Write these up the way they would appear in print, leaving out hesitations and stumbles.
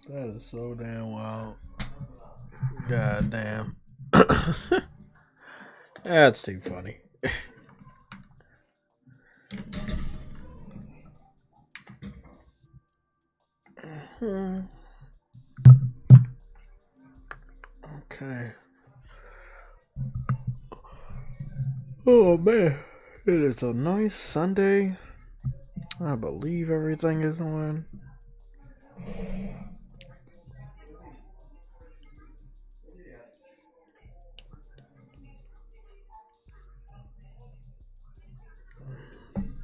That is so damn wild. God damn. That's too funny. Okay. Oh man. It is a nice Sunday. I believe everything is on.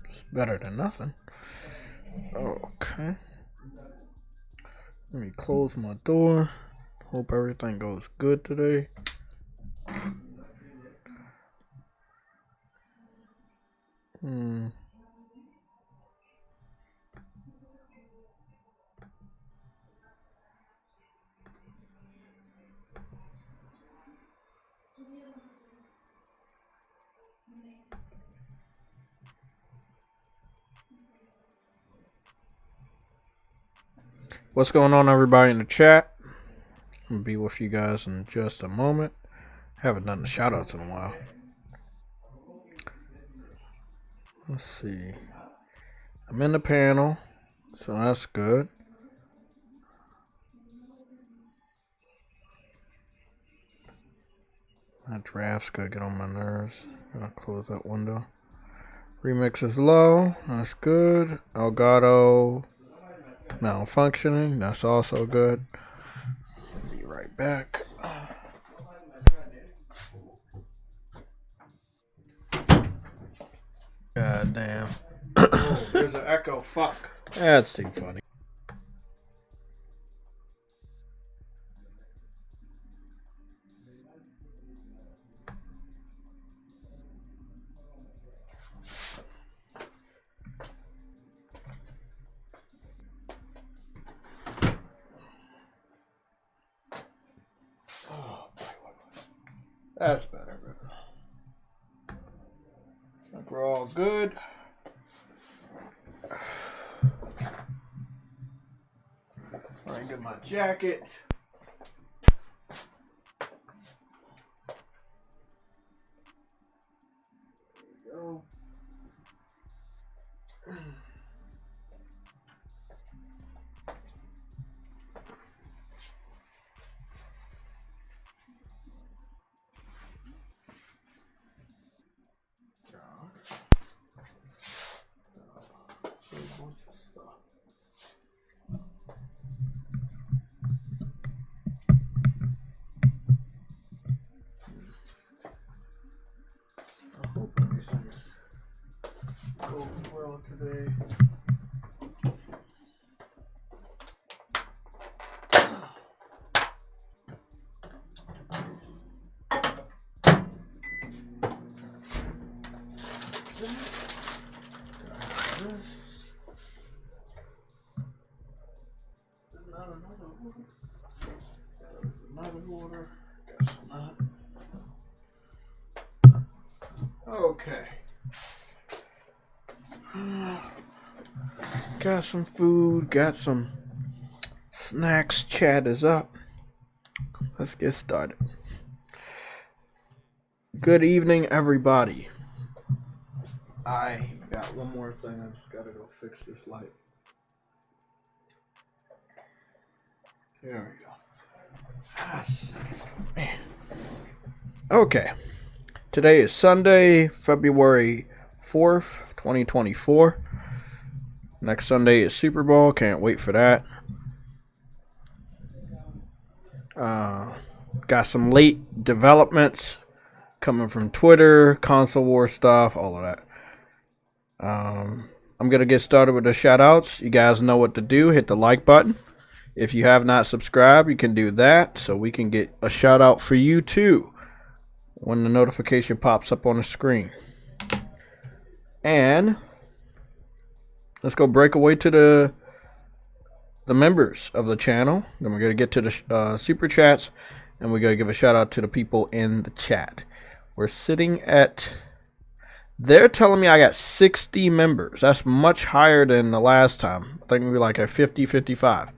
It's better than nothing. Okay. Let me close my door. Hope everything goes good today. What's going on, everybody in the chat? I'm gonna be with you guys in just a moment. Haven't done the shoutouts in a while. Let's see. I'm in the panel, so that's good. That draft's gonna get on my nerves. I'll close that window. Remix is low. That's good. Elgato malfunctioning. That's also good. Be right back. God damn. Oh, there's an echo. Fuck. That's too funny. That's better, bro. I think we're all good. Let me get my jacket. There we go. I hope everything's going well today. Okay. Got some food, got some snacks. Chat is up. Let's get started. Good evening, everybody. I got one more thing. I just gotta go fix this light. There we go. Yes. Man. Okay. Today is Sunday, February 4th, 2024. Next Sunday is Super Bowl. Can't wait for that. Got some late developments coming from Twitter, console war stuff, all of that. I'm going to get started with the shout outs. You guys know what to do. Hit the like button. If you have not subscribed, you can do that so we can get a shout out for you too when the notification pops up on the screen. And let's go break away to the members of the channel. Then we're going to get to the super chats, and we're going to give a shout out to the people in the chat. We're sitting at, they're telling me I got 60 members. That's much higher than the last time. I think we were like at 50, 55.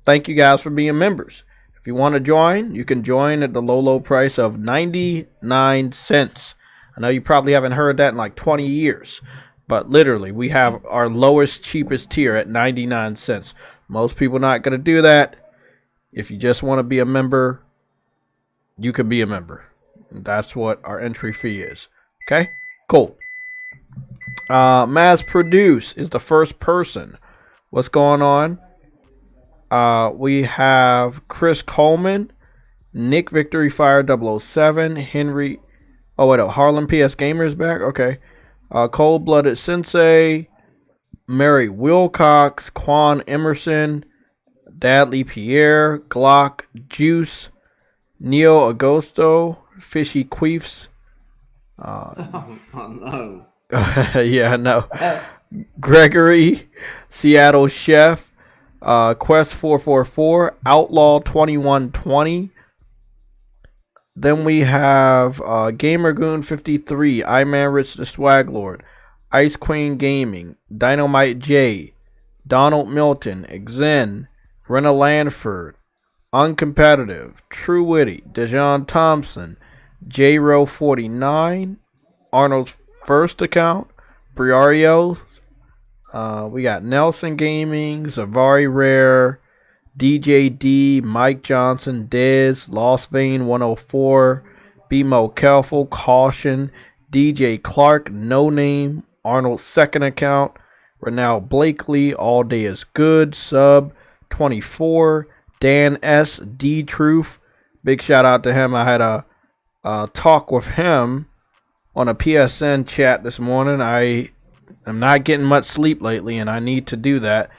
thank you guys for being members. If you want to join, you can join at the low price of 99 cents. I know you probably haven't heard that in like 20 years, but literally we have our lowest, cheapest tier at 99 cents. Most people not going to do that. If you just want to be a member, you could be a member. That's what our entry fee is. Okay, cool. Mass Produce is the first person. What's going on? We have Chris Coleman, Nick Victory Fire 007, Henry. Oh wait, Harlem PS Gamers back. Okay. Cold Blooded Sensei, Mary Wilcox, Quan Emerson, Dadley Pierre, Glock, Juice, Neo Agosto, Fishy Queefs. Oh no. Yeah, no. Gregory, Seattle Chef, Quest 444, Outlaw 2120. Then we have Gamergoon 53, Iman Rich the Swag Lord, Ice Queen Gaming, Dynamite J, Donald Milton, Xen, Rena Lanford, Uncompetitive, True Witty, Dejon Thompson, J-Row 49, Arnold's First Account, Briario. We got Nelson Gaming, Zavari Rare, DJ D, Mike Johnson, Dez, Lost Vein 104, BMO Kelful, Caution, DJ Clark, No Name, Arnold's Second Account, Renal Blakely, All Day Is Good, Sub 24, Dan S, D Truth. Big shout out to him. I had a talk with him on a PSN chat this morning. I am not getting much sleep lately, and I need to do that.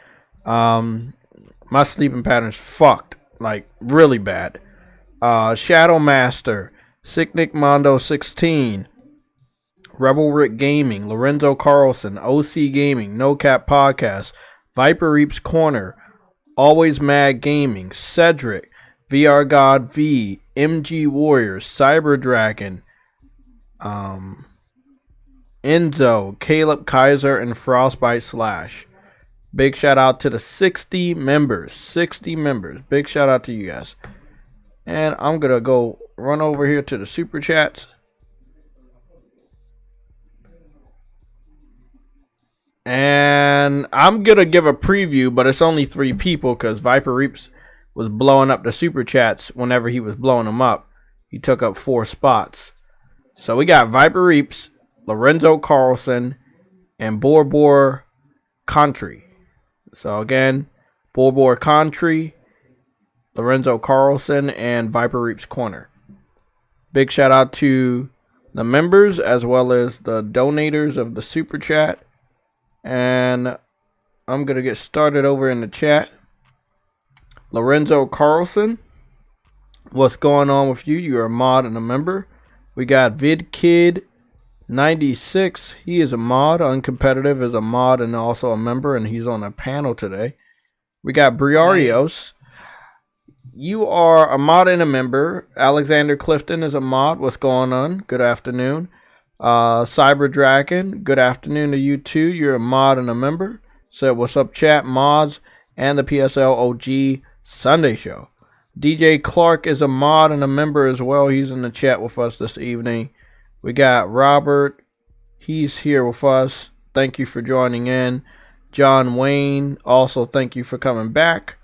My sleeping pattern's fucked, like really bad. Shadow Master, Sick Nick Mondo 16, Rebel Rick Gaming, Lorenzo Carlson, OC Gaming, No Cap Podcast, Viper Reaps Corner, Always Mad Gaming, Cedric, VR God V, MG Warriors, Cyber Dragon, Enzo, Caleb Kaiser, and Frostbite Slash. Big shout out to the 60 members. 60 members. Big shout out to you guys. And I'm going to go run over here to the super chats. And I'm going to give a preview, but it's only 3 people because Viper Reaps was blowing up the super chats whenever he was blowing them up. He took up 4 spots. So we got Viper Reaps, Lorenzo Carlson, and Borbor Country. So again, Borbor Country, Lorenzo Carlson, and Viper Reaps Corner. Big shout out to the members as well as the donators of the super chat. And I'm going to get started over in the chat. Lorenzo Carlson, what's going on with you? You're a mod and a member. We got VidKid96. He is a mod. Uncompetitive is a mod and also a member, and he's on a panel today. We got Briarios. You are a mod and a member. Alexander Clifton is a mod. What's going on? Good afternoon. Cyber Dragon, good afternoon to you too. You're a mod and a member. Said what's up, chat, mods, and the PSLOG Sunday show. DJ Clark is a mod and a member as well. He's in the chat with us this evening. We got Robert. He's here with us. Thank you for joining in. John Wayne, also thank you for coming back.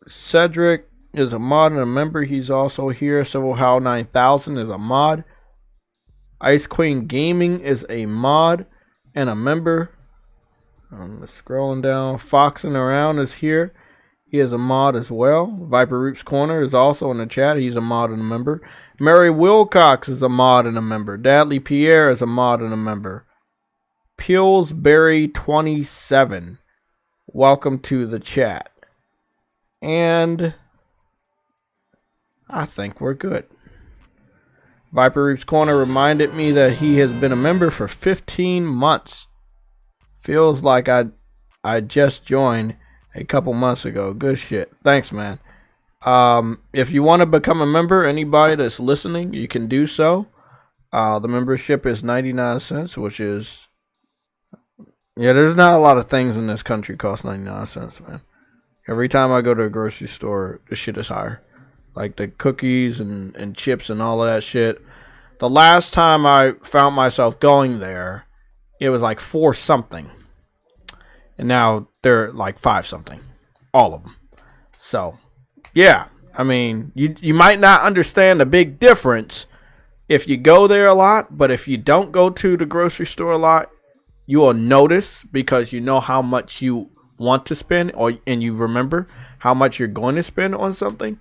Cedric is a mod and a member. He's also here. Civil How 9000 is a mod. Ice Queen Gaming is a mod and a member. I'm scrolling down. Foxing Around is here. He is a mod as well. Viper Reaps Corner is also in the chat. He's a mod and a member. Mary Wilcox is a mod and a member. Dadley Pierre is a mod and a member. Pillsbury 27. Welcome to the chat. And I think we're good. Viper Reaps Corner reminded me that he has been a member for 15 months. Feels like I just joined a couple months ago. Good shit. Thanks, man. If you want to become a member, anybody that's listening, you can do so. The membership is 99 cents, which is... Yeah, there's not a lot of things in this country cost 99 cents, man. Every time I go to a grocery store, the shit is higher. Like the cookies and chips and all of that shit. The last time I found myself going there, it was like 4 something. And now they're like 5 something. All of them. So, yeah. I mean, you might not understand the big difference if you go there a lot. But if you don't go to the grocery store a lot, you will notice because you know how much you want to spend, and you remember how much you're going to spend on something.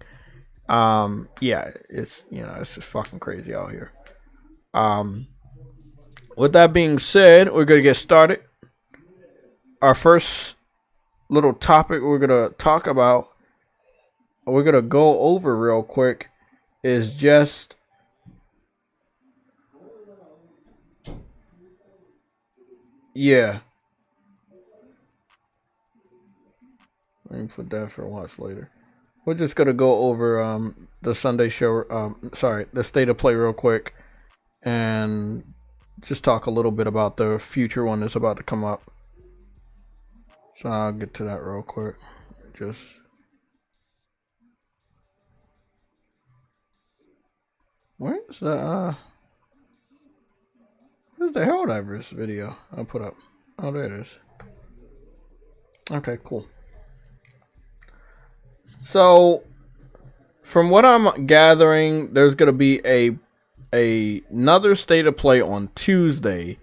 Yeah, it's it's just fucking crazy out here. With that being said, we're gonna get started. Our first little topic we're gonna talk about, we're gonna go over real quick, is just yeah. Let me put that for a watch later. We're just gonna go over the Sunday show, the state of play real quick, and just talk a little bit about the future one that's about to come up. So I'll get to that real quick. Just where's the HELLDIVERS video I put up? Oh, there it is. Okay, cool. So, from what I'm gathering, there's gonna be another state of play on Tuesday.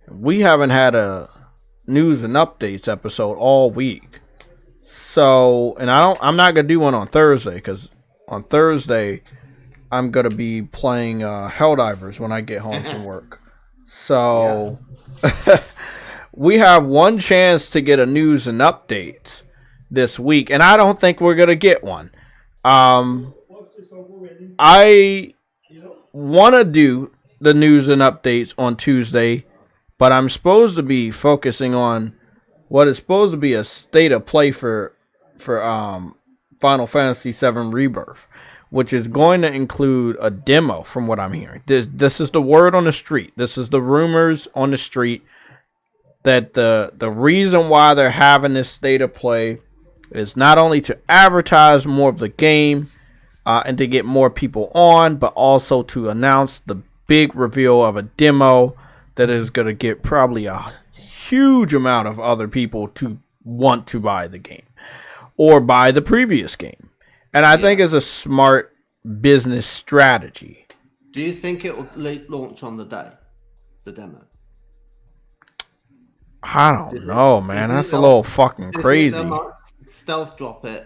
We haven't had a news and updates episode all week. So, and I'm not gonna do one on Thursday because on Thursday I'm gonna be playing HELLDIVERS when I get home from work. So, we have one chance to get a news and updates this week, and I don't think we're gonna get one. I want to do the news and updates on Tuesday, but I'm supposed to be focusing on what is supposed to be a state of play for Final Fantasy VII Rebirth, which is going to include a demo from what I'm hearing. This is the word on the street. This is the rumors on the street that the reason why they're having this state of play is not only to advertise more of the game and to get more people on, but also to announce the big reveal of a demo that is going to get probably a huge amount of other people to want to buy the game or buy the previous game. And I think it's a smart business strategy. Do you think it will launch on the day, the demo? I don't know, man. That's a little fucking crazy. Stealth drop it,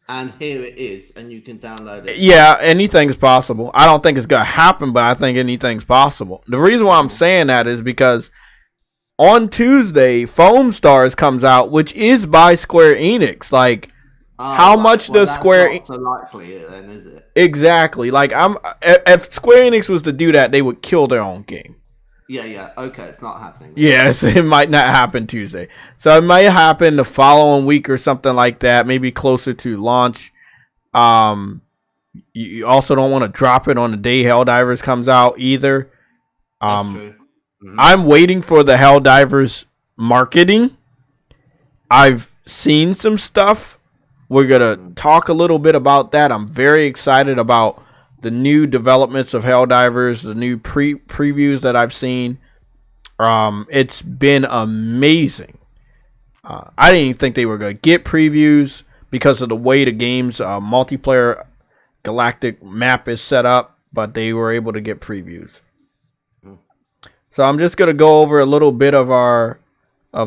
and here it is, and you can download it. Yeah, anything's possible. I don't think it's gonna happen, but I think anything's possible. The reason why I'm saying that is because on Tuesday, Foam Stars comes out, which is by Square Enix. How much does Square? Not so likely, then, is it? Exactly. If Square Enix was to do that, they would kill their own game. Yeah. Okay, it's not happening. Yes, it might not happen Tuesday. So it might happen the following week or something like that, maybe closer to launch. You also don't want to drop it on the day HELLDIVERS comes out either. That's true. Mm-hmm. I'm waiting for the HELLDIVERS marketing. I've seen some stuff. We're going to talk a little bit about that. I'm very excited about the new developments of HELLDIVERS, the new previews that I've seen. It's been amazing. I didn't even think they were going to get previews because of the way the game's multiplayer galactic map is set up, but they were able to get previews. So I'm just going to go over a little bit of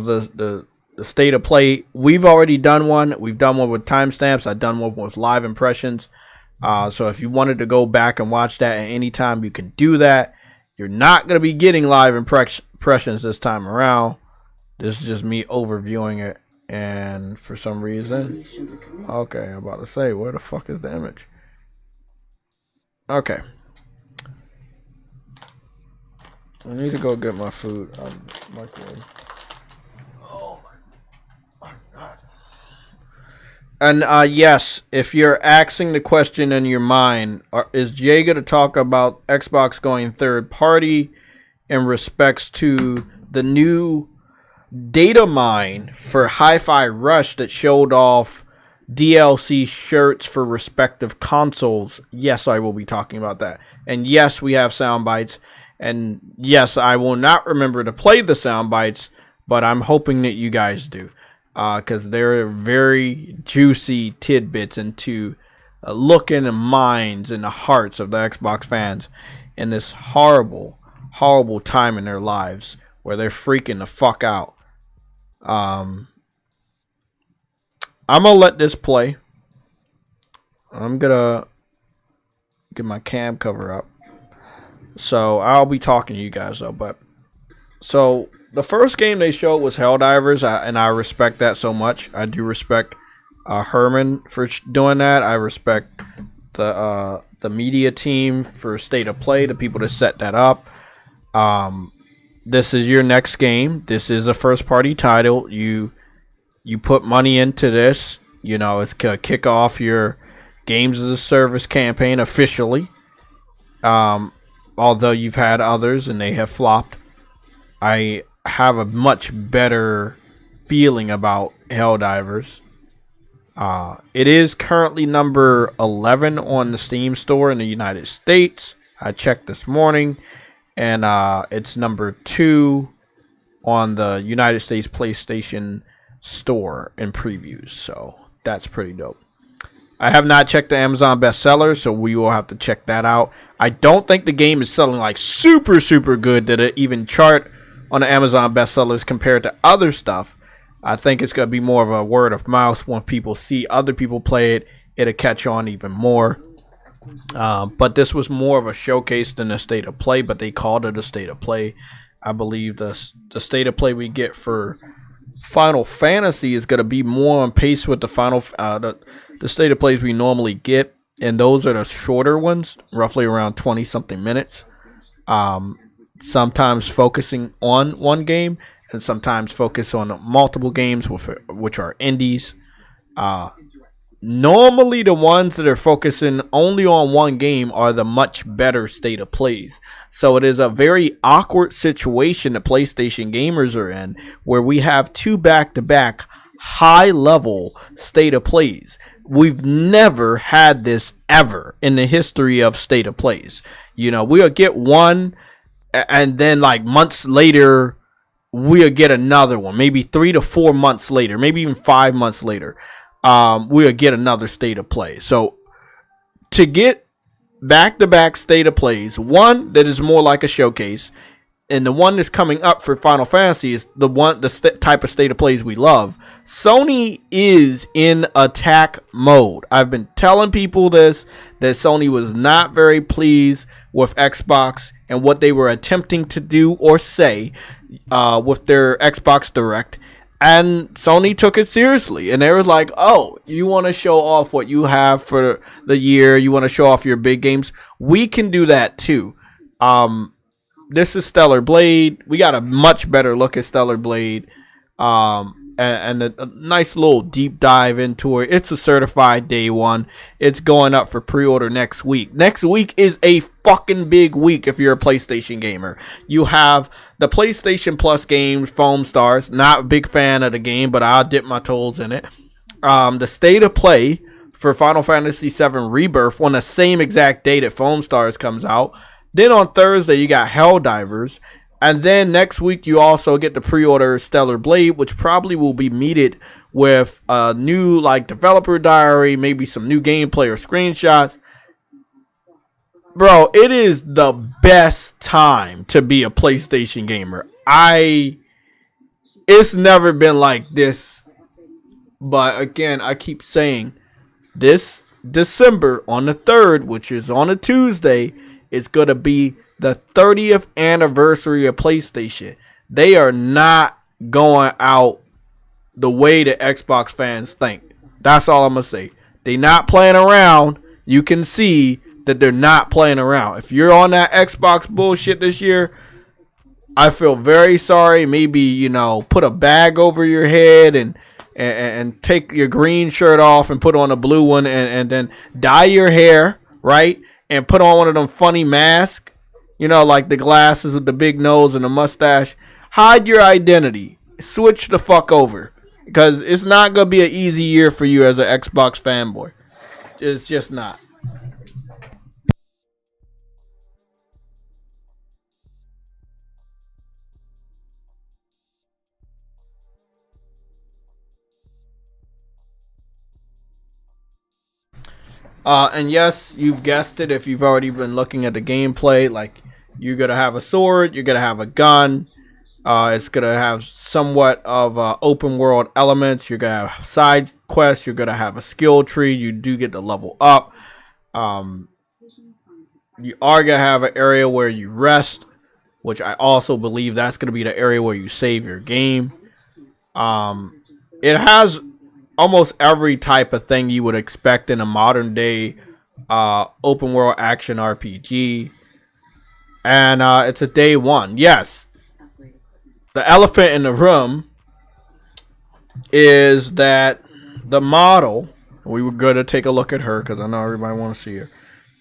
the state of play. We've already done one. We've done one with timestamps. I've done one with live impressions. So if you wanted to go back and watch that at any time, you can do that. You're not going to be getting live impressions this time around. This is just me overviewing it. And for some reason, okay, I'm about to say, where the fuck is the image? Okay. I need to go get my food. Microwave. Oh my God. And yes, if you're asking the question in your mind, is Jay going to talk about Xbox going third party in respects to the new data mine for Hi-Fi Rush that showed off DLC shirts for respective consoles, yes, I will be talking about that. And yes, we have sound bites. And yes, I will not remember to play the sound bites, but I'm hoping that you guys do. Because they're very juicy tidbits into looking the minds and the hearts of the Xbox fans in this horrible, horrible time in their lives where they're freaking the fuck out. I'm gonna let this play. I'm gonna get my cam cover up, so I'll be talking to you guys though. But so the first game they showed was Helldivers, and I respect that so much. I do respect Herman for doing that. I respect the media team for State of Play, the people that set that up. This is your next game. This is a first party title. You put money into this, you know, it's to kick off your Games as a Service campaign officially. Although you've had others and they have flopped, I have a much better feeling about Helldivers. It is currently number 11 on the Steam store in the United States. I checked this morning, and it's number 2 on the United States PlayStation store in previews, so that's pretty dope. I have not checked the Amazon bestsellers, so we will have to check that out. I don't think the game is selling like super good that it even chart on the Amazon bestsellers compared to other stuff. I think it's going to be more of a word of mouth. When people see other people play it, it'll catch on even more. But this was more of a showcase than a State of Play, but they called it a State of Play. I believe the State of Play we get for Final Fantasy is going to be more on pace with the the State of Plays we normally get, and those are the shorter ones, roughly around 20 something minutes. Sometimes focusing on one game, and sometimes focus on multiple games, which are indies. Normally the ones that are focusing only on one game are the much better State of Plays. So it is a very awkward situation the PlayStation gamers are in, where we have 2 back-to-back high-level State of Plays. We've never had this ever in the history of State of Plays. You know, we'll get one, and then like months later, we'll get another one. Maybe 3 to 4 months later, maybe even 5 months later. We'll get another State of Play. So to get back-to-back State of Plays, one that is more like a showcase, and the one that's coming up for Final Fantasy is the type of State of Plays we love. Sony is in attack mode. I've been telling people this, that Sony was not very pleased with Xbox and what they were attempting to do or say with their Xbox Direct. And Sony took it seriously, and they were like, oh, you want to show off what you have for the year, you want to show off your big games, we can do that too. This is Stellar Blade. We got a much better look at Stellar Blade, and a nice little deep dive into it. It's a certified day one. It's going up for pre-order next week. Next week is a fucking big week if you're a PlayStation gamer. You have the PlayStation Plus games, Foam Stars. Not a big fan of the game, but I'll dip my toes in it. The State of Play for Final Fantasy VII Rebirth on the same exact day that Foam Stars comes out. Then on Thursday, you got Helldivers. And then next week, you also get the pre-order Stellar Blade, which probably will be meted with a new like developer diary, maybe some new gameplay or screenshots. Bro, it is the best time to be a PlayStation gamer. It's never been like this. But again, I keep saying this December on the 3rd, which is on a Tuesday, it's going to be the 30th anniversary of PlayStation. They are not going out the way that Xbox fans think. That's all I'm going to say. They're not playing around. You can see that they're not playing around. If you're on that Xbox bullshit this year, I feel very sorry. Maybe, you know, put a bag over your head and take your green shirt off and put on a blue one, and then dye your hair, right? And put on one of them funny masks, you know, like the glasses with the big nose and the mustache. Hide your identity. switch the fuck over, because it's not gonna be an easy year for you as an Xbox fanboy. It's just not. And yes, you've guessed it. If you've already been looking at the gameplay, like, you're gonna have a sword, you're gonna have a gun. It's gonna have somewhat of open world elements. You're gonna have side quests. You're gonna have a skill tree. You do get to level up. You are gonna have an area where you rest, which I also believe that's gonna be the area where you save your game. It has almost every type of thing you would expect in a modern day open world action RPG. And it's a day one. Yes, the elephant in the room is that the model, we were going to take a look at her because I know everybody wants to see her.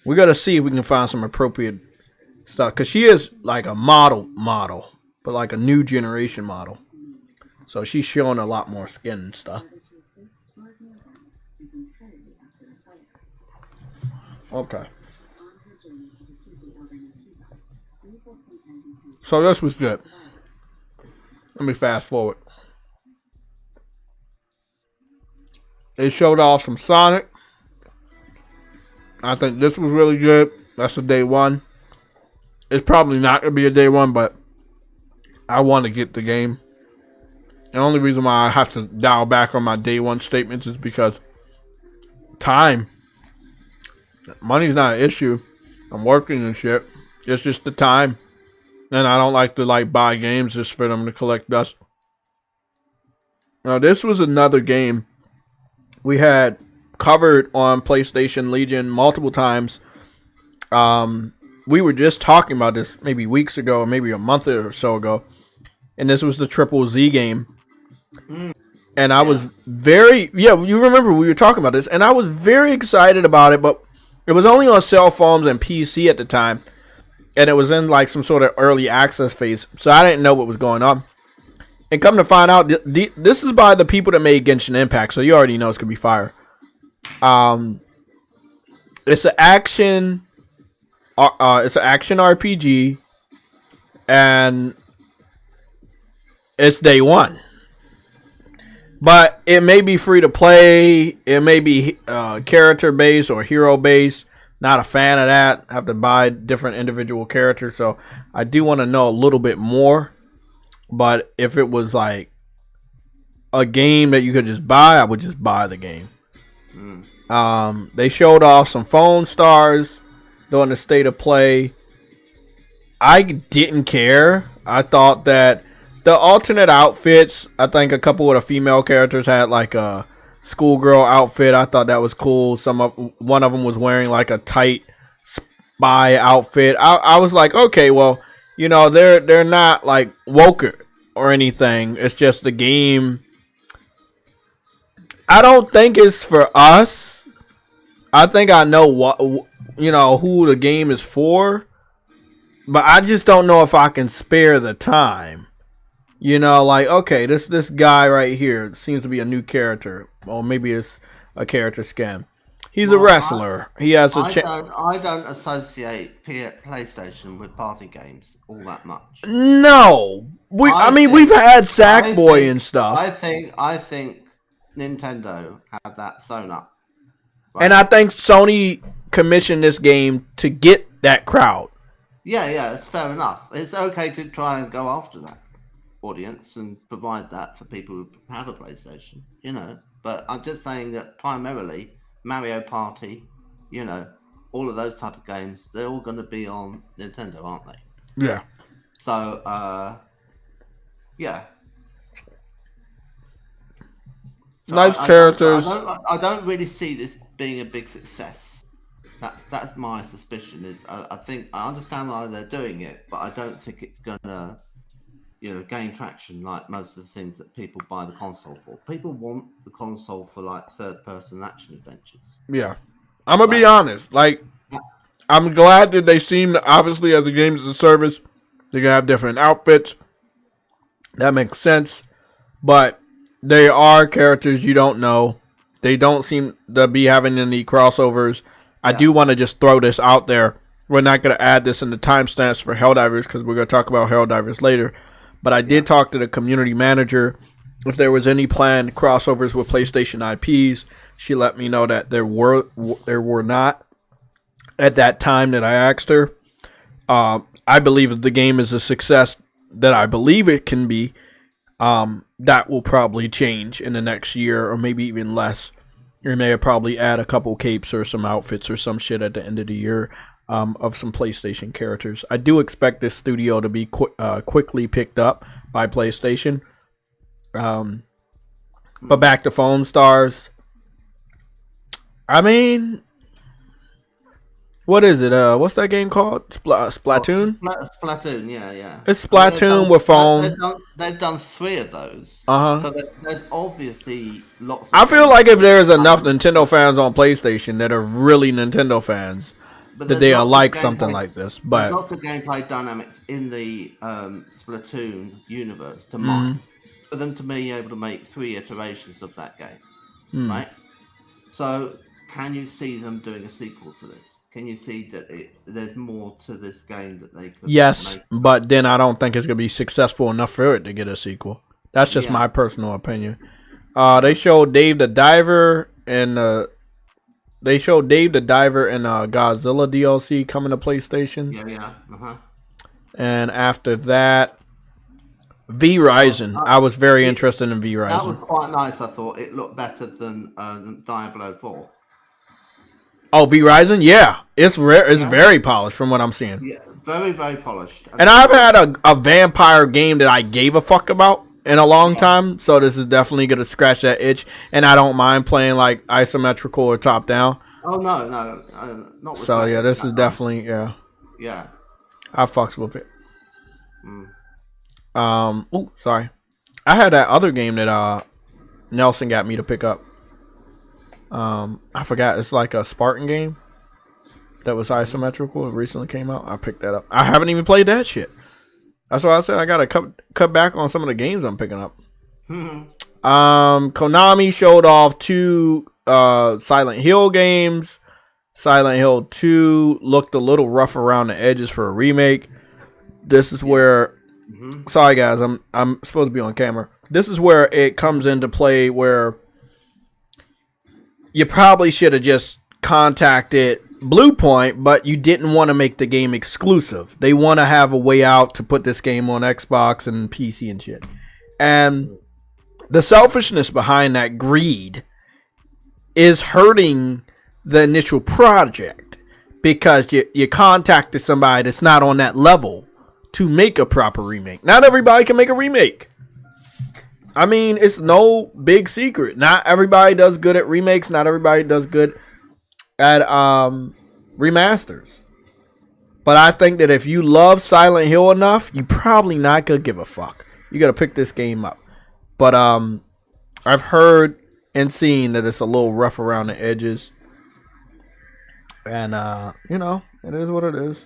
We got to see if we can find some appropriate stuff, because she is like a model, but like a new generation model. So she's showing a lot more skin and stuff. Okay. So this was good. Let me fast forward. They showed off some Sonic. I think this was really good. That's a day one. It's probably not going to be a day one, but I want to get the game. The only reason why I have to dial back on my day one statements is because time. Money's not an issue. I'm working and shit. It's just the time. And I don't like to buy games just for them to collect dust. Now this was another game we had covered on PlayStation Legion multiple times. We were just talking about this maybe weeks ago, or maybe a month or so ago. And this was the Triple Z game. And I was you remember we were talking about this, and I was very excited about it, but it was only on cell phones and PC at the time. And it was in like some sort of early access phase. So I didn't know what was going on. And come to find out, this is by the people that made Genshin Impact. So you already know it's going to be fire. It's an action. It's an action RPG. And it's day one. But it may be free to play. It may be character based or hero based. Not a fan of that. I have to buy different individual characters. So I do want to know a little bit more. But if it was like a game that you could just buy, I would just buy the game. They showed off some phone stars during the state of play. I didn't care. I thought that the alternate outfits, I think a couple of the female characters had like a schoolgirl outfit. I thought that was cool. One of them was wearing like a tight spy outfit. I was like, okay, well, you know, they're not like woke or anything. It's just the game. I don't think it's for us. I think I know who the game is for, but I just don't know if I can spare the time. You know, like, okay, this guy right here seems to be a new character. Or maybe it's a character skin. He's a wrestler. He has a I don't associate PlayStation with party games all that much. No. We've had Sackboy and stuff. I think Nintendo have that sewn up. Right? And I think Sony commissioned this game to get that crowd. Yeah, it's fair enough. It's okay to try and go after that audience and provide that for people who have a PlayStation, you know. But I'm just saying that primarily Mario Party, you know, all of those type of games, they're all going to be on Nintendo, aren't they? Yeah. So, yeah. So nice characters. I don't really see this being a big success. That's my suspicion. Is I think I understand why they're doing it, but I don't think it's gonna, you know, gain traction like most of the things that people buy the console for. People want the console for like third-person action adventures. Yeah, I'm gonna be honest. Like, I'm glad that they seem to, obviously, as a game as a service, they can have different outfits. That makes sense. but they are characters you don't know. They don't seem to be having any crossovers. I do want to just throw this out there. We're not going to add this in the timestamps for Helldivers because we're going to talk about Helldivers later. But I did talk to the community manager if there was any planned crossovers with PlayStation IPs. She let me know that there were not at that time that I asked her. I believe if the game is a success that I believe it can be, that will probably change in the next year or maybe even less. We may probably add a couple capes or some outfits or some shit at the end of the year of some PlayStation characters. I do expect this studio to be quickly picked up by PlayStation. But back to Foam Stars. I mean, what is it? What's that game called? Splatoon? Splatoon, yeah. It's Splatoon with foam. They've done 3 of those. So there's obviously lots of I feel like if there's enough Nintendo fans on PlayStation that are really Nintendo fans, that they are like something like this. But there's lots of gameplay dynamics in the Splatoon universe to mine. For them to be able to make 3 iterations of that game. Right? So can you see them doing a sequel to this? Can you see that there's more to this game that they could make? But then I don't think it's going to be successful enough for it to get a sequel. That's just my personal opinion. They showed Dave the Diver and Godzilla DLC coming to PlayStation. And after that, V-Rising. I was very interested in V-Rising. That was quite nice, I thought. It looked better than Diablo 4. Oh, V-Rising? Yeah. It's rare. It's very polished from what I'm seeing. Yeah, very, very polished. And I've had a vampire game that I gave a fuck about in a long time, so this is definitely going to scratch that itch. And I don't mind playing like isometrical or top-down. Oh, no. Not so, yeah, this is definitely, yeah. I fucks with it. Oh, sorry. I had that other game that Nelson got me to pick up. I forgot. It's like a Spartan game that was isometrical. It recently came out. I picked that up. I haven't even played that shit. That's why I said I gotta cut back on some of the games I'm picking up. Konami showed off 2 Silent Hill games. Silent Hill 2 looked a little rough around the edges for a remake. This is where sorry guys, I'm supposed to be on camera. This is where it comes into play where you probably should have just contacted Bluepoint, but you didn't want to make the game exclusive. They want to have a way out to put this game on Xbox and PC and shit. And the selfishness behind that greed is hurting the initial project because you contacted somebody that's not on that level to make a proper remake. Not everybody can make a remake. I mean, it's no big secret. Not everybody does good at remakes. Not everybody does good at remasters. But I think that if you love Silent Hill enough, you probably not gonna give a fuck. You gotta pick this game up. But I've heard and seen that it's a little rough around the edges. And you know, it is what it is.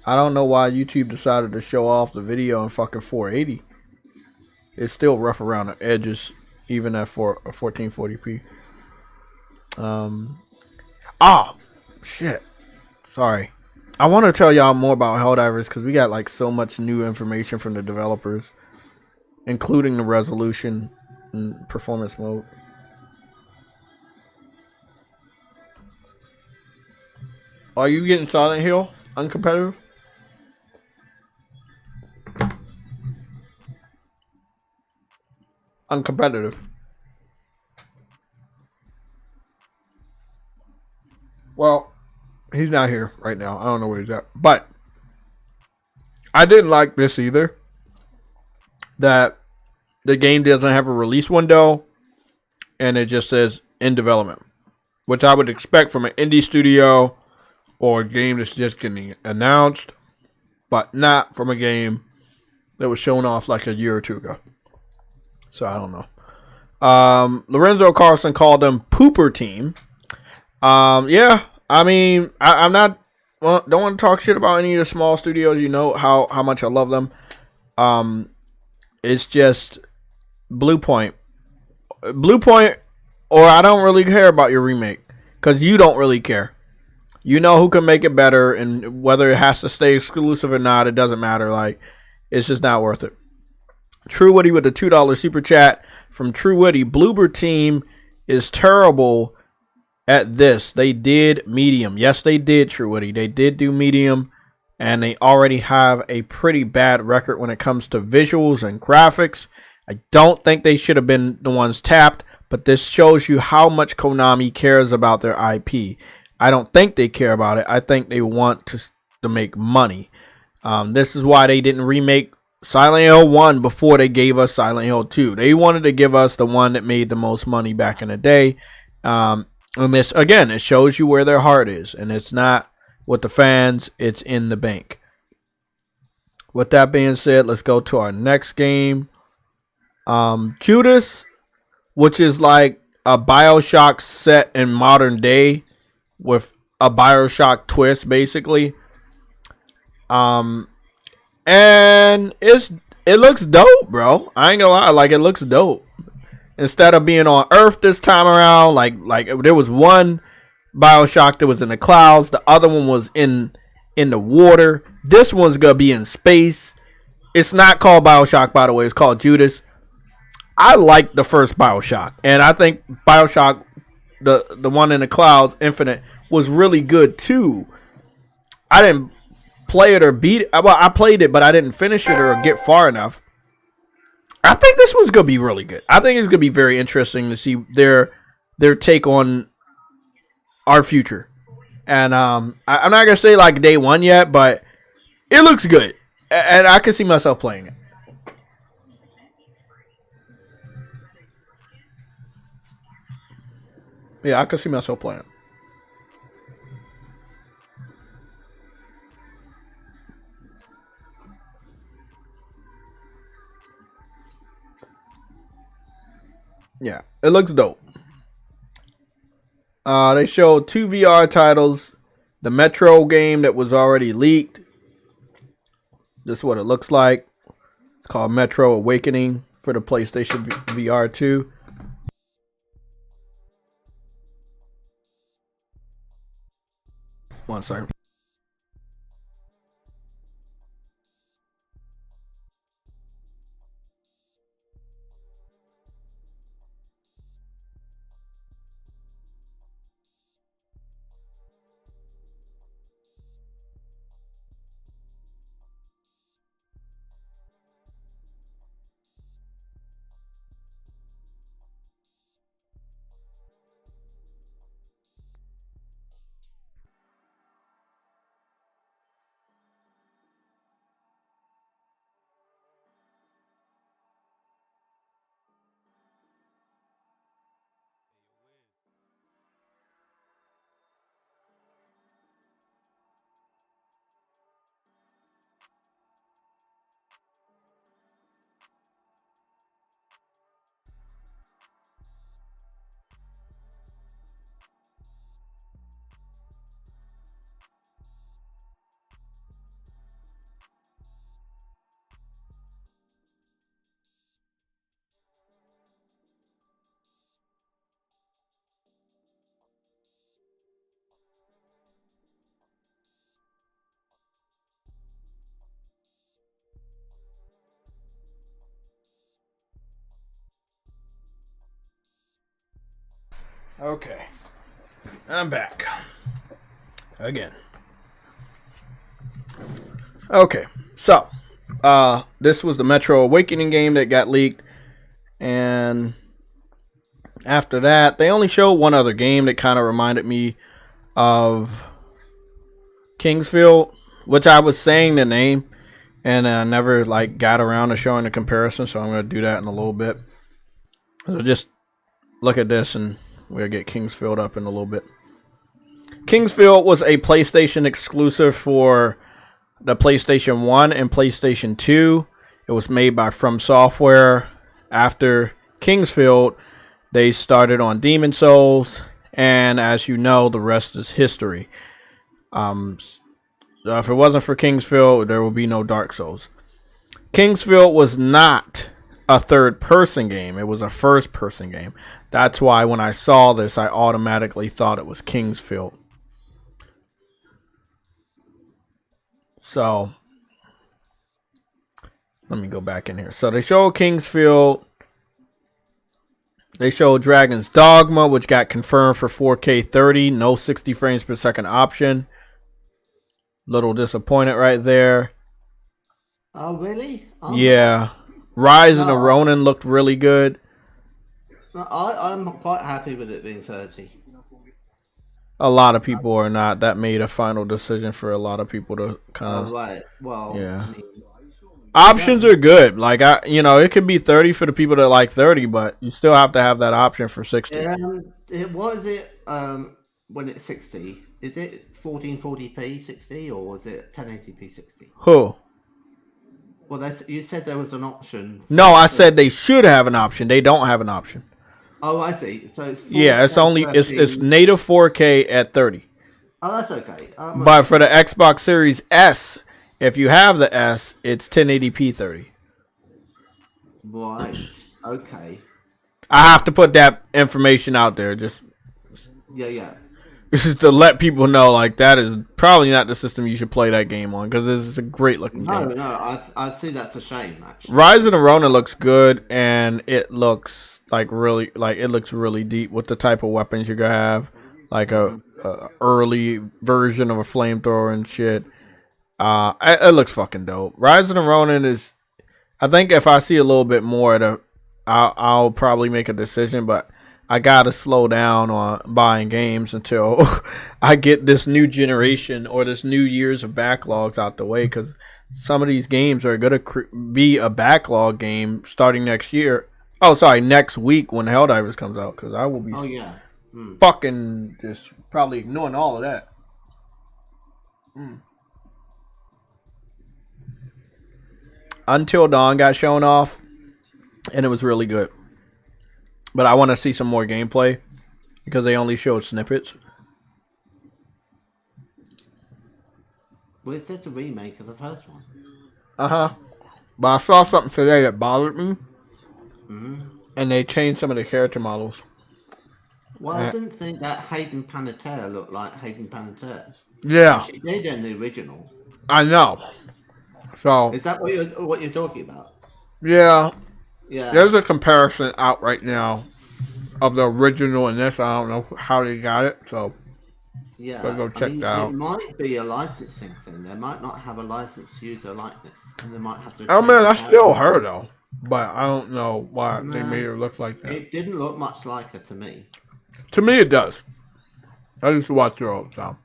I don't know why YouTube decided to show off the video in fucking 480. It's still rough around the edges, even at 1440p. Shit. Sorry. I want to tell y'all more about Helldivers because we got like so much new information from the developers, including the resolution and performance mode. Are you getting Silent Hill uncompetitive? Uncompetitive. Well, he's not here right now. I don't know where he's at. But I didn't like this either. That the game doesn't have a release window and it just says in development, which I would expect from an indie studio or a game that's just getting announced, but not from a game that was shown off like a year or two ago. So I don't know. Lorenzo Carlson called them Pooper Team. Yeah, I mean, I'm not, don't want to talk shit about any of the small studios. You know how much I love them. It's just Blue Point, or I don't really care about your remake because you don't really care. You know who can make it better, and whether it has to stay exclusive or not, it doesn't matter. Like, it's just not worth it. True Woody with the $2 super chat from True Woody. Bloober team is terrible at this. They did medium. Yes, they did, True Woody. They did do medium, and they already have a pretty bad record when it comes to visuals and graphics. I don't think they should have been the ones tapped, but this shows you how much Konami cares about their IP. I don't think they care about it. I think they want to make money. This is why they didn't remake Silent Hill 1 before they gave us Silent Hill 2. They wanted to give us the one that made the most money back in the day. And this, again, it shows you where their heart is. And it's not with the fans, it's in the bank. With that being said, let's go to our next game. Judas, which is like a BioShock set in modern day with a BioShock twist, basically. And it looks dope, bro. I ain't gonna lie, like, it looks dope. Instead of being on Earth this time around, like there was one BioShock that was in the clouds, the other one was in the water. This one's gonna be in space. It's not called BioShock, by the way. It's called Judas. I like the first BioShock, and I think BioShock, the one in the clouds, Infinite, was really good too. I didn't play it or beat it. Well, I played it, but I didn't finish it or get far enough. I think this one's gonna be really good. I think it's gonna be very interesting to see their take on our future. And I'm not gonna say like day one yet, but it looks good, and I can see myself playing it. Yeah, I can see myself playing it. Yeah, it looks dope. They showed 2 VR titles. The Metro game that was already leaked. This is what it looks like. It's called Metro Awakening for the PlayStation VR 2. One second. Okay, I'm back again. Okay, so this was the Metro Awakening game that got leaked, and after that, they only showed one other game that kind of reminded me of Kingsfield, which I was saying the name, and I never like got around to showing the comparison. So I'm going to do that in a little bit. So just look at this, and we'll get Kingsfield up in a little bit. Kingsfield was a PlayStation exclusive for the PlayStation 1 and PlayStation 2. It was made by From Software. After Kingsfield, they started on Demon Souls, and as you know, the rest is history. If it wasn't for Kingsfield, there will be no Dark Souls. Kingsfield was not a third-person game. It was a first-person game. That's why when I saw this, I automatically thought it was Kingsfield. So, let me go back in here. So, they show Kingsfield. They show Dragon's Dogma, which got confirmed for 4K 30. No 60 frames per second option. Little disappointed right there. Oh, really? Oh. Yeah. Rise of the Ronin looked really good. I'm quite happy with it being 30. A lot of people are not. That made a final decision for a lot of people to kind of. Oh, right. Well, yeah. I mean, options are good. Like, it could be 30 for the people that like 30, but you still have to have that option for 60. What is it when it's 60? Is it 1440p 60 or is it 1080p 60? Who? Well, you said there was an option. No, I said they should have an option. They don't have an option. Oh, I see. So it's it's native 4K at 30. Oh, that's okay. But for the Xbox Series S, if you have the S, it's 1080p 30. Right. Okay. I have to put that information out there. Just yeah. Just to let people know, like, that is probably not the system you should play that game on, because it's a great looking game. No, I see that's a shame, actually. Rise of the Ronin looks good, and it looks it looks really deep with the type of weapons you're gonna have, like a early version of a flamethrower and shit. It looks fucking dope. Rise of the Ronin is, I think if I see a little bit more, I'll probably make a decision, but I gotta slow down on buying games until I get this new generation or this new years of backlogs out the way, because some of these games are gonna be a backlog game starting next year. Oh, sorry, next week when Helldivers comes out, because I will be fucking just probably ignoring all of that. Until Dawn got shown off, and it was really good. But I want to see some more gameplay because they only showed snippets. Well, it's just a remake of the first one. But I saw something today that bothered me. And they changed some of the character models. Well, I didn't think that Hayden Panettiere looked like Hayden Panettiere. Yeah. She did in the original. I know. So. Is that what you're talking about? Yeah. Yeah. There's a comparison out right now of the original and this. I don't know how they got it, so yeah, go check that out. It might be a licensing thing. They might not have a licensed user likeness, and they might have to. Oh man, that's still her though, but I don't know why they made her look like that. It didn't look much like her to me. To me, it does. I used to watch her all the time.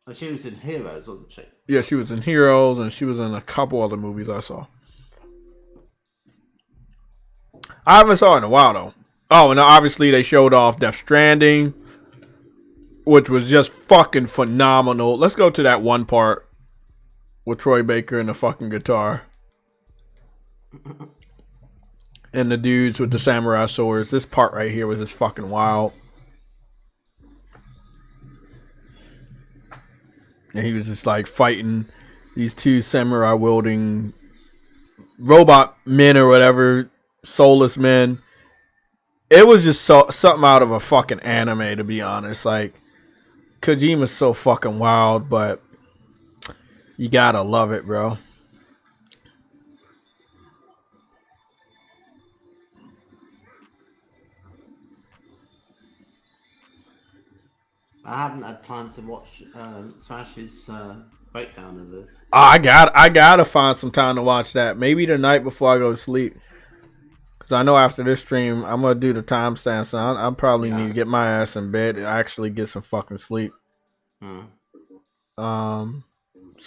Oh, she was in Heroes, wasn't she? Yeah, she was in Heroes, and she was in a couple other movies I saw. I haven't saw it in a while though. Oh, and obviously they showed off Death Stranding, which was just fucking phenomenal. Let's go to that one part with Troy Baker and the fucking guitar. And the dudes with the samurai swords. This part right here was just fucking wild. And he was just like fighting these two samurai wielding robot men or whatever. Soulless men. It was just something out of a fucking anime, to be honest. Like, Kojima's so fucking wild, but you gotta love it, bro. I haven't had time to watch Thrash's breakdown of this. I gotta find some time to watch that. Maybe the night before I go to sleep. Cause I know after this stream, I'm gonna do the timestamp, so I probably need to get my ass in bed and actually get some fucking sleep. So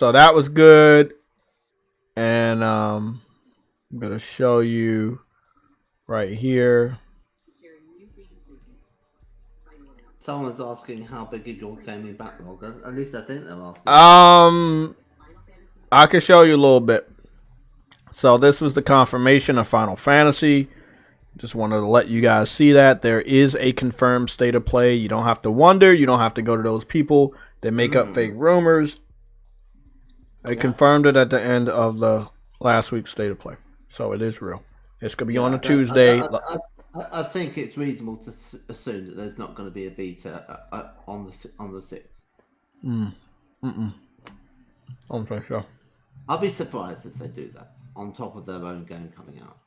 that was good, and I'm gonna show you right here. Someone's asking how big is your gaming backlog. At least I think they're asking. I can show you a little bit. So this was the confirmation of Final Fantasy. Just wanted to let you guys see that there is a confirmed state of play. You don't have to wonder. You don't have to go to those people that make up fake rumors. They confirmed it at the end of the last week's state of play. So it is real. It's gonna be Yeah, on a Tuesday. I think it's reasonable to assume that there's not going to be a beta on the 6th. I don't think so. I'll be surprised if they do that on top of their own game coming out.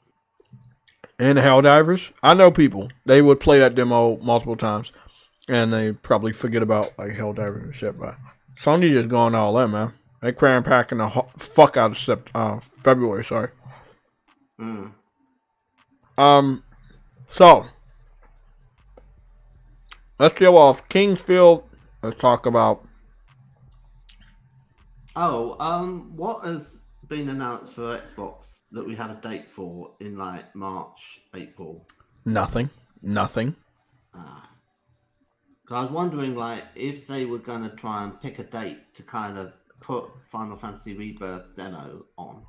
And Helldivers, I know people, they would play that demo multiple times, and they probably forget about like Helldivers and shit. But Sony just going all in, man. They cram packing the fuck out of February. Sorry. So let's go off Kingsfield. Let's talk about. What has been announced for Xbox that we have a date for in like March, April? Nothing. I was wondering, like, if they were going to try and pick a date to kind of put Final Fantasy Rebirth demo on,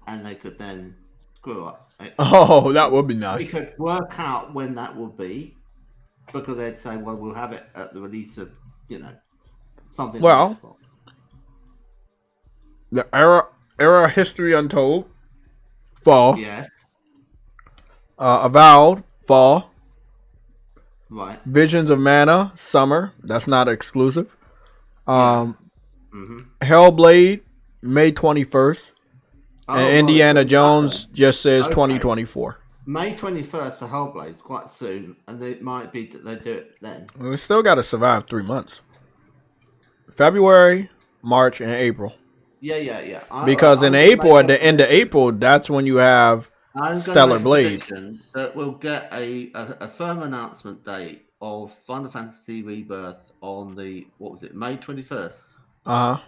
and they could then screw up. Oh, that would be nice. We could work out when that would be, because they'd say, well, we'll have it at the release of, something. Well, like Xbox. The era history untold, fall. Yes. Avowed, fall. Right. Visions of Mana, summer. That's not exclusive. Mm-hmm. Hellblade, May 21st. And Indiana right. Jones just says 2024. May 21st for Hellblade is quite soon, and it might be that they do it then. We still got to survive 3 months. February, March, and April. Yeah. Because in April, at the end of April, that's when you have Stellar Blade. That we'll get a firm announcement date of Final Fantasy Rebirth on the, May 21st? And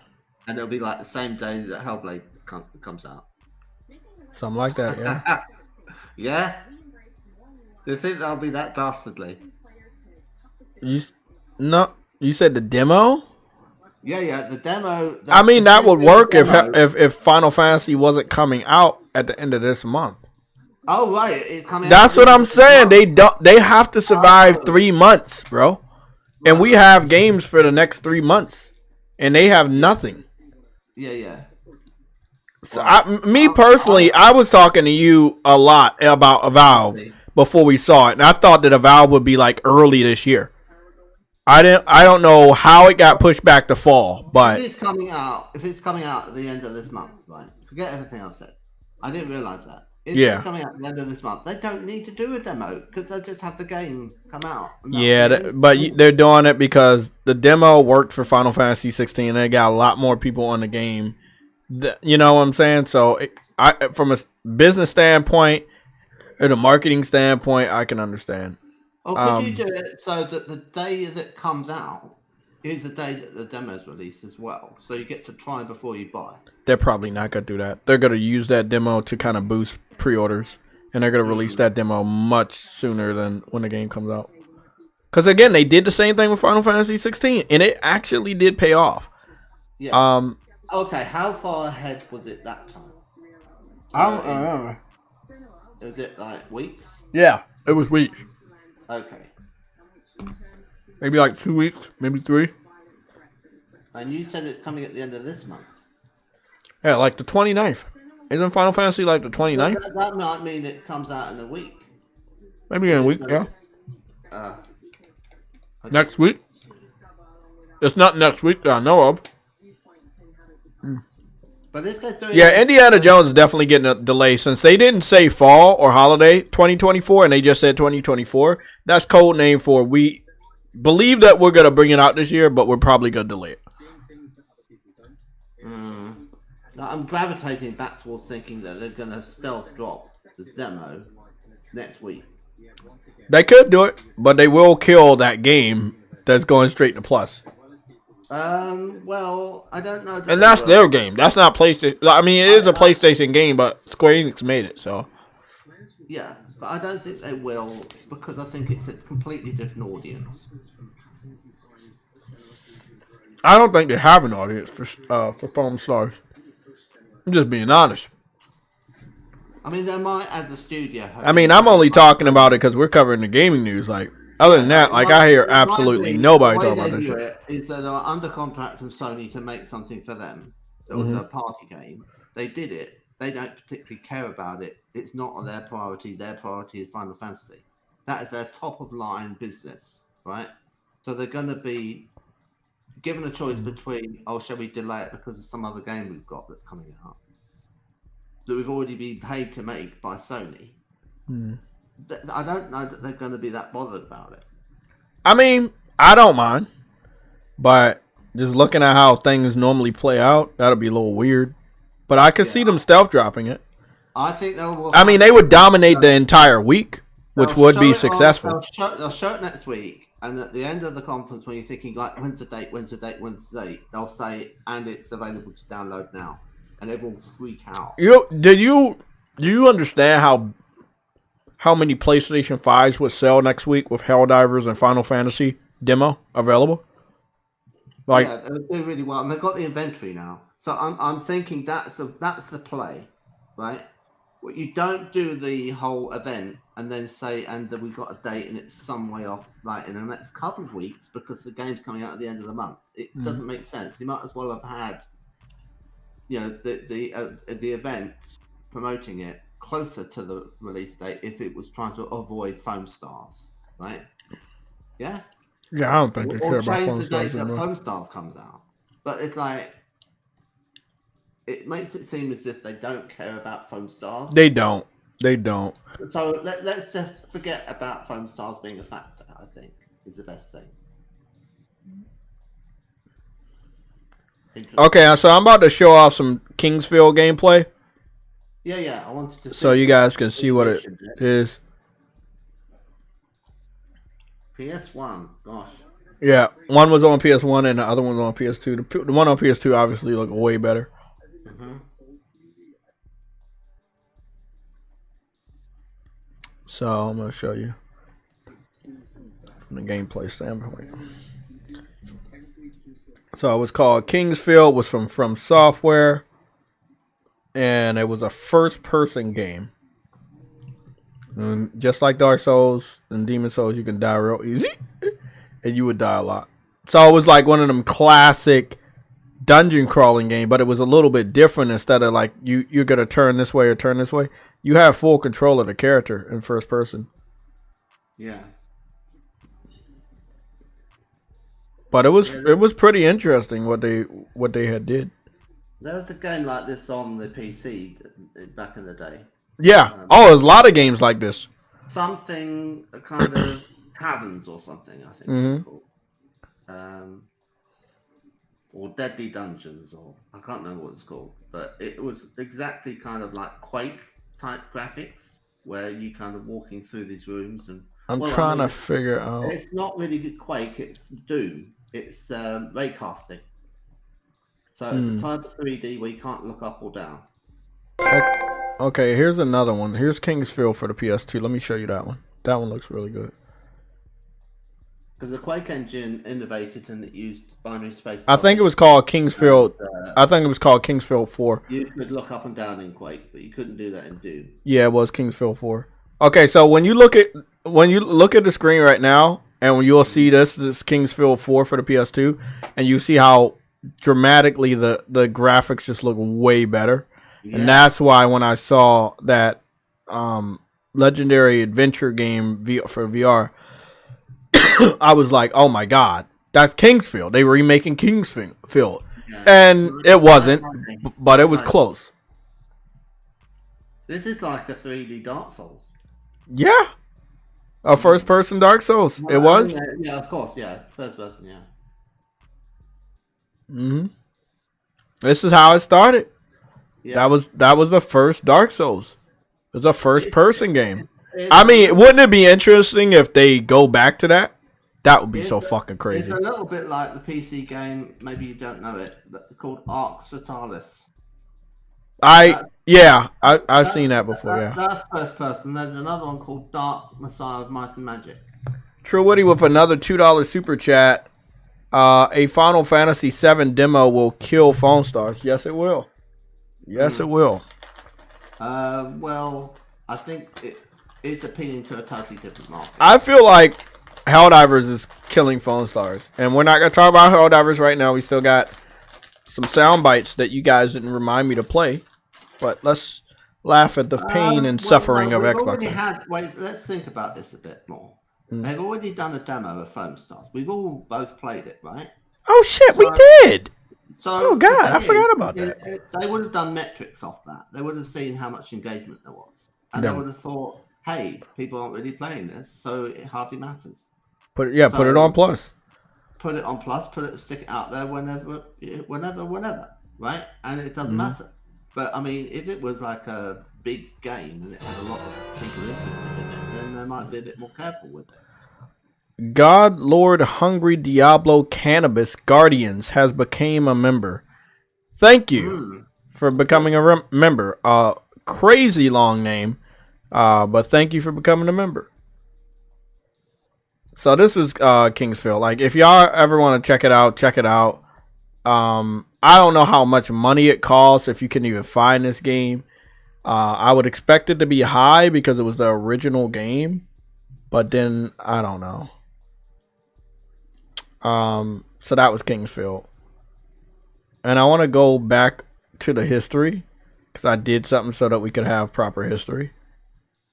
it'll be like the same day that Hellblade comes out. Something like that, yeah. Yeah? Do you think that'll be that dastardly? You said the demo? Yeah, the demo. I mean, that would work if Final Fantasy wasn't coming out at the end of this month. Oh right, it's coming. That's what I'm saying. They have to survive 3 months, bro. And we have games for the next 3 months, and they have nothing. Yeah. So me personally, I was talking to you a lot about Avowed before we saw it, and I thought that Avowed would be like early this year. I don't know how it got pushed back to fall, but if it's coming out at the end of this month, right? Forget everything I've said. I didn't realize that. If it's coming out at the end of this month, they don't need to do a demo because they'll just have the game come out. Yeah, but they're doing it because the demo worked for Final Fantasy 16 and they got a lot more people on the game. You know what I'm saying? So from a business standpoint and a marketing standpoint, I can understand. Or could you do it so that the day that comes out is the day that the demo's released as well? So you get to try before you buy. They're probably not going to do that. They're going to use that demo to kind of boost pre-orders. And they're going to release that demo much sooner than when the game comes out. Because, again, they did the same thing with Final Fantasy 16. And it actually did pay off. Yeah. Okay, how far ahead was it that time? I don't remember. Was it like weeks? Yeah, it was weeks. Okay. Maybe like 2 weeks, maybe 3. And you said it's coming at the end of this month. Yeah, like the 29th. Isn't Final Fantasy like the 29th? Well, that might mean it comes out in a week. Maybe in a week, yeah. Okay. Next week? It's not next week that I know of. But if they're doing Indiana Jones is definitely getting a delay since they didn't say fall or holiday 2024 and they just said 2024. That's code name for we believe that we're going to bring it out this year, but we're probably going to delay it. I'm gravitating back towards thinking that they're going to stealth drop the demo next week. They could do it, but they will kill that game that's going straight to Plus. Well, I don't know. And that's their game. That's not PlayStation. I mean, it is a PlayStation game, but Square Enix made it, so. Yeah, but I don't think they will because I think it's a completely different audience. I don't think they have an audience for Foam Stars. I'm just being honest. I mean, they might as a studio. I mean, I'm only talking about it because we're covering the gaming news. Like, other than that, like I hear absolutely nobody talk about this shit. Is that they were under contract from Sony to make something for them. It was a party game. They did it, they don't particularly care about it. It's not on their priority. Their priority is Final Fantasy. That is their top of line business, right? So they're going to be given a choice between, oh, shall we delay it because of some other game we've got that's coming out that we've already been paid to make by Sony. I don't know that they're going to be that bothered about it. I mean, I don't mind, but just looking at how things normally play out, that'll be a little weird. But I could see them stealth dropping it. I think they'll. I mean, they would dominate the entire week, which would be successful. They'll show it next week, and at the end of the conference, when you're thinking like, when's the date? They'll say, and it's available to download now, and everyone will freak out. Do you understand how many PlayStation 5s would sell next week with Helldivers and Final Fantasy demo available? Like, yeah, they're doing really well, and they've got the inventory now. So I'm thinking that's the play, right? Well, you don't do the whole event and then say, and then we've got a date and it's some way off, like in the next couple of weeks, because the game's coming out at the end of the month. It doesn't make sense. You might as well have had, the event promoting it closer to the release date if it was trying to avoid Foam Stars, right? Yeah. Yeah, I don't think they care about Foam Stars. Or change the date that Foam Stars comes out. But it's like, it makes it seem as if they don't care about Foam Stars. They don't. So let's just forget about Foam Stars being a factor, I think, is the best thing. Okay, so I'm about to show off some Kingsfield gameplay. Yeah, I wanted to see. So you guys can see what it is. PS1, gosh. Yeah, one was on PS1 and the other one's on PS2. The one on PS2 obviously looked way better. So I'm going to show you from the gameplay standpoint. So it was called Kingsfield, was from Software, and it was a first-person game. And just like Dark Souls and Demon Souls, you can die real easy, and you would die a lot. So it was like one of them classic dungeon crawling game, but it was a little bit different. Instead of like you're gonna turn this way or turn this way, you have full control of the character in first person. Yeah. But it was pretty interesting what they had did. There was a game like this on the PC back in the day. Yeah. There's a lot of games like this. Something kind of Taverns or something, I think it's called. Or Deadly Dungeons, or I can't remember what it's called. But it was exactly kind of like Quake type graphics, where you kind of walking through these rooms and. I'm trying to figure out. It's not really Quake. It's Doom. It's raycasting. So it's a type of 3D where you can't look up or down. Okay, here's another one. Here's Kingsfield for the PS2. Let me show you that one. That one looks really good. Because the Quake engine innovated and it used binary space. I think it was called Kingsfield. I think it was called Kingsfield 4. You could look up and down in Quake, but you couldn't do that in Doom. Yeah, it was Kingsfield 4. Okay, so when you look at the screen right now, and when you'll see this Kingsfield 4 for the PS2, and you see how dramatically the graphics just look way better. Yeah. And that's why when I saw that legendary adventure game for VR, I was like, oh my god, that's Kingsfield. They were remaking Kingsfield. Yeah. And it wasn't, but it was close. This is like a 3D Dark Souls. Yeah. A first person Dark Souls. It was? Yeah, of course, yeah. First person, yeah. This is how it started. Yeah. That was the first Dark Souls. It was a first person game. I mean, wouldn't it be interesting if they go back to that? That would be so fucking crazy. It's a little bit like the PC game, maybe you don't know it, but called Arx Fatalis. I've seen that before, yeah. That's first person. There's another one called Dark Messiah of Might and Magic. True Woody with another $2 super chat. A Final Fantasy VII demo will kill Foam Stars. Yes, it will. Yes, it will. Well, I think it's appealing to a totally different market. I feel like Helldivers is killing Foam Stars. And we're not going to talk about Helldivers right now. We still got some sound bites that you guys didn't remind me to play. But let's laugh at the pain and suffering of we've Xbox. Already had, wait, let's think about this a bit more. They've already done a demo of Foam Stars. We've all both played it, right? Oh shit, we did! Oh god, I forgot about that. They would have done metrics off that. They would have seen how much engagement there was. And they would have thought, hey, people aren't really playing this, so it hardly matters. Put it on Plus. Put it on Plus, stick it out there whenever, right? And it doesn't matter. But I mean, if it was like a big game and it had a lot of people interested in it, then they might be a bit more careful with it. God Lord Hungry Diablo Cannabis Guardians has became a member. Thank you for becoming a member. Crazy long name, but thank you for becoming a member. So this was Kingsfield. Like, if y'all ever want to check it out, check it out. I don't know how much money it costs if you can even find this game. I would expect it to be high because it was the original game, but then I don't know. So that was Kingsfield, and I want to go back to the history because I did something so that we could have proper history.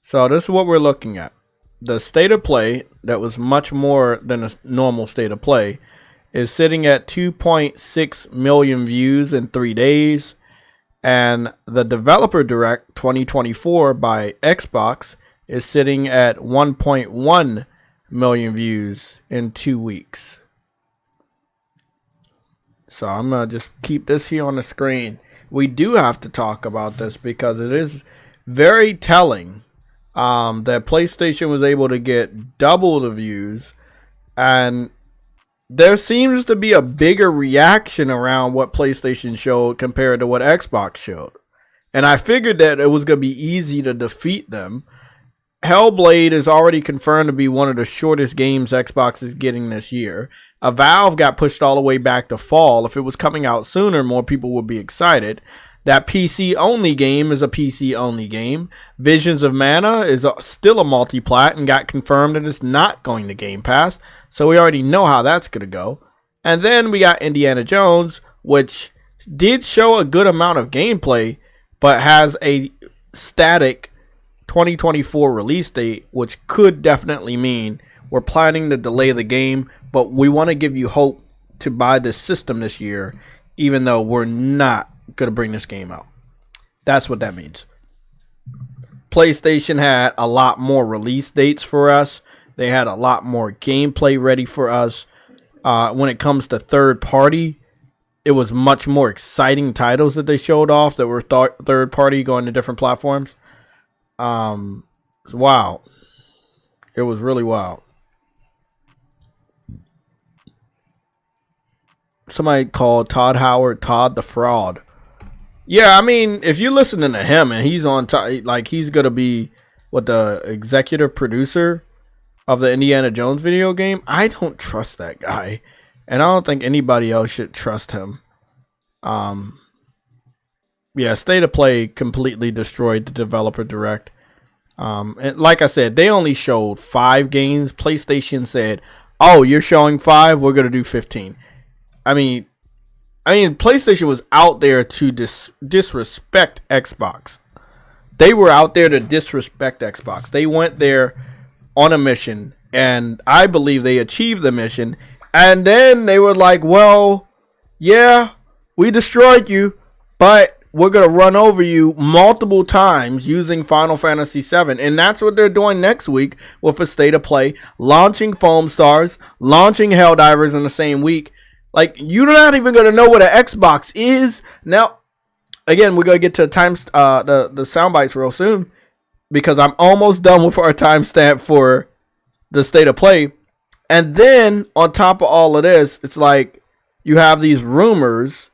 So this is what we're looking at. The state of play that was much more than a normal state of play is sitting at 2.6 million views in 3 days. And the Developer Direct 2024 by Xbox is sitting at 1.1 million views in 2 weeks. So I'm going to just keep this here on the screen. We do have to talk about this because it is very telling that PlayStation was able to get double the views, and there seems to be a bigger reaction around what PlayStation showed compared to what Xbox showed. And I figured that it was going to be easy to defeat them. Hellblade is already confirmed to be one of the shortest games Xbox is getting this year. Valve got pushed all the way back to fall. If it was coming out sooner, more people would be excited. That PC-only game is a PC-only game. Visions of Mana is still a multi-plat and got confirmed that it's not going to Game Pass. So we already know how that's going to go. And then we got Indiana Jones, which did show a good amount of gameplay, but has a static 2024 release date, which could definitely mean we're planning to delay the game, but we want to give you hope to buy this system this year, even though we're not going to bring this game out. That's what that means. PlayStation had a lot more release dates for us. They had a lot more gameplay ready for us. When it comes to third party, it was much more exciting titles that they showed off that were third party going to different platforms. It's wild. It was really wild. Somebody called Todd Howard Todd the Fraud. Yeah, I mean, if you're listening to him and he's on top, like he's gonna be the executive producer of the Indiana Jones video game, I don't trust that guy, and I don't think anybody else should trust him. Yeah, State of Play completely destroyed the Developer Direct. And like I said, they only showed 5 games. PlayStation said, "Oh, you're showing 5? We're gonna do 15." I mean, PlayStation was out there to disrespect Xbox. They were out there to disrespect Xbox. They went there on a mission, and I believe they achieved the mission. And then they were like, well, yeah, we destroyed you, but we're going to run over you multiple times using Final Fantasy VII. And that's what they're doing next week with a State of Play, launching Foam Stars, launching Helldivers in the same week. Like, you're not even going to know what an Xbox is. Now, again, we're going to get to the sound bites real soon, because I'm almost done with our timestamp for the State of Play. And then, on top of all of this, it's like you have these rumors,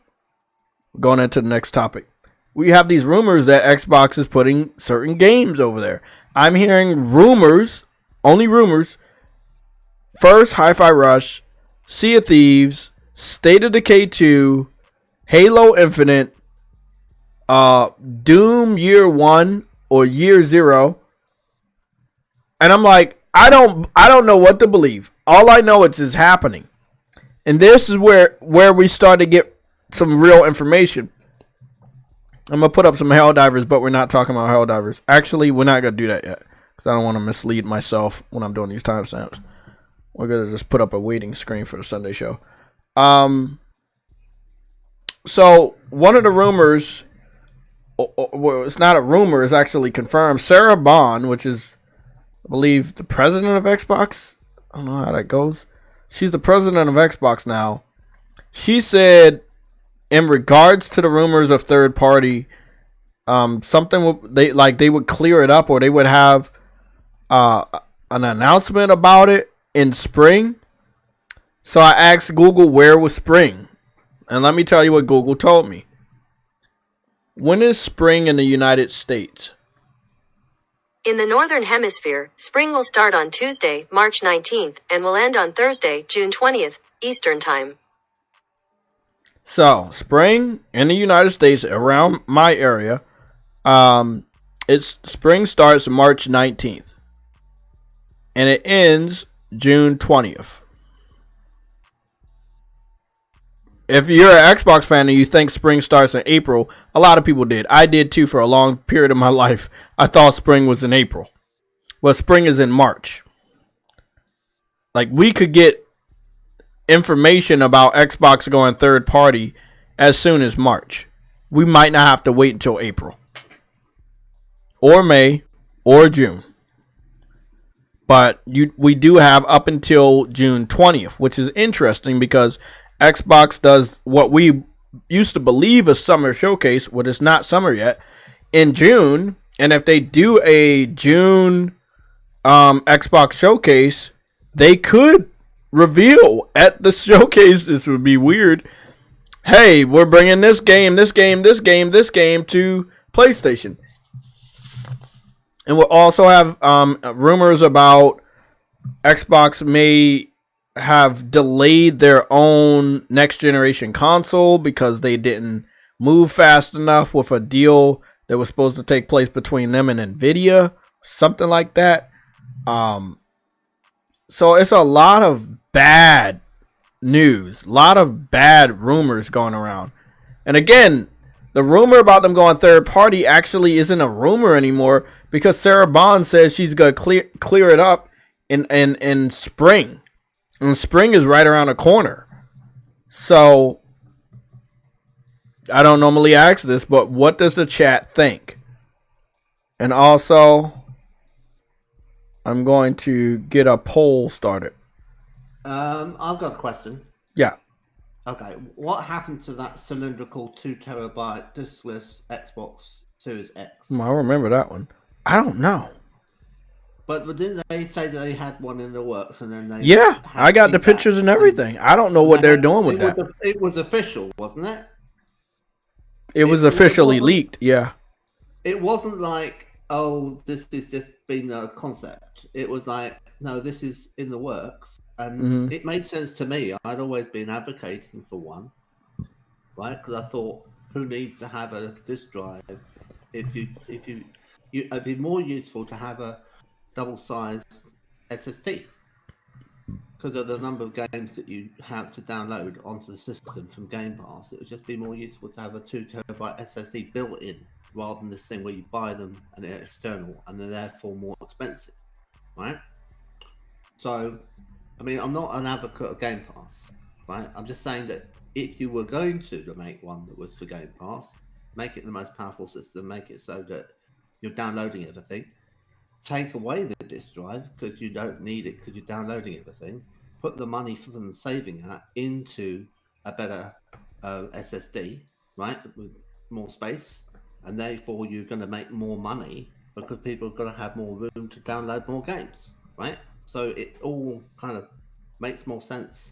going into the next topic. We have these rumors that Xbox is putting certain games over there. I'm hearing rumors, only rumors. First, Hi-Fi Rush, Sea of Thieves, State of Decay 2, Halo Infinite, Doom Year 1 or Year 0. And I'm like, I don't know what to believe. All I know is happening. And this is where we start to get some real information. I'm gonna put up some Helldivers, but we're not talking about Helldivers. Actually, we're not gonna do that yet because I don't want to mislead myself when I'm doing these timestamps. We're gonna just put up a waiting screen for the Sunday show. So one of the rumors, well, it's not a rumor, it's actually confirmed. Sarah Bond, which is, I believe, the president of Xbox. I don't know how that goes. She's the president of Xbox now. She said, in regards to the rumors of third party, something they would clear it up, or they would have an announcement about it in spring. So I asked Google where was spring, and let me tell you what Google told me. When is spring in the United States? In the Northern Hemisphere, spring will start on Tuesday, March 19th, and will end on Thursday, June 20th, Eastern Time. So, spring in the United States, around my area, spring starts March 19th, and it ends June 20th. If you're an Xbox fan and you think spring starts in April, a lot of people did. I did too for a long period of my life. I thought spring was in April. Well, spring is in March. Like, we could get information about Xbox going third party as soon as March. We might not have to wait until April or May or June. But we do have up until June 20th, which is interesting because Xbox does what we used to believe a summer showcase, what is not summer yet, in June. And if they do a June Xbox showcase, they could reveal at the showcase, this would be weird, hey, we're bringing this game to PlayStation. And we'll also have rumors about Xbox may have delayed their own next generation console because they didn't move fast enough with a deal that was supposed to take place between them and Nvidia, something like that. So it's a lot of bad news, a lot of bad rumors going around. And again, the rumor about them going third party actually isn't a rumor anymore because Sarah Bond says she's gonna clear it up in spring. And spring is right around the corner. So, I don't normally ask this, but what does the chat think? And also, I'm going to get a poll started. I've got a question. Yeah. Okay, what happened to that cylindrical 2 terabyte diskless Xbox Series X? I remember that one. I don't know. But didn't they say that they had one in the works and then they... Yeah, I got the pictures and everything. I don't know what they're doing with that. It was official, wasn't it? It was officially leaked, yeah. It wasn't like, oh, this is just been a concept. It was like, no, this is in the works. And it made sense to me. I'd always been advocating for one, right? Because I thought, who needs to have a disk drive? It'd be more useful to have a double-sized SSD because of the number of games that you have to download onto the system from Game Pass. It would just be more useful to have a 2 terabyte SSD built in rather than this thing where you buy them and they're external and they're therefore more expensive, right? So, I mean, I'm not an advocate of Game Pass, right? I'm just saying that if you were going to make one that was for Game Pass, make it the most powerful system, make it so that you're downloading everything. Take away the disk drive because you don't need it because you're downloading everything. Put the money for them saving that into a better SSD, right, with more space, and therefore you're going to make more money because people are going to have more room to download more games, right? So it all kind of makes more sense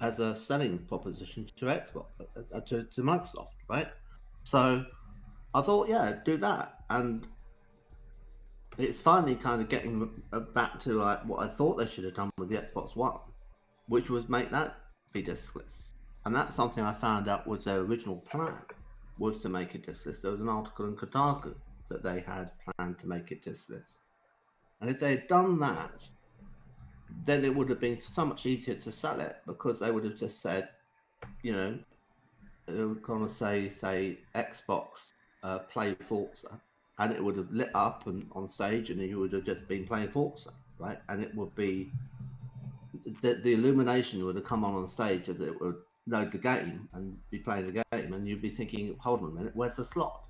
as a selling proposition to Xbox, to Microsoft, right? So I thought, yeah, do that, and it's finally kind of getting back to like what I thought they should have done with the Xbox One, which was make that be diskless. And that's something I found out was their original plan, was to make it diskless. There was an article in Kotaku that they had planned to make it diskless. And if they had done that, then it would have been so much easier to sell it because they would have just said, you know, it'll kind of say Xbox play Forza, and it would have lit up and on stage, and you would have just been playing Forza, right? And it would be the illumination would have come on stage, and it would load the game and be playing the game, and you'd be thinking, hold on a minute, where's the slot?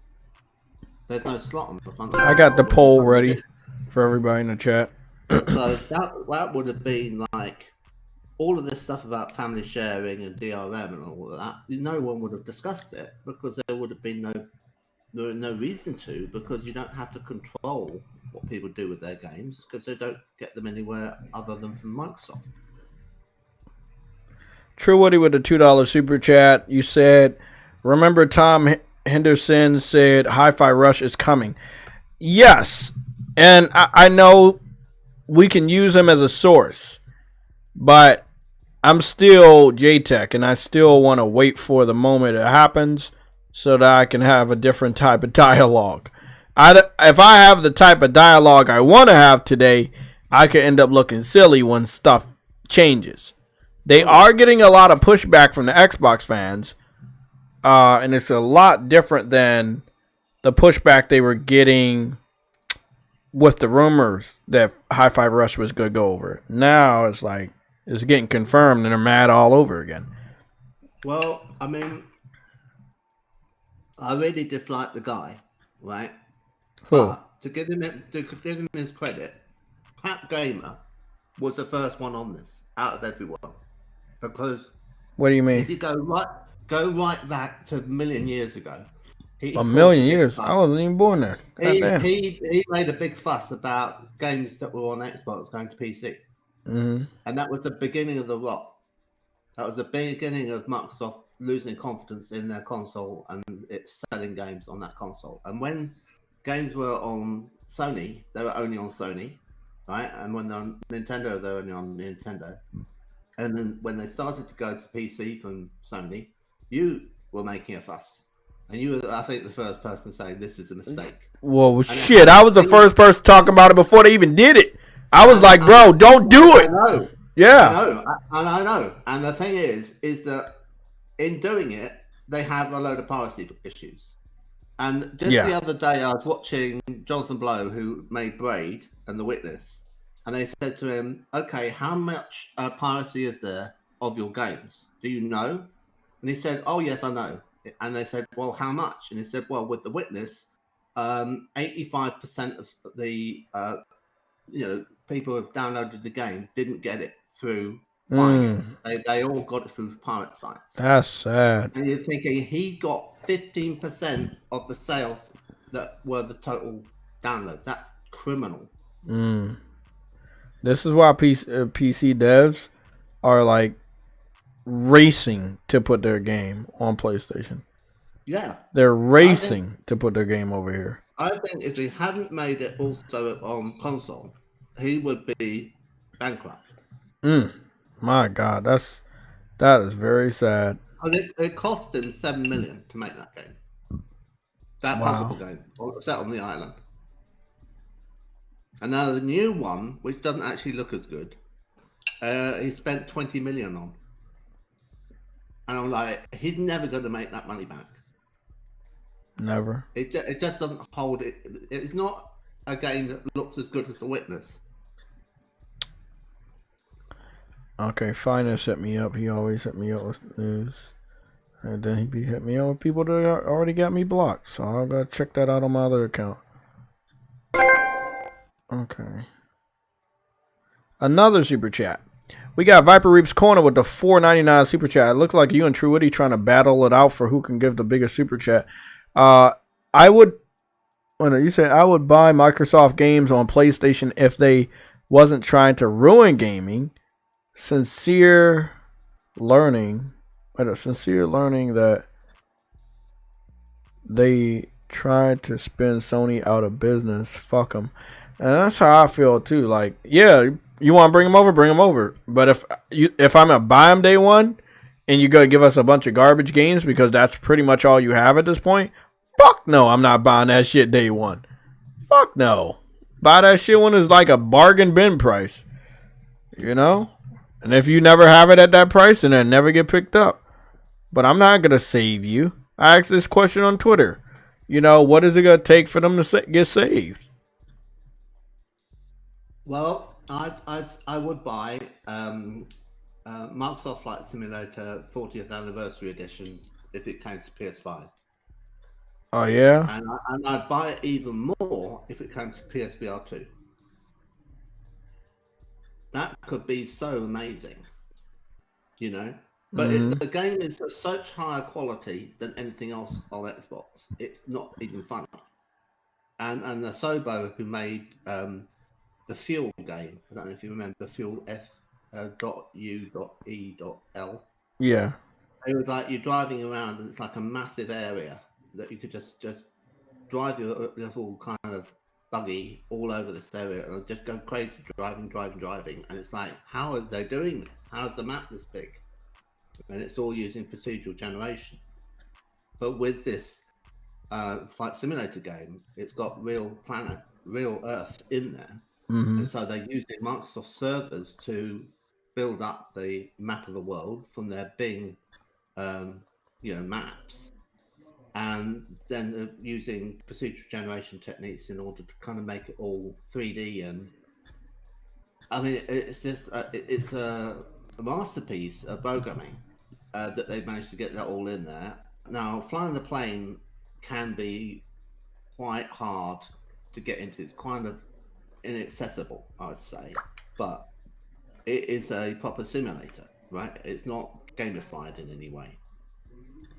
There's no slot on the front. I got the poll ready for everybody in the chat. So that would have been like all of this stuff about family sharing and DRM and all of that. No one would have discussed it because there would have been no reason to, because you don't have to control what people do with their games because they don't get them anywhere other than from Microsoft. True Woody with the $2 super chat. You said, remember Tom Henderson said Hi-Fi Rush is coming. Yes, and I know we can use him as a source, but I'm still JTech, and I still want to wait for the moment it happens so that I can have a different type of dialogue. If I have the type of dialogue I want to have today, I could end up looking silly when stuff changes. They are getting a lot of pushback from the Xbox fans, and it's a lot different than the pushback they were getting with the rumors that Hi-Fi Rush was going to go over. Now it's like it's getting confirmed, and they're mad all over again. Well, I mean, I really dislike the guy, right? Who? But to give him his credit, Pat Gamer was the first one on this out of everyone. Because what do you mean? if you go right back to a million years ago. A million years? I wasn't even born there. He made a big fuss about games that were on Xbox going to PC. Mm-hmm. And that was the beginning of the rot. That was the beginning of Microsoft losing confidence in their console and it's selling games on that console. And when games were on Sony, they were only on Sony, right? And when they're on Nintendo, they were only on Nintendo. And then when they started to go to PC from Sony, you were making a fuss. And you were, I think, the first person saying this is a mistake. Whoa, shit. I was the first person talking about it before they even did it. I was like, bro, don't do it. I know. Yeah. I know. And the thing is that in doing it, they have a load of piracy issues. And just the other day, I was watching Jonathan Blow, who made Braid and The Witness. And they said to him, okay, how much piracy is there of your games? Do you know? And he said, oh, yes, I know. And they said, well, how much? And he said, well, with The Witness, 85% of the people who have downloaded the game didn't get it through buying it. They all got it through pirate sites. That's sad. And you're thinking he got 15% of the sales that were the total downloads. That's criminal. This is why PC devs are like racing to put their game on PlayStation. Yeah. They're racing to put their game over here. I think if he hadn't made it also on console, he would be bankrupt. My God, that is very sad. And it cost him $7 million to make that game. That puzzle game set on the island. And now the new one, which doesn't actually look as good, he spent $20 million on. And I'm like, he's never going to make that money back. Never. It just doesn't hold it. It's not a game that looks as good as The Witness. Okay, Finest hit me up. He always hit me up with news. And then he be hit me up with people that already got me blocked. So I'll go check that out on my other account. Okay. Another super chat. We got Viper Reap's Corner with the $4.99 super chat. It looks like you and True Woody trying to battle it out for who can give the biggest super chat. I would buy Microsoft games on PlayStation if they wasn't trying to ruin gaming. Sincere learning that they tried to spin Sony out of business. Fuck them. And that's how I feel too. Like, yeah, you want to bring them over. But if I'm gonna buy them day one, and you're gonna give us a bunch of garbage games because that's pretty much all you have at this point, fuck no, I'm not buying that shit day one. Fuck no. Buy that shit when it's like a bargain bin price. You know? And if you never have it at that price, then it never get picked up. but I'm not gonna save you. I asked this question on Twitter. You know, what is it gonna take for them to get saved? Well, I would buy Microsoft Flight Simulator 40th Anniversary Edition if it came to PS5. Oh yeah. And I'd buy it even more if it came to PSVR 2. That could be so amazing, you know. But the game is of such higher quality than anything else on Xbox. It's not even funny. And the Sobo who made the Fuel game, I don't know if you remember Fuel F.U.E.L. Yeah. It was like you're driving around and it's like a massive area that you could just drive your little kind of buggy all over this area and just go crazy driving. And it's like, how are they doing this? How's the map this big? And it's all using procedural generation. But with this flight simulator game, it's got real planet, real Earth in there. And so they're using Microsoft servers to build up the map of the world from their Bing, maps. And then they're using procedural generation techniques in order to kind of make it all 3D. And I mean, it's just it's a masterpiece of programming that they've managed to get that all in there. Now, flying the plane can be quite hard to get into. It's kind of inaccessible, I'd say, but it is a proper simulator, right? It's not gamified in any way.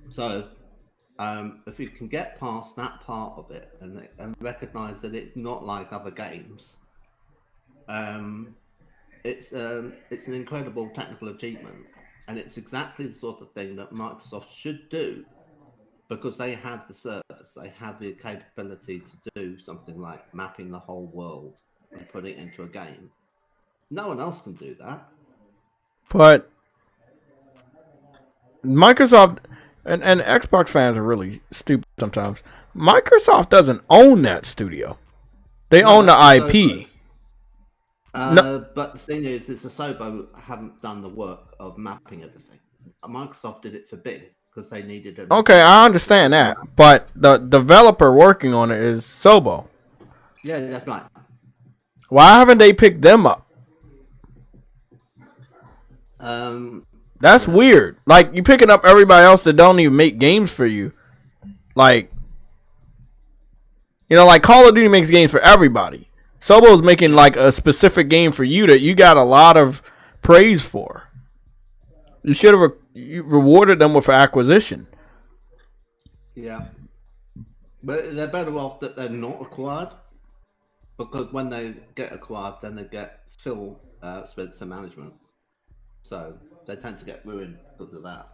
So if you can get past that part of it and recognize that it's not like other games, it's an incredible technical achievement, and it's exactly the sort of thing that Microsoft should do, because they have the service, they have the capability to do something like mapping the whole world and putting it into a game. No one else can do that. But Microsoft and Xbox fans are really stupid sometimes. Microsoft doesn't own that studio. They own the IP. But the thing is, the Sobo haven't done the work of mapping everything. Microsoft did it for Bing because they needed it. Okay, I understand that, but the developer working on it is Sobo. Yeah, that's right. Why haven't they picked them up? That's weird. Like, you picking up everybody else that don't even make games for you. Like, like Call of Duty makes games for everybody. Sobo's making like a specific game for you that you got a lot of praise for. You should have rewarded them with acquisition. Yeah, but they're better off that they're not acquired, because when they get acquired, then they get Phil Spencer management. So they tend to get ruined because of that.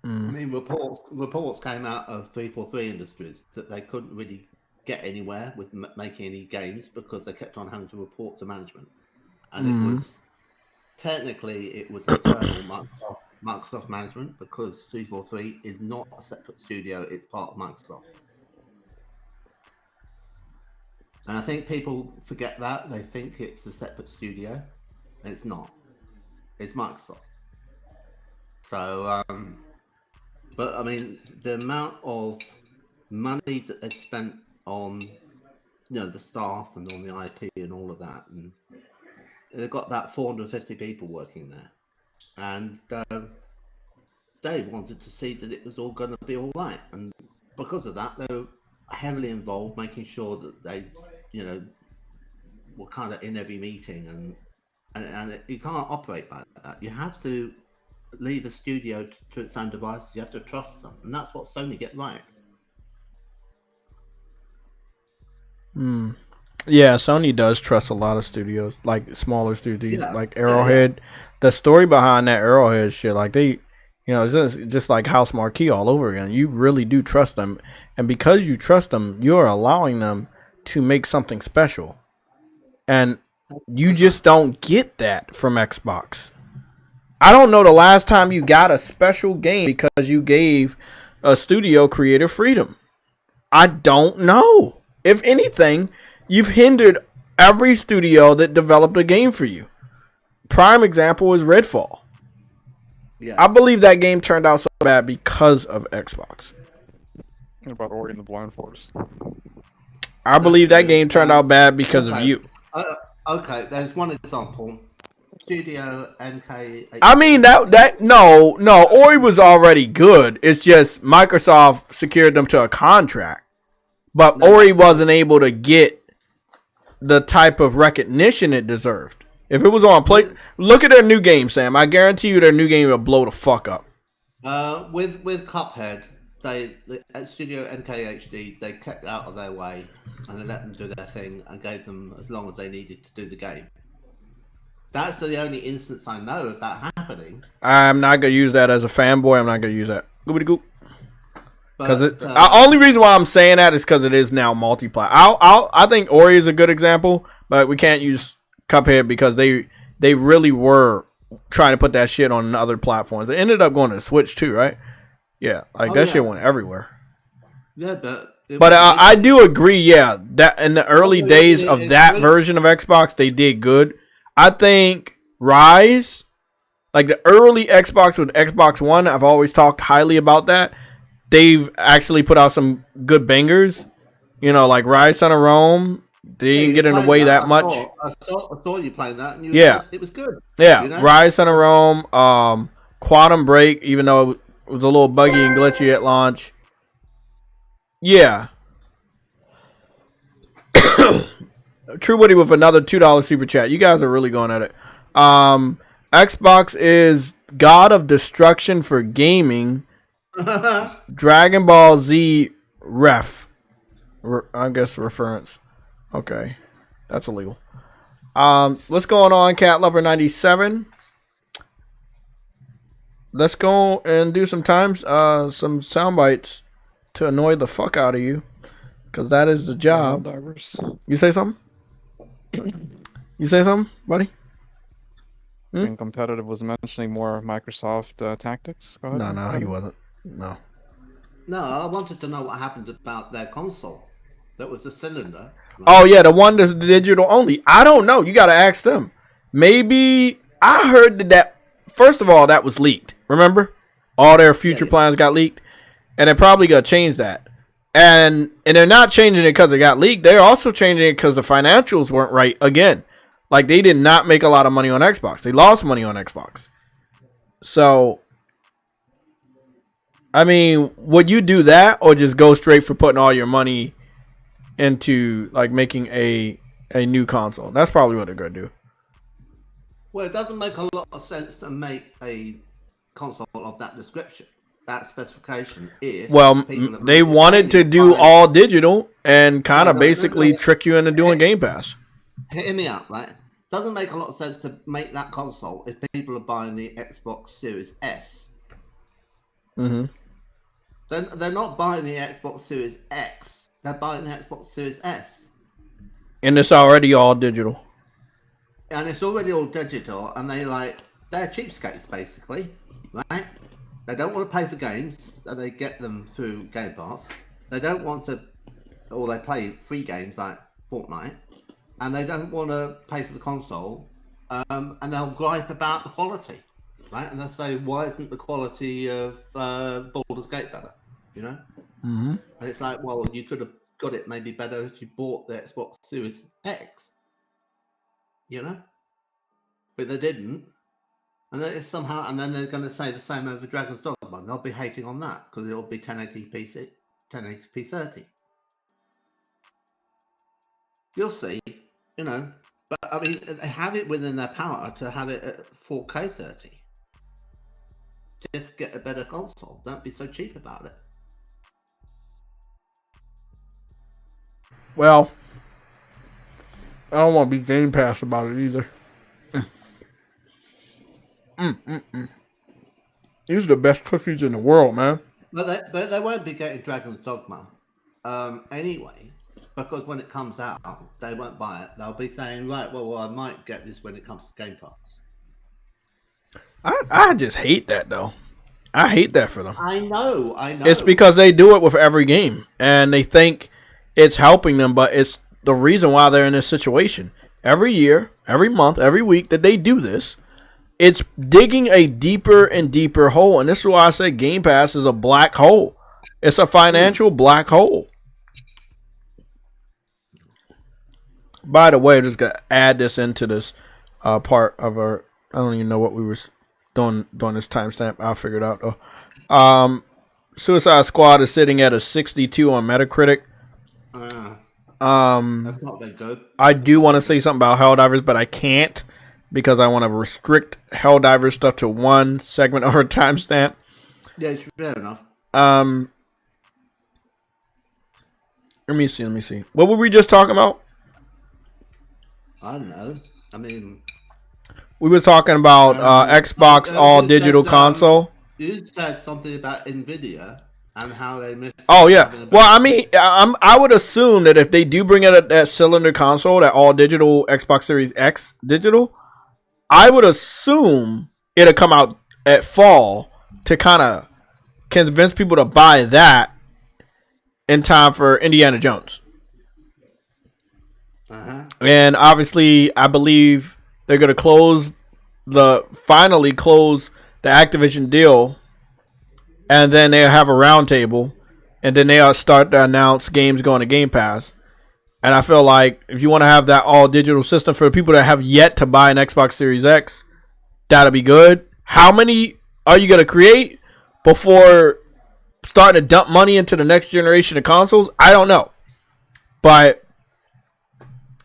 I mean, reports came out of 343 Industries that they couldn't really get anywhere with making any games because they kept on having to report to management, and it was technically internal Microsoft management, because 343 is not a separate studio; it's part of Microsoft. And I think people forget that. They think it's a separate studio. It's not. It's Microsoft. So, but I mean, the amount of money that they spent on, the staff and on the IP and all of that, and they've got that 450 people working there, and they wanted to see that it was all going to be all right, and because of that, they were heavily involved, making sure that they, were kind of in every meeting, and you can't operate like that. You have to leave the studio to its own devices. You have to trust them, and that's what Sony get right. Yeah, Sony does trust a lot of studios, like smaller studios, like Arrowhead. The story behind that Arrowhead shit, like they, it's just like House Marquee all over again. You really do trust them, and because you trust them, you're allowing them to make something special, and you just don't get that from Xbox. I don't know the last time you got a special game because you gave a studio creative freedom. I don't know. If anything, you've hindered every studio that developed a game for you. Prime example is Redfall. Yeah. I believe that game turned out so bad because of Xbox. What about Ori and the Blind Forest? I believe that game turned out bad because of you. Okay, there's one example. Studio NK. I mean no, Ori was already good. It's just Microsoft secured them to a contract, but Ori wasn't able to get the type of recognition it deserved. If it was on play, look at their new game, Sam. I guarantee you, their new game will blow the fuck up. With Cuphead, at Studio NKHD, they kept out of their way and they let them do their thing and gave them as long as they needed to do the game. That's the only instance I know of that happening. I'm not gonna use that as a fanboy. I'm not gonna use that. Goobity goop. Because the only reason why I'm saying that is because it is now multiplayer. I think Ori is a good example, but we can't use Cuphead because they really were trying to put that shit on other platforms. It ended up going to Switch too, right? Yeah, shit went everywhere. Yeah, but I do agree. Yeah, that in the early days of that version of Xbox, they did good. I think Rise, like the early Xbox with Xbox One, I've always talked highly about that. They've actually put out some good bangers, like Rise Son of Rome. They didn't get in the way that much. I saw you playing that, and it was good. Yeah, Rise Son of Rome, Quantum Break, even though it was a little buggy and glitchy at launch. Yeah. True Woody with another $2 super chat. You guys are really going at it. Xbox is God of Destruction for gaming. Dragon Ball Z ref. I guess reference. Okay. That's illegal. What's going on, Cat Lover 97? Let's go and do some sound bites to annoy the fuck out of you. Because that is the job. HELLDIVERS. You say something? You say something, buddy? Being competitive was mentioning more Microsoft tactics. Go ahead. No, he wasn't. No, I wanted to know what happened about their console. That was the cylinder. Right? Oh, yeah, the one that's digital only. I don't know. You got to ask them. Maybe I heard that, first of all, that was leaked. Remember? All their future plans got leaked. And they're probably going to change that. And they're not changing it because it got leaked. They're also changing it because the financials weren't right again. Like, they did not make a lot of money on Xbox. They lost money on Xbox. So, I mean, would you do that or just go straight for putting all your money into, like, making a new console? That's probably what they're going to do. Well, it doesn't make a lot of sense to make a console of that description. That specification is they wanted to do all digital and kind of basically trick you into doing Game Pass. Hear me out, right? Doesn't make a lot of sense to make that console if people are buying the Xbox Series S. Mm-hmm. Then they're not buying the Xbox Series X. They're buying the Xbox Series S. And it's already all digital. And it's already all digital, and they're cheapskates basically, right? They don't want to pay for games, so they get them through Game Pass. They don't want to, or they play free games like Fortnite, and they don't want to pay for the console, and they'll gripe about the quality, right? And they'll say, why isn't the quality of Baldur's Gate better, Mm-hmm. And it's like, well, you could have got it maybe better if you bought the Xbox Series X, But they didn't. And then they're going to say the same over Dragon's Dogma. They'll be hating on that because it'll be 1080p 30. You'll see, But I mean, they have it within their power to have it at 4K 30. Just get a better console. Don't be so cheap about it. Well, I don't want to be Game Pass about it either. These are the best cookies in the world, man. But they won't be getting Dragon's Dogma anyway, because when it comes out, they won't buy it. They'll be saying, right, well, I might get this when it comes to Game Pass. I just hate that, though. I hate that for them. I know. It's because they do it with every game, and they think it's helping them, but it's the reason why they're in this situation. Every year, every month, every week that they do this, it's digging a deeper and deeper hole. And this is why I say Game Pass is a black hole. It's a financial black hole. By the way, I'm just going to add this into this part of our... I don't even know what we were doing this timestamp. I'll figure it out, though. Suicide Squad is sitting at a 62 on Metacritic. That's not that good. I do want to say something about Helldivers, but I can't because I want to restrict Helldivers stuff to one segment of our timestamp. Yeah, fair enough. Let me see. What were we just talking about? I don't know. I mean, we were talking about Xbox all digital console. You said something about Nvidia and how they missed. Oh yeah. Well, I mean, I would assume that if they do bring out that cylinder console, that all digital Xbox Series X digital, I would assume it'll come out at fall to kind of convince people to buy that in time for Indiana Jones. And obviously, I believe they're going to finally close the Activision deal, and then they'll have a roundtable, and then they'll start to announce games going to Game Pass. And I feel like if you want to have that all digital system for the people that have yet to buy an Xbox Series X, that'll be good. How many are you going to create before starting to dump money into the next generation of consoles? I don't know, but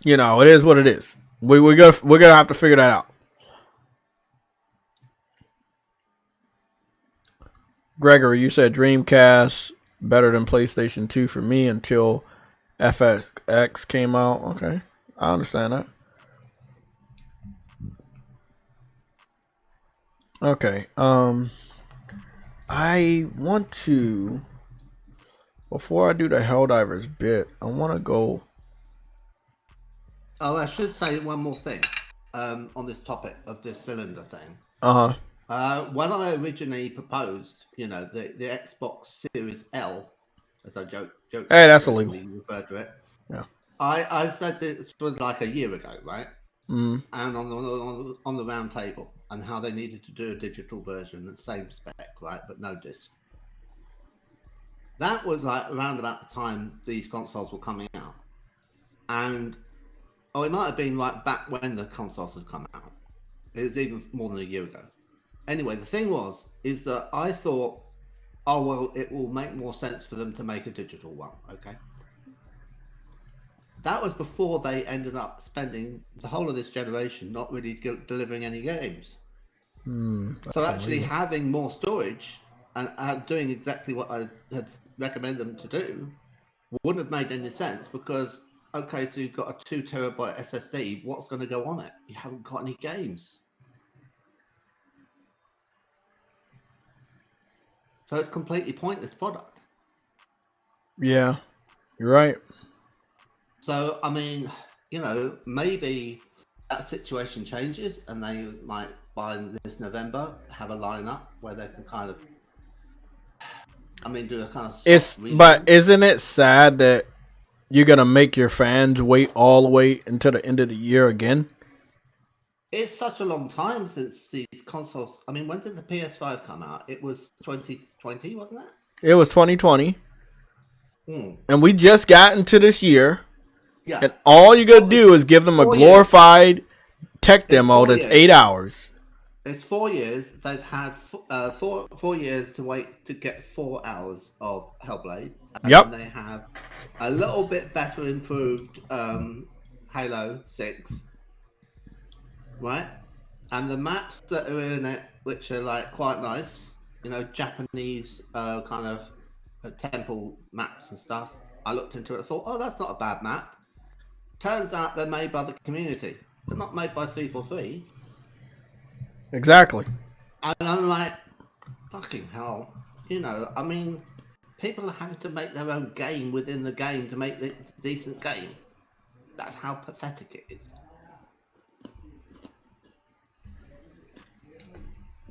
you know, it is what it is. We're gonna have to figure that out. Gregory, you said Dreamcast better than PlayStation 2 for me until FX came out. Okay, I understand that. Okay, I want to, before I do the Helldivers bit, I want to go. Oh, I should say one more thing on this topic of this cylinder thing. When I originally proposed, you know, the Xbox Series L, as I joke hey, that's illegal. Referred to it. Yeah. I said this was like a year ago, right? Mm. And on the round table, and how they needed to do a digital version, the same spec, right, but no disc. That was like around about the time these consoles were coming out, and it might have been right back when the consoles had come out. It was even more than a year ago. Anyway, the thing is that I thought, oh, well, it will make more sense for them to make a digital one, okay? That was before they ended up spending the whole of this generation not really delivering any games. So actually having more storage and doing exactly what I had recommended them to do wouldn't have made any sense because, okay, so you've got a 2 terabyte SSD, what's going to go on it? You haven't got any games. So it's a completely pointless product. Yeah, you're right. So, I mean, you know, maybe that situation changes and they might, by this November, have a lineup where they can kind of, do a kind of... But isn't it sad that you're going to make your fans wait all the way until the end of the year again? It's such a long time since these consoles... I mean, when did the PS5 come out? It was 2020, wasn't it? It was 2020. And we just got into this year. Yeah. And all you got to do is give them a glorified tech demo that's 8 hours. It's 4 years. They've had 4 years to wait to get 4 hours of Hellblade. And yep. They have a little bit better improved Halo 6. Right? And the maps that are in it, which are like quite nice, you know, Japanese kind of temple maps and stuff. I looked into it and thought, oh, that's not a bad map. Turns out they're made by the community. They're not made by 343. Exactly. And I'm like, fucking hell. You know, I mean, people are having to make their own game within the game to make the decent game. That's how pathetic it is.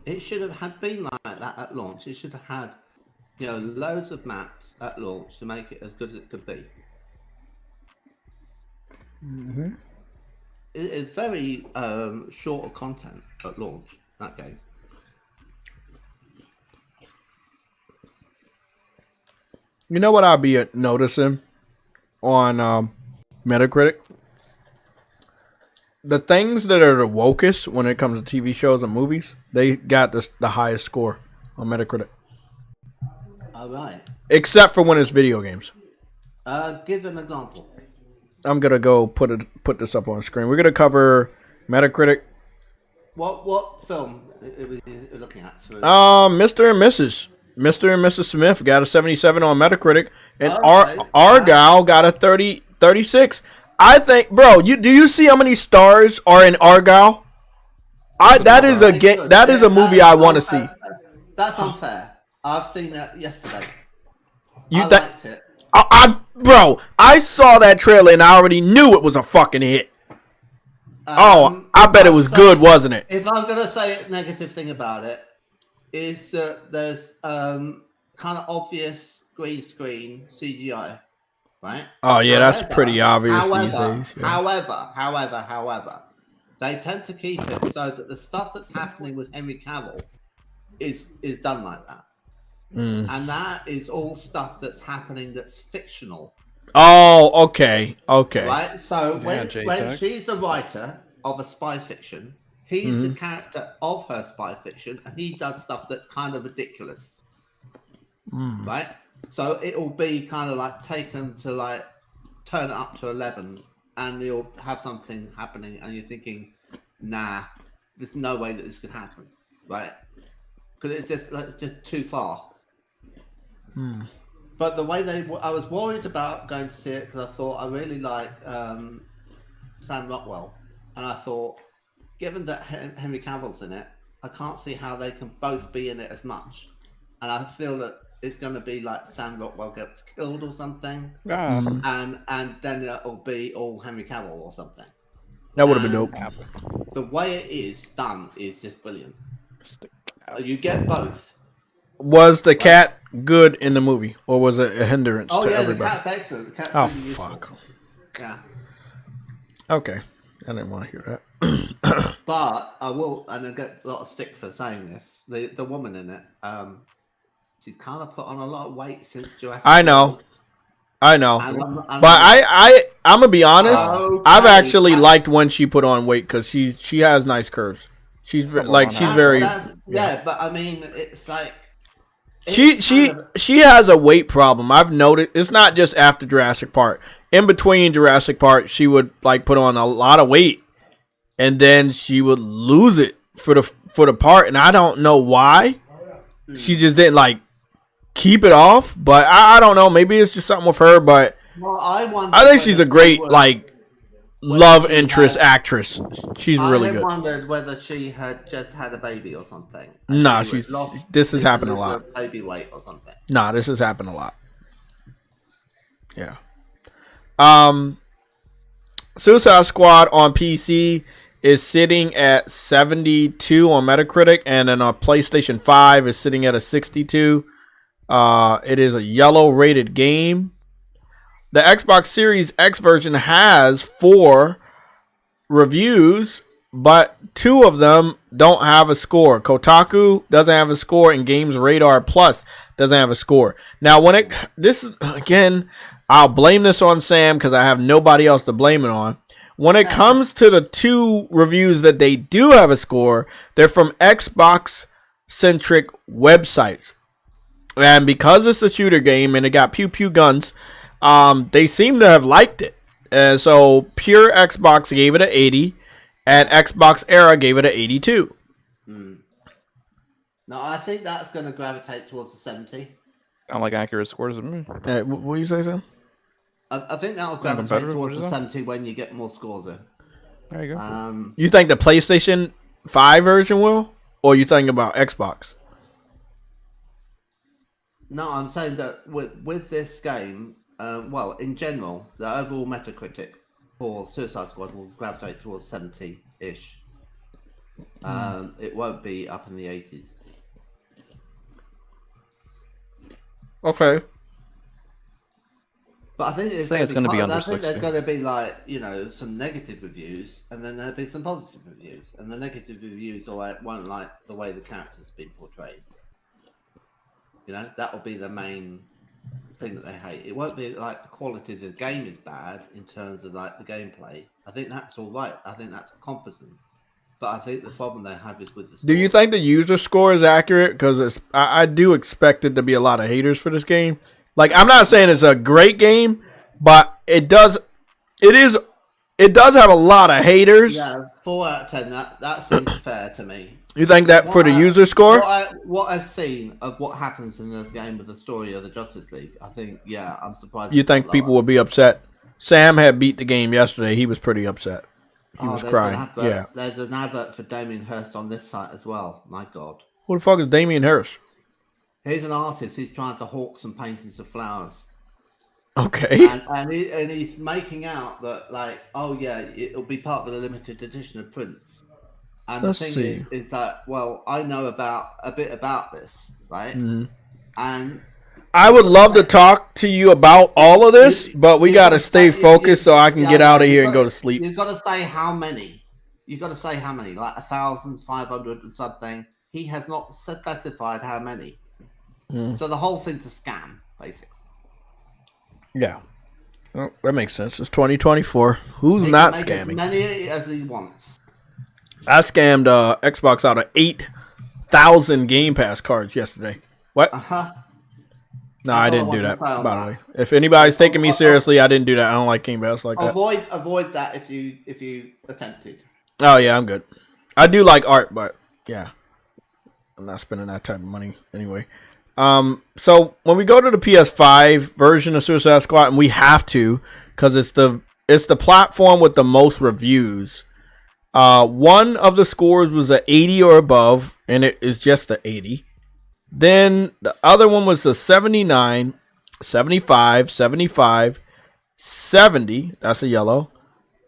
It should have been like that at launch. It should have had, you know, loads of maps at launch to make it as good as it could be. It's very short of content at launch, that game. You know what I'll be noticing on Metacritic? The things that are the wokest when it comes to TV shows and movies, they got the highest score on Metacritic. All right. Except for when it's video games. Give an example. I'm gonna go put this up on screen. We're gonna cover Metacritic. What film are we looking at? Mr. and Mrs. Mr. and Mrs. Smith got a 77 on Metacritic, and Okay. Argyle got a 36. I think, bro, do you see how many stars are in Argyle? That is a movie I want to see. That's unfair. I've seen that yesterday. I liked it. Bro, I saw that trailer and I already knew it was a fucking hit. I bet it was good, wasn't it? If I'm gonna say a negative thing about it, is that there's kind of obvious green screen CGI, right? Oh yeah, that's pretty obvious these days. Yeah. However, they tend to keep it so that the stuff that's happening with Henry Cavill is done like that. And that is all stuff that's happening that's fictional. Oh, okay. Right? So when she's the writer of a spy fiction, he's the character of her spy fiction, and he does stuff that's kind of ridiculous. Right? So it'll be kind of like taken to like turn it up to 11, and you'll have something happening, and you're thinking, nah, there's no way that this could happen. Right? Because it's just too far. But the way I was worried about going to see it because I thought I really like Sam Rockwell, and I thought, given that Henry Cavill's in it, I can't see how they can both be in it as much, and I feel that it's going to be like Sam Rockwell gets killed or something, and then it'll be all Henry Cavill or something. That would have been dope. The way it is done is just brilliant. You get both. Was the cat good in the movie, or was it a hindrance to everybody? The cat's excellent. The cat's really fuck. Useful. Yeah. Okay, I didn't want to hear that. But I will, and I get a lot of stick for saying this. The woman in it, she's kind of put on a lot of weight since Jurassic World. I know. But I'm gonna be honest. Okay. I've actually liked when she put on weight because she has nice curves. She's very. Yeah, but I mean, it's like. She has a weight problem. I've noticed. It's not just after Jurassic Park. In between Jurassic Park, she would like put on a lot of weight, and then she would lose it for the part, and I don't know why. She just didn't like keep it off, but I don't know. Maybe it's just something with her. But I think she's a great love interest actress. She's really good. I wondered whether she had just had a baby or something. Nah, this has happened a lot. Baby weight or something. Nah, this has happened a lot. Yeah. Suicide Squad on PC is sitting at 72 on Metacritic, and then on PlayStation 5 is sitting at a 62. It is a yellow rated game. The Xbox Series X version has 4 reviews, but 2 of them don't have a score. Kotaku doesn't have a score, and Games Radar Plus doesn't have a score. Now, again, I'll blame this on Sam because I have nobody else to blame it on. When it comes to the 2 reviews that they do have a score, they're from Xbox-centric websites. And because it's a shooter game and it got pew-pew guns, they seem to have liked it. So Pure Xbox gave it an 80, and Xbox Era gave it an 82. No, I think that's going to gravitate towards the 70. I like accurate scores. What do you say, Sam? I think that'll gravitate towards the 70 when you get more scores in. There you go. You think the PlayStation 5 version will? Or you thinking about Xbox? No, I'm saying that with this game, in general, the overall Metacritic for Suicide Squad will gravitate towards 70-ish. It won't be up in the 80s. Okay. But I think it's going to be under 60. I think there's going to be like, you know, some negative reviews, and then there'll be some positive reviews, and the negative reviews won't like the way the character's been portrayed. You know, that will be the main thing that they hate. It won't be like the quality of the game is bad in terms of like the gameplay. I think that's all right. I think that's competent. But I think the problem they have is with the score. Do you think the user score is accurate? Because I do expect it to be a lot of haters for this game. Like, I'm not saying it's a great game, but it does have a lot of haters. Yeah, 4 out of 10. That seems fair to me. You think that for the user score? What I've seen of what happens in this game with the story of the Justice League, I think, yeah, I'm surprised. You think people will be upset? Sam had beat the game yesterday. He was pretty upset. He was crying. Yeah. There's an advert for Damien Hirst on this site as well. My God. Who the fuck is Damien Hirst? He's an artist. He's trying to hawk some paintings of flowers. Okay. And he's making out that, like, oh yeah, it'll be part of the limited edition of prints. And the thing is that, well, I know a bit about this, right? Mm-hmm. And I would love to talk to you about all of this, but we got to stay focused so I can get out of here and go to sleep. You've got to say how many. You've got to say how many, like 1,500 and something. He has not specified how many. So the whole thing's a scam, basically. Yeah. Well, that makes sense. It's 2024. Who's not scamming? As many as he wants. I scammed Xbox out of 8,000 Game Pass cards yesterday. What? No, I didn't do that, by the way. If anybody's taking me seriously, I didn't do that. I don't like Game Pass like that. Avoid that if you attempted. Oh, yeah, I'm good. I do like art, but yeah. I'm not spending that type of money anyway. So when we go to the PS5 version of Suicide Squad, and we have to, because it's the platform with the most reviews. One of the scores was a 80 or above, and it is just the 80. Then the other one was a 79, 75, 75, 70. That's a yellow.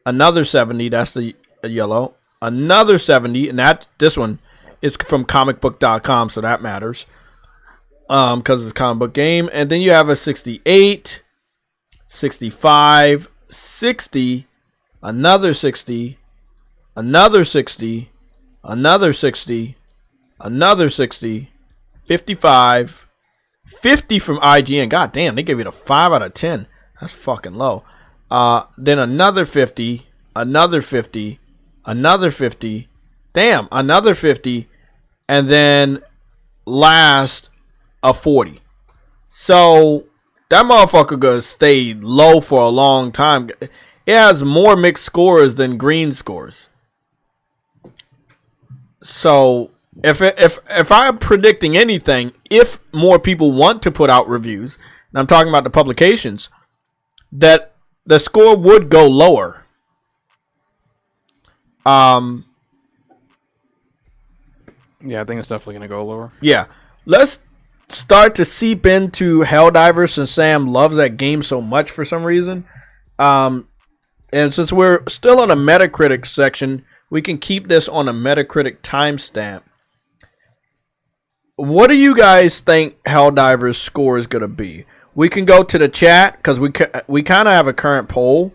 Another 70. That's a yellow. Another 70, and this one is from comicbook.com, so that matters. Because it's a comic book game. And then you have a 68, 65, 60, another 60, another 60, another 60, another 60, 55, 50 from IGN. God damn, they gave it a 5 out of 10. That's fucking low. Then another 50, another 50, another 50. Damn, another 50. And then last a 40. So that motherfucker gonna stay low for a long time. It has more mixed scores than green scores. So if I'm predicting anything, if more people want to put out reviews, and I'm talking about the publications, that the score would go lower. Yeah, I think it's definitely gonna go lower. Yeah, let's start to seep into Helldivers, since Sam loves that game so much for some reason. And since we're still on a Metacritic section, we can keep this on a Metacritic timestamp. What do you guys think Helldivers' score is going to be? We can go to the chat, because we kind of have a current poll,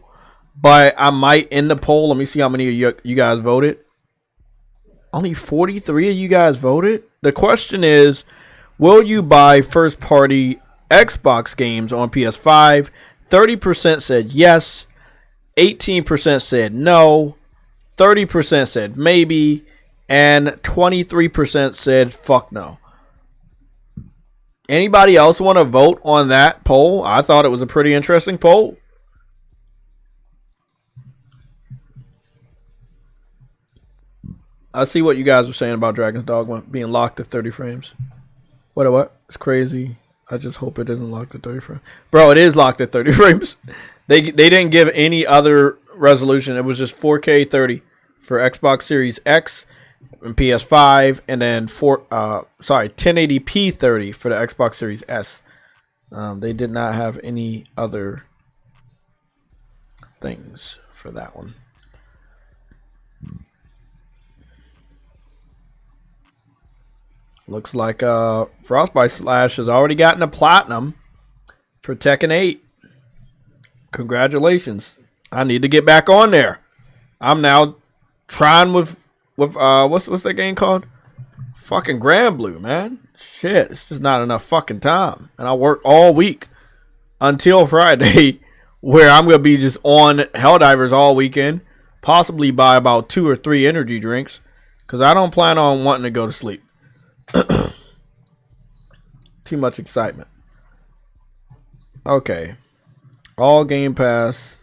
but I might end the poll. Let me see how many of you guys voted. Only 43 of you guys voted. The question is, will you buy first-party Xbox games on PS5? 30% said yes. 18% said no. 30% said maybe. And 23% said fuck no. Anybody else want to vote on that poll? I thought it was a pretty interesting poll. I see what you guys were saying about Dragon's Dogma being locked at 30 frames. What? It's crazy. I just hope it isn't locked at 30 frames. Bro, it is locked at 30 frames. They didn't give any other resolution. It was just 4K 30 for Xbox Series X and PS5, and then 1080p 30 for the Xbox Series S. They did not have any other things for that one. Looks like Frostbite Slash has already gotten a platinum for Tekken 8. Congratulations. I need to get back on there. I'm now trying with what's that game called? Fucking Grand Blue, man. Shit, it's just not enough fucking time. And I work all week until Friday, where I'm gonna be just on Helldivers all weekend, possibly buy about 2 or 3 energy drinks, because I don't plan on wanting to go to sleep. Too much excitement. Okay. All Game Pass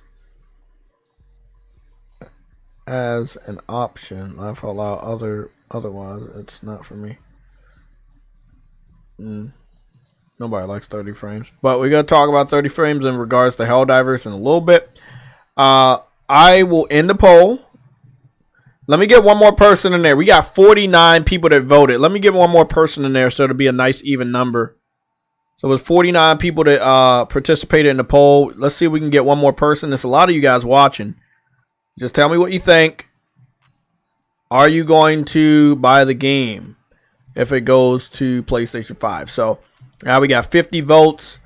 as an option. I've allowed otherwise it's not for me. Nobody likes 30 frames. But we're gonna talk about 30 frames in regards to Helldivers in a little bit. I will end the poll. Let me get one more person in there. We got 49 people that voted. Let me get one more person in there so it'll be a nice even number. So it was 49 people that participated in the poll. Let's see if we can get one more person. There's a lot of you guys watching. Just tell me what you think. Are you going to buy the game if it goes to PlayStation 5? So now we got 50 votes.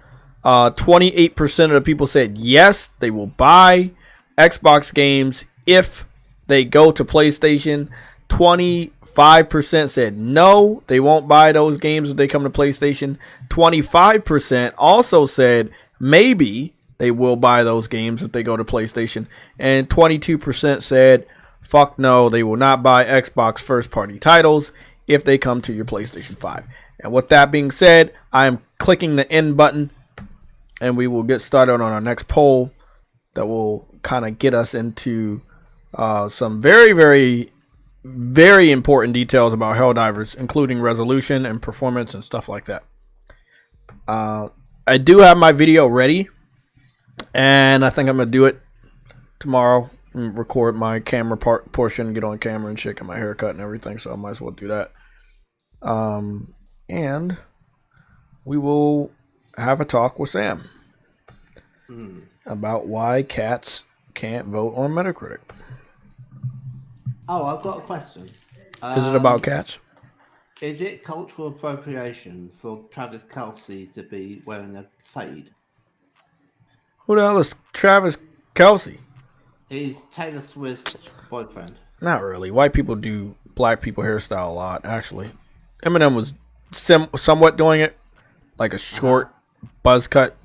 28% of the people said yes, they will buy Xbox games if they go to PlayStation. 25% said no, they won't buy those games if they come to PlayStation. 25% also said maybe they will buy those games if they go to PlayStation. And 22% said fuck no, they will not buy Xbox first party titles if they come to your PlayStation 5. And with that being said, I am clicking the end button and we will get started on our next poll that will kind of get us into some very, very, very important details about Helldivers, including resolution and performance and stuff like that. I do have my video ready, and I think I'm going to do it tomorrow and record my camera portion, get on camera and shit, get my haircut and everything, so I might as well do that. And we will have a talk with Sam about why cats can't vote on Metacritic. Oh, I've got a question. Is it about cats? Is it cultural appropriation for Travis Kelce to be wearing a fade? Who the hell is Travis Kelce? He's Taylor Swift's boyfriend. Not really. White people do black people hairstyle a lot, actually. Eminem was somewhat doing it, like a short buzz cut,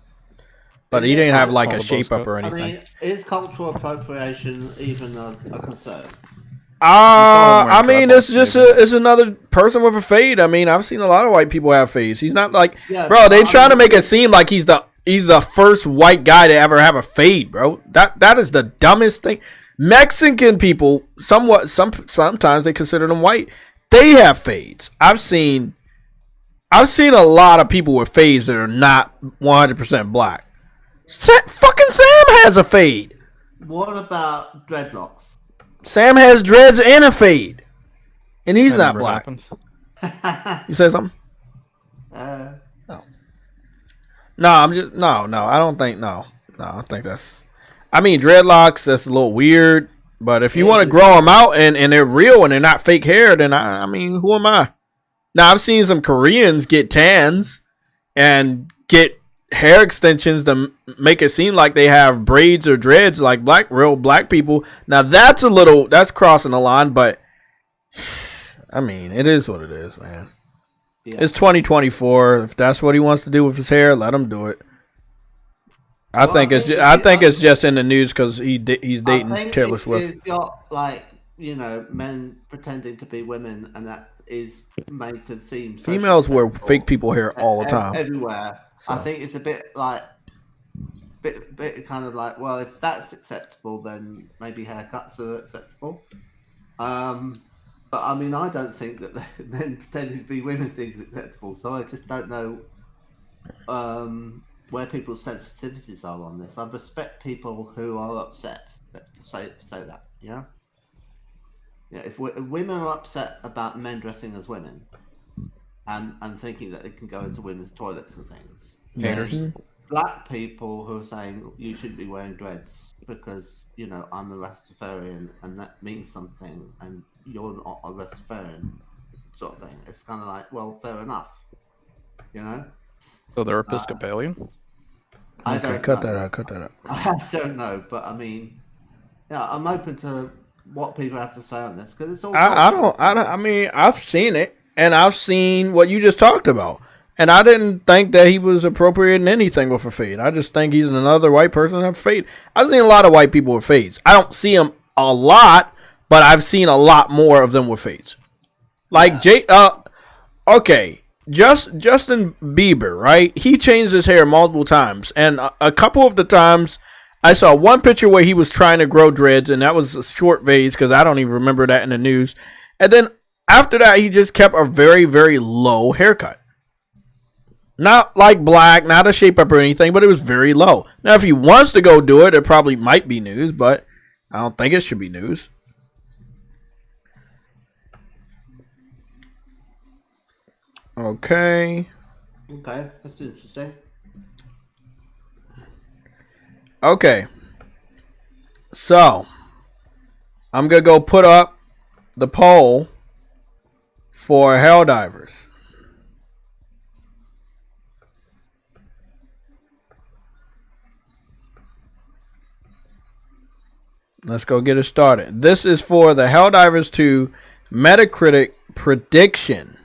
but he didn't have like a shape up or anything. I mean, is cultural appropriation even a concern? I mean, it's just it's another person with a fade. I mean, I've seen a lot of white people have fades. He's not like, bro. They trying to make it seem like he's the first white guy to ever have a fade, bro. That is the dumbest thing. Mexican people, sometimes they consider them white. They have fades. I've seen a lot of people with fades that are not 100% black. Fucking Sam has a fade. What about dreadlocks? Sam has dreads and a fade, and he's not black. You say something? No. I'm just no. I don't think no. I think that's. I mean, dreadlocks. That's a little weird, but if you want to grow them out and they're real and they're not fake hair, then I mean, who am I? Now I've seen some Koreans get tans and get hair extensions to make it seem like they have braids or dreads like real black people. Now that's crossing the line, but I mean, it is what it is, man. Yeah. It's 2024. If that's what he wants to do with his hair, let him do it. I think it's just in the news because he's dating Taylor Swift. It's got like men pretending to be women, and that is made to seem females wear fake people hair all the time everywhere. So. I think it's a bit kind of like, well, if that's acceptable, then maybe haircuts are acceptable. But I mean, I don't think that men pretending to be women things acceptable. So I just don't know where people's sensitivities are on this. I respect people who are upset. Let's say that, Yeah, if women are upset about men dressing as women and thinking that they can go into women's toilets and things. Haters. Black people who are saying you shouldn't be wearing dreads because I'm a Rastafarian and that means something and you're not a Rastafarian, sort of thing. It's kind of like, well, fair enough, So they're Episcopalian. I Okay, don't cut know. that out. Cut that out. I don't know, but I mean, yeah, I'm open to what people have to say on this because it's all. I mean, I've seen it, and I've seen what you just talked about, and I didn't think that he was appropriating anything with a fade. I just think he's another white person that have fade. I've seen a lot of white people with fades. I don't see them a lot, but I've seen a lot more of them with fades. Like okay, Justin Bieber, right? He changed his hair multiple times, and a couple of the times. I saw one picture where he was trying to grow dreads, and that was a short phase because I don't even remember that in the news. And then after that, he just kept a very, very low haircut. Not like black, not a shape up or anything, but it was very low. Now, if he wants to go do it, it probably might be news, but I don't think it should be news. Okay. Okay, that's interesting. Okay. So, I'm going to go put up the poll for Helldivers. Let's go get it started. This is for the Helldivers 2 Metacritic prediction.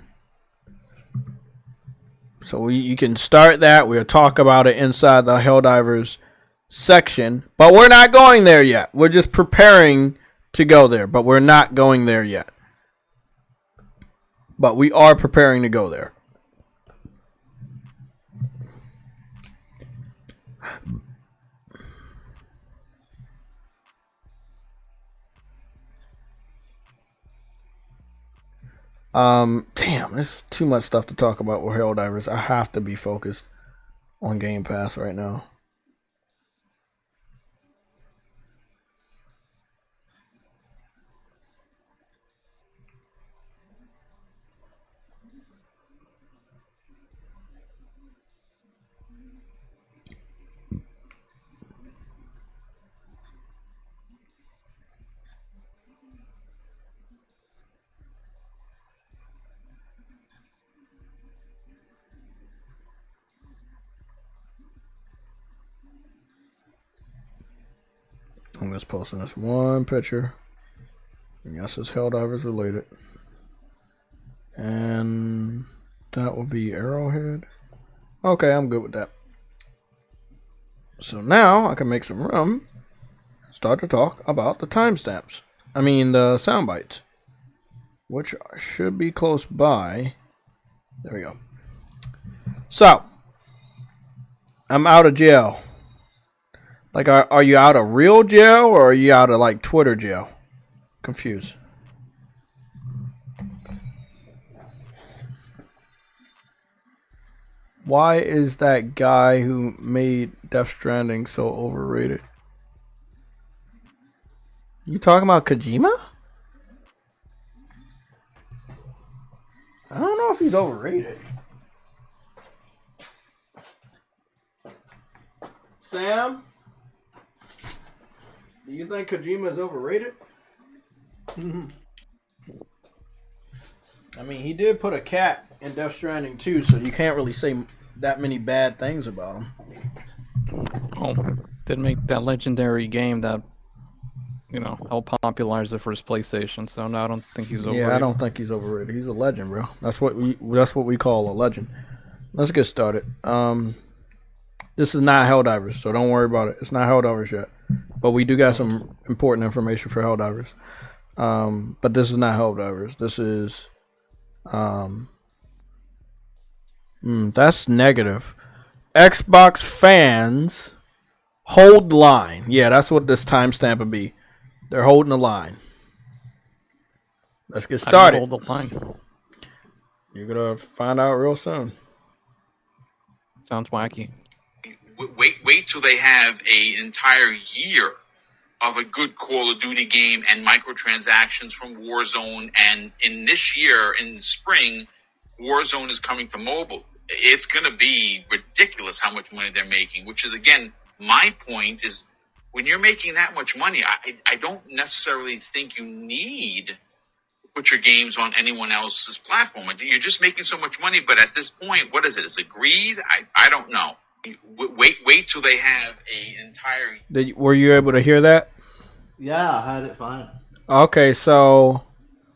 So you can start that. We'll talk about it inside the Helldivers section, but we're not going there yet. We're just preparing to go there, but we're not going there yet. But we are preparing to go there. Damn, there's too much stuff to talk about with Helldivers. I have to be focused on Game Pass right now. I'm just posting this one picture. Yes, it's Helldivers related. And that will be Arrowhead. Okay, I'm good with that. So now I can make some room. Start to talk about the timestamps. I mean the sound bites. Which should be close by. There we go. So I'm out of jail. Like, are you out of real jail or are you out of like Twitter jail? Confused. Why is that guy who made Death Stranding so overrated? You talking about Kojima? I don't know if he's overrated. Sam? Do you think Kojima is overrated? I mean, he did put a cat in Death Stranding too, so you can't really say that many bad things about him. Oh, did make that legendary game that, you know, helped popularize it for his PlayStation. So no, I don't think he's overrated. Yeah, I don't think he's overrated. He's a legend, bro. That's what we call a legend. Let's get started. This is not Helldivers, so don't worry about it. It's not Helldivers yet. But we do got some important information for Helldivers. But this is not Helldivers. This is that's negative. Xbox fans hold line. Yeah, that's what this timestamp would be. They're holding the line. Let's get started. Hold the line. You're gonna find out real soon. Sounds wacky. Wait till they have an entire year of a good Call of Duty game and microtransactions from Warzone. And in this year, in spring, Warzone is coming to mobile. It's going to be ridiculous how much money they're making, which is, again, my point is when you're making that much money, I don't necessarily think you need to put your games on anyone else's platform. You're just making so much money. But at this point, what is it? Is it greed? I don't know. wait till they have an entire. Were you able to hear that? Yeah, I heard it fine. Okay, so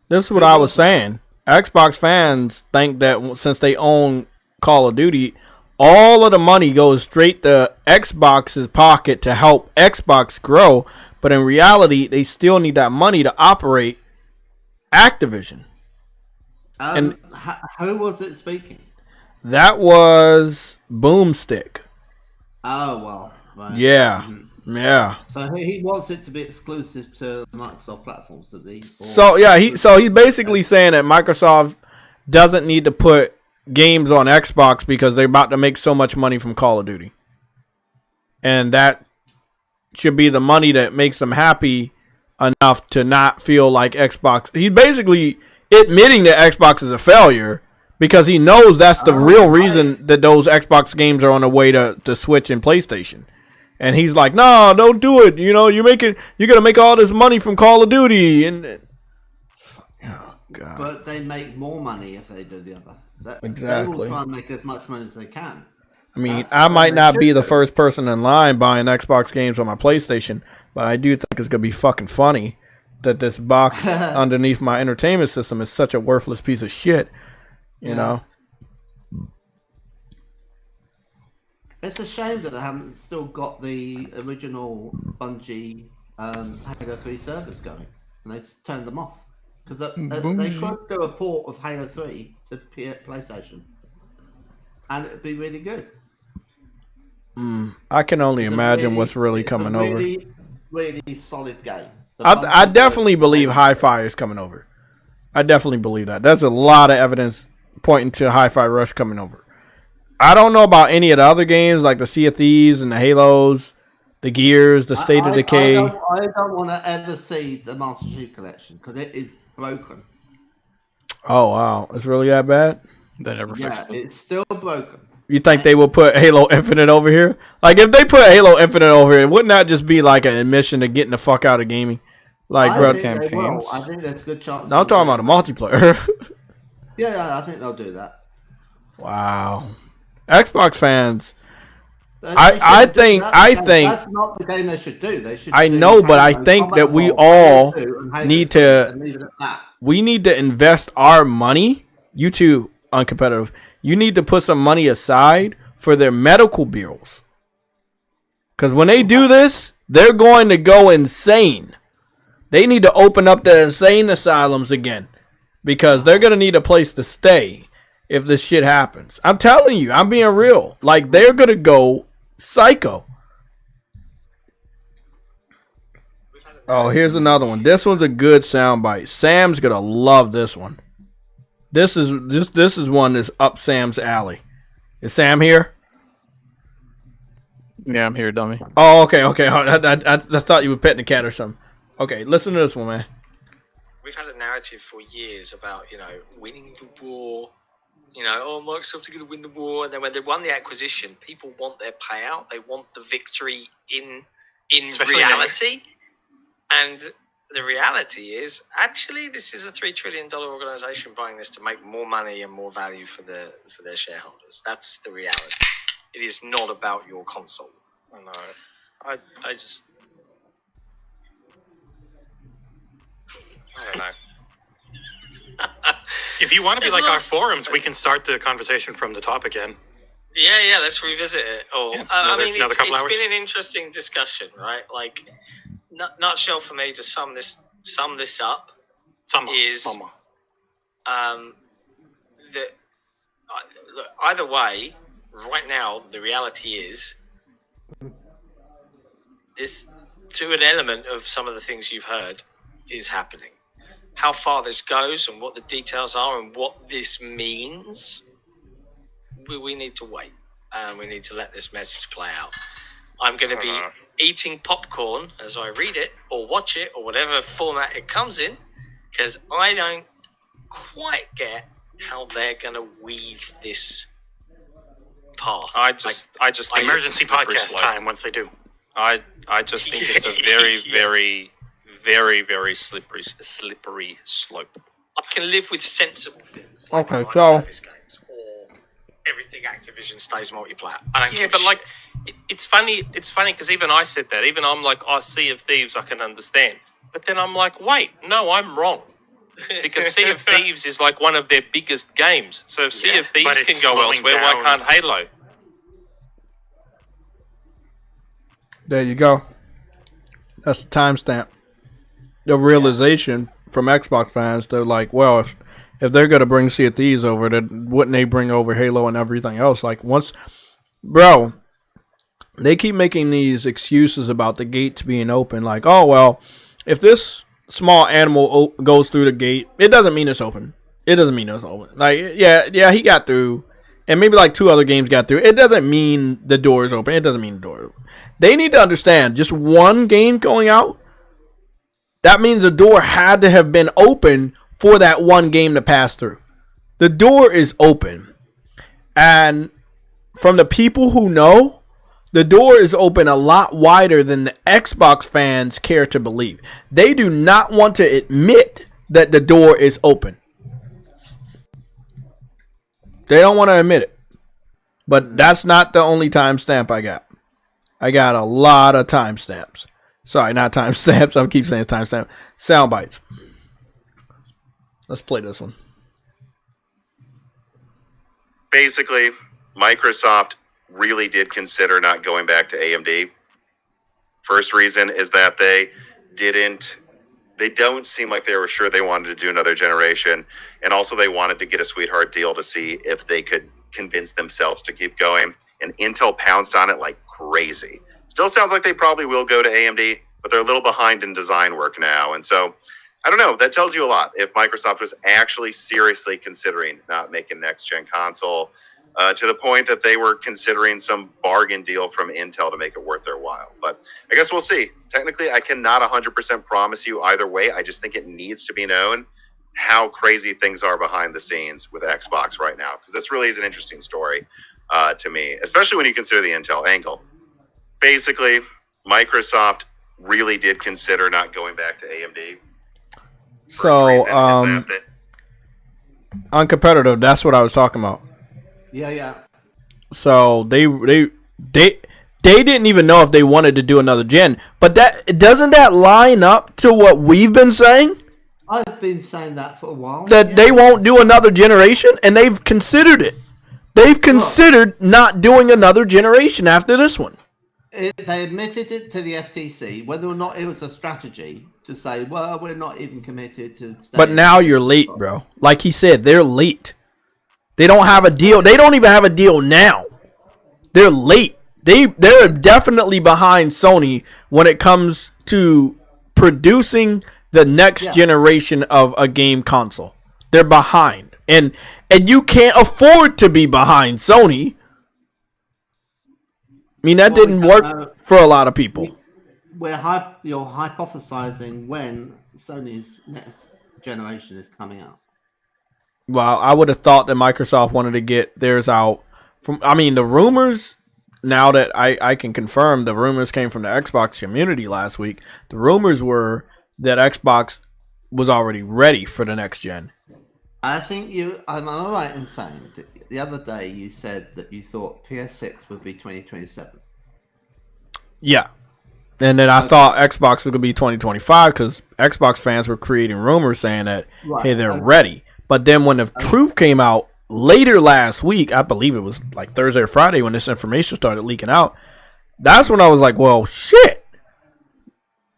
this is what I was saying. Xbox fans think that since they own Call of Duty, all of the money goes straight to Xbox's pocket to help Xbox grow. But in reality, they still need that money to operate Activision. And who was it speaking? That was Boomstick. Oh, well. Right. Yeah. Mhm. Yeah. So he wants it to be exclusive to Microsoft platforms, does he? So yeah, he's basically saying that Microsoft doesn't need to put games on Xbox because they're about to make so much money from Call of Duty, and that should be the money that makes them happy enough to not feel like Xbox. He's basically admitting that Xbox is a failure because he knows that's the real reason that those Xbox games are on the way to Switch and PlayStation. And he's like, "No, don't do it. You know, you're gonna make all this money from Call of Duty." And oh god! But they make more money if they do the other. Exactly. They will try and make as much money as they can. I mean, I might not be the first person in line buying Xbox games on my PlayStation, but I do think it's gonna be fucking funny that this box underneath my entertainment system is such a worthless piece of shit. You know. It's a shame that they haven't still got the original Bungie Halo 3 servers going, and they turned them off because they could do a port of Halo 3 to PlayStation, and it'd be really good. I can only imagine what's really coming over. Really solid game. I definitely believe Hi-Fi is coming over. I definitely believe that. There's a lot of evidence pointing to Hi-Fi Rush coming over. I don't know about any of the other games like the Sea of Thieves and the Halos, the Gears, the State of Decay. I don't want to ever see the Master Chief Collection because it is broken. Oh wow, it's really that bad? They never fixed it. It's still broken. You think they will put Halo Infinite over here? Like if they put Halo Infinite over here, wouldn't that just be like an admission to getting the fuck out of gaming? Like, I think campaigns. they will. I think there's a good chance. No, I'm talking about the multiplayer. Yeah, I think they'll do that. Wow. Xbox fans, I think that's not the game they should do. They should. I know, but I think that we all need to. We need to invest our money. You two, uncompetitive. You need to put some money aside for their medical bills. Because when they do this, they're going to go insane. They need to open up the insane asylums again. Because they're going to need a place to stay if this shit happens. I'm telling you, I'm being real. Like, they're going to go psycho. Oh, here's another one. This one's a good soundbite. Sam's going to love this one. This is one that's up Sam's alley. Is Sam here? Yeah, I'm here, dummy. Oh, okay. I thought you were petting the cat or something. Okay, listen to this one, man. We've had a narrative for years about, winning the war. Microsoft are going to win the war, and then when they won the acquisition, people want their payout. They want the victory in reality. And the reality is, actually, this is a $3 trillion organization buying this to make more money and more value for their shareholders. That's the reality. It is not about your console. I know. I just... I don't know. If you want to be like our forums, we can start the conversation from the top again. Yeah, let's revisit it. Another couple hours. It's been an interesting discussion, right? Like, nutshell for me to sum this up is that either way, right now the reality is this, to an element of some of the things you've heard, is happening. How far this goes and what the details are and what this means, we need to wait. We need to let this message play out. I'm going to be eating popcorn as I read it or watch it or whatever format it comes in, because I don't quite get how they're going to weave this path. I just think emergency podcast time once they do. I just think it's a very, very, very, very slippery slope. I can live with sensible things. Okay, like so service games or everything Activision stays multiplayer. I don't Yeah, give a but like, shit. it's funny. It's funny because even I said that. Even I'm like, oh, Sea of Thieves, I can understand. But then I'm like, wait, no, I'm wrong. Because Sea of Thieves is like one of their biggest games. So if Sea of but Thieves it's can go slowing elsewhere, why down. can't Halo? There you go. That's the timestamp. The realization from Xbox fans, they're like, well, if they're gonna bring Sea of Thieves over, then wouldn't they bring over Halo and everything else? Like bro, they keep making these excuses about the gates being open. Like, oh well, if this small animal goes through the gate, it doesn't mean it's open. It doesn't mean it's open. Like, yeah, he got through, and maybe like 2 other games got through. It doesn't mean the door is open. It doesn't mean the door is open. They need to understand, just one game going out, that means the door had to have been open for that one game to pass through. The door is open. And from the people who know, the door is open a lot wider than the Xbox fans care to believe. They do not want to admit that the door is open. They don't want to admit it. But that's not the only timestamp I got. I got a lot of timestamps. Sorry, not timestamps. I keep saying timestamp. Sound bites. Let's play this one. Basically, Microsoft really did consider not going back to AMD. First reason is that they don't seem like they were sure they wanted to do another generation. And also they wanted to get a sweetheart deal to see if they could convince themselves to keep going. And Intel pounced on it like crazy. Still sounds like they probably will go to AMD, but they're a little behind in design work now. And so, I don't know. That tells you a lot. If Microsoft was actually seriously considering not making next-gen console, to the point that they were considering some bargain deal from Intel to make it worth their while. But I guess we'll see. Technically, I cannot 100% promise you either way. I just think it needs to be known how crazy things are behind the scenes with Xbox right now, because this really is an interesting story to me, especially when you consider the Intel angle. Basically, Microsoft really did consider not going back to AMD. So, uncompetitive, that's what I was talking about. Yeah. So they didn't even know if they wanted to do another gen. But doesn't that line up to what we've been saying? I've been saying that for a while. That they won't do another generation, and they've considered it. They've considered not doing another generation after this one. They admitted it to the FTC, whether or not it was a strategy to say, well, we're not even committed to staying. But now you're late, bro. Like he said, they're late. They don't have a deal. They don't even have a deal now. They're late. They're definitely behind Sony when it comes to producing the next generation of a game console. They're behind. And you can't afford to be behind Sony. I mean, that didn't work for a lot of people. You're hypothesizing when Sony's next generation is coming out. Well, I would have thought that Microsoft wanted to get theirs out. The rumors, now that I can confirm, the rumors came from the Xbox community last week. The rumors were that Xbox was already ready for the next gen. I think I'm all right in saying the other day you said that you thought PS6 would be 2027. Yeah. And then I thought Xbox was going to be 2025 because Xbox fans were creating rumors saying that, hey, they're ready. But then when the truth came out later last week, I believe it was like Thursday or Friday when this information started leaking out, that's when I was like, well, shit.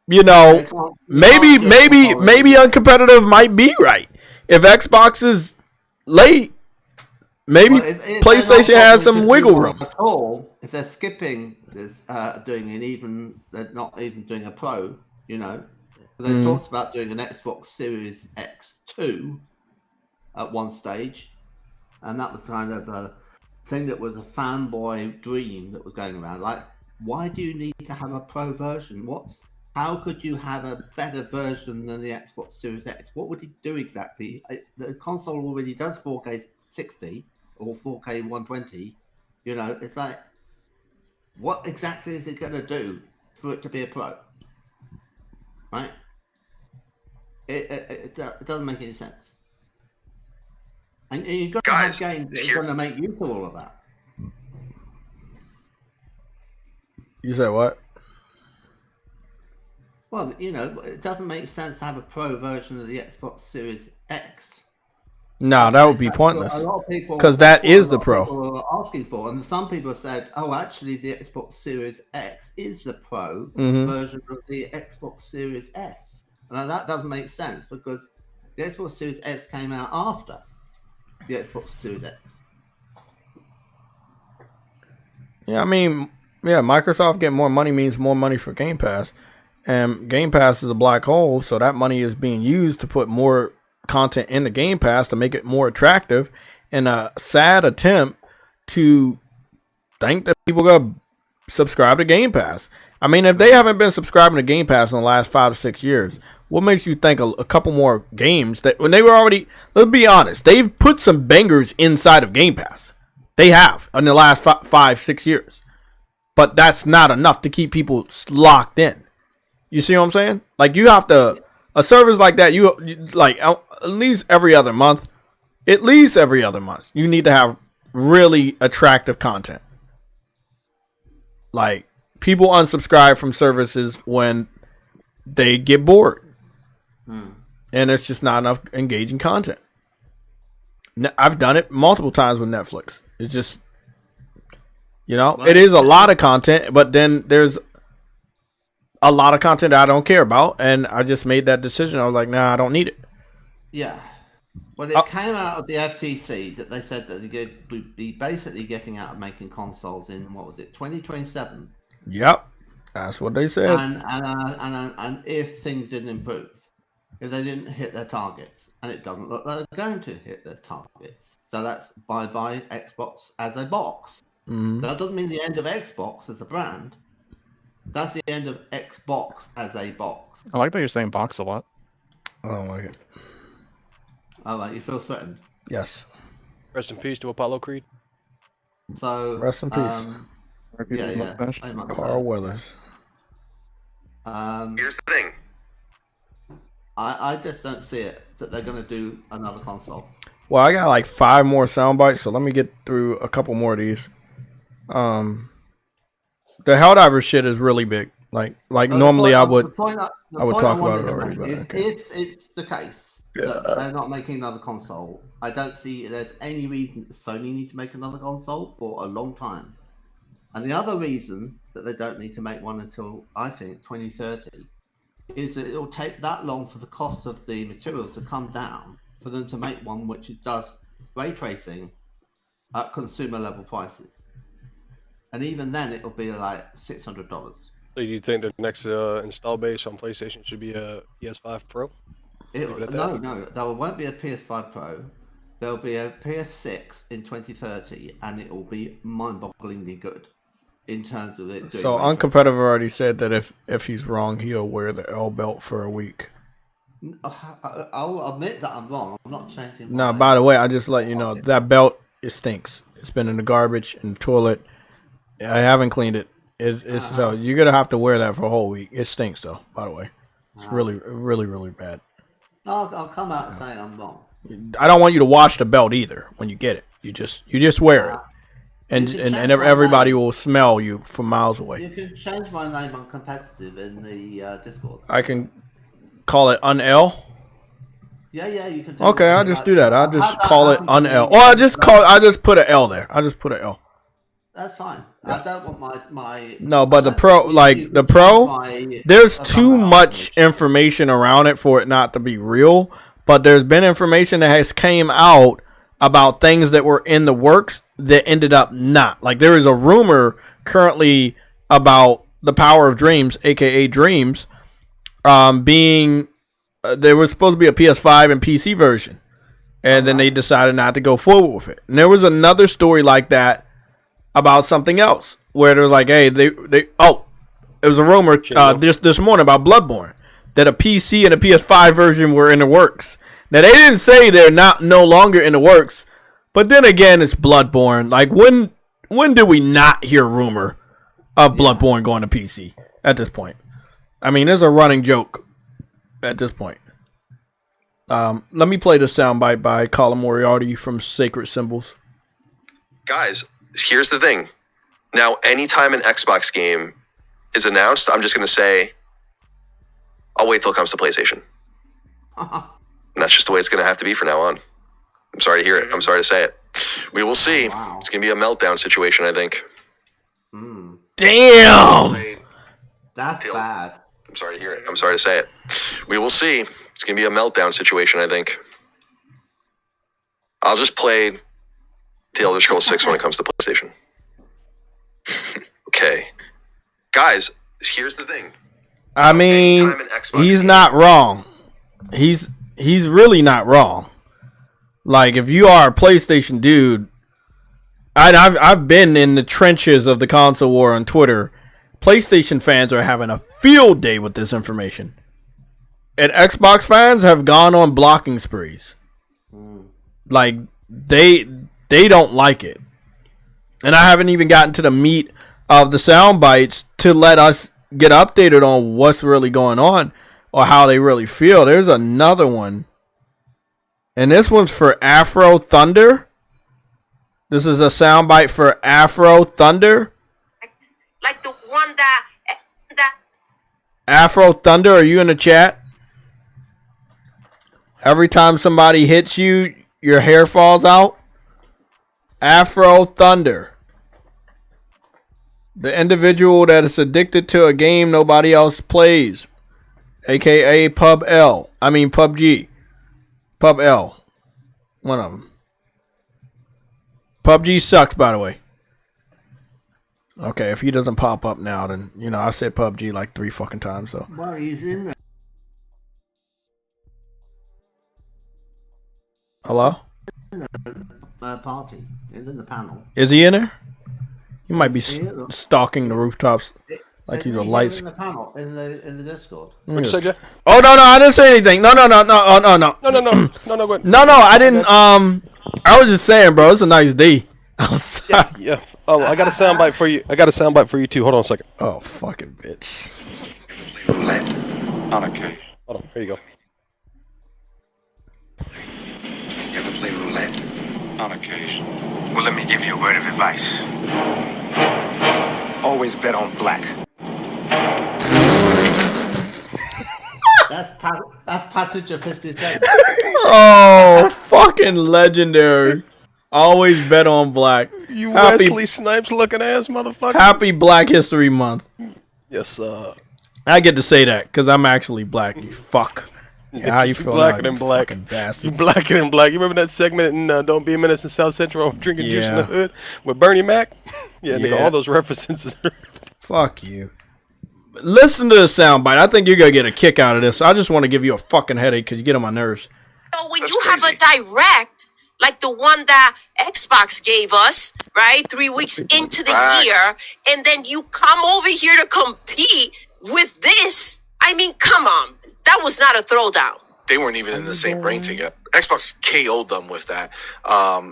You know, maybe uncompetitive might be right. If Xbox is late, maybe PlayStation has some wiggle room. At all, if they're skipping this, they're not even doing a Pro, you know. They talked about doing an Xbox Series X2 at one stage, and that was kind of a thing that was a fanboy dream that was going around. Like, why do you need to have a Pro version? How could you have a better version than the Xbox Series X? What would it do exactly? The console already does 4K 60 or 4K 120. You know, it's like, what exactly is it going to do for it to be a Pro? Right? It doesn't make any sense. And you've got Guys, to have games that it's are here. going to make use of all of that. You said what? Well, you know, it doesn't make sense to have a pro version of the Xbox Series X. No, that would be That's pointless. what a lot of people, Because that's that what is a the lot of pro. people are asking for, and some people have said, "Oh, actually, the Xbox Series X is the pro version of the Xbox Series S." And that doesn't make sense because the Xbox Series X came out after the Xbox Series X. Yeah, I mean, yeah, Microsoft getting more money means more money for Game Pass. And Game Pass is a black hole, so that money is being used to put more content in the Game Pass to make it more attractive, in a sad attempt to think that people are going to subscribe to Game Pass. I mean, if they haven't been subscribing to Game Pass in the last 5 to 6 years, what makes you think a couple more games that when they were already, let's be honest, they've put some bangers inside of Game Pass. They have in the last 5, 6 years. But that's not enough to keep people locked in. You see what I'm saying? Like, you have to, a service like that, you like at least every other month, you need to have really attractive content. Like, people unsubscribe from services when they get bored. And it's just not enough engaging content. I've done it multiple times with Netflix. It's just, you know, it is a lot of content, but then there's a lot of content I don't care about, and I just made that decision. I was like, nah, I don't need it. Yeah. Well, it came out of the FTC that they said that they would be basically getting out of making consoles in, what was it, 2027? Yep. That's what they said. And if things didn't improve, if they didn't hit their targets, and it doesn't look like they're going to hit their targets. So that's bye-bye Xbox as a box. That doesn't mean the end of Xbox as a brand. That's the end of Xbox as a box. I like that you're saying box a lot. I don't like it. Oh, right, you feel threatened. Yes. Rest in peace to Apollo Creed. So rest in peace. Yeah. Carl Weathers. Here's the thing. I just don't see it that they're going to do another console. Well, I got like 5 more sound bites, so let me get through a couple more of these. The HELLDIVERS shit is really big. Like normally I would talk about it already. But if it's the case that they're not making another console, I don't see there's any reason Sony need to make another console for a long time. And the other reason that they don't need to make one until, I think, 2030 is that it'll take that long for the cost of the materials to come down for them to make one which does ray tracing at consumer level prices. And even then, it'll be like $600. So do you think the next install base on PlayStation should be a PS5 Pro? No, there won't be a PS5 Pro. There'll be a PS6 in 2030, and it will be mind-bogglingly good in terms of it. So Uncompetitive already said that if he's wrong, he'll wear the L belt for a week. I'll admit that I'm wrong. I'm not changing. No, by the way, I just let you know that belt, it stinks. It's been in the garbage in the toilet. I haven't cleaned it. So you're gonna have to wear that for a whole week. It stinks though. By the way, it's really, really, really bad. I'll come out and say I'm wrong. I don't want you to wash the belt either when you get it. You just wear it, and everybody will smell you from miles away. You can change my name on competitive in the Discord. I can call it UNL. Yeah, you can. Okay, I'll just do that. I'll just call it UNL. Or I just put an L there. I just put an L. That's fine. Yeah. I don't want my. No, but the Pro, there's too much information around it for it not to be real. But there's been information that has came out about things that were in the works that ended up not. Like there is a rumor currently about the Power of Dreams, aka Dreams, being there was supposed to be a PS5 and PC version, and then they decided not to go forward with it. And there was another story like that about something else where they're like, hey, it was a rumor this morning about Bloodborne that a PC and a PS5 version were in the works. Now they didn't say they're no longer in the works, but then again, it's Bloodborne. Like when did we not hear rumor of Bloodborne going to PC at this point? I mean, there's a running joke at this point. Let me play the soundbite by Colin Moriarty from Sacred Symbols. Guys, here's the thing. Now, anytime an Xbox game is announced, I'm just going to say, I'll wait till it comes to PlayStation. And that's just the way it's going to have to be from now on. I'm sorry to hear it. I'm sorry to say it. We will see. Wow. It's going to be a meltdown situation, I think. Damn! That's bad. I'm sorry to hear it. I'm sorry to say it. We will see. It's going to be a meltdown situation, I think. I'll just play The Elder Scrolls 6 when it comes to PlayStation. Okay. Guys, here's the thing. I mean, he's not wrong. He's really not wrong. Like, if you are a PlayStation dude, I've been in the trenches of the console war on Twitter. PlayStation fans are having a field day with this information. And Xbox fans have gone on blocking sprees. Like, they don't like it. And I haven't even gotten to the meat of the sound bites to let us get updated on what's really going on or how they really feel. There's another one. And this one's for Afro Thunder. This is a soundbite for Afro Thunder. Like the one that Afro Thunder, are you in the chat? Every time somebody hits you, your hair falls out. Afro Thunder. The individual that is addicted to a game nobody else plays. AKA PUBG. Pub L. One of them. PUBG sucks, by the way. Okay, if he doesn't pop up now, then, you know, I said PUBG like 3 fucking times, so. Well, he's in there. Hello? Party. He's in the panel. Is he in there? He might be stalking the rooftops like he's a light. In the panel, in the Discord. What'd you say, Jay? Oh, no, I didn't say anything. No. No, go ahead. No, I didn't. I was just saying, bro, it's a nice day outside. Yeah. Oh, I got a soundbite for you. Too. Hold on a second. Oh, fucking bitch. On occasion. Hold on. Here you go. You ever play roulette? On occasion. Well, let me give you a word of advice. Always bet on black. That's Passage of 57. Oh, fucking legendary. Always bet on black. You Wesley Snipes looking ass motherfucker. Happy Black History Month. Yes, I get to say that because I'm actually black, you fuck. Yeah, how you feel blacker now, than black. Bastard. You blacker than black. You remember that segment in Don't Be a Menace in South Central drinking juice in the hood with Bernie Mac? Yeah, nigga, all those references. Fuck you. Listen to the soundbite. I think you're going to get a kick out of this. I just want to give you a fucking headache because you get on my nerves. So when you have a direct, like the one that Xbox gave us, right, 3 weeks into the year, and then you come over here to compete with this, I mean, come on. That was not a throwdown. They weren't even in the same ring together. Xbox KO'd them with that.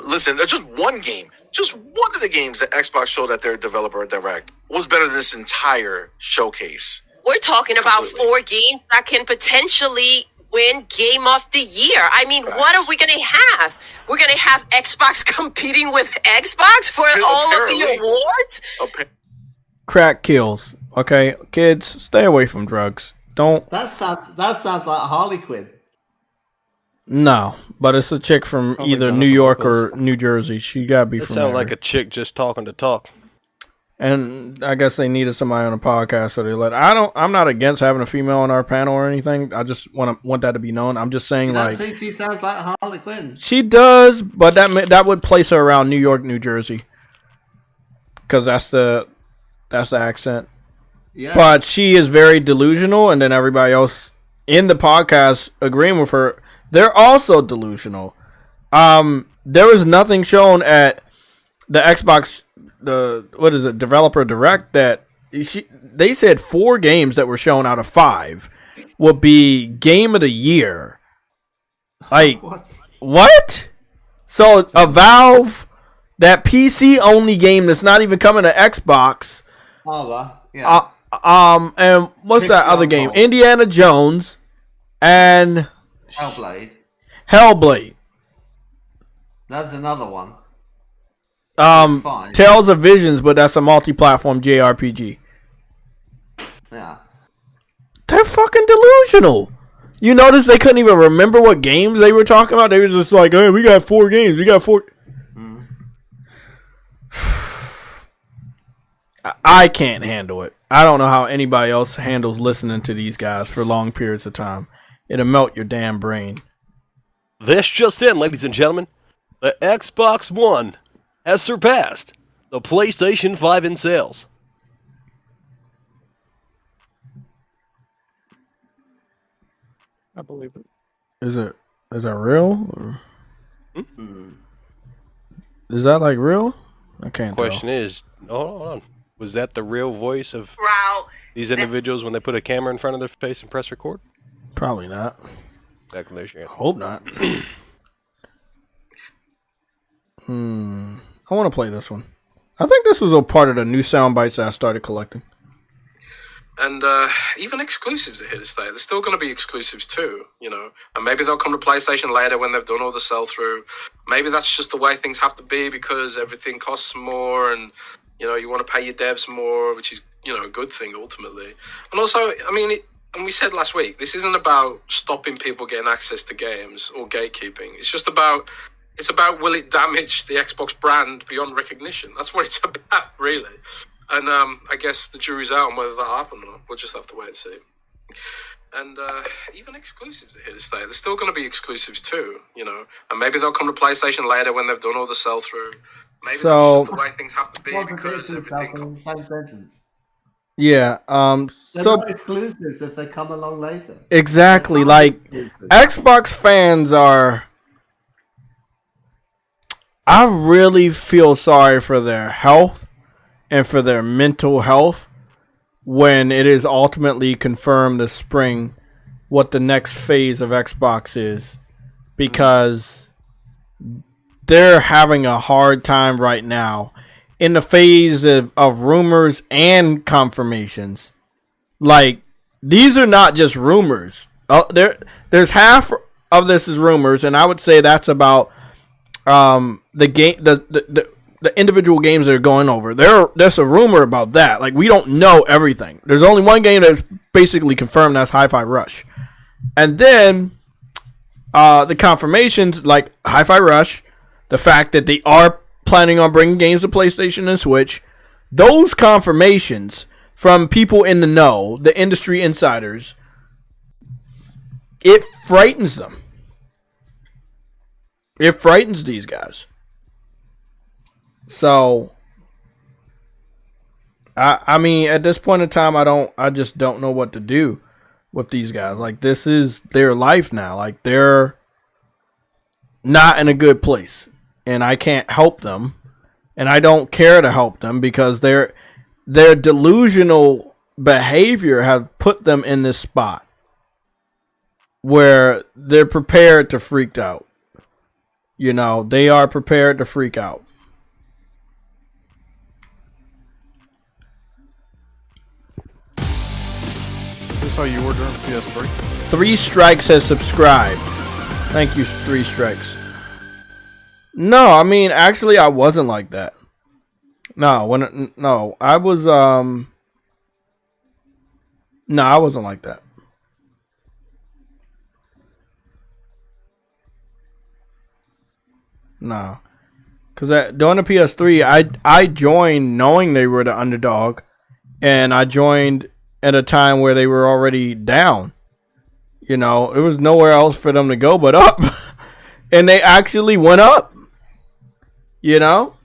Listen, there's just one game. Just one of the games that Xbox showed at their developer direct was better than this entire showcase. We're talking about 4 games that can potentially win Game of the Year. I mean, what are we going to have? We're going to have Xbox competing with Xbox for all of the awards? Crack kills. Okay, kids, stay away from drugs. Don't. That sounds like Harley Quinn. No, but it's a chick from either New York or New Jersey. She gotta be from there. Sounds like a chick just talking to talk. And I guess they needed somebody on a podcast, so they let. I'm not against having a female on our panel or anything. I just want that to be known. I'm just saying, I like, think she sounds like Harley Quinn. She does, but that would place her around New York, New Jersey, because that's the accent. Yeah. But she is very delusional, and then everybody else in the podcast agreeing with her, they're also delusional. There was nothing shown at the Xbox, developer direct that they said 4 games that were shown out of 5 would be game of the year. Like, what? So a Valve, that PC only game that's not even coming to Xbox. Yeah. And what's that other game? Indiana Jones and Hellblade. Hellblade. That's another one. Tales of Visions, but that's a multi-platform JRPG. Yeah. They're fucking delusional. You notice they couldn't even remember what games they were talking about? They were just like, hey, we got 4 games. We got 4. I can't handle it. I don't know how anybody else handles listening to these guys for long periods of time. It'll melt your damn brain. This just in, ladies and gentlemen. The Xbox One has surpassed the PlayStation 5 in sales. I believe it. Is that real? Or... Is that like real? I can't tell. Question is, hold on. Was that the real voice of these individuals when they put a camera in front of their face and press record? Probably not. Hope not. I want to play this one. I think this was a part of the new sound bites that I started collecting. And even exclusives are here to stay. There's still going to be exclusives too, you know. And maybe they'll come to PlayStation later when they've done all the sell-through. Maybe that's just the way things have to be because everything costs more and, you know, you want to pay your devs more, which is, you know, a good thing ultimately. And also, I mean, and we said last week, this isn't about stopping people getting access to games or gatekeeping. It's just about, will it damage the Xbox brand beyond recognition? That's what it's about, really. And I guess the jury's out on whether that happened or not. We'll just have to wait and see. And even exclusives are here to stay. There's still going to be exclusives too, you know. And maybe they'll come to PlayStation later when they've done all the sell-through. Maybe that's just the way things have to be because everything... Same sentence. Yeah. They're So not exclusives if they come along later. exactly, like Xbox fans are. I really feel sorry for their health and for their mental health when it is ultimately confirmed this spring what the next phase of Xbox is, because they're having a hard time right now in the phase of rumors and confirmations. Like, these are not just rumors. There's half of this is rumors, and I would say that's about the individual games that are going over. There's a rumor about that. Like, we don't know everything. There's only one game that's basically confirmed, that's Hi-Fi Rush. And then the confirmations, like Hi-Fi Rush, the fact that they are planning on bringing games to PlayStation and Switch, those confirmations from people in the know, the industry insiders, it frightens them. It frightens these guys. So, I mean, at this point in time, I just don't know what to do with these guys. Like, this is their life now. Like, they're not in a good place, and I can't help them, and I don't care to help them because their delusional behavior has put them in this spot where they're prepared to freak out. You know, they are prepared to freak out. Is this how you order on PS3? 3 Strikes has subscribed. Thank you, 3 Strikes. No, I mean, actually, I wasn't like that. No, I was, no, I wasn't like that. No. Because during the PS3, I joined knowing they were the underdog. And I joined at a time where they were already down. You know, there was nowhere else for them to go but up. And they actually went up. You know?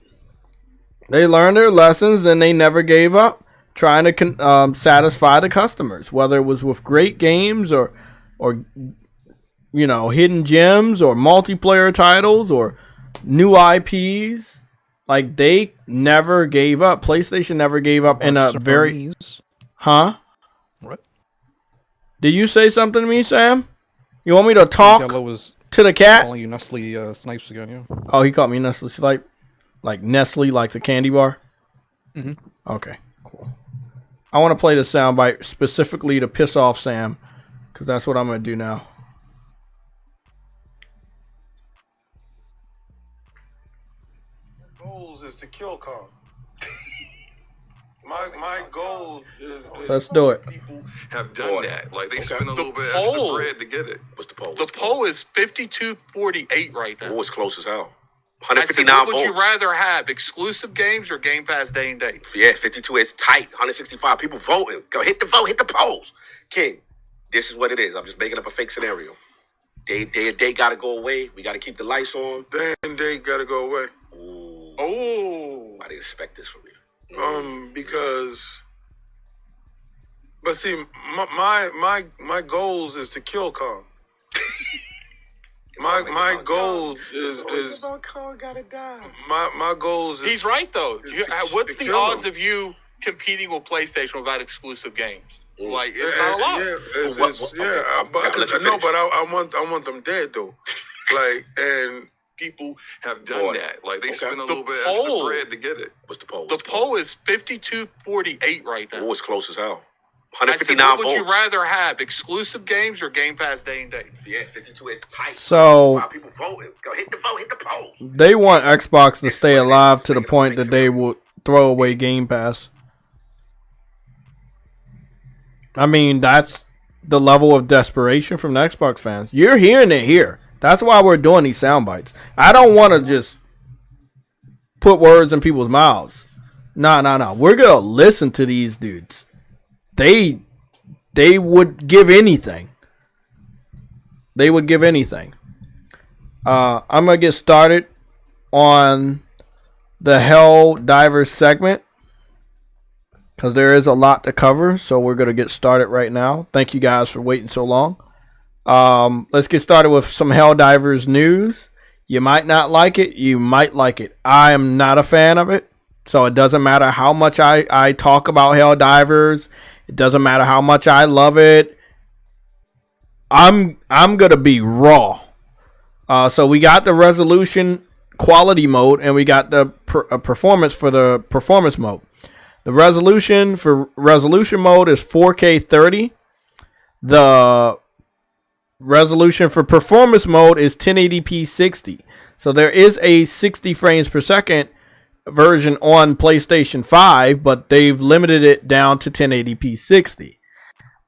They learned their lessons and they never gave up trying to satisfy the customers. Whether it was with great games or you know, hidden gems or multiplayer titles or new IPs. Like, they never gave up. PlayStation never gave up in a very... Huh? What? Did you say something to me, Sam? You want me to talk to the cat? Calling you Nestle Snipes again, yeah. Oh, he called me Nestle Snipe? Like Nestle, like the candy bar? Mm-hmm. Okay, cool. I want to play the soundbite specifically to piss off Sam, because that's what I'm going to do now. goals is to kill Kong. My goal is Let's do it. People have done that. Like they spend a little bit poll. extra bread to get it. What's the poll? The poll is 52-48 right now. Oh, it's close as hell. I said, 159 what would votes. you rather have, exclusive games or Game Pass day and date? Yeah, 52. It's tight. 165 people voting. Go hit the vote. Hit the polls. King, this is what it is. I'm just making up a fake scenario. Day got to go away. We got to keep the lights on. Day and date got to go away. Ooh. Oh. I didn't expect this from you. Because, but see, my goals is to kill Kong. My goals is about Kong gotta die. My goals is. He's right though. What's the kill odds him. of you competing with PlayStation without exclusive games? Mm. Like it's not a lot. I want them dead though. Like, and people have done that. Like they spend a little bit extra poll. bread to get it. What's the poll? The poll is 52-48 right now. Oh, it's close as hell. I said, 159 what would votes. you rather have, exclusive games or Game Pass day and date? Yeah, 52. It's tight. So People voting. Go hit the vote. Hit the polls. they want Xbox to stay alive to the point that they will throw away Game Pass. I mean, that's the level of desperation from the Xbox fans. You're hearing it here. That's why we're doing these sound bites. I don't want to just put words in people's mouths. No. We're going to listen to these dudes. They would give anything. They would give anything. I'm going to get started on the HELLDIVERS segment because there is a lot to cover. So we're going to get started right now. Thank you guys for waiting so long. Let's get started with some HELLDIVERS news. You might not like it. You might like it. I am not a fan of it. So it doesn't matter how much I talk about HELLDIVERS. It doesn't matter how much I love it. I'm going to be raw. So we got the resolution quality mode and we got the performance for the performance mode. The resolution for resolution mode is 4K 30. The resolution for performance mode is 1080p 60. So there is a 60 frames per second version on PlayStation 5, but they've limited it down to 1080p 60.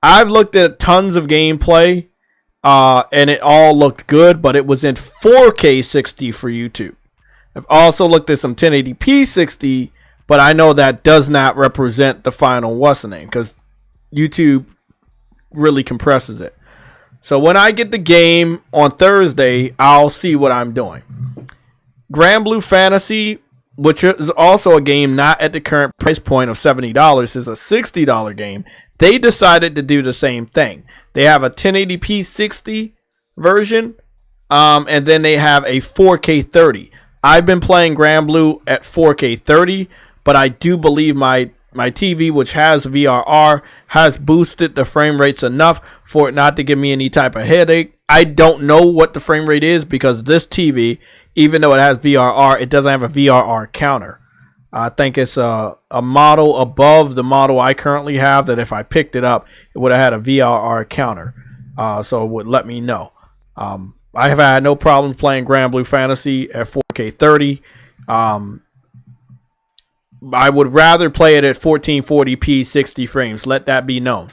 I've looked at tons of gameplay, and it all looked good, but it was in 4K 60 for YouTube. I've also looked at some 1080p 60, but I know that does not represent the final what's the name, because YouTube really compresses it. So when I get the game on Thursday, I'll see what I'm doing. Grand Blue Fantasy, which is also a game not at the current price point of $70, is a $60 game. They decided to do the same thing. They have a 1080p 60 version, and then they have a 4K 30. I've been playing Grand Blue at 4K 30, but I do believe my TV, which has VRR, has boosted the frame rates enough for it not to give me any type of headache. I don't know what the frame rate is because this TV, even though it has VRR, it doesn't have a VRR counter. I think it's a model above the model I currently have that if I picked it up, it would have had a VRR counter. So it would let me know. I have had no problem playing Grand Blue Fantasy at 4K 30. I would rather play it at 1440p 60 frames. Let that be known.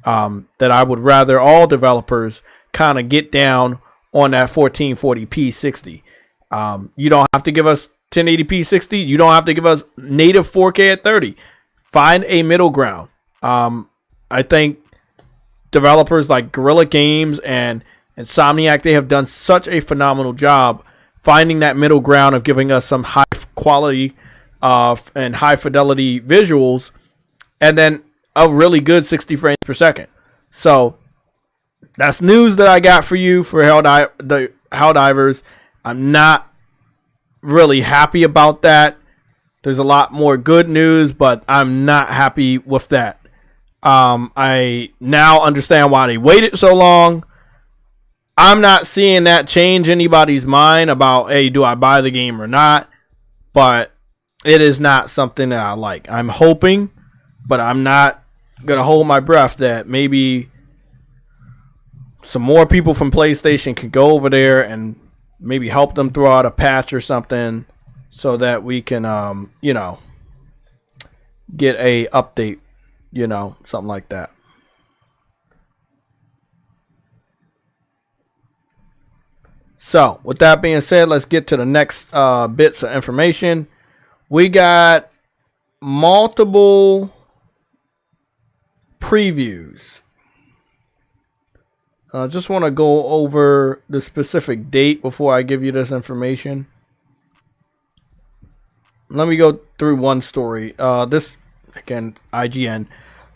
That I would rather all developers kind of get down on that 1440p 60. You don't have to give us 1080p 60. You don't have to give us native 4K at 30. Find a middle ground. I think developers like Guerrilla Games and Insomniac, they have done such a phenomenal job finding that middle ground of giving us some high quality and high fidelity visuals, and then a really good 60 frames per second. So that's news that I got for you for HELLDIVERS. I'm not really happy about that. There's a lot more good news, but I'm not happy with that. I now understand why they waited so long. I'm not seeing that change anybody's mind about, hey, do I buy the game or not? But it is not something that I like. I'm hoping, but I'm not going to hold my breath that maybe some more people from PlayStation can go over there and maybe help them throw out a patch or something so that we can, you know, get a update, you know, something like that. So, with that being said, let's get to the next bits of information. We got multiple previews. I just want to go over the specific date before I give you this information. Let me go through one story. This, again, IGN.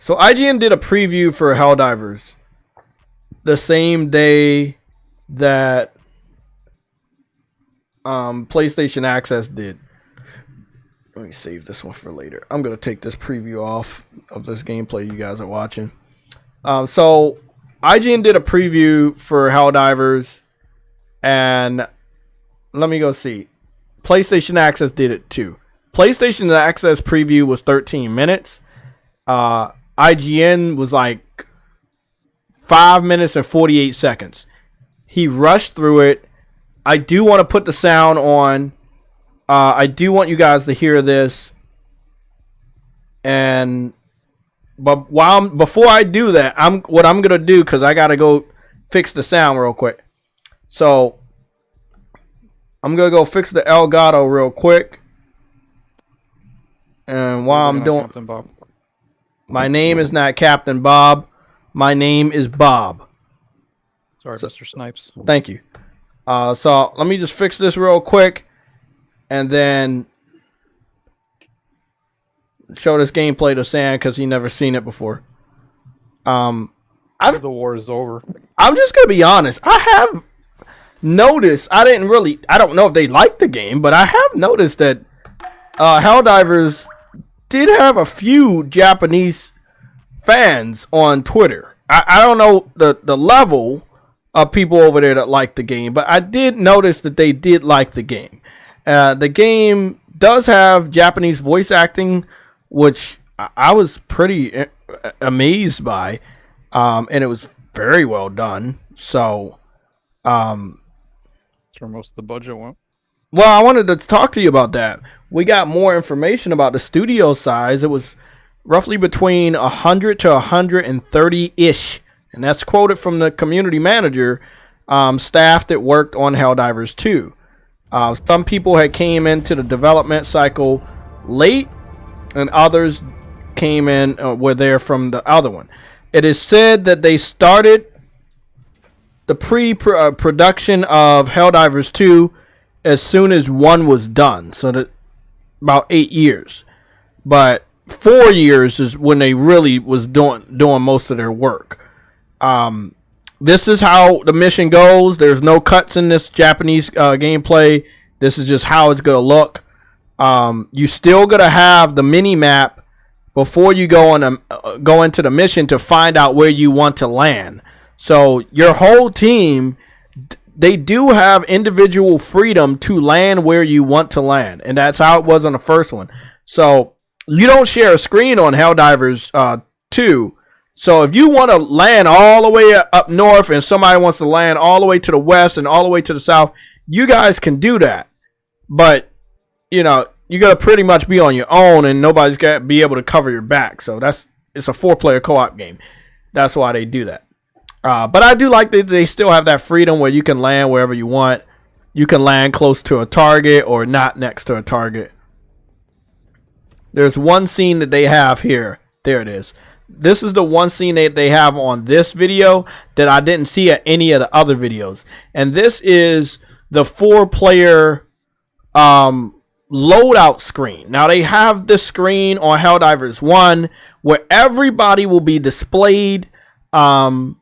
So, IGN did a preview for Helldivers the same day that PlayStation Access did. Let me save this one for later. I'm going to take this preview off of this gameplay you guys are watching. So, IGN did a preview for Helldivers, and let me go see. PlayStation Access did it too. PlayStation Access preview was 13 minutes. IGN was like 5 minutes and 48 seconds. He rushed through it. I do want to put the sound on. I do want you guys to hear this. But before I do that, what I'm gonna do, because I gotta go fix the sound real quick. So I'm gonna go fix the Elgato real quick. And while I'm doing, Captain Bob. My name is not Captain Bob. My name is Bob. Sorry, Mr. Snipes. Thank you. So let me just fix this real quick, and then show this gameplay to Sam because he never seen it before. The war is over. I'm just gonna be honest. I have noticed. I don't know if they liked the game, but I have noticed that Helldivers did have a few Japanese fans on Twitter. I don't know the level of people over there that like the game, but I did notice that they did like the game. The game does have Japanese voice acting, which I was pretty amazed by, and it was very well done. So, that's where most of the budget went. Well, I wanted to talk to you about that. We got more information about the studio size. It was roughly between 100 to 130-ish. And that's quoted from the community manager, staff that worked on Helldivers 2. Some people had came into the development cycle late, and others came in, were there from the other one. It is said that they started the pre-production of Helldivers 2 as soon as 1 was done. So that about 8 years. But 4 years is when they really was doing most of their work. This is how the mission goes. There's no cuts in this Japanese gameplay. This is just how it's gonna look. You still gonna have the mini map before you go into the mission to find out where you want to land. So your whole team, they do have individual freedom to land where you want to land, and that's how it was on the first one. So you don't share a screen on Helldivers 2. So if you want to land all the way up north and somebody wants to land all the way to the west and all the way to the south, you guys can do that. But, you know, you got to pretty much be on your own, and nobody's got to be able to cover your back. So it's a 4-player co-op game. That's why they do that. But I do like that they still have that freedom where you can land wherever you want. You can land close to a target or not next to a target. There's one scene that they have here. There it is. This is the one scene that they have on this video that I didn't see at any of the other videos. And this is the 4-player loadout screen. Now, they have this screen on Helldivers 1 where everybody will be displayed. But on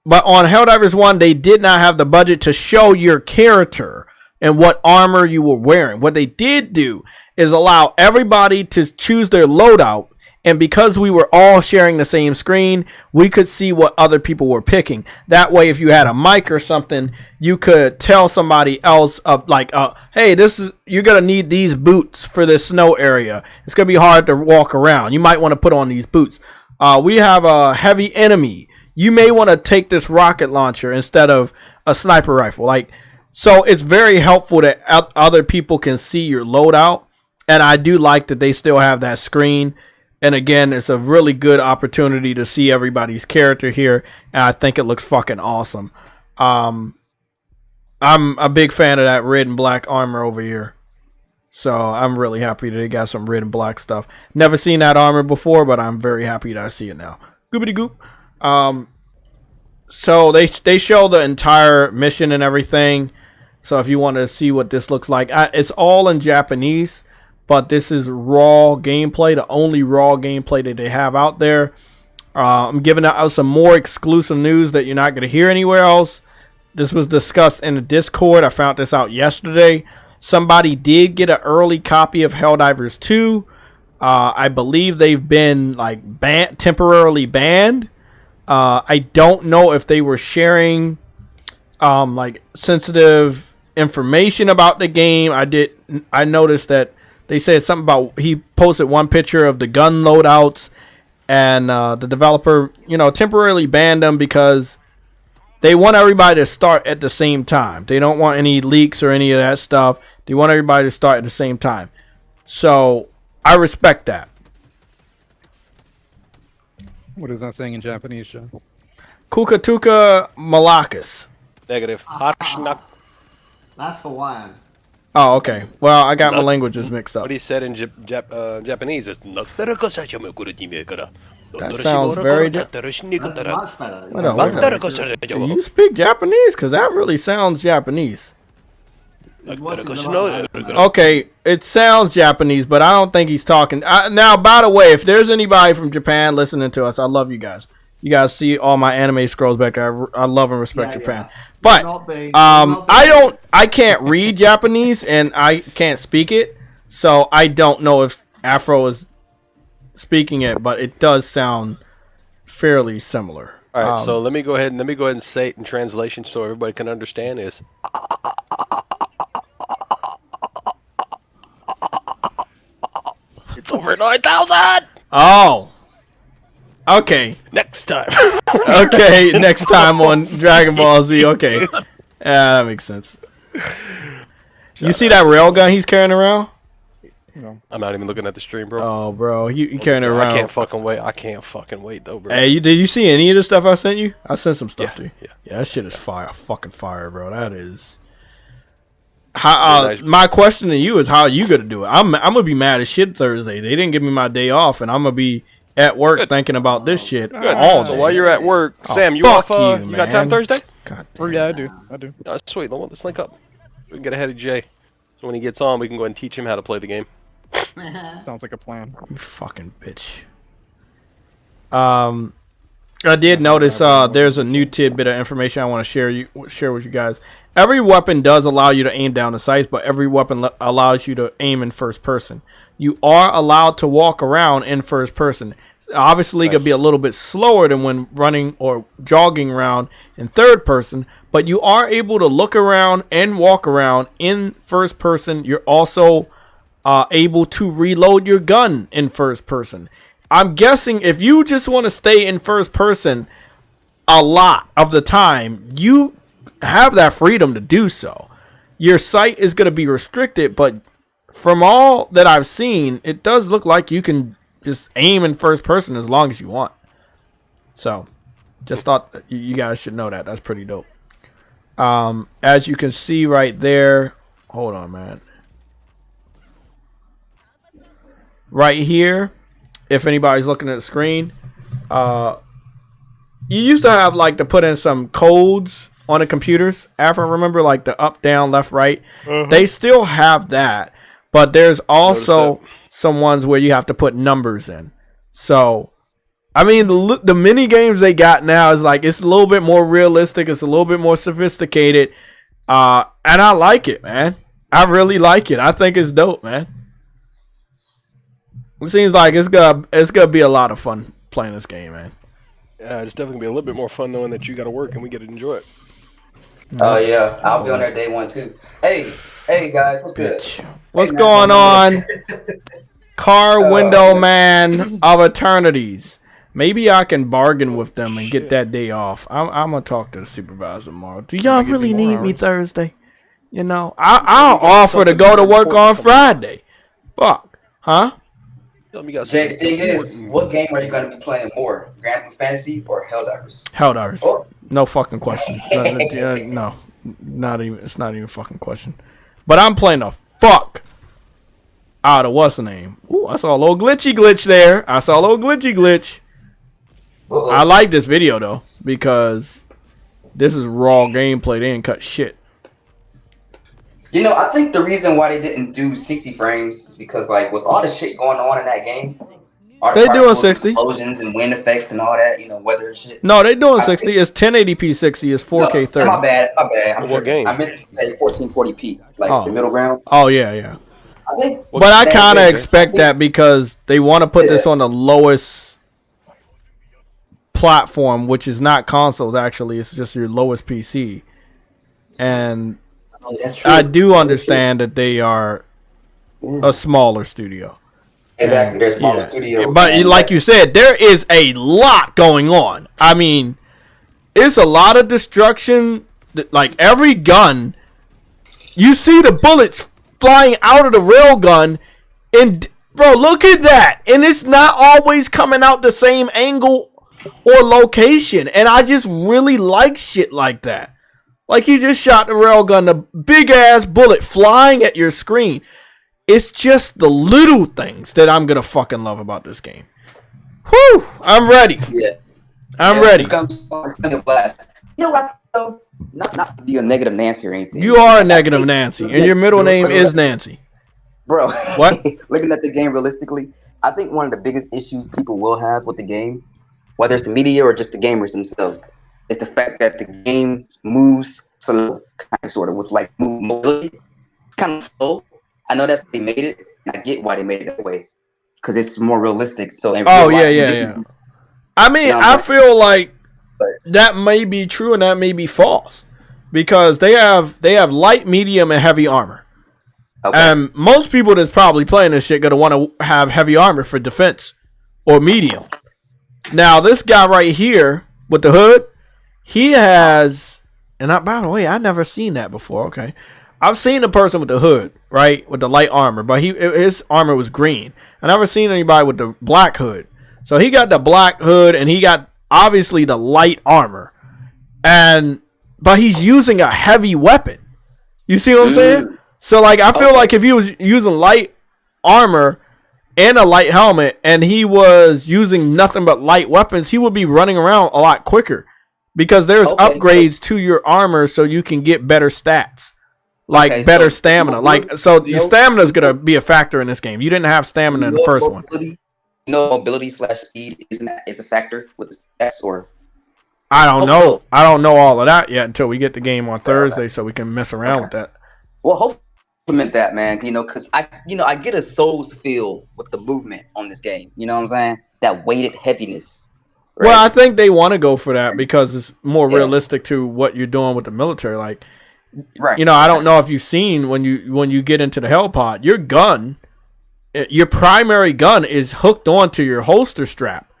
Helldivers 1, they did not have the budget to show your character and what armor you were wearing. What they did do is allow everybody to choose their loadout. And because we were all sharing the same screen, we could see what other people were picking. That way, if you had a mic or something, you could tell somebody else, hey, you're going to need these boots for this snow area. It's going to be hard to walk around. You might want to put on these boots. We have a heavy enemy. You may want to take this rocket launcher instead of a sniper rifle. So it's very helpful that other people can see your loadout. And I do like that they still have that screen. And again, it's a really good opportunity to see everybody's character here. And I think it looks fucking awesome. I'm a big fan of that red and black armor over here. So I'm really happy that they got some red and black stuff. Never seen that armor before, but I'm very happy that I see it now. Goobity goop. So they show the entire mission and everything. So if you want to see what this looks like, it's all in Japanese, but this is raw gameplay, the only raw gameplay that they have out there. I'm giving out some more exclusive news that you're not going to hear anywhere else. This was discussed in the Discord. I found this out yesterday. Somebody did get an early copy of Helldivers 2. I believe they've been like temporarily banned. I don't know if they were sharing like sensitive information about the game. I noticed that they said something about, he posted one picture of the gun loadouts, and the developer, temporarily banned them because they want everybody to start at the same time. They don't want any leaks or any of that stuff. They want everybody to start at the same time. So I respect that. What is that saying in Japanese, Joe? Kukatuka Malakas. Negative. That's Hawaiian. Oh, okay. Well, I got my languages mixed up. What he said in Japanese is that sounds very Do you speak Japanese? Because that really sounds Japanese. Okay, it sounds Japanese, but I don't think he's talking. Now, by the way, if there's anybody from Japan listening to us, I love you guys. You guys see all my anime scrolls back there. I love and respect Japan. But I can't read Japanese and I can't speak it, so I don't know if Afro is speaking it, but it does sound fairly similar. All right, so let me go ahead and say it in translation so everybody can understand. Is it's over 9,000. Oh. Okay. Next time. Okay, next time on Dragon Ball Z. Okay. That makes sense. You see that railgun he's carrying around? I'm not even looking at the stream, bro. Oh, bro. He carrying it around. I can't fucking wait, though, bro. Hey, did you see any of the stuff I sent you? I sent some stuff to you. Yeah, that shit is fire. Fucking fire, bro. That is... my question to you is, how are you going to do it? I'm going to be mad as shit Thursday. They didn't give me my day off, and I'm going to be at work thinking about this shit all day. So while you're at work, Sam, you off? You got time Thursday? God damn. Yeah, I do. Oh, sweet. Let's link up. We can get ahead of Jay. So when he gets on, we can go ahead and teach him how to play the game. Sounds like a plan. You fucking bitch. I did notice there's a new tidbit of information I want to share with you guys. Every weapon does allow you to aim down the sights, but every weapon allows you to aim in first person. You are allowed to walk around in first person. Obviously, it could be a little bit slower than when running or jogging around in third person, but you are able to look around and walk around in first person. You're also able to reload your gun in first person. I'm guessing if you just want to stay in first person a lot of the time, you have that freedom to do so. Your sight is going to be restricted, but from all that I've seen, it does look like you can just aim in first person as long as you want. So, just thought that you guys should know that. That's pretty dope. As you can see right there, hold on, man. Right here, if anybody's looking at the screen, you used to have like to put in some codes on the computers. After, remember, like the up, down, left, right. They still have that, but there's also some ones where you have to put numbers in. So, I mean, the mini games they got now is like, it's a little bit more realistic. It's a little bit more sophisticated, and I like it, man. I really like it. I think it's dope, man. It seems like it's gonna be a lot of fun playing this game, man. Yeah, it's definitely gonna be a little bit more fun knowing that you got to work and we get to enjoy it. Oh yeah, I'll be on there day one too. Hey guys, what's good? What's going on? Car window man of eternities. Maybe I can bargain with them and get that day off. I'm gonna talk to the supervisor tomorrow. Do y'all really need me Thursday? You know, I'll offer to go to work on Friday. Fuck, huh? Jay, the thing is, what game are you going to be playing more, Grand Theft Fantasy or Helldivers? Helldivers. Oh. No fucking question. No, not even. It's not even a fucking question. But I'm playing the fuck out of what's the name? Ooh, I saw a little glitch there. I saw a little glitch. Uh-oh. I like this video though because this is raw gameplay. They didn't cut shit. You know, I think the reason why they didn't do 60 frames is because, like, with all the shit going on in that game, all the They doing particles, 60. explosions and wind effects and all that, you know, weather and shit. No, they doing 60. It's 1080p 60. It's 4K 30. My bad. What game? I meant to say 1440p, like the middle ground. Oh yeah. I think. But I kind of expect that because they want to put this on the lowest platform, which is not consoles. Actually, it's just your lowest PC, and I do understand that they are a smaller studio. Exactly, they're a smaller studio. But like you said, there is a lot going on. I mean, it's a lot of destruction. Like every gun, you see the bullets flying out of the railgun, and bro, look at that. And it's not always coming out the same angle or location. And I just really like shit like that. Like he just shot the railgun, the big ass bullet flying at your screen. It's just the little things that I'm gonna fucking love about this game. Whew! I'm ready. Yeah. I'm ready. It's gonna be a blast. You know what? Though? Not to be a negative Nancy or anything. You are a negative Nancy, and your middle name is Nancy. Bro, what? Looking at the game realistically, I think one of the biggest issues people will have with the game, whether it's the media or just the gamers themselves, is the fact that the game moves slow, kind of sort of, with like mobility. It's kind of slow. I know that's they made it, and I get why they made it that way, because it's more realistic. So in real life, yeah. I mean, I feel like that may be true and that may be false, because they have light, medium, and heavy armor. Okay. And most people that's probably playing this shit gonna want to have heavy armor for defense or medium. Now this guy right here with the hood, he has, and by the way, I never seen that before. Okay, I've seen a person with the hood, right, with the light armor, but his armor was green. I never seen anybody with the black hood. So he got the black hood and he got obviously the light armor, but he's using a heavy weapon. You see what I'm saying? So like I feel like if he was using light armor and a light helmet and he was using nothing but light weapons, he would be running around a lot quicker, because there's upgrades to your armor so you can get better stats, like better stamina. Your stamina is gonna be a factor in this game. You didn't have stamina in the first one. No, mobility / speed is a factor with the stats, or I don't know. I don't know all of that yet until we get the game on Thursday, so we can mess around with that. Well, hopefully implement that, man. You know, because I get a Souls feel with the movement on this game. You know what I'm saying? That weighted heaviness. Right? Well, I think they want to go for that because it's more realistic to what you're doing with the military. Like, you know, I don't know if you've seen when you get into the Hell Pod, your gun. Your primary gun is hooked onto your holster strap.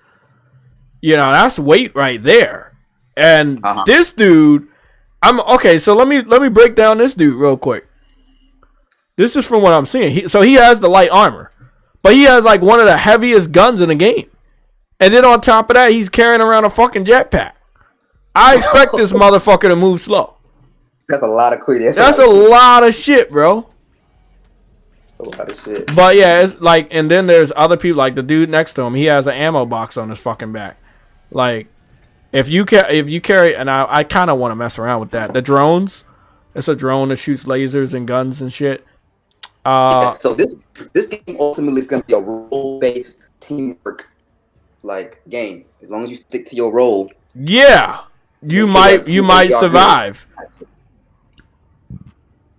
You know, that's weight right there. And this dude, so let me break down this dude real quick. This is from what I'm seeing. He has the light armor, but he has like one of the heaviest guns in the game. And then on top of that, he's carrying around a fucking jetpack. I expect this motherfucker to move slow. That's a lot of quick. That's a lot of shit, bro. A lot of shit. But yeah, it's like, and then there's other people, like the dude next to him. He has an ammo box on his fucking back. Like, if you carry, and I kind of want to mess around with that. The drones, it's a drone that shoots lasers and guns and shit. So this game ultimately is going to be a role-based teamwork like game. As long as you stick to your role. Yeah, you might survive.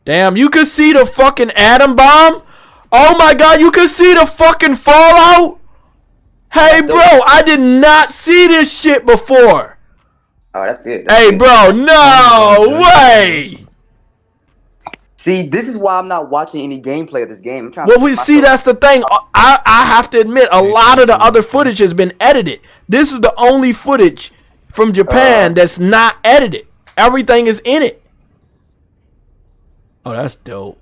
Damn, you could see the fucking atom bomb. Oh my god, you could see the fucking fallout. Hey, bro, I did not see this shit before. Oh, that's good. Hey, bro, no way. See, this is why I'm not watching any gameplay of this game. I'm trying that's the thing. I have to admit, a lot of the other footage has been edited. This is the only footage from Japan that's not edited. Everything is in it. Oh, that's dope.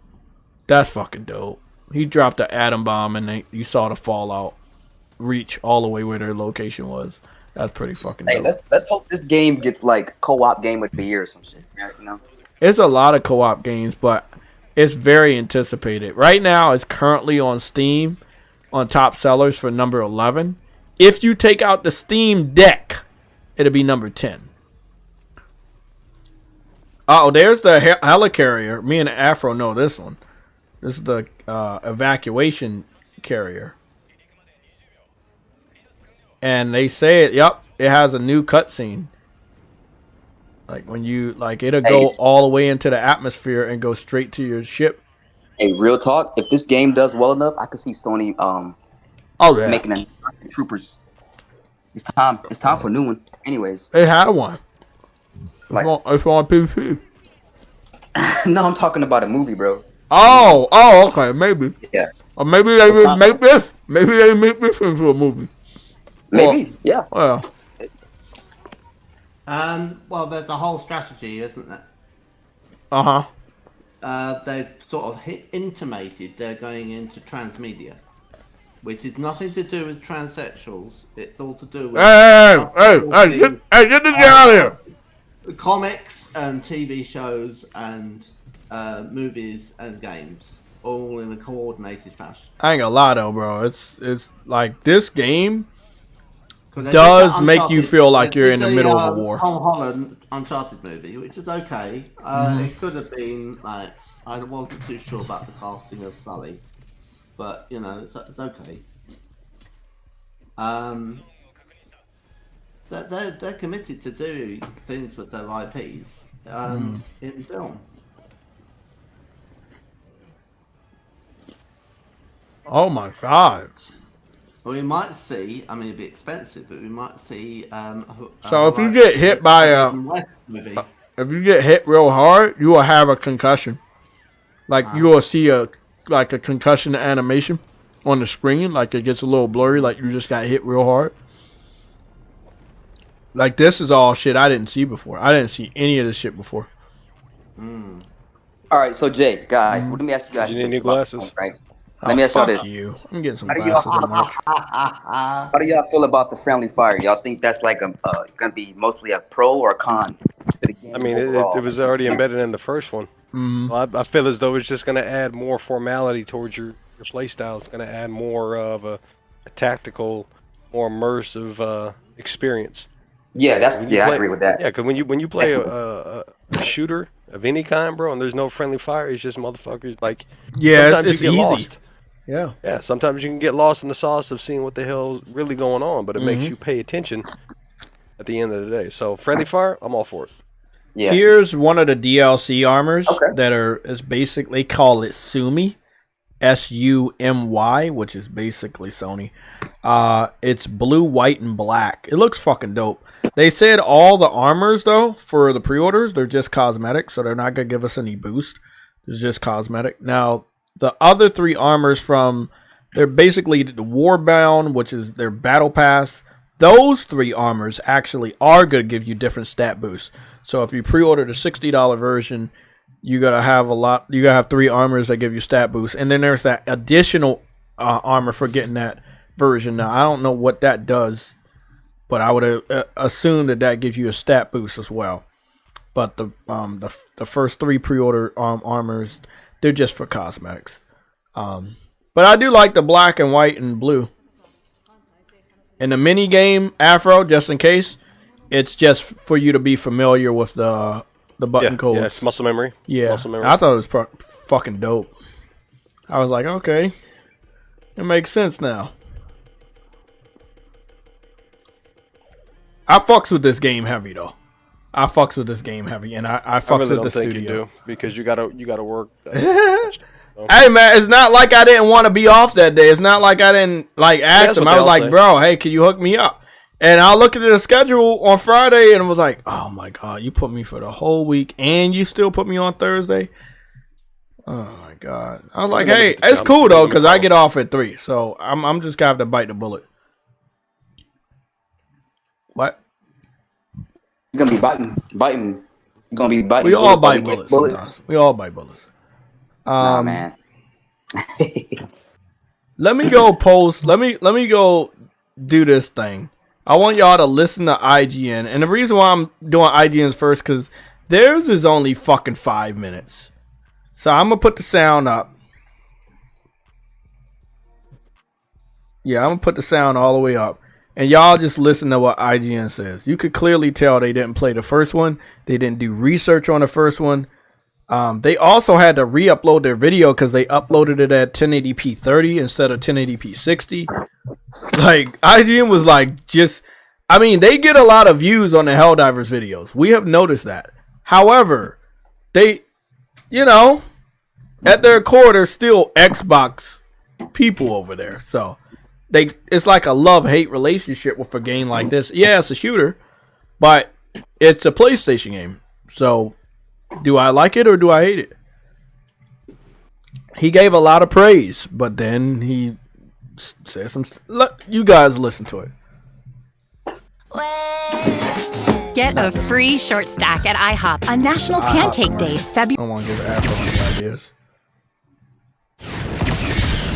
That's fucking dope. He dropped the atom bomb and you saw the fallout reach all the way where their location was. That's pretty fucking dope. Hey, let's hope this game gets like co-op game of the year or some shit. You know, It's a lot of co-op games, but it's very anticipated. Right now, it's currently on Steam on top sellers for number 11. If you take out the Steam Deck, it'll be number 10. Oh, there's the helicarrier. Me and Afro know this one. This is the evacuation carrier. And they say it, yep, it has a new cutscene. Like when you, like it'll go all the way into the atmosphere and go straight to your ship. Hey, real talk. If this game does well enough, I could see Sony making a Troopers. It's time for a new one. Anyways, they had one. Like, it's on PC. No, I'm talking about a movie, bro. Oh, okay, maybe. Yeah. Or maybe they just make this. Maybe they make this into a movie. Maybe, yeah. Well. Well, there's a whole strategy, isn't there? They've sort of intimated they're going into transmedia, which is nothing to do with transsexuals. It's all to do with get this guy out of here. Comics and TV shows and movies and games, all in a coordinated fashion. I ain't gonna lie though, bro. It's like this game does make you feel like you're in the middle of a war. Tom Holland Uncharted movie, which is okay. It could have been like, I wasn't too sure about the casting of Sully, but you know, it's okay. They're committed to do things with their IPs in film. Oh my god. Well, we might see, I mean, it'd be expensive, but we might see... so if you get hit by if you get hit real hard, you will have a concussion. Like, you will see a concussion animation on the screen. Like, it gets a little blurry, like you just got hit real hard. Like, this is all shit I didn't see before. I didn't see any of this shit before. All right, so Jay, guys, let me ask you guys. You need new glasses, right? Let me ask y'all this. You. I'm getting some glasses in March. How do y'all feel about the friendly fire? Y'all think that's like gonna be mostly a pro or a con to the game? I mean, it was already embedded in the first one. Well, I feel as though it's just going to add more formality towards your play style. It's going to add more of a tactical, more immersive experience. Yeah, I agree with that. Yeah, because when you play a shooter of any kind, bro, and there's no friendly fire, it's just motherfuckers like. Yeah, it's you get easy. Lost. Yeah. Sometimes you can get lost in the sauce of seeing what the hell's really going on, but it makes you pay attention at the end of the day. So friendly fire, I'm all for it. Yeah. Here's one of the DLC armors that is basically, call it Sumi, SUMY, which is basically Sony. It's blue, white, and black. It looks fucking dope. They said all the armors though for the pre-orders, they're just cosmetic, so they're not gonna give us any boost. It's just cosmetic. Now the other three armors they're basically the Warbound, which is their battle pass. Those three armors actually are gonna give you different stat boosts. So if you pre-order the $60 version, you gotta have three armors that give you stat boosts, and then there's that additional armor for getting that version. Now I don't know what that does, but I would assume that gives you a stat boost as well. But the first three pre-order armors, they're just for cosmetics. But I do like the black and white and blue. In the mini game, Afro, just in case, it's just for you to be familiar with the button codes. Yeah, it's muscle memory. Yeah, muscle memory. I thought it was fucking dope. I was like, okay, it makes sense now. I fucks with this game heavy though. And I fucks really with the studio. You do, because you gotta work. Hey man, it's not like I didn't want to be off that day. It's not like I didn't ask him. I was like, bro, hey, can you hook me up? And I looked at the schedule on Friday and was like, oh my god, you put me for the whole week and you still put me on Thursday. Oh my god. I was like, hey, it's cool though, because I get off at 3, so I'm just gonna have to bite the bullet. What? You're gonna be biting. You're gonna be biting. We all bite bullets sometimes. We all bite bullets. Nah, man. Let me go post. Let me go do this thing. I want y'all to listen to IGN, and the reason why I'm doing IGN's first because theirs is only fucking 5 minutes. So I'm gonna put the sound up. Yeah, I'm gonna put the sound all the way up, and y'all just listen to what IGN says. You could clearly tell they didn't play the first one. They didn't do research on the first one. They also had to re-upload their video because they uploaded it at 1080p 30 instead of 1080p 60. Like, IGN was like, they get a lot of views on the Helldivers videos. We have noticed that. However, they, at their core, they're still Xbox people over there. So, it's like a love-hate relationship with a game like this. Yeah, it's a shooter, but it's a PlayStation game. So, do I like it or do I hate it? He gave a lot of praise, but then he said some. You guys listen to it. Get a free short stack at IHOP on National Pancake Day, February. I don't want to give Afro any ideas.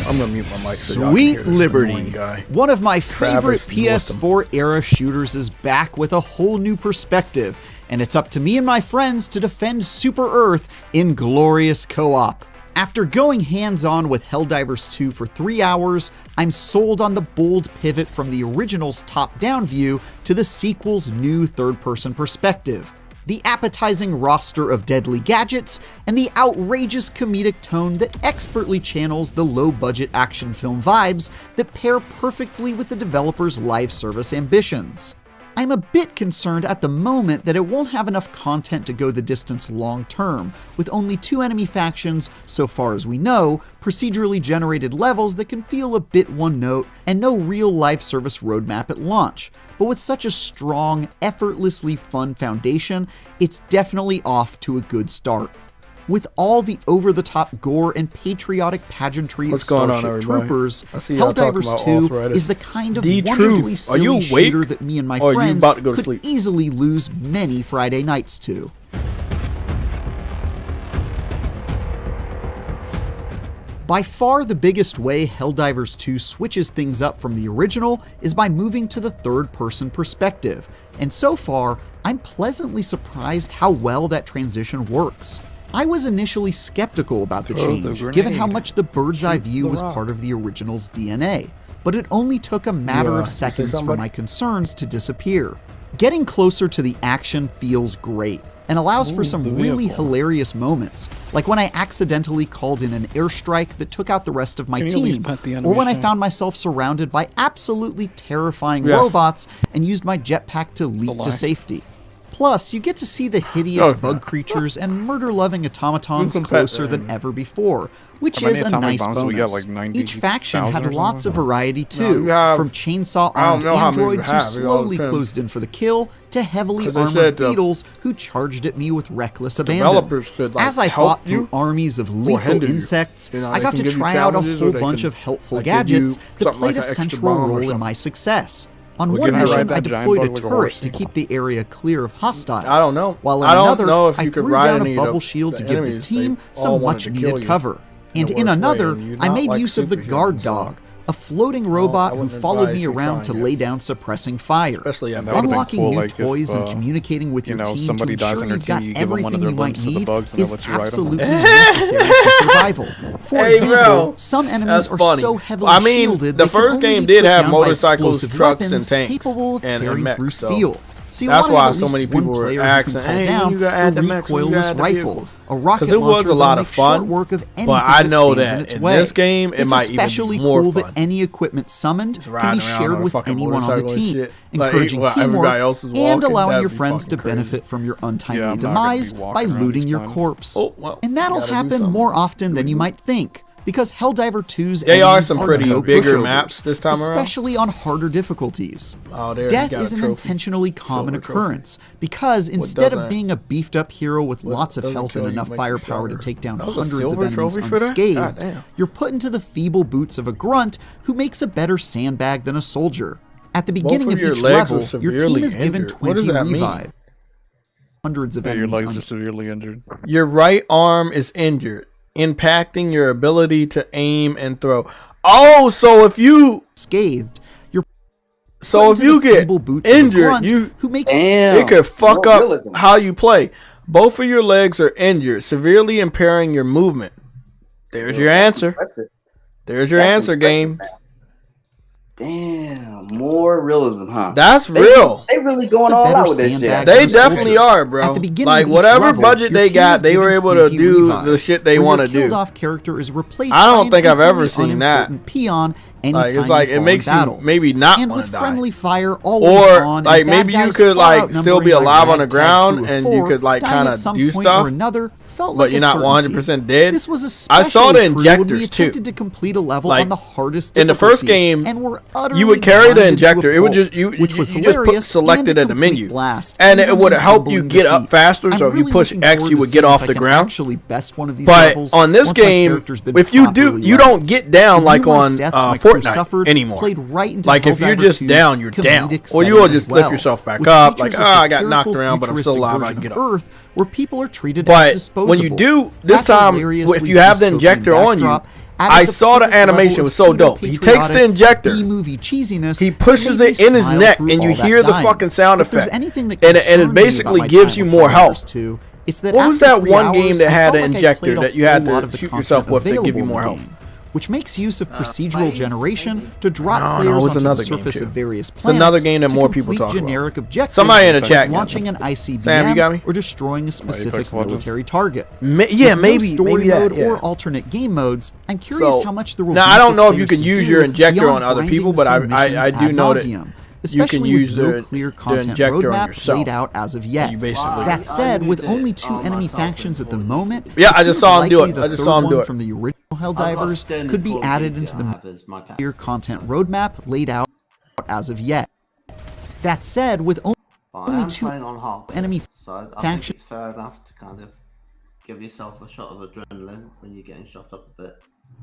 I'm gonna mute my mic. Sweet Liberty, one of my favorite PS4 era shooters, is back with a whole new perspective, and it's up to me and my friends to defend Super Earth in glorious co-op. After going hands-on with Helldivers 2 for 3 hours, I'm sold on the bold pivot from the original's top-down view to the sequel's new third-person perspective, the appetizing roster of deadly gadgets, and the outrageous comedic tone that expertly channels the low-budget action film vibes that pair perfectly with the developer's live service ambitions. I'm a bit concerned at the moment that it won't have enough content to go the distance long term, with only 2 enemy factions, so far as we know, procedurally generated levels that can feel a bit one-note, and no real live service roadmap at launch. But with such a strong, effortlessly fun foundation, it's definitely off to a good start. With all the over-the-top gore and patriotic pageantry of Starship Troopers, Helldivers 2 is the kind of wonderfully silly shooter that me and my friends could easily lose many Friday nights to. By far the biggest way Helldivers 2 switches things up from the original is by moving to the third-person perspective, and so far, I'm pleasantly surprised how well that transition works. I was initially skeptical about the change, given how much the bird's eye view was part of the original's DNA, but it only took a matter of seconds for my concerns to disappear. Getting closer to the action feels great, and allows for some really hilarious moments, like when I accidentally called in an airstrike that took out the rest of my team, or when I found myself surrounded by absolutely terrifying robots and used my jetpack to leap to safety. Plus, you get to see the hideous bug creatures and murder-loving automatons closer than ever before, which is a nice bonus. Each faction had lots of variety too, from chainsaw-armed androids who slowly closed in for the kill, to heavily armored beetles who charged at me with reckless abandon. As I fought through armies of lethal insects, I got to try out a whole bunch of helpful gadgets that played a central role in my success. On one mission, I deployed a turret to keep the area clear of hostiles. I don't know. While in another, I threw down a bubble shield to give the team some much-needed cover. And in another, I made use of the guard dog, a floating robot who followed me around to lay down suppressing fire. Unlocking new toys and communicating with your team to ensure you've got everything you might need is absolutely necessary to survival. For example, some enemies are so heavily shielded the first game did have motorcycles, trucks, and tanks, capable of tearing mechs, through steel. So that's why so many people were asking, "Hey, you gotta add the mechs, recoilless rifle, a rocket because it was a lot of fun." Work of but I know that in this game, it might especially even be more cool fun. that any equipment summoned can be shared with anyone on the team, encouraging teamwork and allowing your friends to benefit from your untimely demise by looting your corpse. And that'll happen more often than you might think, because Helldiver 2's they are some pretty bigger maps this time around, especially on harder difficulties. Death is an intentionally common occurrence, because instead of being a beefed up hero with lots of health and enough firepower to take down hundreds of enemies unscathed, you're put into the feeble boots of a grunt who makes a better sandbag than a soldier. At the beginning of each level, your team is given 20 revive. Hundreds of enemies. Your legs are severely injured. Your right arm is injured. impacting your ability to aim and throw. Oh, so if you scathed, so if you get injured, it could fuck up how you play. Both of your legs are injured, severely impairing your movement. There's your answer. There's your answer, game. Damn, more realism, huh? That's real. They really going all out with this shit. They definitely are, bro. Like whatever budget they got, they were able to do the shit they want to do. Killed-off character is replaced I don't by think an I've ever equally seen that. unimportant peon Like it's like it makes you maybe not want to die, friendly fire always or on, like and maybe bad you guys could far like still be outnumbering alive my on the ragtag ground crew of and 4, you could like dying kind at of some do point stuff. or another felt But like you're a not certainty. 100% dead. This was I saw the especially true when injectors we too. attempted to complete a level Like on the hardest in the first difficulty game, and were you would utterly carry the blinded to a injector. It would pulp, just you which was just put hilarious selected and in the a complete menu, blast, and it even would in help you humbling get up defeat. faster. I'm So if you really push looking X, forward you to would seeing get if off I the can ground. actually best one of these But levels on this once my game, character's been if you properly do, you leveled. don't get down The like numerous on deaths my crew Fortnite suffered anymore. played right into Like if you're Helldiver just 2's down, you're down, comedic or you setting will as just well, lift yourself back which up. Like features a I got knocked satirical, around, but I'm still futuristic alive. I version can get of up. Earth, where people are treated as But disposable. when you do this That time, hilariously if you have the dystopian injector on you, backdrop I added saw the perfect level animation of was so dope. He takes the injector, B-movie cheesiness, he pushes that made it in me his smile neck, through and you all that hear the dying. fucking sound If there's effect, anything that and it concerned me about basically my gives time you with more Helldivers health. 2, it's that What was after that 3 one game hours, that I had felt an like I injector played a that you had whole lot to of the shoot content yourself with to give you available in more the health? game, which makes use of procedural generation to drop No, players it was onto the another game, surface too. of various It's planets another game that to more people complete talk about. generic objectives Somebody in the like chat got launching me. an ICBM Sam, you got me? or destroying a specific Apex Legends. military target. Yeah, With maybe no story maybe that. mode Yeah. or alternate game modes. I'm curious So, how much there will now be I don't for know if you players can to use do your injector beyond on other grinding people, the but same I missions do ad know that nauseam, you especially can use with no the clear content injector on roadmap yourself. laid out as of yet. You basically- That said, with only 2 enemy factions at the moment, Yeah, it I just seems saw him do likely it. the I just third saw him do one it. from the original Helldivers could be added into the clear content roadmap laid out as of yet. That said, with only 2 enemy So I think factions. it's fair enough to kind of give yourself a shot of adrenaline when you're getting shot up a bit.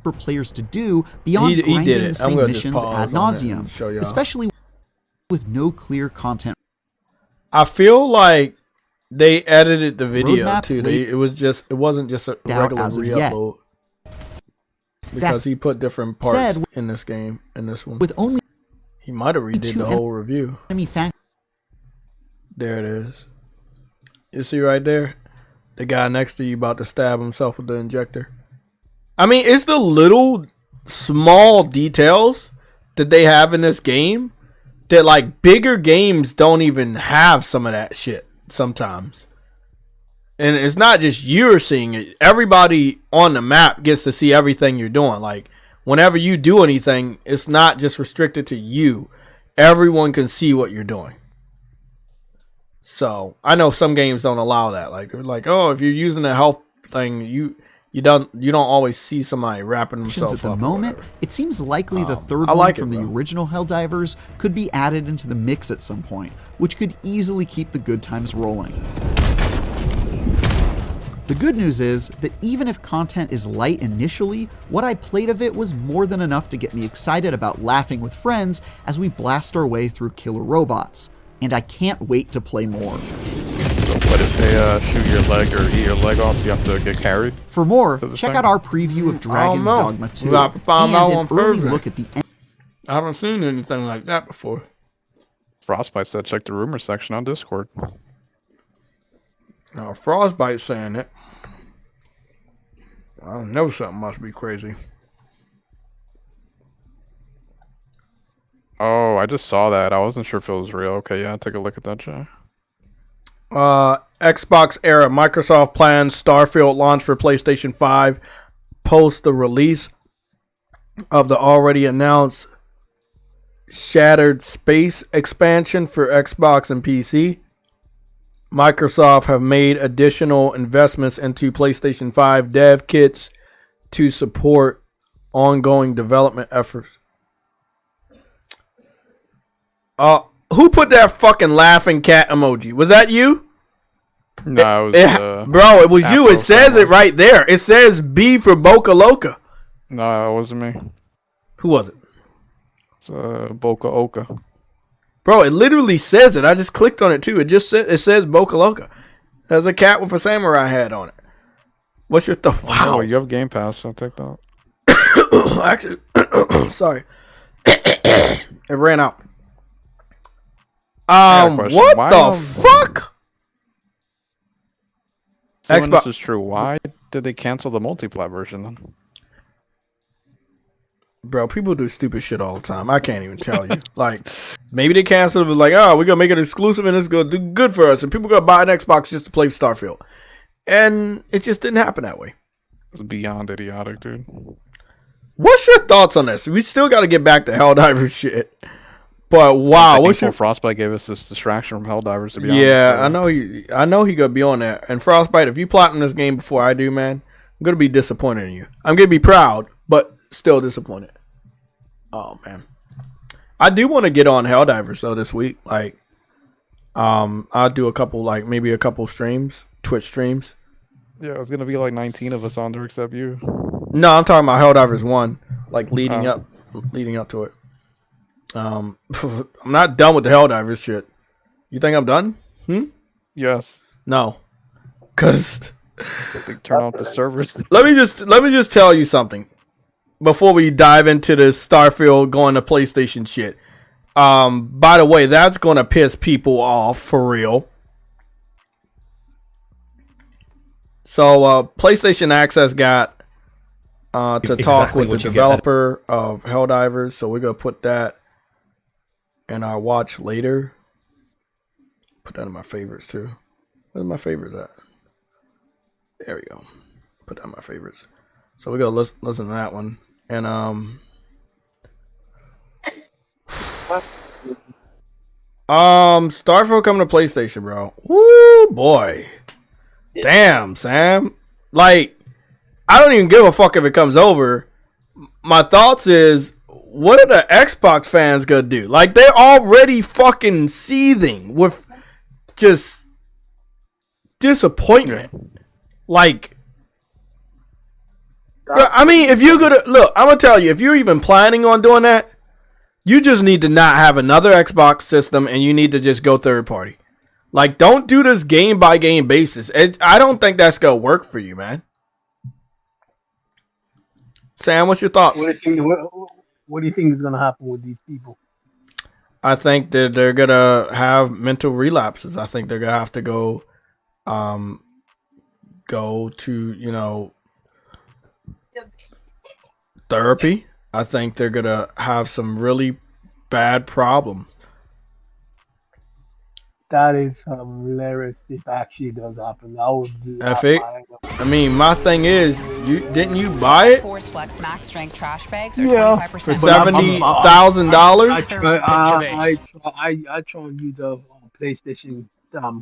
For players to do beyond He grinding did the it. I'm same gonna just missions pause ad on it and nauseum, show y'all. especially with no clear content. I feel like they edited the video Roadmap too. laid It wasn't just a out regular as of yet. re-upload because he put different parts said, in this game. In this one, with only he might have redid 2 the whole review. enemy factions. There it is. You see right there, the guy next to you about to stab himself with the injector. I mean, it's the little small details that they have in this game that like bigger games don't even have some of that shit sometimes. And it's not just you're seeing it. Everybody on the map gets to see everything you're doing. Like whenever you do anything, it's not just restricted to you. Everyone can see what you're doing. So I know some games don't allow that. Like oh, if you're using a health thing, you don't always see somebody wrapping themselves At the up. moment, it seems likely the third I like one from it, the bro. original Helldivers could be added into the mix at some point, which could easily keep the good times rolling. The good news is that even if content is light initially, what I played of it was more than enough to get me excited about laughing with friends as we blast our way through killer robots. And I can't wait to play more. What if they shoot your leg or eat your leg off? You have to get carried? For more, To the check thing? out our preview of Dragon's know. Dogma 2 We got to find out and on an early Thursday. look at the end. I haven't seen anything like that before. Frostbite said check the rumor section on Discord. Now Frostbite saying it. I know something must be crazy. Oh, I just saw that. I wasn't sure if it was real. Okay, yeah, take a look at that, Jay. Xbox era. Microsoft plans Starfield launch for PlayStation 5 post the release of the already announced Shattered Space expansion for Xbox and PC. Microsoft have made additional investments into PlayStation 5 dev kits to support ongoing development efforts. Who put that fucking laughing cat emoji? Was that you? No, bro, it was you. It says it right there. It says B for Boca Loca. No, it wasn't me. Who was it? It's Boca Oka. Bro, it literally says it. I just clicked on it too. It says Boca Loca. There's a cat with a samurai hat on it. What's your thought? Oh, Wow. you have Game Pass, so take that. Actually, sorry. It ran out. I got a question. What Why, the fuck? So when Xbox- this is true, why did they cancel the multiplayer version then? Bro, people do stupid shit all the time. I can't even tell you. Like, maybe they canceled it. Like, oh, we're gonna make it exclusive and it's gonna do good for us, and people gonna buy an Xbox just to play Starfield. And it just didn't happen that way. It's beyond idiotic, dude. What's your thoughts on this? We still got to get back to Helldivers shit. But wow, what's your Frostbite gave us this distraction from Helldivers to be Yeah, honest. I know he gonna be on there. And Frostbite, if you platinum this game before I do, man, I'm gonna be disappointed in you. I'm gonna be proud, but still disappointed. Oh man, I do want to get on Helldivers though this week. Like, I'll do a couple, like maybe a couple streams, Twitch streams. Yeah, it's gonna be like 19 of us on there except you. No, I'm talking about Helldivers 1, like leading up to it. I'm not done with the Helldivers shit. You think I'm done? Yes. No. Cause they turn off the servers. Let me just tell you something before we dive into this Starfield going to PlayStation shit. By the way, that's gonna piss people off for real. So PlayStation Access got to talk with the developer of Helldivers, so we're gonna put that in our watch later. Put that in my favorites too. Where's my favorites at? There we go. Put that in my favorites. So we're gonna listen to that one. And Starfield coming to PlayStation, bro. Woo boy. Damn, Sam. Like, I don't even give a fuck if it comes over. My thoughts is, what are the Xbox fans gonna do? Like, they're already fucking seething with just disappointment. Like, bro, I mean, if you're gonna look, I'm gonna tell you, if you're even planning on doing that, you just need to not have another Xbox system and you need to just go third party. Like, don't do this game by game basis. I don't think that's gonna work for you, man. Sam, what's your thoughts? What do you think is going to happen with these people? I think that they're gonna have mental relapses. I think they're gonna have to go to therapy. I think they're gonna have some really bad problems. That is hilarious if actually does happen. I would do that. I mean, my thing is, didn't you buy it Force Flex Max Strength trash bags are Yeah. 25% for $70,000? I try and use a PlayStation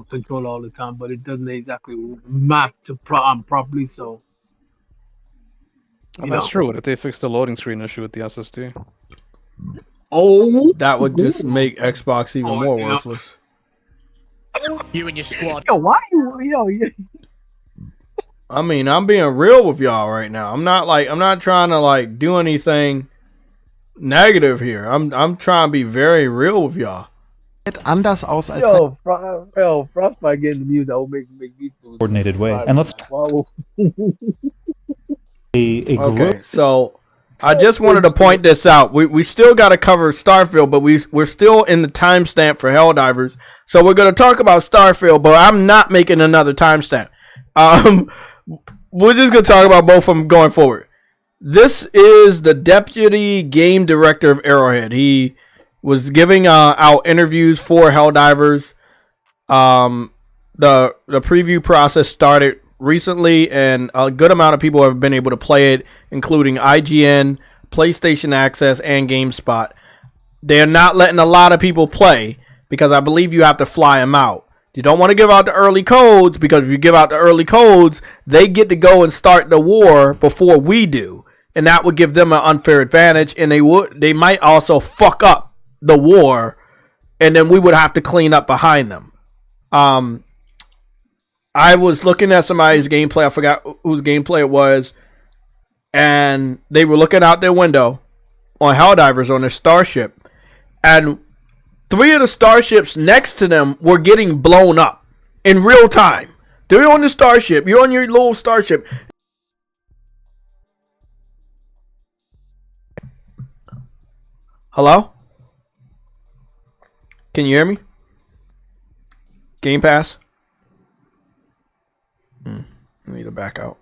controller all the time, but it doesn't exactly map to properly. So That's true. What if they fix the loading screen issue with the SSD? Oh, that would just make Xbox even more worthless. You and your squad. Yo, why you? I mean, I'm being real with y'all right now. I'm not trying to do anything negative here. I'm trying to be very real with y'all. Anders aus als Frostbite getting the news that will make me feel coordinated way. And let's Okay, so I just wanted to point this out. We still got to cover Starfield, but we're still in the timestamp for Helldivers. So we're going to talk about Starfield, but I'm not making another timestamp. We're just going to talk about both of them going forward. This is the deputy game director of Arrowhead. He was giving out interviews for Helldivers. The preview process started recently, and a good amount of people have been able to play it, including IGN, PlayStation Access, and GameSpot. They're not letting a lot of people play because I believe you have to fly them out. You don't want to give out the early codes, because if you give out the early codes, they get to go and start the war before we do, and that would give them an unfair advantage, and they might also fuck up the war, and then we would have to clean up behind them. I was looking at somebody's gameplay. I forgot whose gameplay it was. And they were looking out their window on Helldivers on their starship. And 3 of the starships next to them were getting blown up in real time. They're on the starship. You're on your little starship. Hello? Can you hear me? Game Pass? I need to back out.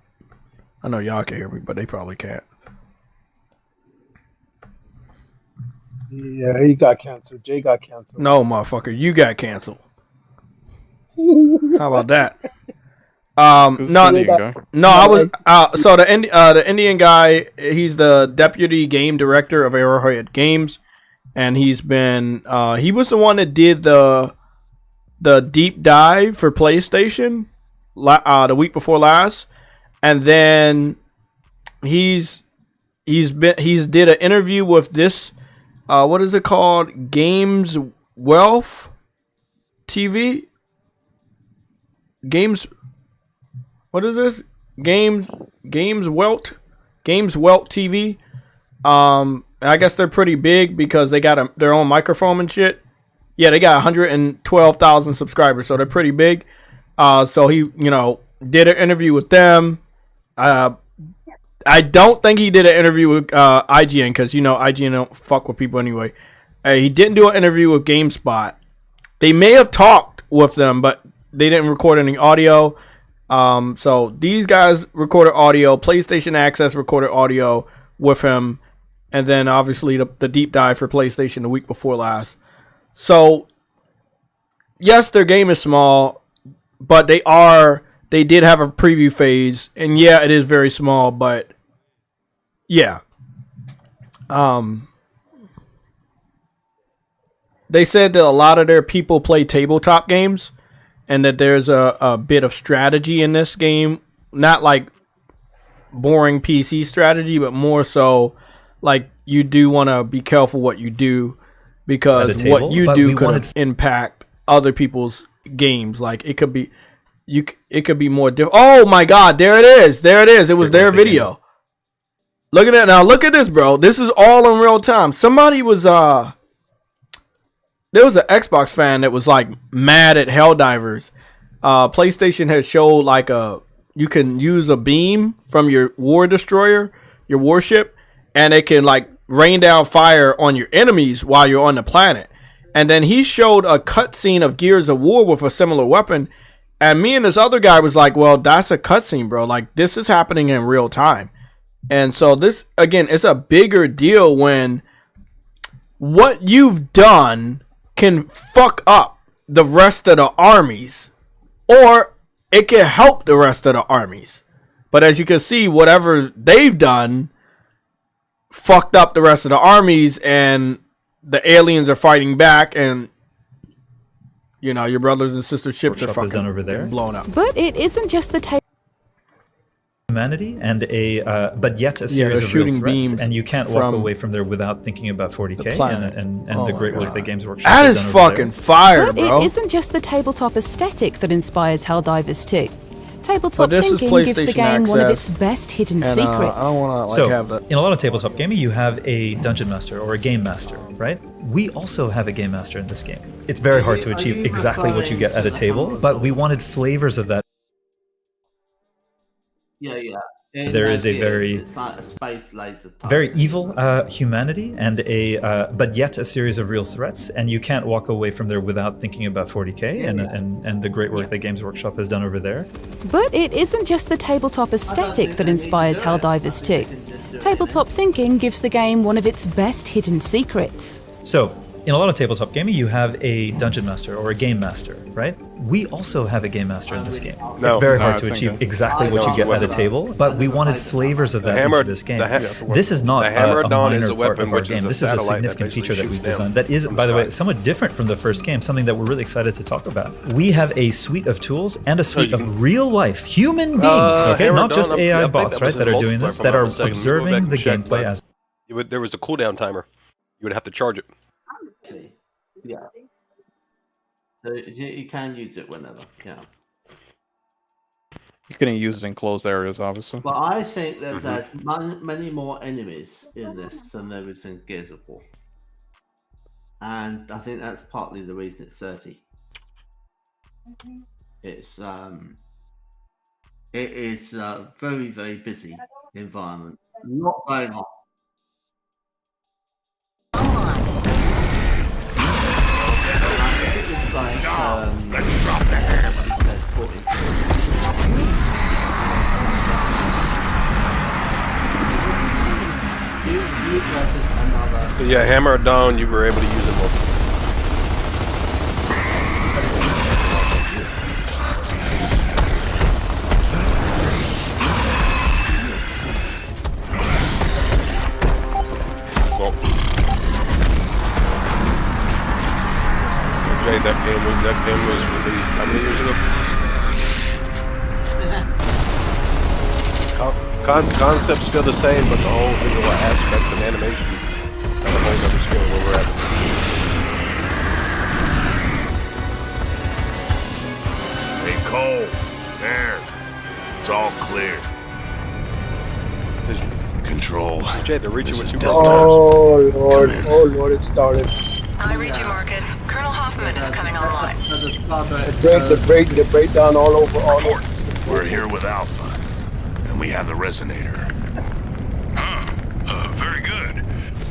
I know y'all can hear me, but they probably can't. Yeah, he got canceled. Jay got canceled. No, motherfucker, you got canceled. How about that? No, I was so the Indian guy. He's the deputy game director of Arrowhead Games, and he's been he was the one that did the deep dive for PlayStation the week before last, and then he's did an interview with this what is it called, Games Wealth TV. What is this? Games Welt TV. I guess they're pretty big because they got their own microphone and shit. Yeah, they got 112,000 subscribers, so they're pretty big. So he, did an interview with them. I don't think he did an interview with IGN because IGN don't fuck with people anyway. He didn't do an interview with GameSpot. They may have talked with them, but they didn't record any audio. So these guys recorded audio. PlayStation Access recorded audio with him, and then obviously the deep dive for PlayStation the week before last. So yes, their game is small, but they did have a preview phase, and yeah, it is very small, but yeah. They said that a lot of their people play tabletop games, and that there's a bit of strategy in this game. Not like boring PC strategy, but more so like you do want to be careful what you do, because what you do could impact other people's games. Like it could be more different. Oh my God, there it is. It was their video. Look at that. Now look at this, bro. This is all in real time. Somebody was there was an Xbox fan that was like mad at HELLDIVERS. PlayStation has showed like you can use a beam from your war destroyer, your warship, and it can like rain down fire on your enemies while you're on the planet. And then he showed a cutscene of Gears of War with a similar weapon. And me and this other guy was like, well, that's a cutscene, bro. Like this is happening in real time. And so this, again, it's a bigger deal when what you've done can fuck up the rest of the armies, or it can help the rest of the armies. But as you can see, whatever they've done fucked up the rest of the armies, and the aliens are fighting back, and your brothers and sisters' ships are fucking done over there, blown up. But it isn't just the humanity and but yet a series of real threats, and you can't walk away from there without thinking about 40K and the great work that Games Workshop that has is done over fucking there. fire, but bro. it isn't just the tabletop aesthetic that inspires Helldivers 2. Tabletop this is thinking gives the PlayStation game one of Access, its best hidden and, secrets. I don't want to So, have that. in a lot of tabletop gaming, you have a dungeon master or a game master, right? We also have a game master in this game. It's very hard to achieve exactly what you get at a table, but we wanted flavors of that. Yeah. There is a it's like a space laser type. very evil humanity and but yet a series of real threats, and you can't walk away from there without thinking about 40K and the great work that Games Workshop has done over there. But it isn't just the tabletop aesthetic that inspires Helldivers 2. Tabletop thinking gives the game one of its best hidden secrets. So, in a lot of tabletop gaming, you have a dungeon master or a game master, right? We also have a game master in this game. It's very hard to achieve exactly what you get at a table, but we wanted flavors of that into this game. This is not a minor part of our game. This is a significant feature that we've designed that is, by the way, somewhat different from the first game, something that we're really excited to talk about. We have a suite of tools and a suite of real-life human beings, okay? Not just AI bots, right, that are doing this, that are observing the gameplay as... There was a cooldown timer. You would have to charge it. Yeah. So you can use it whenever, yeah. You couldn't use it in closed areas, obviously. But I think there's many more enemies in this than there is in Gears of War. And I think that's partly the reason it's 30. It's it is a very, very busy environment. Not going on. like let's drop the hammer. So yeah, hammer it down, you were able to use it more. Jay, that game was released how many years ago? Concept's still the same, but the whole visual aspect of animation at a whole other scale where we're at. Hey Cole, there. It's all clear. Control. Jay, they're reaching with 2 Oh Lord, it started. I read you, Marcus. Colonel Hoffman is coming online. The breakdown all over. We're here with Alpha, and we have the resonator. Very good.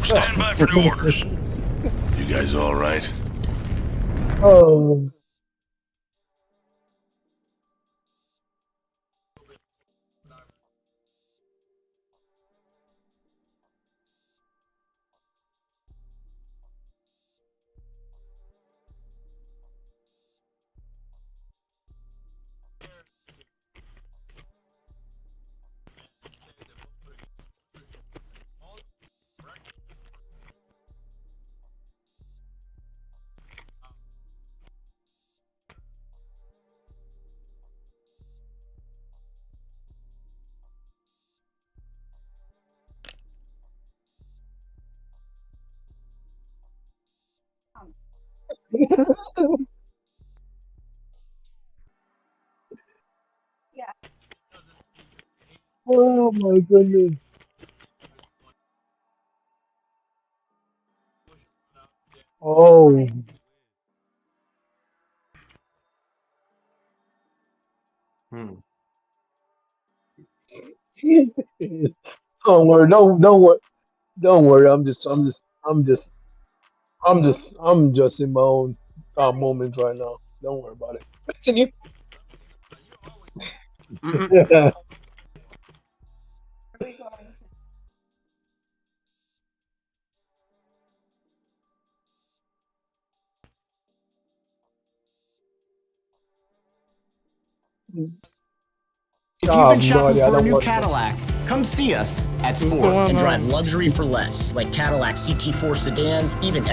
Stand by for the orders. You guys all right? Oh. Oh my goodness. Oh. Don't worry, don't worry. I'm just in my own moments right now. Don't worry about it. Continue. If you've been shopping for a new Cadillac, come see us at Sport and drive luxury for less, like Cadillac CT4 sedans, even.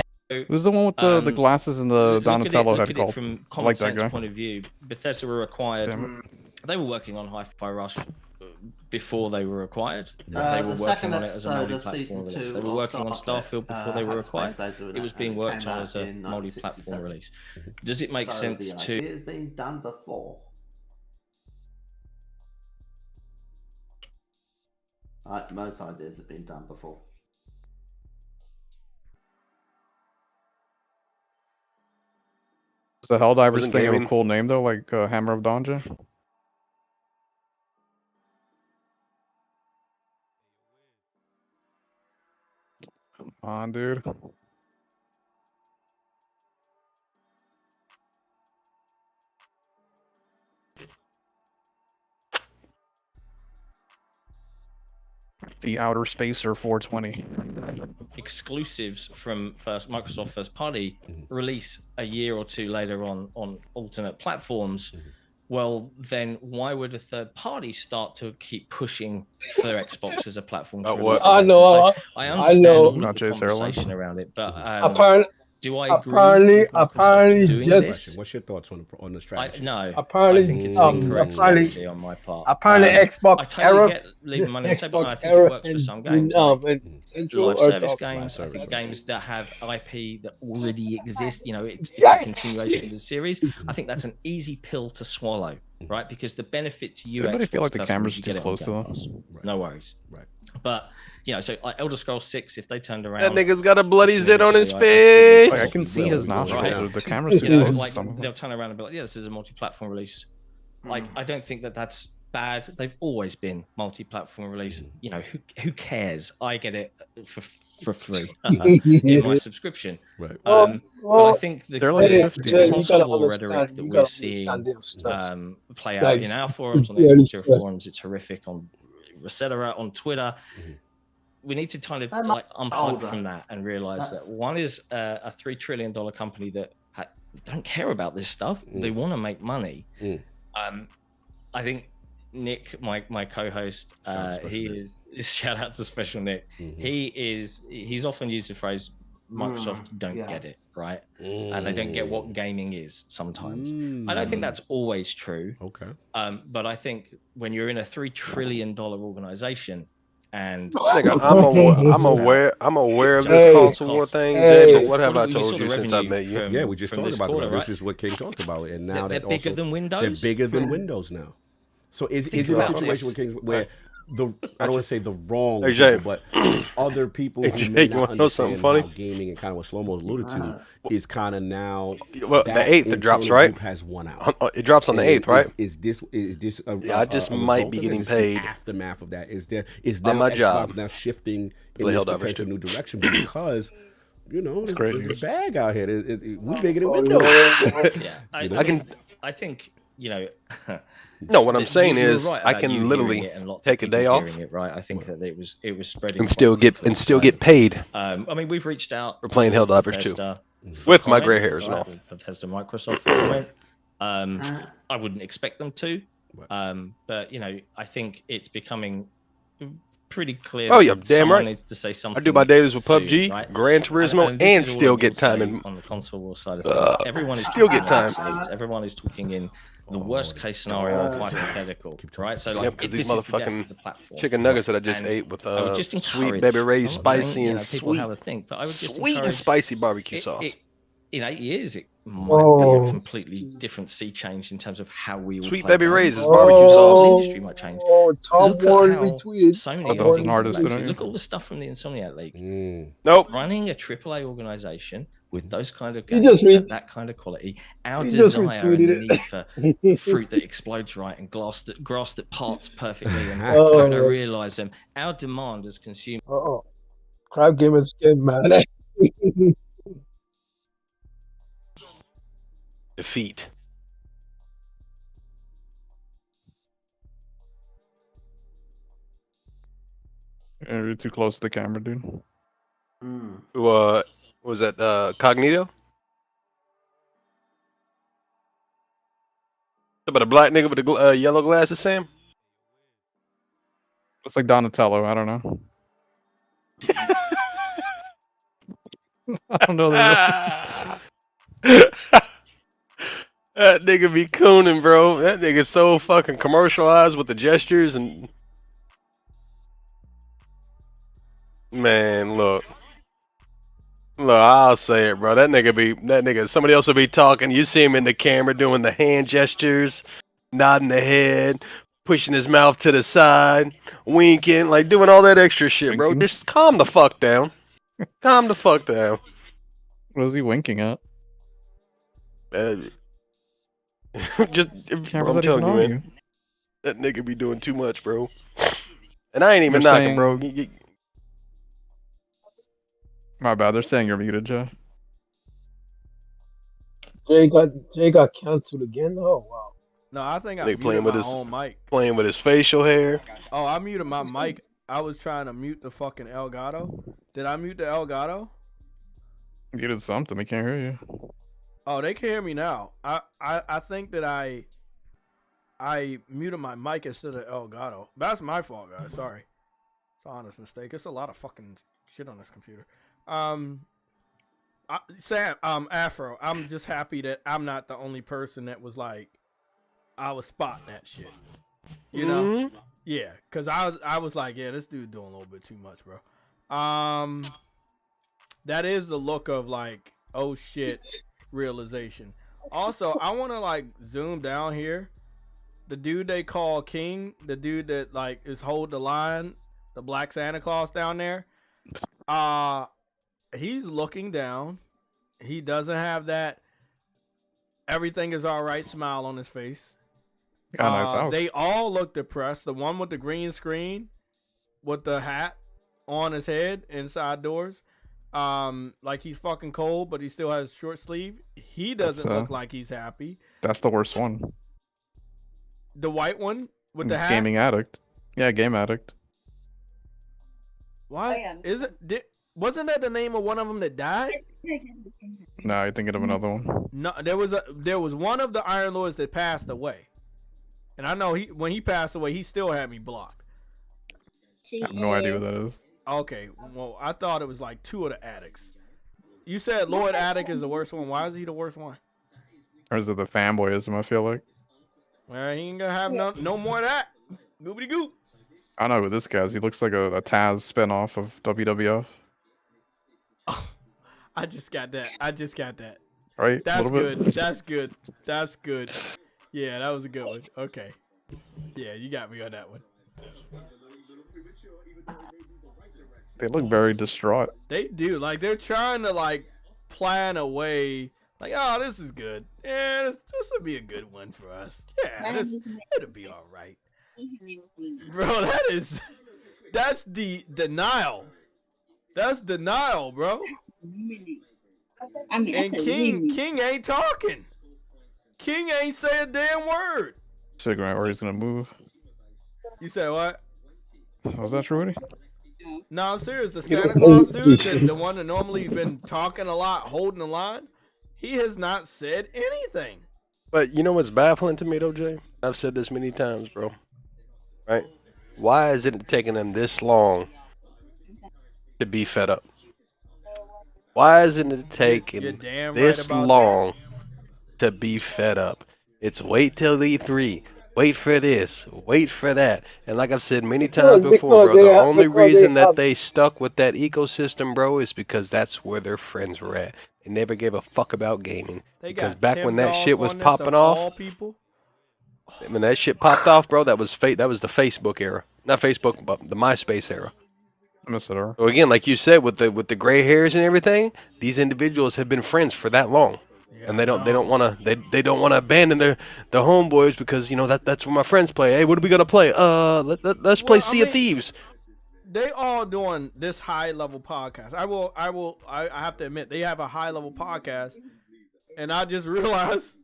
Who's the one with the glasses and the Donatello head called? From I like that guy. point of view, Bethesda were acquired. They were working on Hi-Fi Rush before they were acquired. They were working on it as a multi-platform release. They were working on Starfield before they were acquired. It was being worked on as a multi-platform release. Does it make sense to? It's been done before. Most ideas have been done before. Is the Helldivers thing a cool name though, like Hammer of Danja? Come on, dude. The Outer Spacer 420. Exclusives from Microsoft first party release a year or two later on alternate platforms. Well, then why would a third party start to keep pushing for Xbox as a platform? To release I know. So I understand all of the conversation around it, but do I agree? Apparently, just what's your thoughts on the strategy? No, apparently, I think it's an incorrect strategy on my part. Apparently, Xbox I totally error. get leaving money on the table, and I think error it works for some games. Live service games, I think games that have IP that already exist. You know, it's a continuation of the series. I think that's an easy pill to swallow, right? Because the benefit to you, Anybody feel like the Xbox camera's customers, too you get it close to on them? Game Pass. No worries. Right. But you know, so like Elder Scrolls 6, if they turned around, That nigga's got a bloody zit on his face. Like, I can see his nostrils. Right. The camera's too You know, close like to some of them. they'll turn around and be like, "Yeah, this is a multi-platform release." Like, I don't think that that's bad. They've always been multi-platform release. You know, who cares? I get it for free in my subscription. Right. But I think the you possible rhetoric that we're seeing play out in our forums, on the Xbox Zero forums, it's horrific on Resetera, on Twitter. We need to kind of like unplug from that and realize that one is a $3 trillion company that don't care about this stuff. They want to make money. I think Nick, my co-host, he is shout out to Special Nick. He's often used the phrase Microsoft don't get it, right? And they don't get what gaming is sometimes. I don't think that's always true. Okay. But I think when you're in a $3 trillion organization, and I'm aware of this console war thing, Jay, but what have I told you since I met you? Yeah, we just talked about quarter, it. Right? This is what King talked about, and now they're bigger than Windows. They're bigger than Windows now. So is it a situation with Kings where I don't want to say the wrong people, but other people who may not understand how gaming and kind of what Slow-Mo's alluded to is kind of now. Well, the 8th it drops, right? Has one out. It drops on the 8th, right? Is this? I just might be getting paid. Aftermath of that is on my job now shifting in this potential new direction because. You know, it's a bag out here. We're bigger than Windows. I think, you know. No, what I'm saying is, right I can literally take a day off. Right, I think that it was spreading and still get paid. I mean, we've reached out. We're playing Helldivers too, with my gray hairs and all. Bethesda, Microsoft comment. I wouldn't expect them to, but you know, I think it's becoming pretty clear. Oh yeah, damn right. Needs to say something. I do my dailies with soon, PUBG, right? Gran Turismo, and still get time on the console war side of things. Everyone is still get time. Everyone is talking in the worst case scenario, hypothetical, right? So like, because these motherfucking chicken nuggets that I just ate with sweet baby Ray's spicy and sweet, sweet and spicy barbecue sauce. In 8 years, it might be a completely different sea change in terms of how we sweet baby Ray's barbecue sauce. The industry might change. Tom Ward retweeted. Sony that was an artist, look at all the stuff from the Insomniac League. Nope. Running a AAA organization with those kind of games, that kind of quality, our desire and the need for fruit that explodes right and grass that parts perfectly and photorealize them, our demand as consumers. Crab gamers getting mad. Defeat. Yeah, you're too close to the camera, dude. What was that? Cognito? About a black nigga with the yellow glasses, Sam? It's like Donatello. I don't know. I don't know the That nigga be cooning, bro. That nigga's so fucking commercialized with the gestures and. Man, look. I'll say it, bro. That nigga, somebody else will be talking. You see him in the camera doing the hand gestures, nodding the head, pushing his mouth to the side, winking, like doing all that extra shit, bro. Just calm the fuck down. Calm the fuck down. What is he winking at? Just, bro, I'm telling you, man. That nigga be doing too much, bro. And I ain't even knocking, bro. My bad. They're saying you're muted, Joe. Jay got canceled again. Oh wow. No, I think I muted my own mic. Playing with his facial hair. Oh, I muted my mic. I was trying to mute the fucking Elgato. Did I mute the Elgato? You did something. They can't hear you. Oh, they can hear me now. I think that I muted my mic instead of Elgato. That's my fault, guys. Sorry. It's an honest mistake. It's a lot of fucking shit on this computer. Sam, Afro, I'm just happy that I'm not the only person that was like, I was spotting that shit. You know? Yeah, because I was like, yeah, this dude doing a little bit too much, bro. That is the look of like, oh shit, realization. Also, I want to like zoom down here. The dude they call King, the dude that like is hold the line, the Black Santa Claus down there. He's looking down. He doesn't have that everything is all right smile on his face. Got a nice house. They all look depressed. The one with the green screen, with the hat on his head inside doors, like he's fucking cold, but he still has short sleeve. He doesn't look like he's happy. That's the worst one. The white one with the hat. Gaming addict. Yeah, game addict. Why is it? Wasn't that the name of one of them that died? No, you're thinking of another one. No, there was one of the Iron Lords that passed away, and I know when he passed away, he still had me blocked. I have no idea what that is. Okay, well, I thought it was like two of the addicts. You said Lord Addict is the worst one. Why is he the worst one? Or is it the fanboyism? I feel like. Well, he ain't gonna have no more of that. Goobity goop. I know who this guy is. He looks like a Taz spinoff of WWF. I just got that. Right? That's good. That's good. That's good. Yeah, that was a good one. Okay. Yeah, you got me on that one. They look very distraught. They do. Like, they're trying to, like, plan a way. Like, oh, this is good. Yeah, this will be a good one for us. Yeah, it'll be all right. Bro, that's the denial. That's denial, bro. And King ain't talking. King ain't say a damn word. Figuring out where he's gonna move. You said what? Was that true, Woody? No, I'm serious. The Santa Claus dude, the one that normally been talking a lot, holding the line, he has not said anything. But you know what's baffling to me, though, Jay? I've said this many times, bro. Right? Why is it taking them this long to be fed up? Why isn't it taking this long to be fed up? It's wait till E3. Wait for this. Wait for that. And like I've said many times before, bro, the only reason that they stuck with that ecosystem, bro, is because that's where their friends were at. They never gave a fuck about gaming. Because back when that shit was popping off, when that shit popped off, bro, that was the Facebook era. Not Facebook, but the MySpace era. So again, like you said, with the gray hairs and everything, these individuals have been friends for that long. And they don't want to abandon their homeboys because, you know, that's where my friends play. Hey, what are we gonna play? Let's play Sea of Thieves. They all doing this high level podcast. I have to admit, they have a high level podcast, and I just realized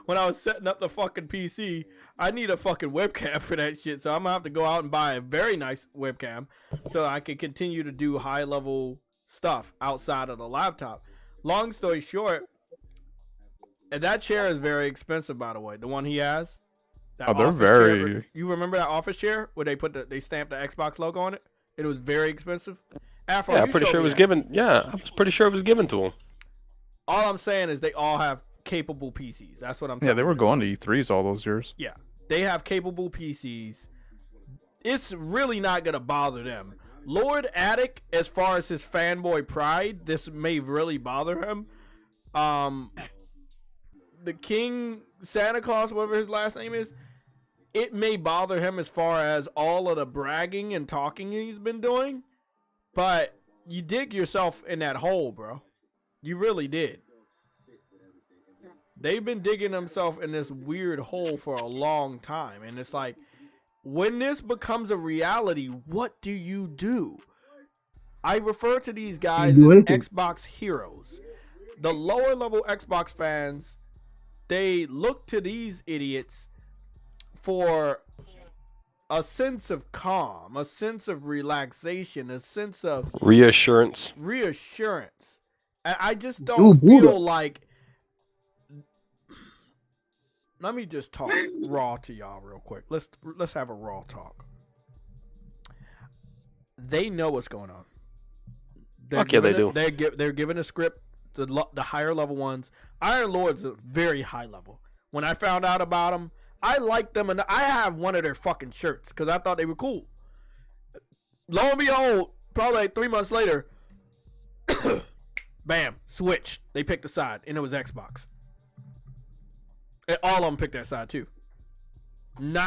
when I was setting up the fucking PC, I need a fucking webcam for that shit. So I'm gonna have to go out and buy a very nice webcam so I can continue to do high level stuff outside of the laptop. Long story short. And that chair is very expensive, by the way. The one he has. They're very. Chair, you remember that office chair where they stamped the Xbox logo on it? It was very expensive. Afro, yeah, I'm pretty sure it was given. Yeah, I was pretty sure it was given to him. All I'm saying is they all have capable PCs. That's what I'm saying. Yeah, they were going to E3s all those years. Yeah, they have capable PCs. It's really not gonna bother them. Lord Attic, as far as his fanboy pride, this may really bother him. The King Santa Claus, whatever his last name is, it may bother him as far as all of the bragging and talking he's been doing, but you dig yourself in that hole, bro. You really did. They've been digging themselves in this weird hole for a long time, and it's like, when this becomes a reality, what do you do? I refer to these guys as Xbox heroes. The lower level Xbox fans, they look to these idiots for a sense of calm, a sense of relaxation, a sense of reassurance. And I just don't feel like. Let me just talk raw to y'all real quick. Let's have a raw talk. They know what's going on. They do. They're given a script. The higher level ones. Iron Lord's a very high level. When I found out about them, I liked them, and I have one of their fucking shirts because I thought they were cool. Lo and behold, probably like 3 months later, bam, switched. They picked a side, and it was Xbox. And all of them picked that side too.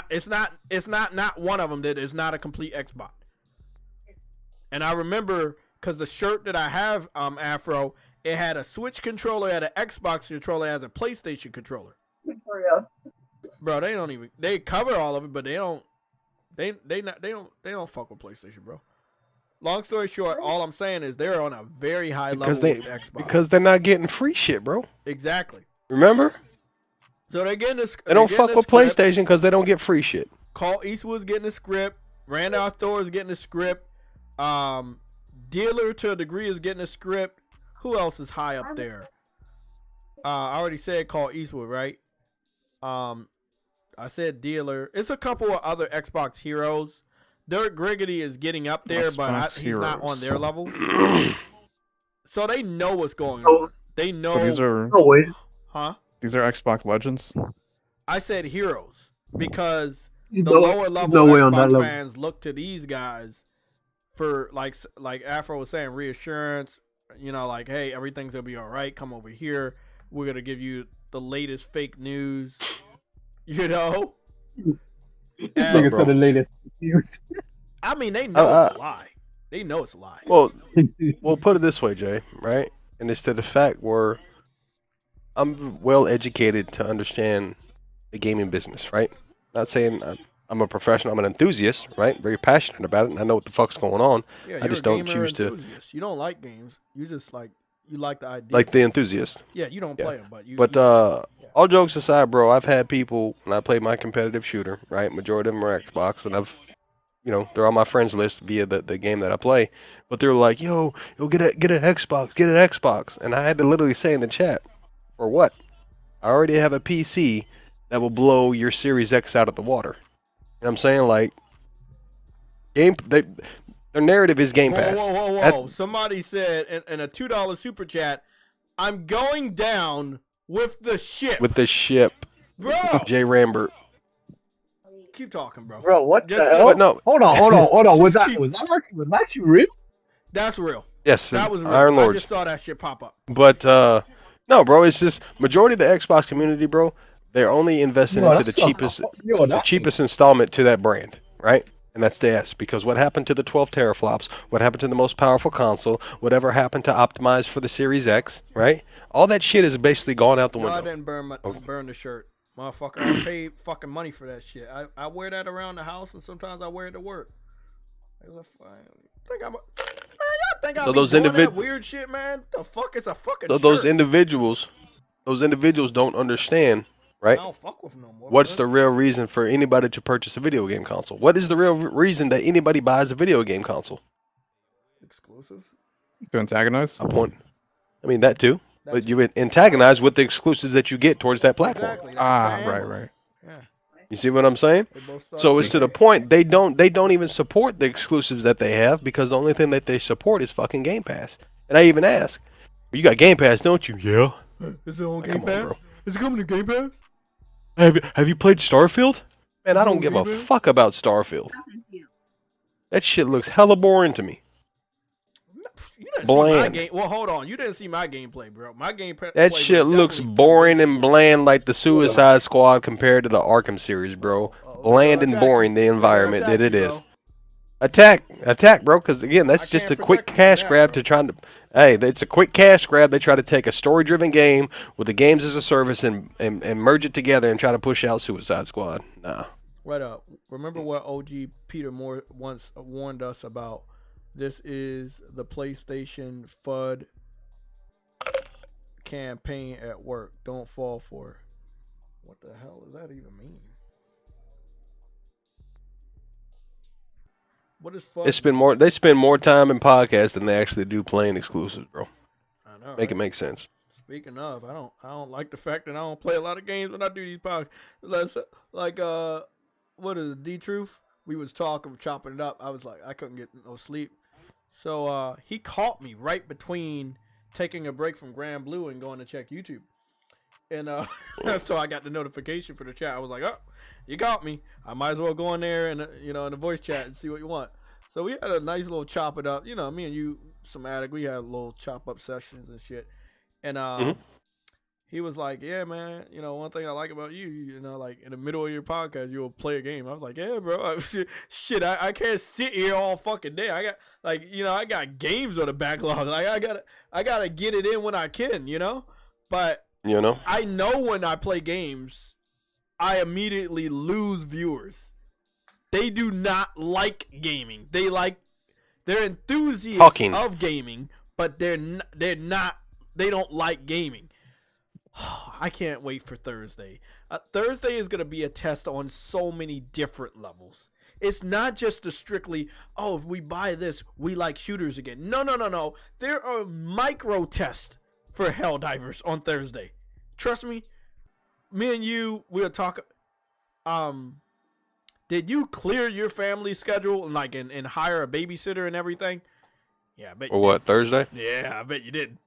It's not one of them that is not a complete Xbox. And I remember because the shirt that I have, Afro, it had a Switch controller, it had an Xbox controller, it has a PlayStation controller. Bro, they don't even. They cover all of it, but they don't. They don't fuck with PlayStation, bro. Long story short, all I'm saying is they're on a very high level with Xbox. Because they're not getting free shit, bro. Exactly. Remember? So they're getting this. They don't fuck with PlayStation because they don't get free shit. Call Eastwood's getting a script. Randolph Thor is getting a script. Dealer to a degree is getting a script. Who else is high up there? I already said Call Eastwood, right? I said Dealer. It's a couple of other Xbox heroes. Derek Griggity is getting up there, but he's not on their level. So they know what's going on. They know. So these are. Oh wait. Huh? These are Xbox Legends. I said heroes because the lower level Xbox fans look to these guys for like Afro was saying, reassurance. You know, like, hey, everything's gonna be all right. Come over here. We're gonna give you the latest fake news. You know. Nigga said the latest news. I mean, they know it's a lie. They know it's a lie. Well, put it this way, Jay, right? And it's to the fact where I'm well educated to understand the gaming business, right? Not saying I'm a professional, I'm an enthusiast, right? Very passionate about it, and I know what the fuck's going on. Yeah, I just don't choose to. You don't like games. You just you like the idea. Like the enthusiast. Yeah, you don't play them, but you. But all jokes aside, bro, I've had people when I play my competitive shooter, right? Majority of them are Xbox, and they're on my friends list via the game that I play. But they're like, yo, get an Xbox, and I had to literally say in the chat, for what? I already have a PC that will blow your Series X out of the water. And I'm saying, like, their narrative is Game Pass. Whoa. Somebody said in a $2 super chat, I'm going down with the ship. Bro. Jay Rambert. Keep talking, bro. Bro, what the hell? No. Hold on. Was that actually real? That's real. Yes, that was real. Iron Lords. I just saw that shit pop up. But no, bro, it's just majority of the Xbox community, bro. They're only investing into the cheapest installment to that brand, right? And that's the S, because what happened to the 12 teraflops? What happened to the most powerful console? Whatever happened to optimize for the Series X, right? All that shit is basically gone out the window. I didn't burn the shirt. Motherfucker, I paid fucking money for that shit. I wear that around the house, and sometimes I wear it to work. Y'all think I'm doing that weird shit, man? The fuck is a fucking shirt? Those individuals don't understand, right? I don't fuck with them no more. What's the real reason for anybody to purchase a video game console? What is the real reason that anybody buys a video game console? Exclusives? To antagonize? I mean, that too. But you antagonize with the exclusives that you get towards that platform. Exactly. Right. Yeah. You see what I'm saying? So it's to the point they don't even support the exclusives that they have, because the only thing that they support is fucking Game Pass. And I even ask, you got Game Pass, don't you? Yeah. Is it on Game Pass? Is it coming to Game Pass? Have you played STARFIELD? Man, I don't give a fuck about STARFIELD. That shit looks hella boring to me. You didn't see my game. Well, hold on. You didn't see my gameplay, bro. My gameplay. That shit looks boring and bland, like the Suicide Squad compared to the Arkham series, bro. Bland and boring, the environment that it is. Attack, bro. Because again, that's just a quick cash grab to try to. Hey, it's a quick cash grab. They try to take a story-driven game with the games as a service and merge it together and try to push out Suicide Squad. Nah. Right up. Remember what OG Peter Moore once warned us about? This is the PlayStation FUD campaign at work. Don't fall for it. What the hell does that even mean? What is FUD? They spend more time in podcasts than they actually do playing exclusives, bro. I know. Make it make sense. Speaking of, I don't like the fact that I don't play a lot of games when I do these podcasts. Like what is it, D-Truth? We was chopping it up. I was like, I couldn't get no sleep. So he caught me right between taking a break from Grand Blue and going to check YouTube. And so I got the notification for the chat. I was like, oh, you got me. I might as well go in there and in the voice chat and see what you want. So we had a nice little chop it up. Me and you, some addict, we had little chop up sessions and shit. And he was like, yeah, man, one thing I like about you, like in the middle of your podcast, you'll play a game. I was like, yeah, bro. Shit, I can't sit here all fucking day. I got I got games on the backlog. Like I gotta get it in when I can, But I know when I play games, I immediately lose viewers. They do not like gaming. They're enthusiasts of gaming, but they don't like gaming. I can't wait for Thursday. Thursday is going to be a test on so many different levels. It's not just a strictly, oh, if we buy this, we like shooters again. No. There are micro tests for Helldivers on Thursday. Trust me. Me and you, we'll talk. Did you clear your family schedule and hire a babysitter and everything? Yeah, I bet you did. What, Thursday? Yeah, I bet you did.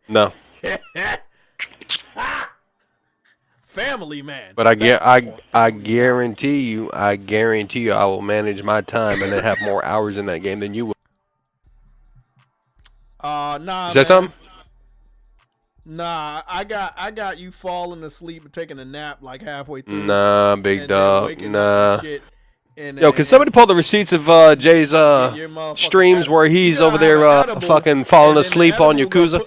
No. Family man. But I guarantee you, I will manage my time and then have more hours in that game than you will. Nah. Is that something? Nah, I got you falling asleep and taking a nap like halfway through. Nah, big dog. Nah. Yo, can somebody pull the receipts of Jay's streams where he's over there fucking falling asleep on Yakuza?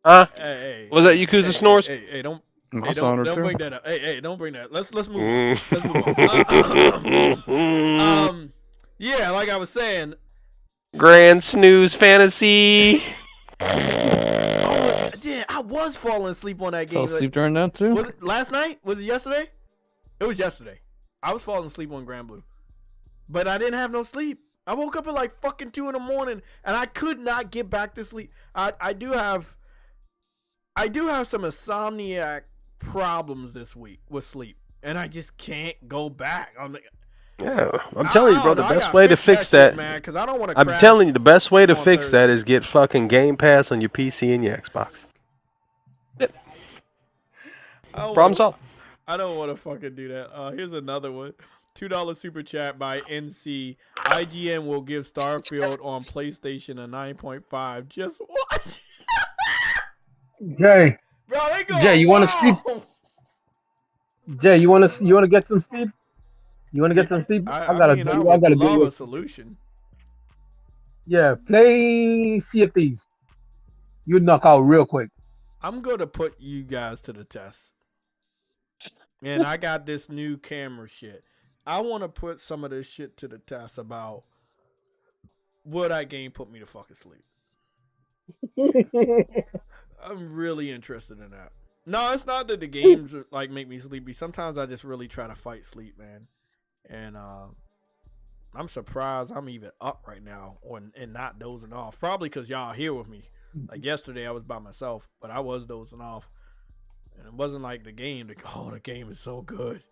Huh? Hey, was that Yakuza snores? Hey, don't bring that up. Hey, don't bring that. Let's move on. Let's move on. Yeah, like I was saying. Grand snooze fantasy. Yeah, I was falling asleep on that game. Fell asleep during that too? Was it last night? Was it yesterday? It was yesterday. I was falling asleep on Grand Blue. But I didn't have no sleep. I woke up at like fucking 2 in the morning and I could not get back to sleep. I do have some insomniac problems this week with sleep. And I just can't go back. I'm telling you, bro, the best way to fix that, man, 'cause I don't want to. I'm telling you, the best way to fix that is get fucking Game Pass on your PC and your Xbox. Yep. Problem solved. I don't want to fucking do that. Here's another one. $2 super chat by NC. IGN will give Starfield on PlayStation a 9.5. Just watch. Jay. Bro, they go. Jay, you want to sleep? Jay, you want to get some sleep? You want to get some sleep? I got a solution. Yeah, play Sea of Thieves. You'd knock out real quick. I'm going to put you guys to the test. And I got this new camera shit. I want to put some of this shit to the test about would that game put me to fucking sleep. I'm really interested in that. No, it's not that the games like make me sleepy. Sometimes I just really try to fight sleep, man. And I'm surprised I'm even up right now and not dozing off. Probably because y'all here with me. Like yesterday I was by myself, but I was dozing off. And it wasn't like the game. The game is so good.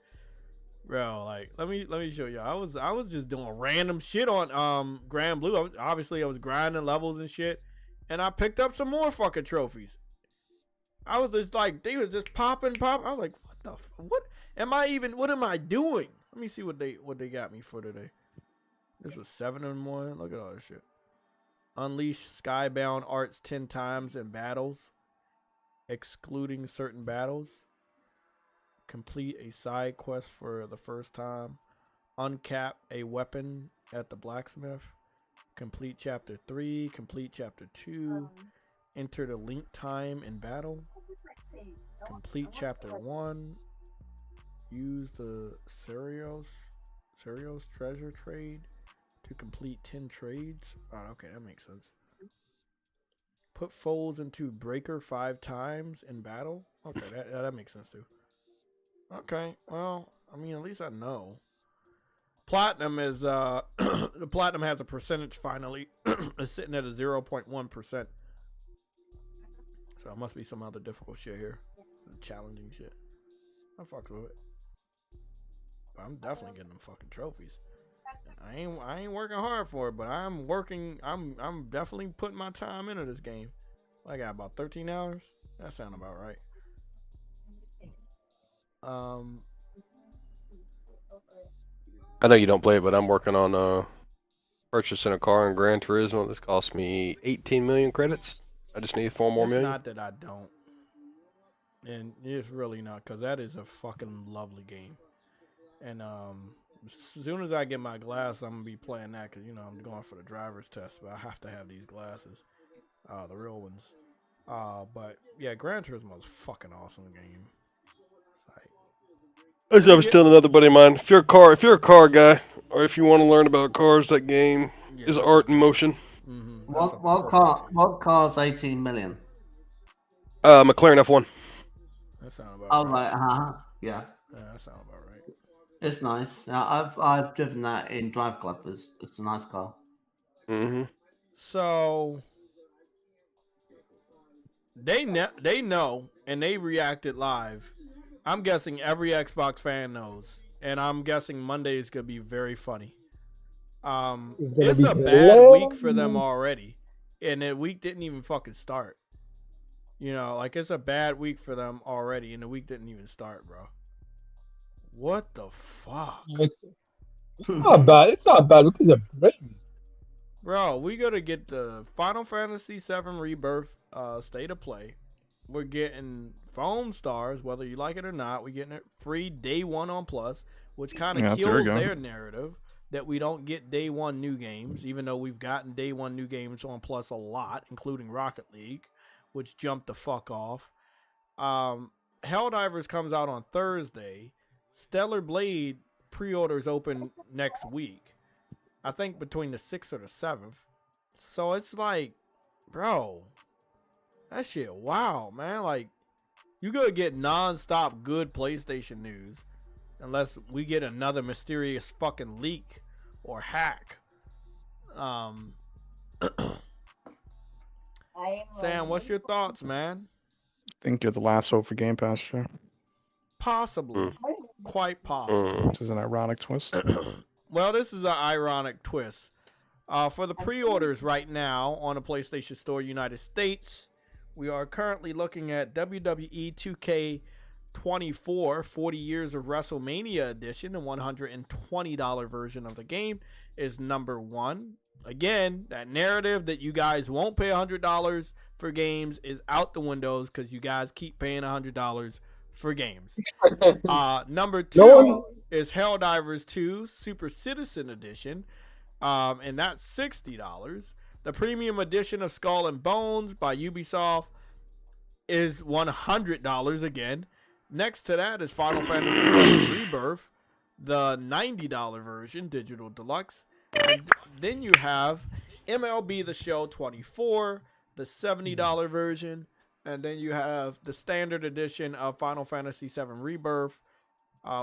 Bro, like let me show you. I was just doing random shit on Grand Blue. I was grinding levels and shit. And I picked up some more fucking trophies. I was just like, they were just popping. I was like, what am I doing? Let me see what they got me for today. This was 7 in 1. Look at all this shit. Unleash Skybound Arts 10 times in battles, excluding certain battles. Complete a side quest for the first time. Uncap a weapon at the blacksmith. Complete chapter 3. Complete chapter 2. Enter the link time in battle. Complete chapter 1. Use the Serios treasure trade to complete 10 trades. Oh, okay, that makes sense. Put foes into breaker 5 times in battle. Okay, that makes sense too. Okay, well, I mean, at least I know. Platinum is the platinum has a percentage finally. It's sitting at a 0.1%. So it must be some other difficult shit here. Challenging shit. I fucked with it. But I'm definitely getting them fucking trophies. I ain't working hard for it, but I'm working. I'm definitely putting my time into this game. I got about 13 hours. That sounds about right. I know you don't play it, but I'm working on purchasing a car in Gran Turismo. This cost me 18 million credits. I just need 4 more million. It's not that I don't. And it's really not, because that is a fucking lovely game. And as soon as I get my glass, I'm going to be playing that, because, you know, I'm going for the driver's test, but I have to have these glasses, the real ones. But, yeah, Gran Turismo is a fucking awesome game. It's like, I was telling another buddy of mine. If you're a car guy, or if you want to learn about cars, that game is art in motion. What car's 18 million? McLaren F1. That sounds about Oh, right. Yeah. Yeah, that sounds about right. It's nice. I've driven that in Drive Club. It's a nice car. Mm-hmm. So they know and they reacted live. I'm guessing every Xbox fan knows, and I'm guessing Monday is gonna be very funny. It's a bad week for them already, and the week didn't even fucking start. You know, like it's a bad week for them already, and the week didn't even start, bro. What the fuck? It's not bad. It's not bad because of Britain. Bro, we gotta get the Final Fantasy VII Rebirth State of Play. We're getting Foam Stars, whether you like it or not. We're getting it free day one on Plus, which kind of kills their narrative that we don't get day one new games, even though we've gotten day one new games on Plus a lot, including Rocket League, which jumped the fuck off. Helldivers comes out on Thursday. Stellar Blade pre-orders open next week. I think between the 6th or the 7th. So it's like, bro, that shit, wow, man. Like, you gonna get non-stop good PlayStation news unless we get another mysterious fucking leak or hack. Sam, what's your thoughts, man? I think you're the last hope for Game Pass, sure. Possibly. Quite possible. Which is an ironic twist. Well, this is an ironic twist. For the pre-orders right now on the PlayStation Store United States, we are currently looking at WWE 2K24 40 Years of WrestleMania Edition. The $120 version of the game is number one. Again, that narrative that you guys won't pay $100 for games is out the windows because you guys keep paying $100 for games. Number two is Helldivers 2 Super Citizen Edition, and that's $60. The premium edition of Skull and Bones by Ubisoft is $100 again. Next to that is Final Fantasy VII Rebirth, the $90 version, Digital Deluxe. And then you have MLB The Show 24, the $70 version. And then you have the standard edition of Final Fantasy VII Rebirth,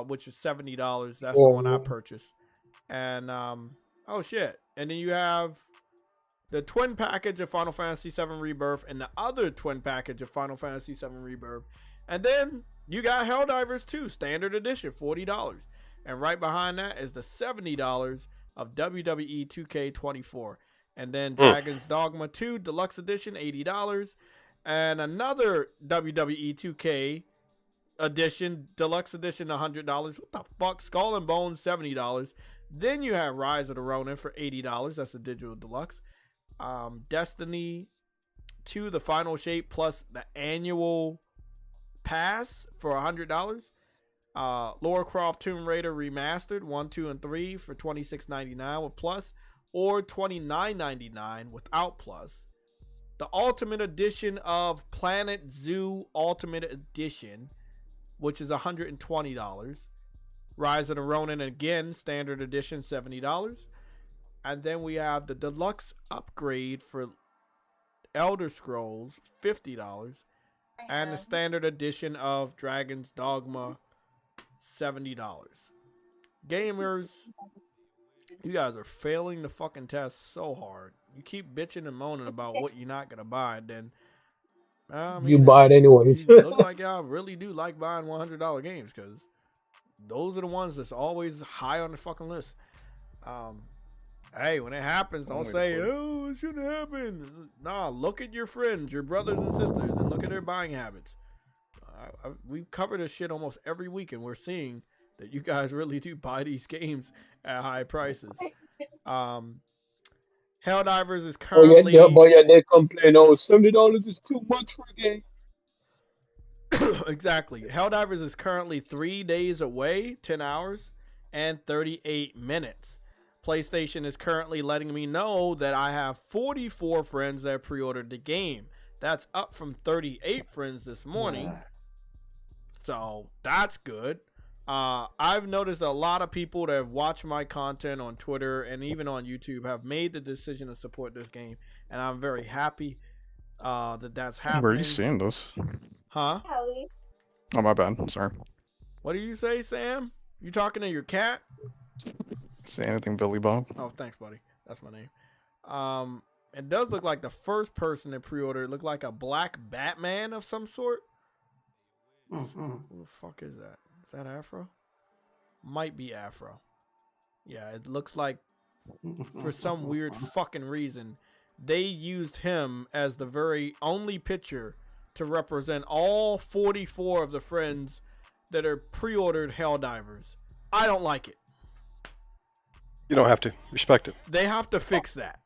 which is $70. That's the one I purchased. And, oh shit. And then you have the twin package of Final Fantasy VII Rebirth and the other twin package of Final Fantasy VII Rebirth. And then you got Helldivers 2, standard edition, $40. And right behind that is the $70 of WWE 2K24. And then Dragon's Dogma 2 Deluxe Edition, $80. And another WWE 2K edition, Deluxe Edition, $100. What the fuck? Skull and Bones, $70. Then you have Rise of the Ronin for $80. That's the Digital Deluxe. Destiny 2, The Final Shape, plus the annual pass for $100. Lara Croft Tomb Raider Remastered 1, 2, and 3 for $26.99 with plus, or $29.99 without plus. The Ultimate Edition of Planet Zoo Ultimate Edition, which is $120. Rise of the Ronin again, standard edition, $70. And then we have the deluxe upgrade for Elder Scrolls, $50. And the standard edition of Dragon's Dogma, $70. Gamers, you guys are failing the fucking test so hard. You keep bitching and moaning about what you're not gonna buy, and then you buy it anyways. It looks like y'all really do like buying $100 games, because those are the ones that's always high on the fucking list. Hey, when it happens, don't say, oh, it shouldn't happen. Nah, look at your friends, your brothers and sisters, and look at their buying habits. We cover this shit almost every week, and we're seeing that you guys really do buy these games at high prices. Helldivers is currently... they complain, oh, $70 is too much for a game. Exactly. Helldivers is currently 3 days away, 10 hours, and 38 minutes. PlayStation is currently letting me know that I have 44 friends that pre-ordered the game. That's up from 38 friends this morning. So, that's good. I've noticed a lot of people that have watched my content on Twitter and even on YouTube have made the decision to support this game, and I'm very happy that's happening. Where are you seeing this? Huh? Oh, my bad. I'm sorry. What do you say, Sam? You talking to your cat? Say anything, Billy Bob? Oh, thanks, buddy. That's my name. It does look like the first person that pre-ordered looked like a black Batman of some sort. Who the fuck is that? Is that Afro? Might be Afro. Yeah, it looks like for some weird fucking reason they used him as the very only picture to represent all 44 of the friends that are pre-ordered Helldivers. I don't like it. You don't have to. Respect it. They have to fix that.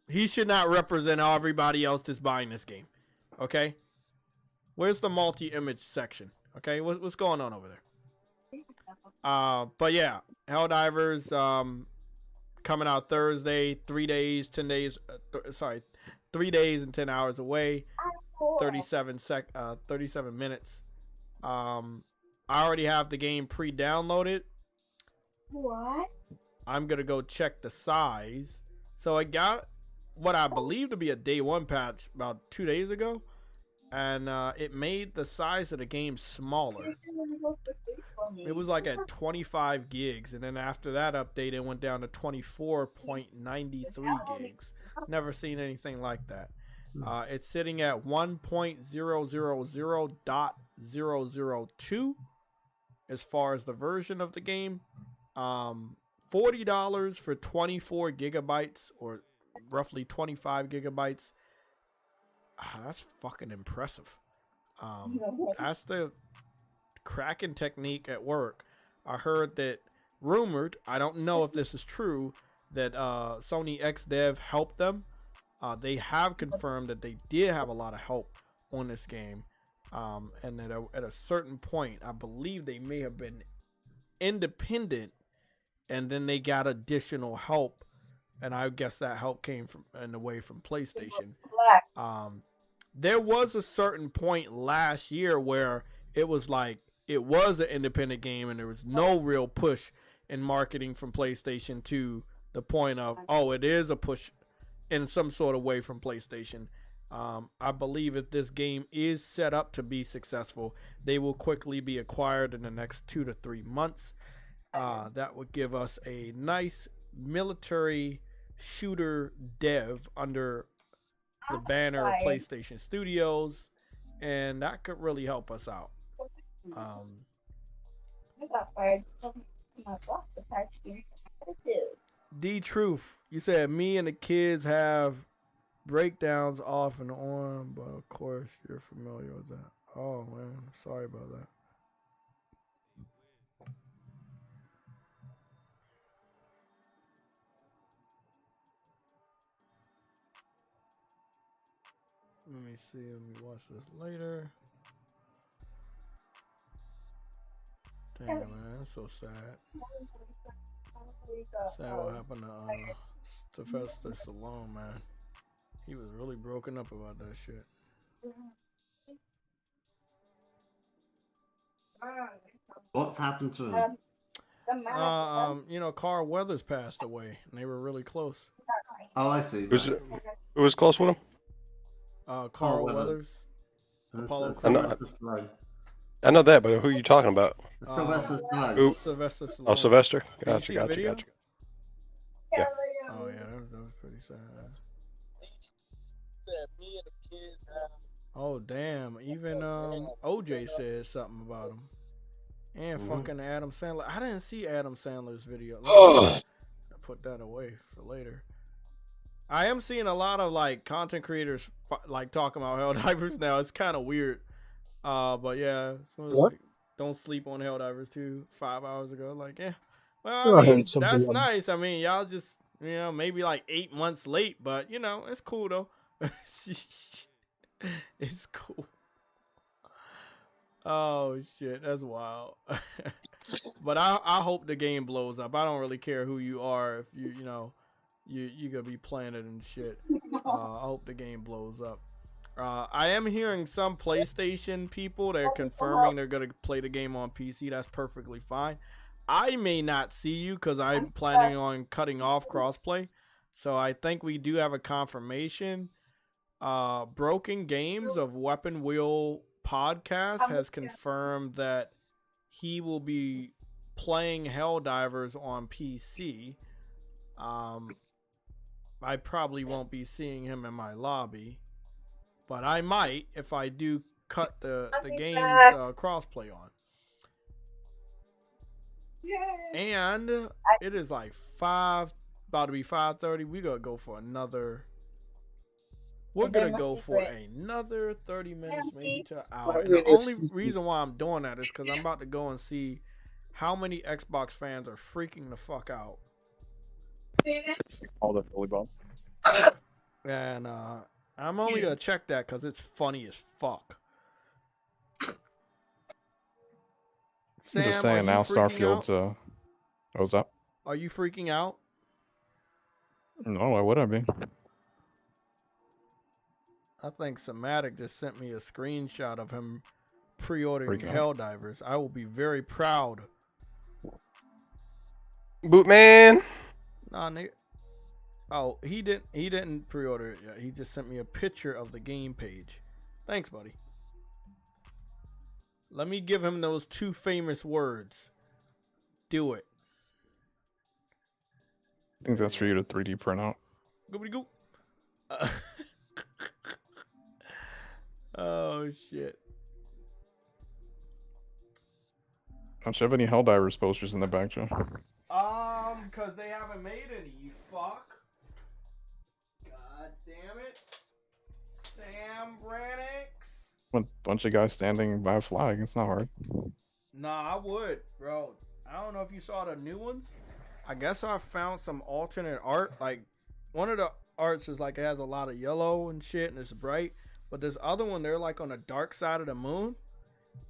He should not represent everybody else that's buying this game. Okay? Where's the multi-image section? Okay? What's going on over there? But yeah, Helldivers coming out Thursday, 3 days, 10 days, 3 days and 10 hours away, 37 minutes. I already have the game pre-downloaded. What? I'm gonna go check the size. So I got what I believe to be a day one patch about 2 days ago, and it made the size of the game smaller. It was like at 25 gigs, and then after that update it went down to 24.93 gigs. Never seen anything like that. It's sitting at 1.000.002 as far as the version of the game. $40 for 24 gigabytes or roughly 25 gigabytes. That's fucking impressive. That's the cracking technique at work. I heard that rumored, I don't know if this is true, that Sony XDev helped them. They have confirmed that they did have a lot of help on this game, and that at a certain point I believe they may have been independent and then they got additional help, and I guess that help came from in the way from PlayStation. There was a certain point last year where it was like it was an independent game and there was no real push in marketing from PlayStation to the point of, oh, it is a push in some sort of way from PlayStation. I believe if this game is set up to be successful, they will quickly be acquired in the next 2 to 3 months. That would give us a nice military shooter dev under the banner of PlayStation Studios, and that could really help us out. D Truth, you said me and the kids have breakdowns off and on, but of course you're familiar with that. Oh man, sorry about that. Let me see. Let me watch this later. Damn, man, that's so sad. Sad what happened to Sylvester Stallone, man. He was really broken up about that shit. What's happened to him? You know, Carl Weathers passed away, and they were really close. Oh, I see. Who was close with him? Carl Weathers. Apollo I know that, but who are you talking about? Sylvester Stallone. Who? Sylvester Stallone. Oh, Sylvester. Did you Gotcha, see gotcha, video? gotcha. Yeah. Oh yeah, that was pretty sad. Oh damn! Even OJ said something about him, and fucking Adam Sandler. I didn't see Adam Sandler's video. I put that away for later. I am seeing a lot of like content creators like talking about Helldivers now. It's kind of weird. But yeah, like, don't sleep on Helldivers 2 5 hours ago. Like, yeah, well, I mean, that's nice. I mean, y'all just, you know, maybe like 8 months late, but you know, it's cool though. It's cool. Oh shit, that's wild. But I hope the game blows up. I don't really care who you are. If you know, you gonna be playing it and shit. I hope the game blows up. I am hearing some PlayStation people. They're confirming they're going to play the game on PC. That's perfectly fine. I may not see you because I'm planning on cutting off crossplay. So I think we do have a confirmation. Broken Games of Weapon Wheel Podcast has confirmed that he will be playing Helldivers on PC. I probably won't be seeing him in my lobby, but I might if I do cut the game's crossplay on. And it is like about to be 5:30. We're gonna go for another. We're gonna go for another 30 minutes, maybe to an hour. And the only reason why I'm doing that is because I'm about to go and see how many Xbox fans are freaking the fuck out. All the volleyball. And I'm only gonna check that because it's funny as fuck. I'm just saying now, Starfield's. What was that? Are you freaking out? No, why would I be? I think Somatic just sent me a screenshot of him pre-ordering Freaking Helldivers. I will be very proud. Bootman. Nah, nigga. Oh, he didn't pre-order it yet. He just sent me a picture of the game page. Thanks, buddy. Let me give him those 2 famous words. Do it. I think that's for you to 3D print out. Goobity goop. Oh shit. Don't you have any Helldivers posters in the back, Joe? Cause they haven't made any, you fuck. God damn it. Sam Brannix. A bunch of guys standing by a flag. It's not hard. Nah, I would, bro. I don't know if you saw the new ones. I guess I found some alternate art. Like, one of the arts is like it has a lot of yellow and shit and it's bright. But this other one, they're like on the dark side of the moon.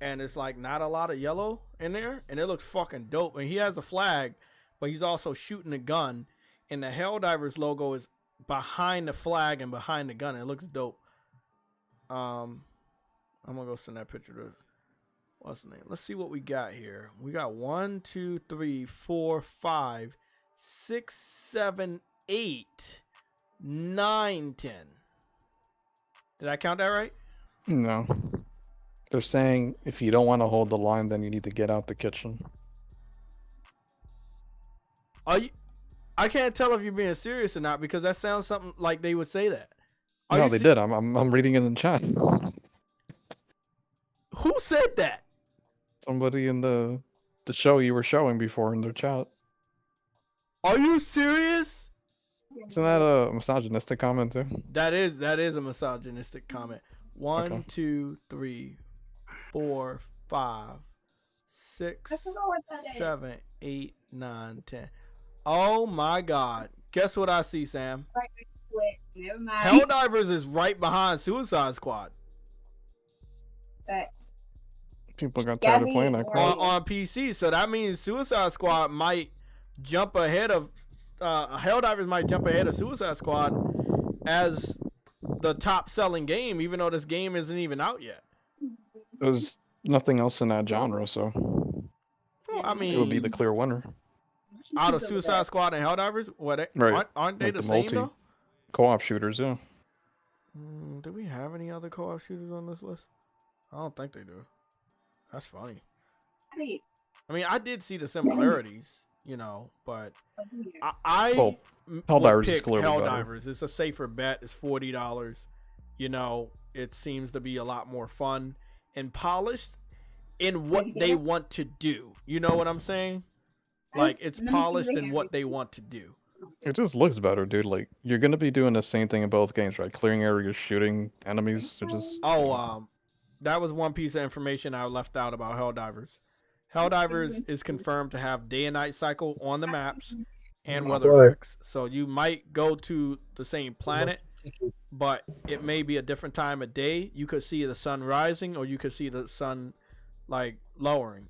And it's like not a lot of yellow in there. And it looks fucking dope. And he has the flag, but he's also shooting a gun. And the Helldivers logo is behind the flag and behind the gun. It looks dope. I'm gonna go send that picture to what's the name? Let's see what we got here. We got 1, 2, 3, 4, 5, 6, 7, 8, 9, 10. Did I count that right? No. They're saying if you don't want to hold the line, then you need to get out the kitchen. Are you? I can't tell if you're being serious or not because that sounds something like they would say that. No, they did. I'm reading it in the chat. Who said that? Somebody in the show you were showing before in the chat. Are you serious? Isn't that a misogynistic comment too? That is a misogynistic comment. 1, 2, 3, 4, 5, 6, 7, 8, 9, 10. Oh my God! Guess what I see, Sam? Never mind. Helldivers is right behind Suicide Squad. People got tired of playing that crap. On PC, so that means Suicide Squad might jump ahead of Helldivers might jump ahead of Suicide Squad as the top selling game, even though this game isn't even out yet. There's nothing else in that genre, so I mean, it would be the clear winner. Out of Suicide Squad and Helldivers, right? Aren't they like the same though? Co-op shooters, yeah. Do we have any other co-op shooters on this list? I don't think they do. That's funny. I mean, I did see the similarities, you know, but I Helldivers is pick clearly Helldivers. better. It's a safer bet. It's $40. You know, it seems to be a lot more fun and polished in what they want to do. You know what I'm saying? Like, it's polished in what they want to do. It just looks better, dude. Like, you're gonna be doing the same thing in both games, right? Clearing areas, shooting enemies. That was one piece of information I left out about Helldivers. Helldivers is confirmed to have day and night cycle on the maps and weather effects. So you might go to the same planet, but it may be a different time of day. You could see the sun rising, or you could see the sun like lowering,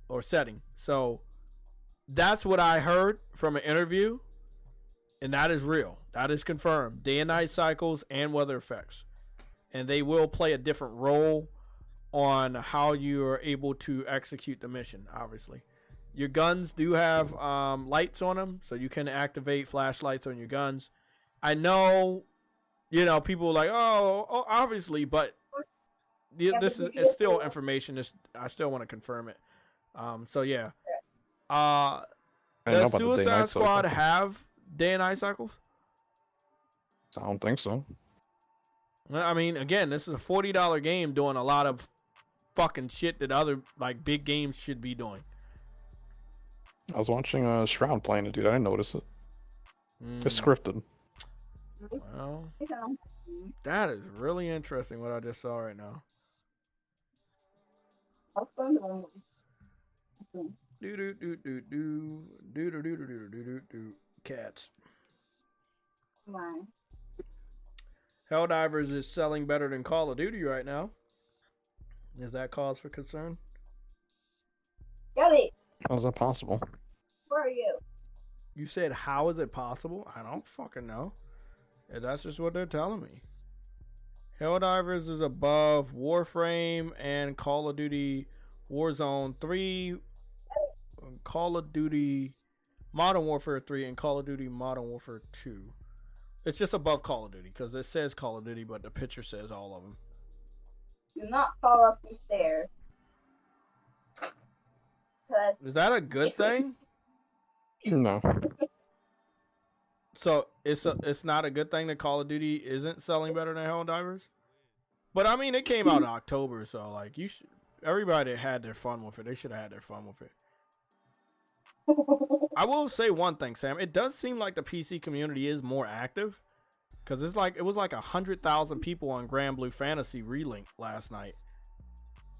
or setting. So that's what I heard from an interview, and that is real. That is confirmed. Day and night cycles and weather effects. and they will play a different role on how you are able to execute the mission. Obviously, your guns do have lights on them, so you can activate flashlights on your guns. I know, people are like, oh, obviously, but this is it's still information. I still want to confirm it. So yeah. Does Suicide Squad have day and night cycles? I don't think so. I mean, again, this is a $40 game doing a lot of fucking shit that other big games should be doing. I was watching Shroud playing it, dude. I didn't notice it. It's scripted. Well, that is really interesting what I just saw right now. Cats. Helldivers is selling better than Call of Duty right now. Is that cause for concern? Ellie, How is that possible? where are you? You said, how is it possible? I don't fucking know. That's just what they're telling me. Helldivers is above Warframe and Call of Duty Warzone 3, Call of Duty Modern Warfare 3, and Call of Duty Modern Warfare 2. It's just above Call of Duty because it says Call of Duty, but the picture says all of them. Do not fall off the stairs. Is that a good thing? No. So it's not a good thing that Call of Duty isn't selling better than Helldivers? But I mean, it came out in October, so everybody had their fun with it. They should have had their fun with it. I will say one thing, Sam. It does seem like the PC community is more active, because it was like 100,000 people on Grand Blue Fantasy Relink last night.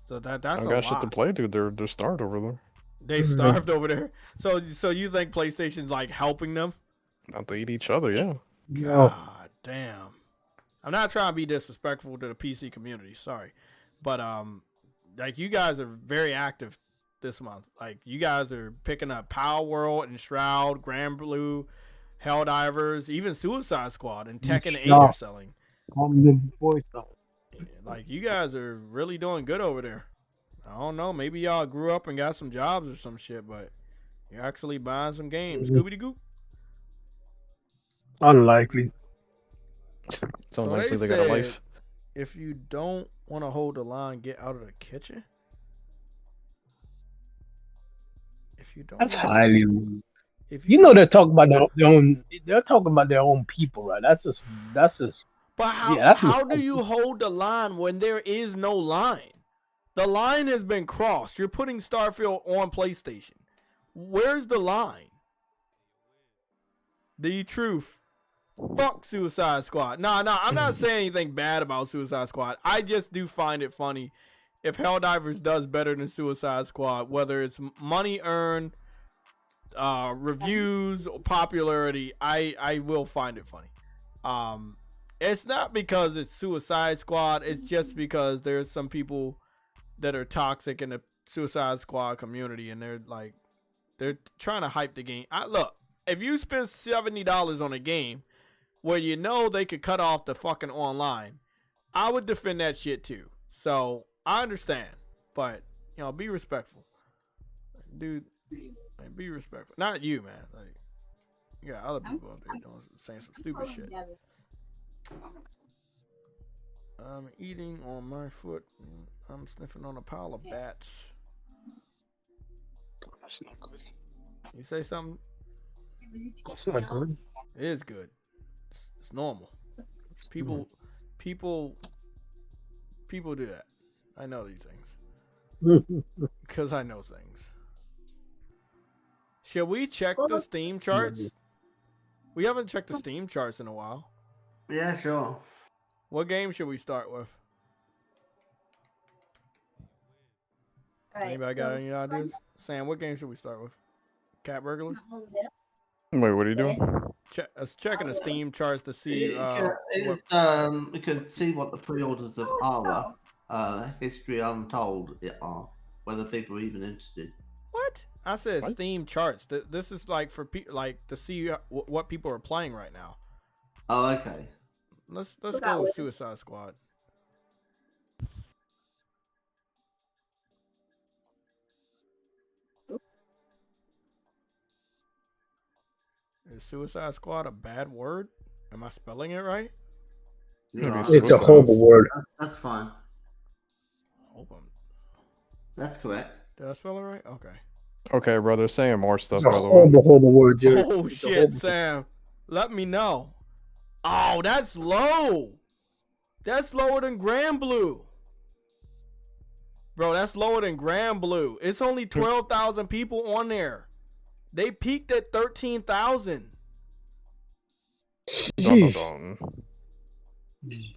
So that's a lot. I got shit to play, dude. They're starved over there. They starved over there. So you think PlayStation's helping them? Not to eat each other, yeah. God damn. I'm not trying to be disrespectful to the PC community, sorry. But you guys are very active this month. You guys are picking up Power World and Shroud, Grand Blue, Helldivers, even Suicide Squad and Tekken 8 are selling. You guys are really doing good over there. I don't know, maybe y'all grew up and got some jobs or some shit, but you're actually buying some games. Scooby-Doo. Unlikely. It's unlikely they got a life. If you don't want to hold the line, get out of the kitchen. If you don't, That's highly rude. They're talking about their own. They're talking about their own people, right? That's just. But how do you hold the line when there is no line? The line has been crossed. You're putting Starfield on PlayStation. Where's the line? The truth. Fuck Suicide Squad. Nah, I'm not saying anything bad about Suicide Squad. I just do find it funny if Helldivers does better than Suicide Squad, whether it's money earned, reviews, or popularity, I will find it funny. It's not because it's Suicide Squad. It's just because there's some people that are toxic in the Suicide Squad community, and they're trying to hype the game. Look, if you spend $70 on a game where they could cut off the fucking online, I would defend that shit too. So I understand, but be respectful, dude. Be respectful. Not you, man. You got other people out there saying some stupid shit. I'm eating on my foot. I'm sniffing on a pile of bats. That's not good. You say something? That's not good. It is good. It's normal. People do that. I know these things. Because I know things. Should we check the Steam charts? We haven't checked the Steam charts in a while. Yeah, sure. What game should we start with? Anybody got any ideas? Sam, what game should we start with? Cat Burglar? Wait, what are you doing? Checking the Steam charts to see. We can see what the pre-orders of Aura, History Untold, are. Whether people are even interested. What? I said what? Steam charts. This is for people to see what people are playing right now. Oh, okay. Let's go with Suicide Squad. Is Suicide Squad a bad word? Am I spelling it right? It's a horrible word. That's fine. That's correct. Did I spell it right? Okay. Okay, brother, saying more stuff, It's a by the way. horrible word, Jerry. Oh It's a shit, horrible- Sam. Let me know. Oh, that's low. That's lower than Grand Blue. Bro, that's lower than Grand Blue. It's only 12,000 people on there. They peaked at 13,000. Dun, dun, dun.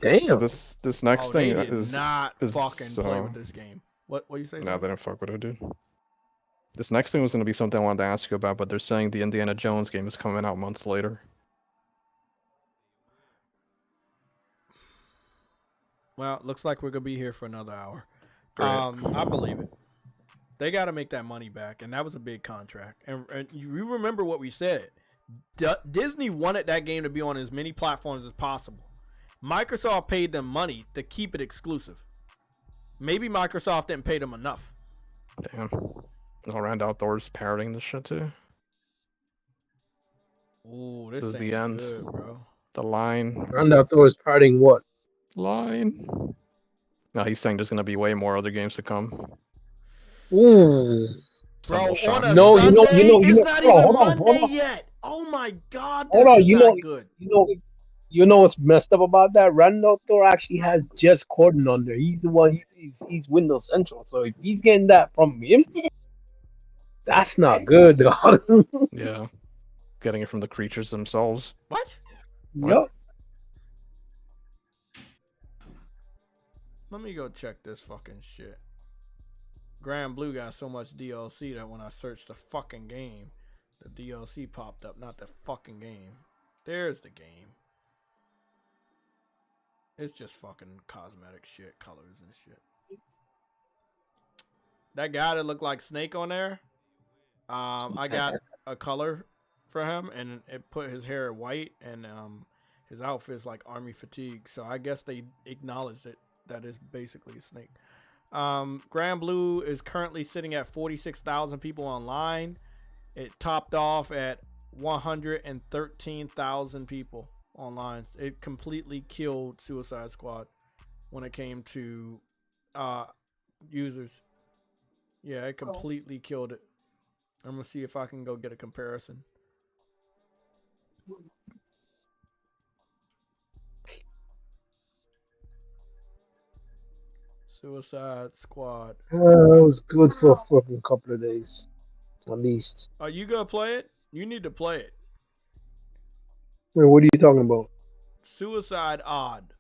Damn. So this next thing they did is not is, fucking play with this game. What you say? No, they didn't fuck with it, dude. This next thing was going to be something I wanted to ask you about, but they're saying the Indiana Jones game is coming out months later. Well, looks like we're gonna be here for another hour. Great. I believe it. They got to make that money back, and that was a big contract. And you remember what we said. Disney wanted that game to be on as many platforms as possible. Microsoft paid them money to keep it exclusive. Maybe Microsoft didn't pay them enough. Damn. All Around Outdoors parroting this shit too. Ooh, This is ain't the end. good, bro. The line. Round Outdoors parting what? Line. No, he's saying there's gonna be way more other games to come. Ooh. Some Bro, will shock on a me. No, Sunday, it's not bro, even hold on, Monday hold on. yet. Oh my God, this Hold on, is not good. You know what's messed up about that? Randall Thor actually has just Corden on there. He's the one. He's Windows Central. So if he's getting that from him, that's not good, dog. Yeah. Getting it from the creatures themselves. What? Yup. Let me go check this fucking shit. Grand Blue got so much DLC that when I searched the fucking game, the DLC popped up, not the fucking game. There's the game. It's just fucking cosmetic shit, colors and shit. That guy that looked like Snake on there, I got a color for him, and it put his hair white, and his outfit's like army fatigue. So I guess they acknowledged it. That is basically a Snake. Grand Blue is currently sitting at 46,000 people online. It topped off at 113,000 people online. It completely killed Suicide Squad when it came to users. Yeah, it completely killed it. I'm gonna see if I can go get a comparison. Suicide Squad. It was good for a fucking couple of days, at least. Are you gonna play it? You need to play it. Wait, what are you talking about? Suicide Odd.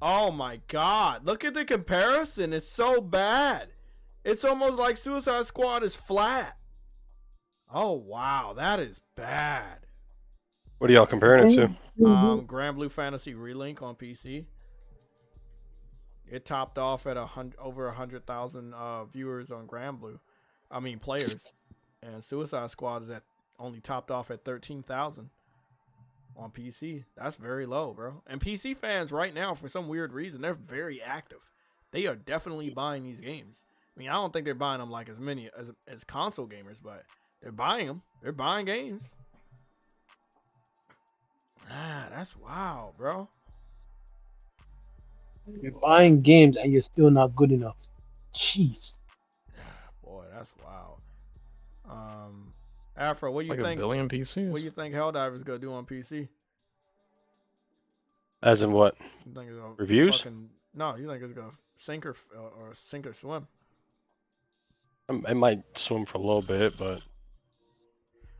Oh my God! Look at the comparison. It's so bad. It's almost like Suicide Squad is flat. Oh wow, that is bad. What are y'all comparing it to? Grand Blue Fantasy Relink on PC. It topped off at over 100,000 viewers on Grand Blue. I mean players, and Suicide Squad is only topped off at 13,000 on PC. That's very low, bro. And PC fans right now, for some weird reason, they're very active. They are definitely buying these games. I mean, I don't think they're buying them like as many as console gamers, but they're buying them. They're buying games. Ah, that's wild, bro. You're buying games and you're still not good enough. Jeez. Boy, that's wild. Afro, what do you Like think? 1 billion PCs? What do you think Helldivers gonna do on PC? As in what? You think it's gonna Reviews? No, you think it's gonna sink or swim? It might swim for a little bit, but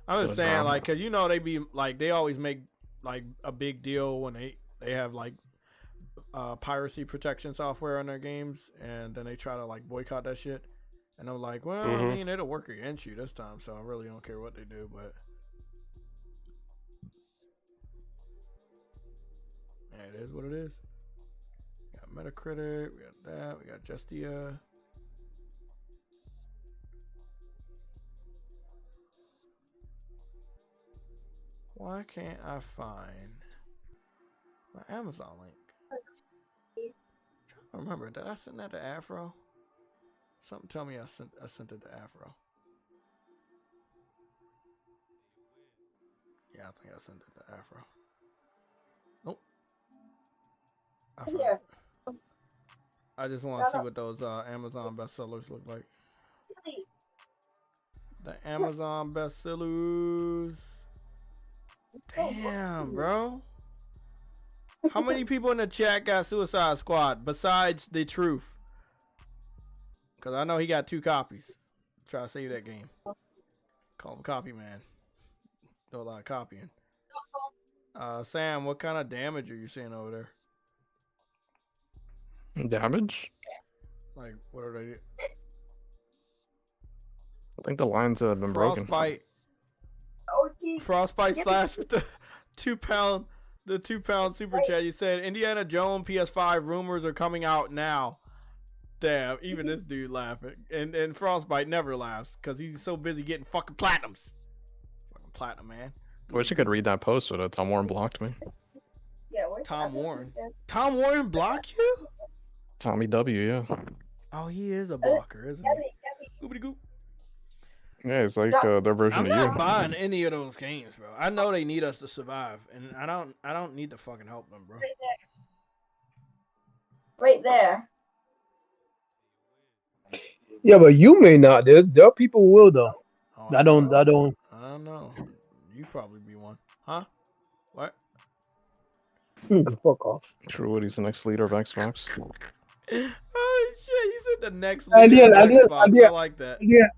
I'm just saying, like, cause you know they be like they always make like a big deal when they have like piracy protection software on their games, and then they try to like boycott that shit. And I'm like, well, I mean, it'll work against you this time, so I really don't care what they do. But yeah, it is what it is. We got Metacritic, we got that, we got Justia. Why can't I find my Amazon link? I don't remember. Did I send that to Afro? Something tell me I sent it to Afro. Yeah, I think I sent it to Afro. Nope. Here. I just want to see what those Amazon bestsellers look like. The Amazon bestsellers. Damn, bro. How many people in the chat got Suicide Squad besides the Truth? Because I know he got 2 copies. Try to save that game. Call him Copy Man. Do a lot of copying. Sam, what kind of damage are you seeing over there? Damage? Like, what are they? I think the lines have been broken. Frostbite slash with the 2 pound super chat. You said Indiana Jones PS5 rumors are coming out now. Damn, even this dude laughing. And Frostbite never laughs because he's so busy getting fucking platinums. Fucking platinum, man. I wish I could read that post, but Tom Warren blocked me. Tom Warren. Tom Warren blocked you? Tommy W, yeah. Oh, he is a blocker, isn't he? Goobity goop. Yeah, it's like their version I'm of you. not buying any of those games, bro. I know they need us to survive, and I don't need to fucking help them, bro. Right there. Yeah, but you may not. There are people who will though. Oh, I don't. I don't know. You probably be one, huh? What? Fuck off. True, what? He's the next leader of Xbox. Oh shit! You said the next leader of Xbox. I like that. Yeah.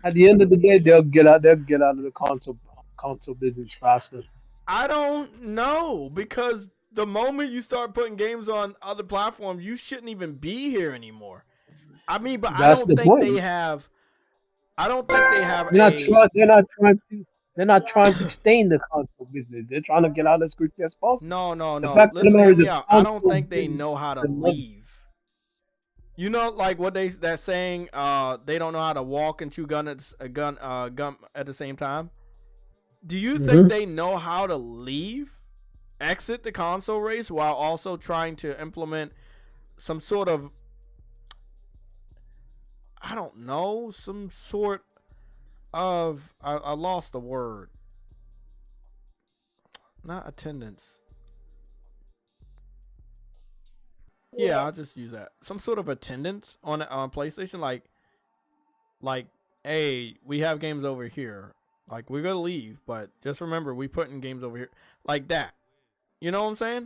At the end of the day, they'll get out of the console business faster. I don't know, because the moment you start putting games on other platforms, you shouldn't even be here anymore. I mean, but I don't think they have. I don't think they have. They're not trying to stay in the console business. They're trying to get out as quickly as possible. No. Listen to me out. I don't think they know how to leave. You know, like what they're saying. They don't know how to walk and chew gun at the same time. Do you think they know how to leave, exit the console race while also trying to implement some sort of, I don't know, some sort of, I lost the word. Not attendance. Yeah, I'll just use that. Some sort of attendance on PlayStation, like, hey, we have games over here. Like, we're gonna leave, but just remember, we putting games over here, like that. You know what I'm saying?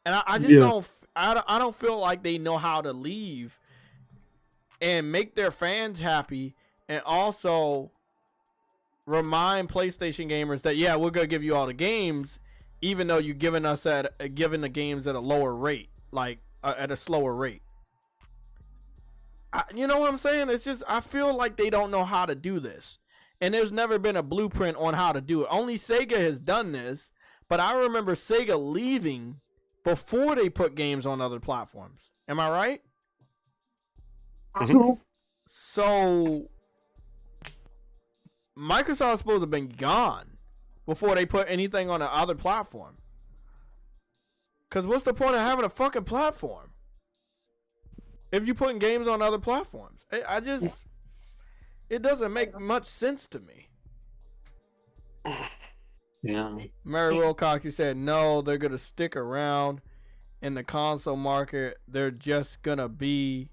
And I just don't. I don't feel like they know how to leave and make their fans happy, and also remind PlayStation gamers that we're gonna give you all the games, even though you're giving the games at a lower rate. Like at a slower rate. You know what I'm saying? It's just, I feel like they don't know how to do this. And there's never been a blueprint on how to do it. Only Sega has done this. But I remember Sega leaving before they put games on other platforms. Am I right? Mm-hmm. So Microsoft's supposed to have been gone before they put anything on the other platform. Because what's the point of having a fucking platform if you're putting games on other platforms? It doesn't make much sense to me. Yeah. Mary Wilcox, you said no, they're going to stick around in the console market. They're just going to be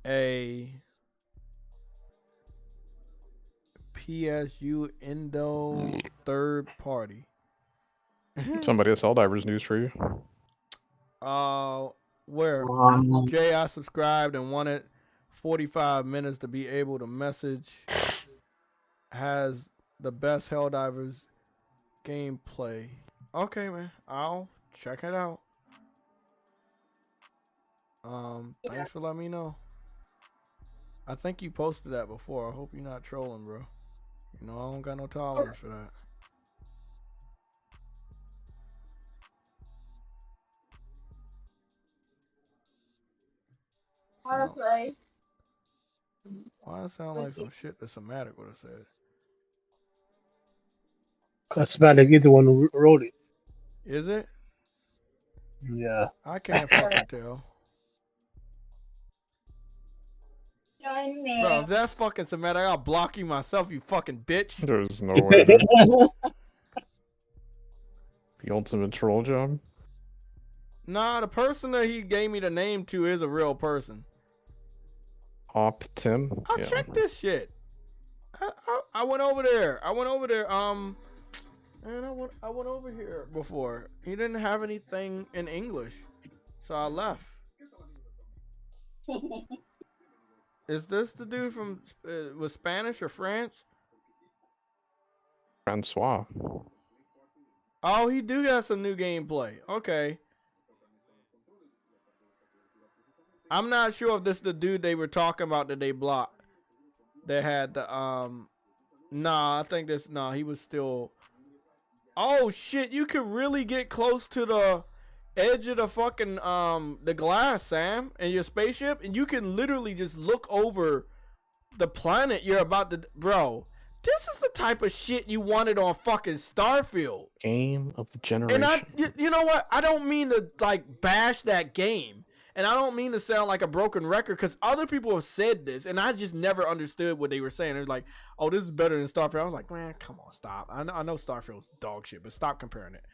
a PSU Indo third party. Somebody has Helldivers news for you. Where? Jay, I subscribed and wanted 45 minutes to be able to message. Has the best Helldivers gameplay. Okay, man. I'll check it out. Thanks for letting me know. I think you posted that before. I hope you're not trolling, bro. You know, I don't got no tolerance for that. Honestly. Why does it sound like some shit that Somatic would have said? That's about to get the one who wrote it. Is it? Yeah. I can't fucking tell. Join me. Bro, if that's fucking semantic, I'll block you myself, you fucking bitch. There's no way, dude. The ultimate troll job? Nah, the person that he gave me the name to is a real person. Op Tim? I'll Yeah. check this shit. I went over there. And I went over here before. He didn't have anything in English, so I left. Is this the dude from was Spanish or France? Francois. Oh, he do got some new gameplay. Okay. I'm not sure if this is the dude they were talking about that they blocked. They had the Nah, I think this. Nah, he was still. Oh shit! You could really get close to the edge of the fucking the glass, Sam, in your spaceship, and you can literally just look over the planet you're about to. Bro, this is the type of shit you wanted on fucking Starfield. Game of the generation. And you know what? I don't mean to like bash that game. And I don't mean to sound like a broken record, because other people have said this, and I just never understood what they were saying. They're like, "Oh, this is better than Starfield." I was like, "Man, come on, stop." I know Starfield's dog shit, but stop comparing it.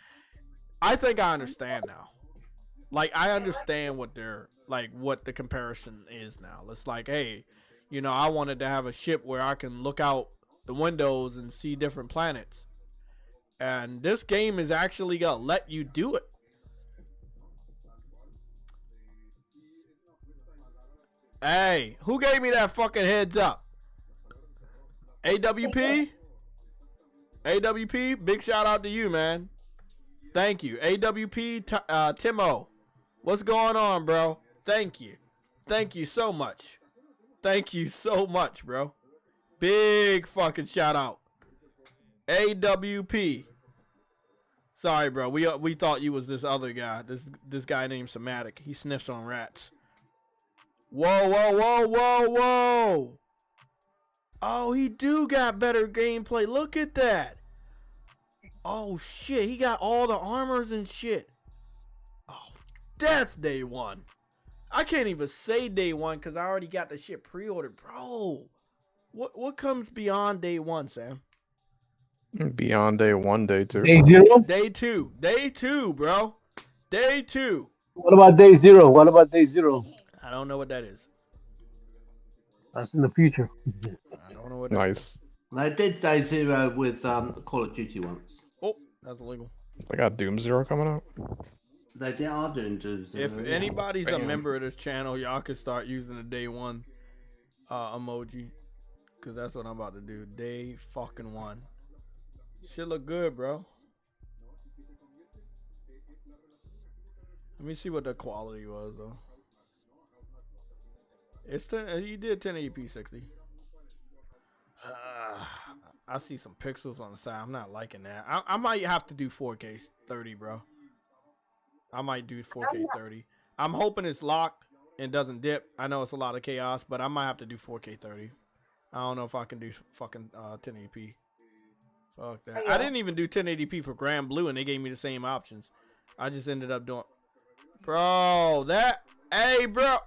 I think I understand now. Like, I understand what they're like, what the comparison is now. It's like, hey, you know, I wanted to have a ship where I can look out the windows and see different planets, and this game is actually gonna let you do it. Hey, who gave me that fucking heads up? AWP? AWP, big shout out to you, man. Thank you. AWP, Timo. What's going on, bro? Thank you. Thank you so much. Thank you so much, bro. Big fucking shout out. AWP. Sorry, bro. We thought you was this other guy. This guy named Somatic. He sniffs on rats. Whoa, whoa, whoa, whoa, whoa. Oh, he do got better gameplay. Look at that. Oh, shit. He got all the armors and shit. Oh, that's day one. I can't even say day one because I already got the shit pre-ordered. Bro, what comes beyond day one, Sam? Beyond day one, day two. Day zero? Day two. Day two, bro. Day two. What about day zero? What about day zero? I don't know what that is. That's in the future. I don't know what that is. They did day zero with Call of Duty once. Oh, that's illegal. They got Doom Zero coming out. They are doing Doom Zero. If anybody's a member of this channel, y'all can start using the day one emoji. Because that's what I'm about to do. Day fucking one. Shit look good, bro. Let me see what the quality was, though. It's he did 1080p 60. I see some pixels on the side. I'm not liking that. I might have to do 4K 30, bro. I might do 4K 30. I'm hoping it's locked and doesn't dip. I know it's a lot of chaos, but I might have to do 4K 30. I don't know if I can do fucking 1080p. Fuck that. I didn't even do 1080p for Grand Blue, and they gave me the same options. I just ended up doing... Bro, that... Hey, bro.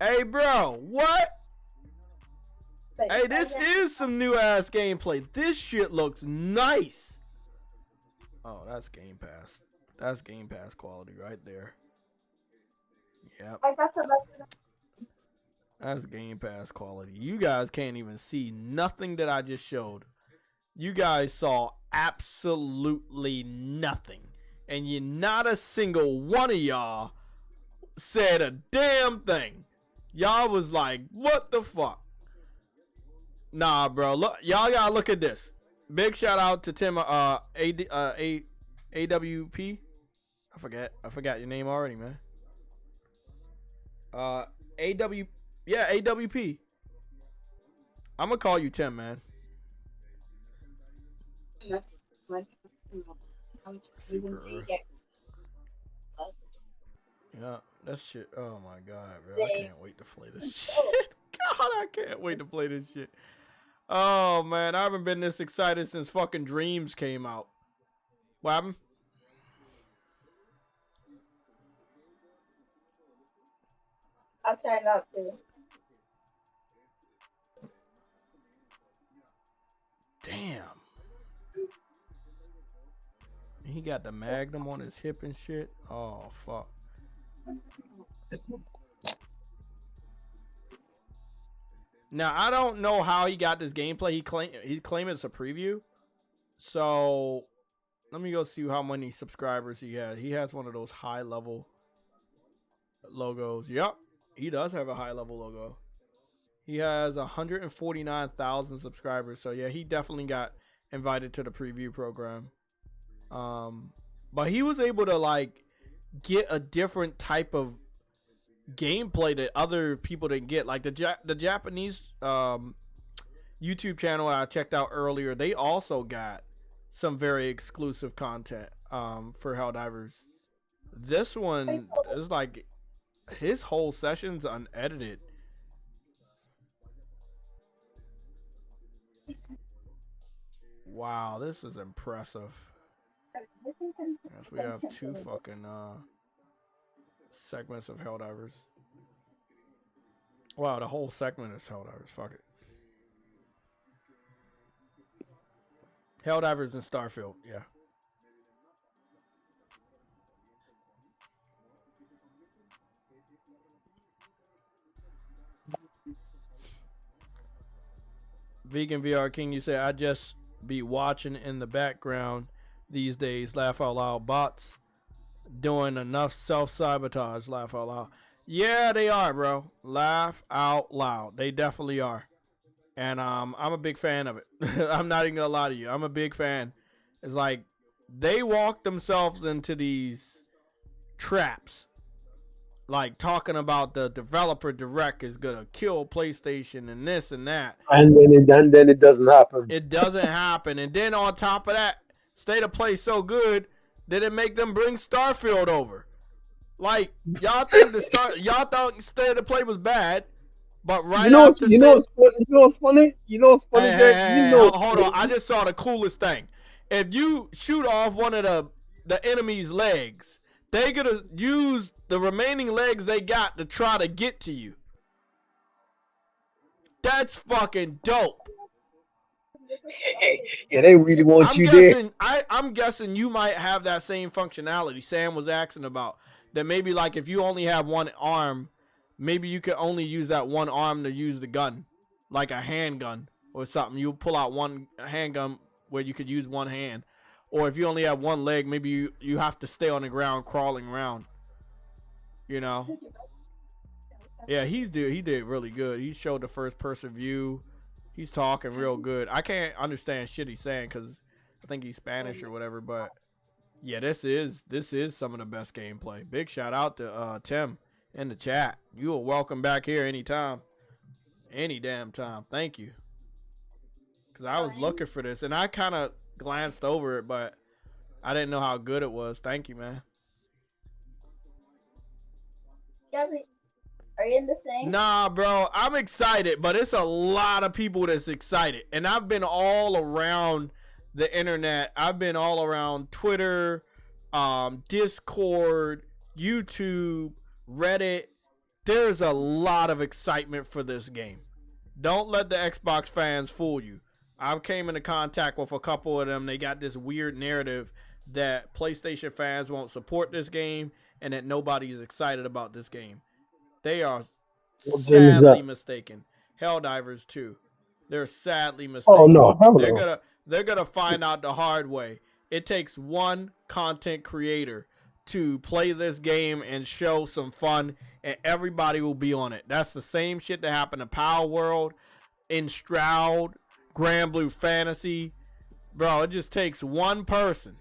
Hey, bro. What? Hey, this is some new-ass gameplay. This shit looks nice. Oh, that's Game Pass. That's Game Pass quality right there. Yep. That's Game Pass quality. You guys can't even see nothing that I just showed. You guys saw absolutely nothing. And you not a single one of y'all said a damn thing. Y'all was like, what the fuck? Nah, bro. Look, y'all gotta look at this. Big shout out to Tim AWP. I forgot your name already, man. AWP. I'm gonna call you Tim, man. Super Earth. Yeah, that shit. Oh my god, bro. I can't wait to play this shit. God, I can't wait to play this shit. Oh man, I haven't been this excited since fucking Dreams came out. What happened? I'll turn it up too. Damn. He got the Magnum on his hip and shit. Oh, fuck. Now, I don't know how he got this gameplay. He claimed it's a preview. So, let me go see how many subscribers he has. He has one of those high-level logos. Yep, he does have a high-level logo. He has 149,000 subscribers. So, yeah, he definitely got invited to the preview program. But he was able to, like, get a different type of gameplay that other people didn't get. Like the Japanese YouTube channel I checked out earlier, they also got some very exclusive content for Helldivers. This one is like his whole session's unedited. Wow, this is impressive. Yes, we have two fucking segments of Helldivers. Wow, the whole segment is Helldivers. Fuck it. Helldivers and Starfield, yeah. Vegan VR King, you say I just be watching in the background these days. Laugh out loud. Bots doing enough self-sabotage. Laugh out loud. Yeah, they are, bro. Laugh out loud. They definitely are. And I'm a big fan of it. I'm not even gonna lie to you. I'm a big fan. It's like they walk themselves into these traps. Like talking about the developer direct is gonna kill PlayStation and this and that. And then it doesn't happen. It doesn't happen. And then on top of that, State of Play so good that it make them bring Starfield over. Like y'all think y'all thought State of Play was bad, but right after you know what's funny? Hey, hold on. I just saw the coolest thing. If you shoot off one of the enemy's legs, they gonna use the remaining legs they got to try to get to you. That's fucking dope. Yeah, they really want you there. I'm guessing you might have that same functionality Sam was asking about. That maybe like if you only have one arm, maybe you could only use that one arm to use the gun, like a handgun or something. You pull out one handgun where you could use one hand. Or if you only have one leg, maybe you have to stay on the ground crawling around. You know? Yeah, he did really good. He showed the first person view. He's talking real good. I can't understand shit he's saying because I think he's Spanish or whatever, but yeah, this is some of the best gameplay. Big shout out to Tim in the chat. You are welcome back here anytime. Any damn time. Thank you. Because I was looking for this and I kind of glanced over it, but I didn't know how good it was. Thank you, man. Are you in the thing? Nah, bro. I'm excited, but it's a lot of people that's excited. And I've been all around the internet. I've been all around Twitter, Discord, YouTube, Reddit. There's a lot of excitement for this game. Don't let the Xbox fans fool you. I came into contact with a couple of them. They got this weird narrative that PlayStation fans won't support this game and that nobody is excited about this game. They are sadly mistaken. Helldivers 2. They're sadly mistaken. Oh no, they're gonna find out the hard way. It takes one content creator to play this game and show some fun, and everybody will be on it. That's the same shit that happened to Power World, in Stroud, Grand Blue Fantasy. Bro, it just takes one person,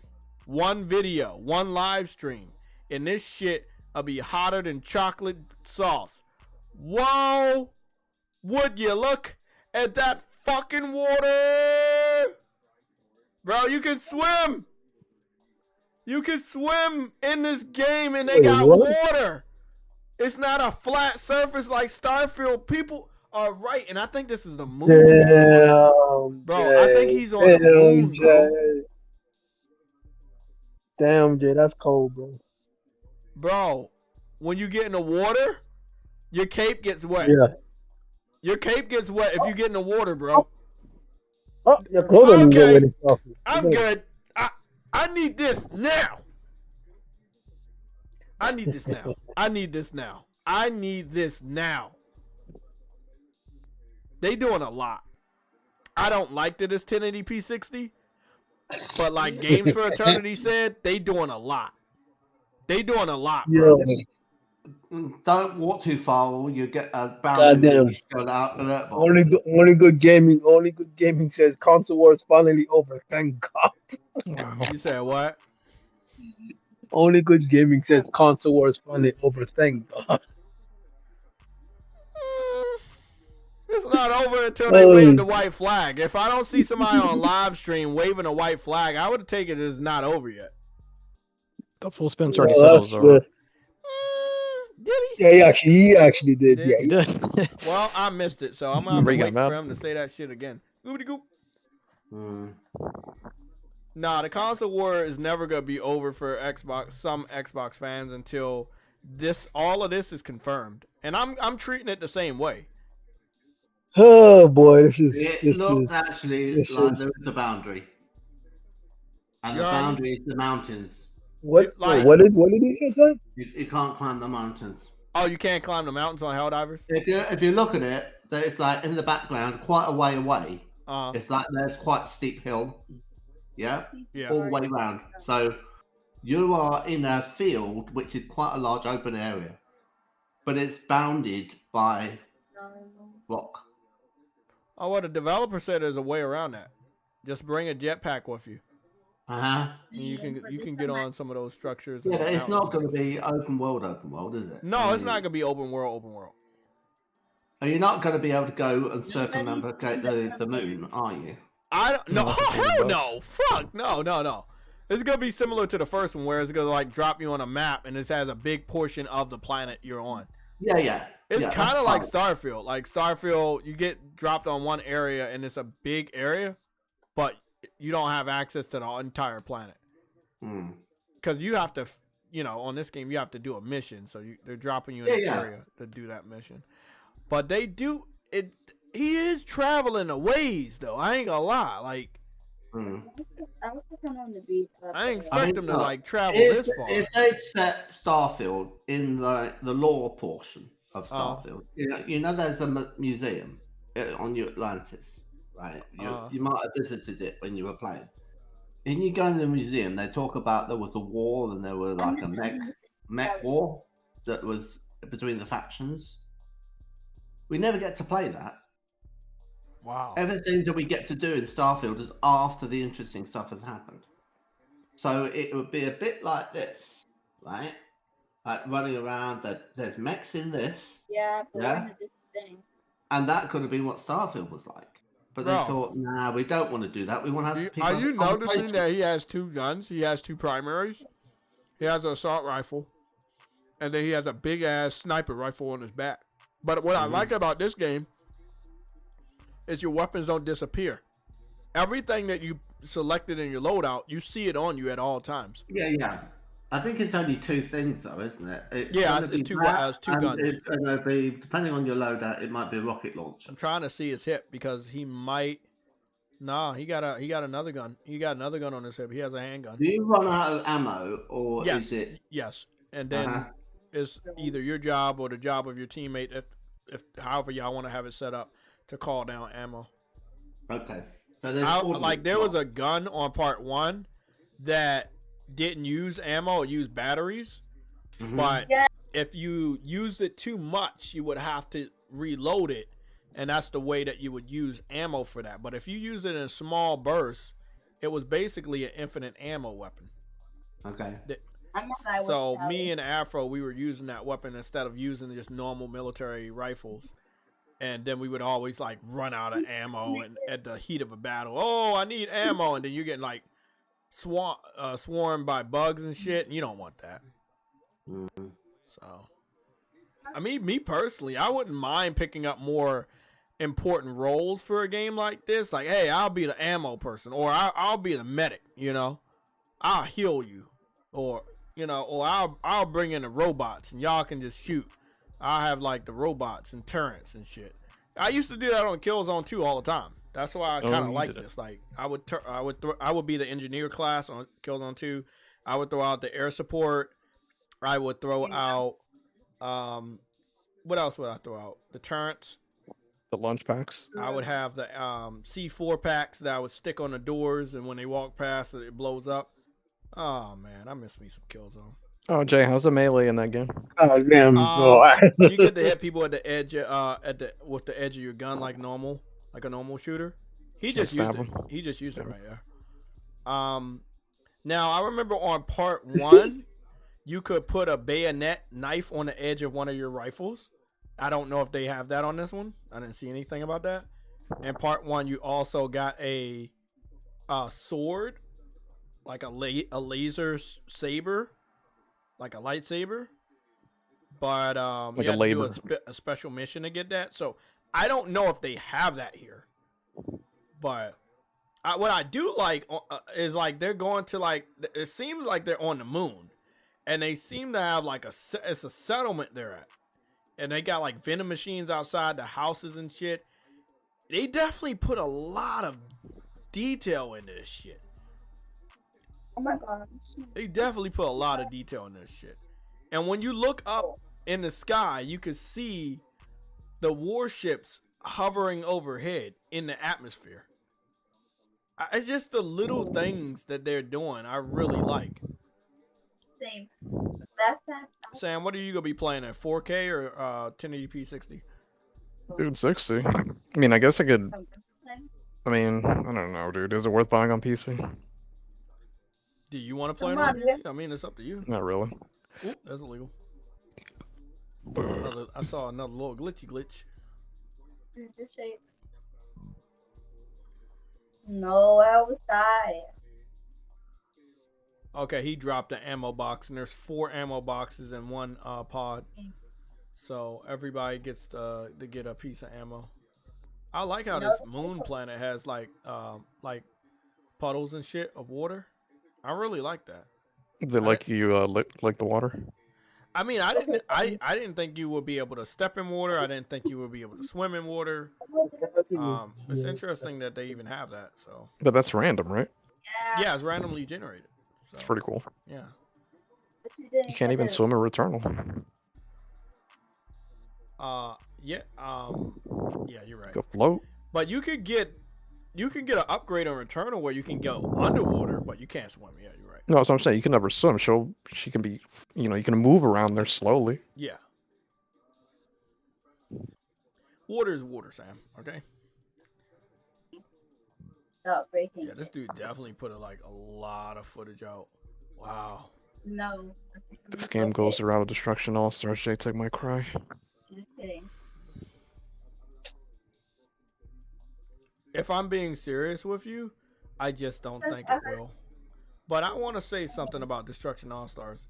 one video, one live stream, and this shit will be hotter than chocolate sauce. Whoa! Would you look at that fucking water? Bro, you can swim! You can swim in this game and they got water. It's not a flat surface like Starfield. People are right, and I think this is the moon. Damn, bro, I think he's on the moon, bro. Damn, Jay, that's cold, bro. Bro, when you get in the water, your cape gets wet. Yeah. Your cape gets wet if you get in the water, bro. Oh, your clothes don't go with this stuff. I'm good. I need this now. I need this now. I need this now. I need this now. They doing a lot. I don't like that it's 1080p 60, but like Games for Eternity said, they doing a lot. They doing a lot, bro. Yeah. Don't walk too far, or you get a boundary. Goddamn. Only good gaming says console wars finally over. Thank God. You said what? Only good gaming says console wars finally over. Thank God. It's not over until they wave the white flag. If I don't see somebody on live stream waving a white flag, I would take it as not over yet. The full spin's already said it was over. Did he? Yeah, he actually did. Yeah, he did. Well, I missed it, so I'm gonna wait for him to say that shit again. Oobity goop. Nah, the console war is never gonna be over for Xbox. Some Xbox fans until all of this is confirmed, and I'm treating it the same way. Oh boy, this is actually like there is a boundary, and the boundary is the mountains. What did he just say? You can't climb the mountains. Oh, you can't climb the mountains on Helldivers? If you look at it, it's like in the background, quite a way away. It's like there's quite a steep hill. Yeah. All the way around. So you are in a field which is quite a large open area, but it's bounded by rock. Oh, well, the developer said there's a way around that. Just bring a jetpack with you. And you can get on some of those structures. Yeah, it's not going to be open world, is it? No, it's not going to be open world. Are you not going to be able to go and circumnavigate the moon, are you? I don't know. Hell no. Fuck. No. It's going to be similar to the first one where it's going to like drop you on a map and it has a big portion of the planet you're on. Yeah. It's kind of like Starfield. Like Starfield, you get dropped on one area and it's a big area, but you don't have access to the entire planet. Because you have to, on this game, you have to do a mission. So they're dropping you in an area to do that mission. But they do it. He is traveling a ways, though. I ain't gonna lie. Like, I ain't expect him to like travel this far. If they set Starfield in the lore portion of Starfield, you know, there's a museum on New Atlantis, right? You might have visited it when you were playing. And you go in the museum, they talk about there was a war and there was like a mech war that was between the factions. We never get to play that. Wow. Everything that we get to do in Starfield is after the interesting stuff has happened. So it would be a bit like this, right? Like running around, there's mechs in this. Yeah. And that could have been what Starfield was like. But they thought, nah, we don't want to do that. We want to have people. Are you noticing that he has two guns? He has two primaries. He has an assault rifle. And then he has a big ass sniper rifle on his back. But what I like about this game is your weapons don't disappear. Everything that you selected in your loadout, you see it on you at all times. Yeah. I think it's only two things, though, isn't it? It's two guns. It's going to be, depending on your loadout, it might be a rocket launcher. I'm trying to see his hip because he might. Nah, he got another gun. He got another gun on his hip. He has a handgun. Do you run out of ammo, or is it? Yes, and then it's either your job or the job of your teammate, if however y'all want to have it set up, to call down ammo. Okay. So there was a gun on part 1 that didn't use ammo, it used batteries. But if you used it too much, you would have to reload it, and that's the way that you would use ammo for that. But if you use it in small bursts, it was basically an infinite ammo weapon. Okay. So me and Afro, we were using that weapon instead of using just normal military rifles. And then we would always like run out of ammo, and at the heat of a battle, oh, I need ammo, and then you're getting like swarmed by bugs and shit, and you don't want that. So, I mean, me personally, I wouldn't mind picking up more important roles for a game like this. Like, hey, I'll be the ammo person, or I'll be the medic. I'll heal you, or I'll bring in the robots, and y'all can just shoot. I'll have like the robots and turrets and shit. I used to do that on Killzone 2 all the time. That's why I kind of like this. Like I would be the engineer class on Killzone 2. I would throw out the air support. I would throw out what else would I throw out? The turrets. The lunch packs. I would have the C4 packs that I would stick on the doors, and when they walk past it, it blows up. Oh man, I miss me some Killzone. Oh, Jay, how's the melee in that game? Oh damn! You get to hit people at the edge, with the edge of your gun like normal, like a normal shooter. He just used it. He just used it right there. Now I remember on part 1, you could put a bayonet knife on the edge of one of your rifles. I don't know if they have that on this one. I didn't see anything about that. In part 1, you also got a sword, like a laser saber. Like a lightsaber, but like you a have labor. to do a special mission to get that. So I don't know if they have that here, but what I do like is like they're going to like it seems like they're on the moon, and they seem to have like it's a settlement they're at, and they got like vending machines outside the houses and shit. They definitely put a lot of detail into this shit. Oh my god. They definitely put a lot of detail in this shit. And when you look up in the sky, you can see the warships hovering overhead in the atmosphere. It's just the little things that they're doing I really like. Same. Sam, what are you going to be playing at? 4K or 1080p 60? Dude, 60. I mean, I guess I could... I mean, I don't know, dude. Is it worth buying on PC? Do you want to play it on PC? I mean, it's up to you. Not really. Oop, that's illegal. I saw another little glitch. No, outside. Okay, he dropped the ammo box, and there's 4 ammo boxes in one pod. So everybody gets to get a piece of ammo. I like how this moon planet has like puddles and shit of water. I really like that. They like you like the water. I mean, I didn't think you would be able to step in water. I didn't think you would be able to swim in water. It's interesting that they even have that. So. But that's random, right? Yeah, it's randomly generated. So. It's pretty cool. Yeah. You can't even swim in Returnal. Yeah. Yeah, you're right. Go float. But you can get an upgrade on Returnal where you can go underwater, but you can't swim. Yeah, you're right. No, that's what I'm saying. You can never swim. She can be, you can move around there slowly. Yeah. Water is water, Sam. Okay. Stop breaking. Yeah, this dude definitely put a lot of footage out. Wow. No. This game goes the route of destruction. All Stars. JayTech might cry. Just kidding. If I'm being serious with you, I just don't think it will. But I want to say something about Destruction All-Stars.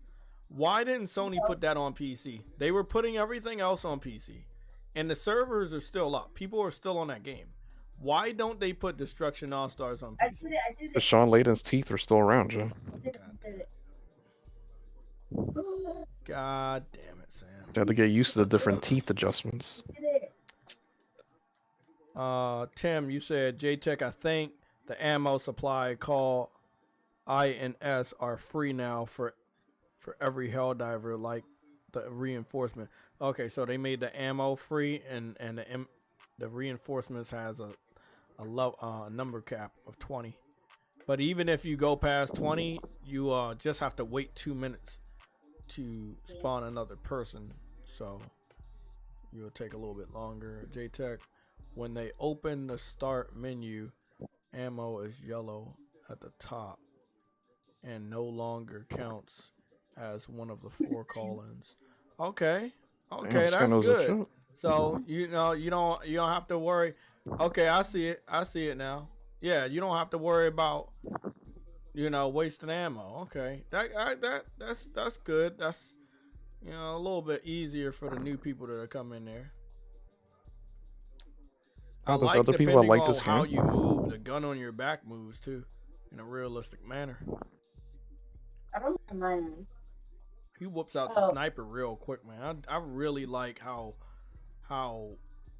Why didn't Sony put that on PC? They were putting everything else on PC. And the servers are still up. People are still on that game. Why don't they put Destruction All-Stars on PC? Because Sean Layden's teeth are still around, Joe. God damn it, Sam. You have to get used to the different teeth adjustments. Tim, you said, JayTech, I think the ammo supply called INS are free now for every Helldiver, like the reinforcement. Okay, so they made the ammo free, and the reinforcements has a number cap of 20. But even if you go past 20, you just have to wait 2 minutes to spawn another person. So you'll take a little bit longer. JayTech, when they open the start menu, ammo is yellow at the top and no longer counts as one of the 4 call-ins. Okay, that's good. So you don't have to worry. Okay, I see it now. Yeah, you don't have to worry about wasting ammo. Okay, that's good. That's a little bit easier for the new people that are coming in there. I there's like other people that like this game. how you move. The gun on your back moves too, in a realistic manner. I don't mind. He whoops out the sniper real quick, man. I really like how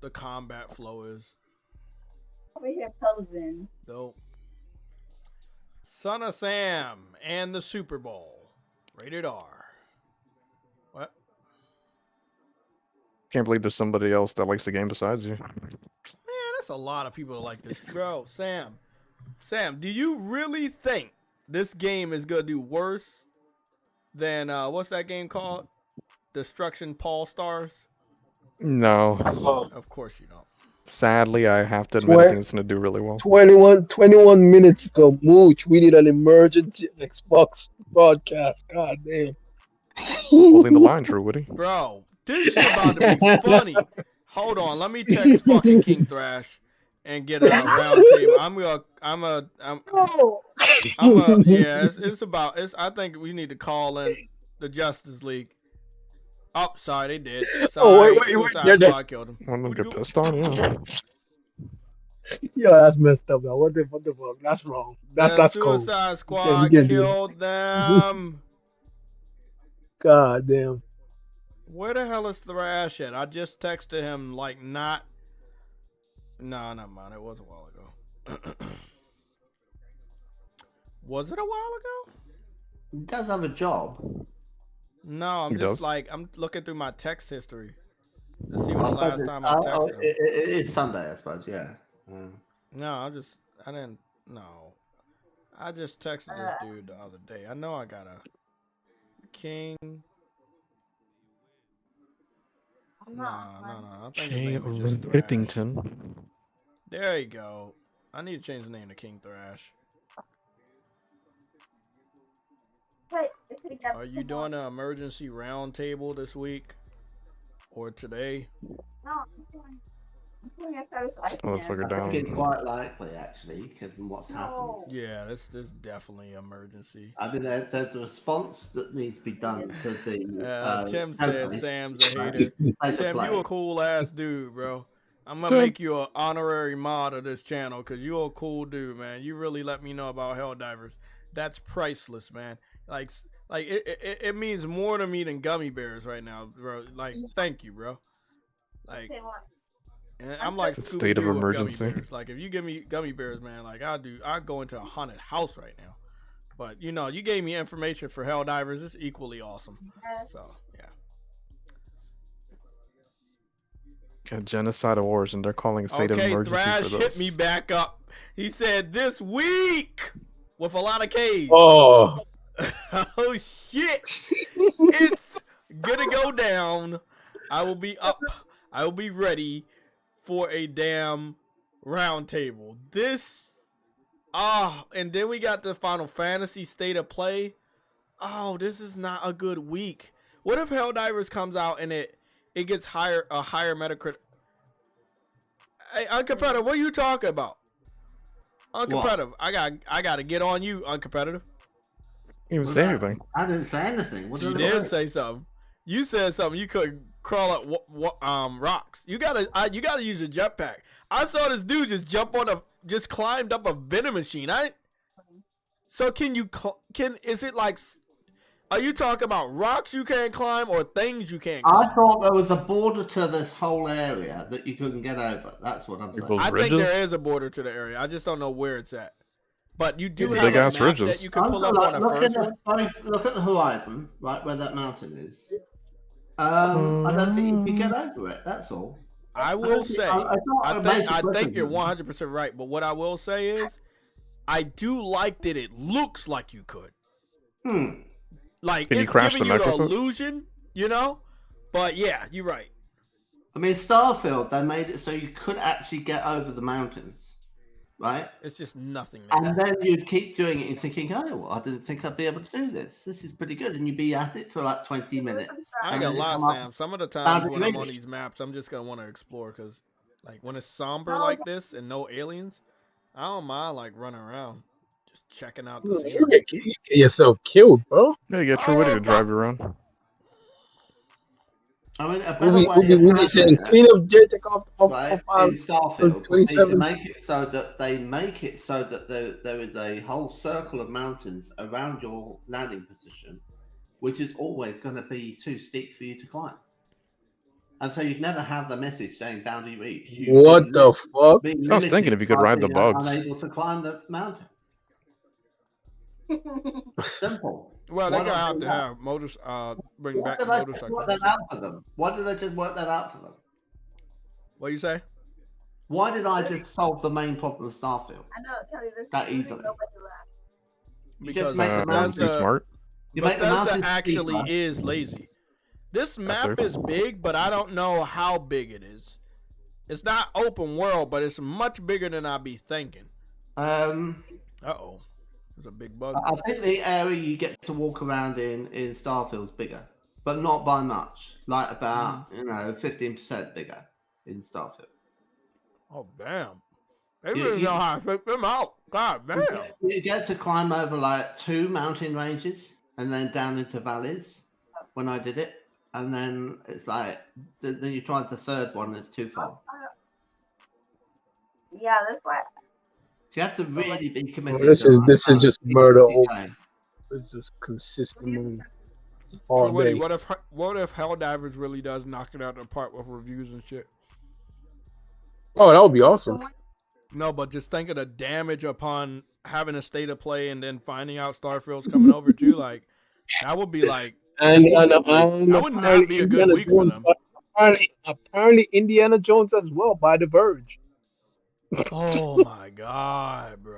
the combat flow is. Over here posing. Dope. Son of Sam and the Super Bowl. Rated R. What? Can't believe there's somebody else that likes the game besides you. Man, that's a lot of people that like this. Bro, Sam, do you really think this game is going to do worse than, what's that game called? Destruction Paul Stars? No. Of course you don't. Sadly, I have to admit, I think it's going to do really well. 21 minutes ago, Mooch, we need an emergency Xbox broadcast. God damn. Holding the line, True Woody. Bro, this shit about to be funny. Hold on, let me text fucking King Thrash and get a round table. I think we need to call in the Justice League. Oh, sorry, they did. Sorry, wait. Squad killed him. I'm gonna get pissed on you. Yo, that's messed up, man. What the fuck? That's wrong. That's cold. Suicide Squad killed them. God damn. Where the hell is Thrash at? I just texted him like not. No, not mine. It was a while ago. Was it a while ago? He does have a job. No, I'm looking through my text history to see when the last time I texted him. It is Sunday, I suppose. Yeah. No, I just texted this dude the other day. I know I got a King. No. I think his name was just Thrash. Rippington. There you go. I need to change the name to King Thrash. Are you doing an emergency round table this week or today? No, I'm doing a first I think it's quite likely, actually, given what's happened. Yeah, this definitely emergency. I mean, there's a response that needs to be done to the. Tim said Sam's a hater. Tim, you a cool ass dude, bro. I'm gonna make you an honorary mod of this channel because you a cool dude, man. You really let me know about Helldivers. That's priceless, man. Like it means more to me than gummy bears right now, bro. Like, thank you, bro. Like, and I'm like it's a state of emergency. Like, if you give me gummy bears, man, like I go into a haunted house right now. But you know, you gave me information for Helldivers. It's equally awesome. So yeah. Got genocide wars, and they're calling a state of emergency Thrash for this. hit me back up. He said this week with a lot of K's. Oh. Oh shit! It's gonna go down. I will be up. I will be ready for a damn round table. And then we got the Final Fantasy State of Play. Oh, this is not a good week. What if Helldivers comes out and it gets a higher Metacritic? Hey, Uncompetitive, what are you talking about? Uncompetitive, I got to get on you, Uncompetitive. You didn't say anything. I didn't say anything. You did say something. You said something. You could crawl up rocks. You gotta use your jetpack. I saw this dude just climbed up a vending machine. So is it like? Are you talking about rocks you can't climb or things you can't climb? I thought there was a border to this whole area that you couldn't get over. That's what I'm saying. I think there is a border to the area. I just don't know where it's at. But you do have big a ass map ridges that you can pull up on a first one. Look at the horizon, right where that mountain is. I don't think you can get over it. That's all. I will say, I think you're 100% right. But what I will say is, I do like that it looks like you could. Like, it's giving you the illusion, you know? But yeah, you're right. I mean, Starfield, they made it so you could actually get over the mountains, right? It's just nothing. And then you'd keep doing it and thinking, oh, well, I didn't think I'd be able to do this. This is pretty good. And you'd be at it for like 20 minutes. I got a lot, Sam. Some of the times when I'm on these maps, I'm just going to want to explore because, like, when it's somber like this and no aliens, I don't mind, like, running around. Checking out the scene. You get yourself killed, bro. Yeah, you get True Woody to drive you around. I mean, we'll be saying clean up JayTech in Starfield. We need to make it so that there is a whole circle of mountains around your landing position, which is always going to be too steep for you to climb. And so you'd never have the message saying boundary reach. What the fuck? I was thinking if you could ride the bugs. Unable to climb the mountain. Simple. Well, they're gonna have to have motors. Bring back motorcycles. Work that out for them? Why did I just work that out for them? What do you say? Why did I just solve the main problem of Starfield? I know, Kelly. That easily. Because smart. Bethesda actually is lazy. This map is big, but I don't know how big it is. It's not open world, but it's much bigger than I'd be thinking. Uh-oh. There's a big bug. I think the area you get to walk around in Starfield's bigger, but not by much. Like about 15% bigger in Starfield. Oh damn! They really know how to pick them out. God damn! You get to climb over like 2 mountain ranges and then down into valleys. When I did it, and then it's like then you tried the third one. It's too far. Yeah, that's why. So you have to really be committed. This is just murder. It's just consistent. So wait, what if Helldivers really does knock it out of the park with reviews and shit? Oh, that would be awesome. No, but just think of the damage upon having a state of play and then finding out Starfield's coming over too. Like that would be like, and that would not be a good week for them. Apparently, Indiana Jones as well by The Verge. Oh my god, bro!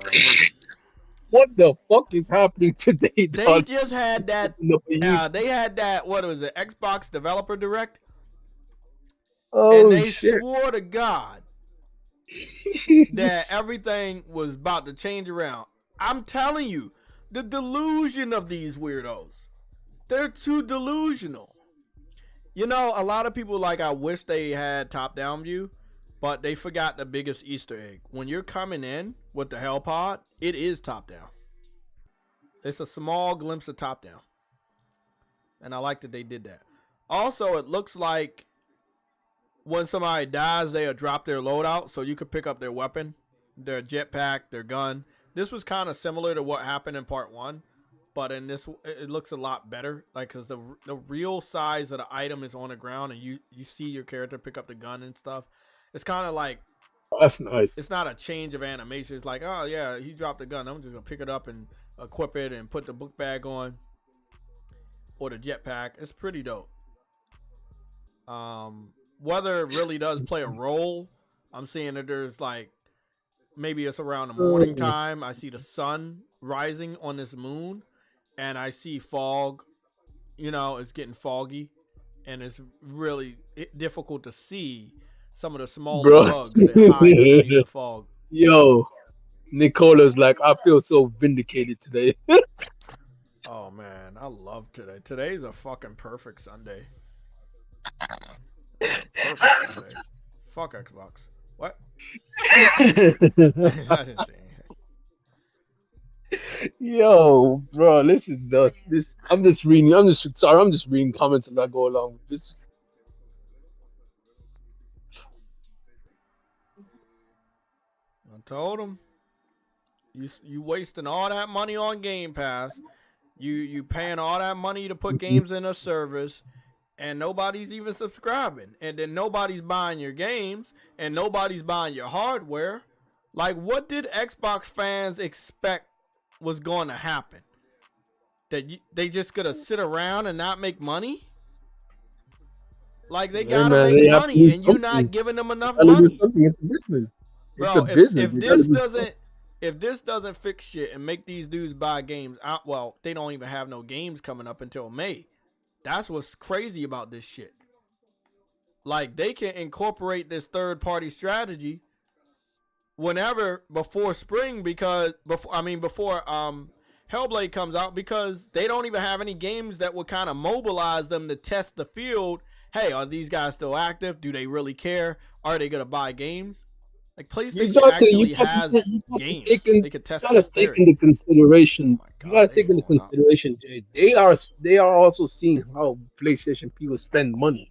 What the fuck is happening today? They just had that. They had that. What was it? Xbox Developer Direct. Oh, and they shit. swore to God that everything was about to change around. I'm telling you, the delusion of these weirdos. They're too delusional. You know, a lot of people I wish they had top-down view, but they forgot the biggest Easter egg. When you're coming in with the Hell Pod, it is top-down. It's a small glimpse of top-down. And I like that they did that. Also, it looks like when somebody dies, they'll drop their loadout so you could pick up their weapon, their jetpack, their gun. This was kind of similar to what happened in part 1, but in this, it looks a lot better. Because the real size of the item is on the ground, and you see your character pick up the gun and stuff. It's kind of like, that's nice. It's not a change of animation. It's like, oh yeah, he dropped the gun. I'm just gonna pick it up and equip it and put the book bag on or the jetpack. It's pretty dope. Whether it really does play a role, I'm seeing that there's maybe it's around the morning time. I see the sun rising on this moon, and I see fog. It's getting foggy, and it's really difficult to see some of the smaller bugs that hide underneath the fog. Yo, Nicola's I feel so vindicated today. Oh man, I love today. Today's a fucking perfect Sunday. Perfect Sunday. Fuck Xbox. What? I didn't say anything. Yo, bro, listen, this. I'm just reading comments and not go along with this. I told him, you wasting all that money on Game Pass. You paying all that money to put games in a service, and nobody's even subscribing, and then nobody's buying your games, and nobody's buying your hardware. What did Xbox fans expect was going to happen? That they just gonna sit around and not make money? They gotta make money, and you're not giving them enough money. It's a business. Bro, if this doesn't fix shit and make these dudes buy games, they don't even have no games coming up until May. That's what's crazy about this shit. They can incorporate this third-party strategy whenever before spring, before Hellblade comes out, because they don't even have any games that would kind of mobilize them to test the field. Hey, are these guys still active? Do they really care? Are they gonna buy games? PlayStation actually has games. They could test this theory. You gotta take into consideration, Jay. They are also seeing how PlayStation people spend money.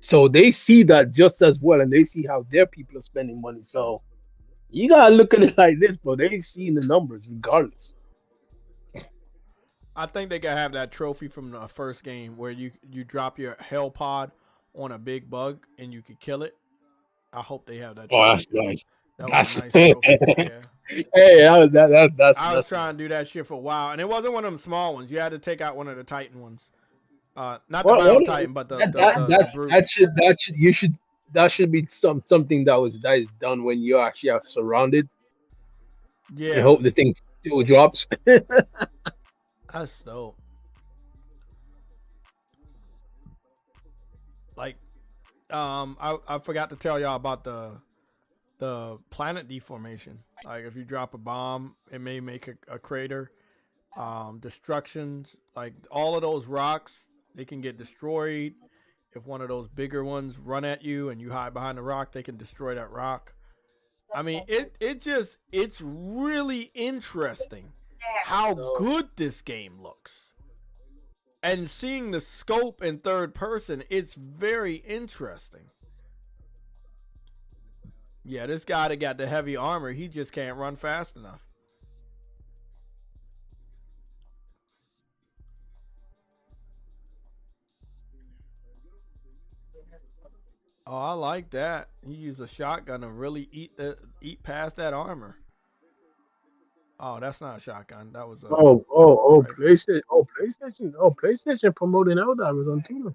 So they see that just as well, and they see how their people are spending money. So you gotta look at it like this, bro. They seeing the numbers regardless. I think they gotta have that trophy from the first game where you drop your Hell Pod on a big bug and you could kill it. I hope they have that. Oh, that's nice. That That's was a nice trophy. Yeah. Hey, that's. I was trying to do that shit for a while, and it wasn't one of them small ones. You had to take out one of the Titan ones. Not the Battle Titan, but the brute. That should be something that is done when you actually are surrounded. Yeah. You hope the thing still drops. That's dope. Like, I forgot to tell y'all about the planet deformation. Like, if you drop a bomb, it may make a crater. Destructions, like all of those rocks, they can get destroyed. If one of those bigger ones run at you and you hide behind the rock, they can destroy that rock. I mean, it's really interesting how good this game looks. And seeing the scope in third person, it's very interesting. Yeah, this guy that got the heavy armor, he just can't run fast enough. Oh, I like that. He used a shotgun to really eat past that armor. Oh, that's not a shotgun. That was a PlayStation promoting Helldivers on Twitter.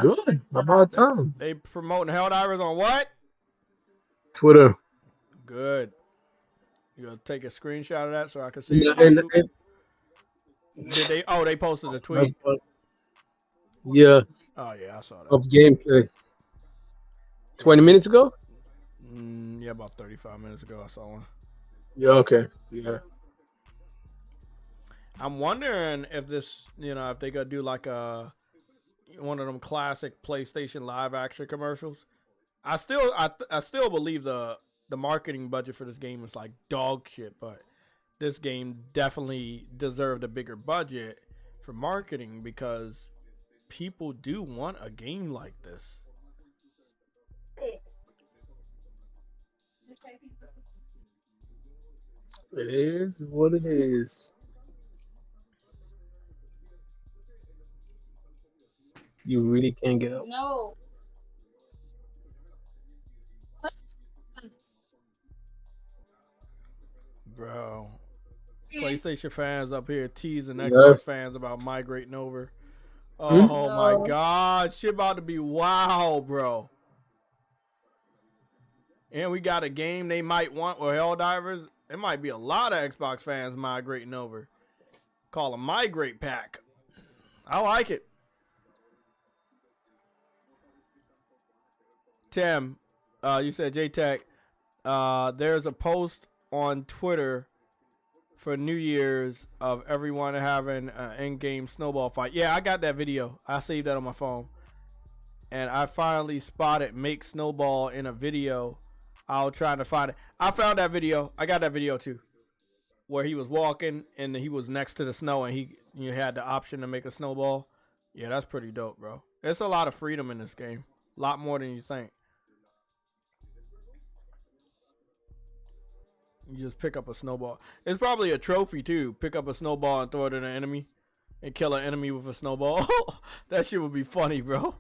Good. About time. They promoting Helldivers on what? Twitter. Good. You gonna take a screenshot of that so I can see it? Did they? Oh, they posted a tweet. Yeah. Oh yeah, I saw that. Of gameplay. 20 minutes ago? Yeah, about 35 minutes ago I saw one. Yeah, okay. Yeah. I'm wondering if this, if they gonna do like one of them classic PlayStation live action commercials. I still believe the marketing budget for this game is like dog shit, but this game definitely deserved a bigger budget for marketing because people do want a game like this. It is what it is. You really can't get out. No. Bro. PlayStation fans up here teasing Xbox fans about migrating over. Oh my god. Shit about to be wild, bro. And we got a game they might want with Helldivers. It might be a lot of Xbox fans migrating over. Call a migrate pack. I like it. Tim, you said JTech. There's a post on Twitter for New Year's of everyone having an in-game snowball fight. Yeah, I got that video. I saved that on my phone. And I finally spotted Make Snowball in a video. I was trying to find it. I found that video. I got that video too. Where he was walking and he was next to the snow and he had the option to make a snowball. Yeah, that's pretty dope, bro. There's a lot of freedom in this game. A lot more than you think. You just pick up a snowball. It's probably a trophy too. Pick up a snowball and throw it at an enemy. And kill an enemy with a snowball. That shit would be funny, bro.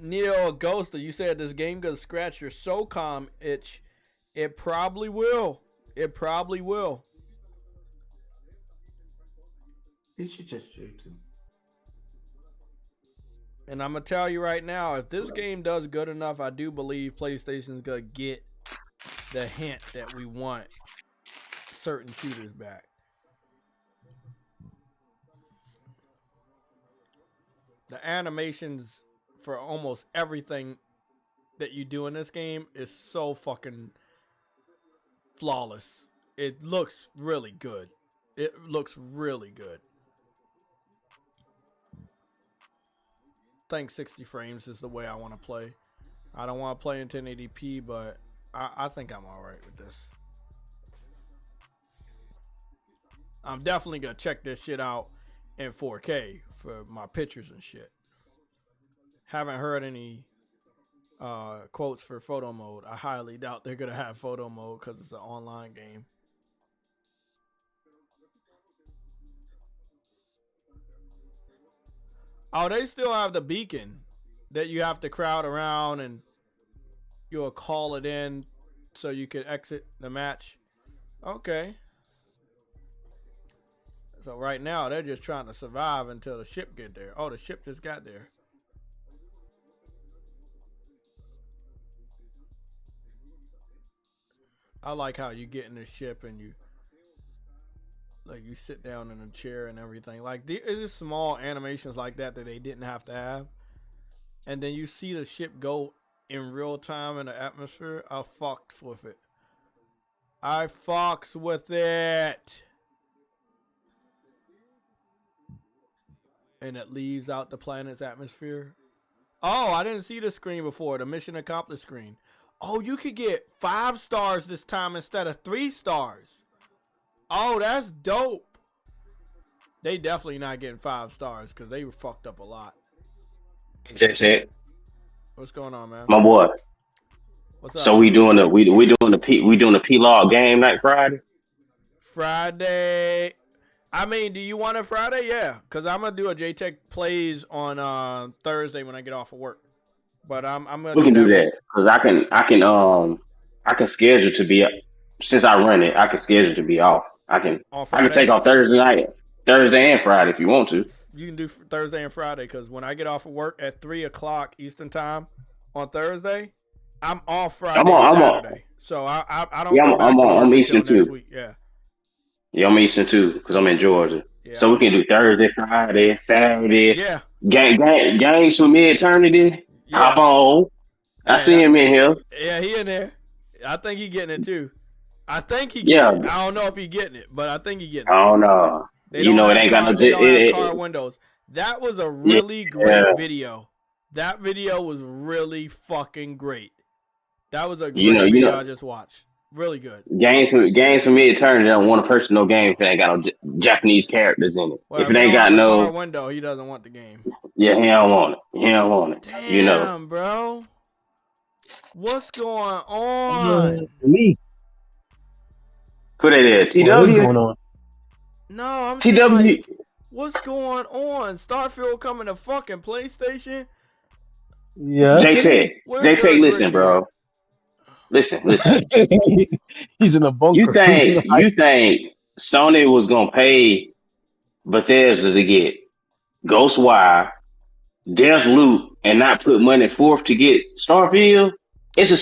Neo Ghoster, you said this game gonna scratch your SOCOM itch. It probably will. It probably will. You should just shoot him. And I'm gonna tell you right now, if this game does good enough, I do believe PlayStation's gonna get the hint that we want certain shooters back. The animations for almost everything that you do in this game is so fucking flawless. It looks really good. It looks really good. I think 60 frames is the way I want to play. I don't want to play in 1080p, but I think I'm alright with this. I'm definitely going to check this shit out in 4K for my pictures and shit. Haven't heard any quotes for photo mode. I highly doubt they're going to have photo mode because it's an online game. Oh, they still have the beacon that you have to crowd around and you'll call it in so you can exit the match. Okay. So right now they're just trying to survive until the ship get there. Oh, the ship just got there. I like how you get in the ship and you sit down in a chair and everything. Like it's just small animations like that they didn't have to have. And then you see the ship go in real time in the atmosphere. I fucked with it. I fucks with it. And it leaves out the planet's atmosphere. Oh, I didn't see the screen before. The mission accomplished screen. Oh, you could get 5 stars this time instead of 3 stars. Oh, that's dope. They definitely not getting 5 stars because they were fucked up a lot. JT. What's going on, man? My boy. What's up? So we doing the PSLOG game night Friday? Friday. I mean, do you want it Friday? Yeah, because I'm gonna do a JTech plays on Thursday when I get off of work. But I'm gonna. We can do that because I can schedule to be, since I run it. I can schedule to be off. I can take off Thursday and Friday if you want to. You can do Thursday and Friday because when I get off of work at 3:00 Eastern time on Thursday, I'm off Friday and Saturday. So I don't. Yeah, I'm Eastern too. Week. Yeah. Yeah, I'm Eastern too because I'm in Georgia. Yeah. So we can do Thursday, Friday, Saturday. Yeah. Games for mid-eternity. Yeah. Hop on. I see him in here. Yeah, he in there. I think he getting it too. I think he getting it. I don't know if he getting it, but I think he getting it. I don't know. You know, it ain't got no. They don't have car windows. That was a really great video. That video was really fucking great. That was a great video I just watched. Really good. Games for mid-eternity don't want to purchase no game if it ain't got no Japanese characters in it. Well, if it ain't got no car window, he doesn't want the game. Yeah, he don't want it. Damn, you know, bro. What's going on? Me. Put it there. TW. What's going on? No, I'm TW. like, what's going on? Starfield coming to fucking PlayStation? Yeah. JTech, listen, bro. Listen. He's in a bunker. You think Sony was gonna pay Bethesda to get Ghostwire, Deathloop, and not put money forth to get Starfield? It's a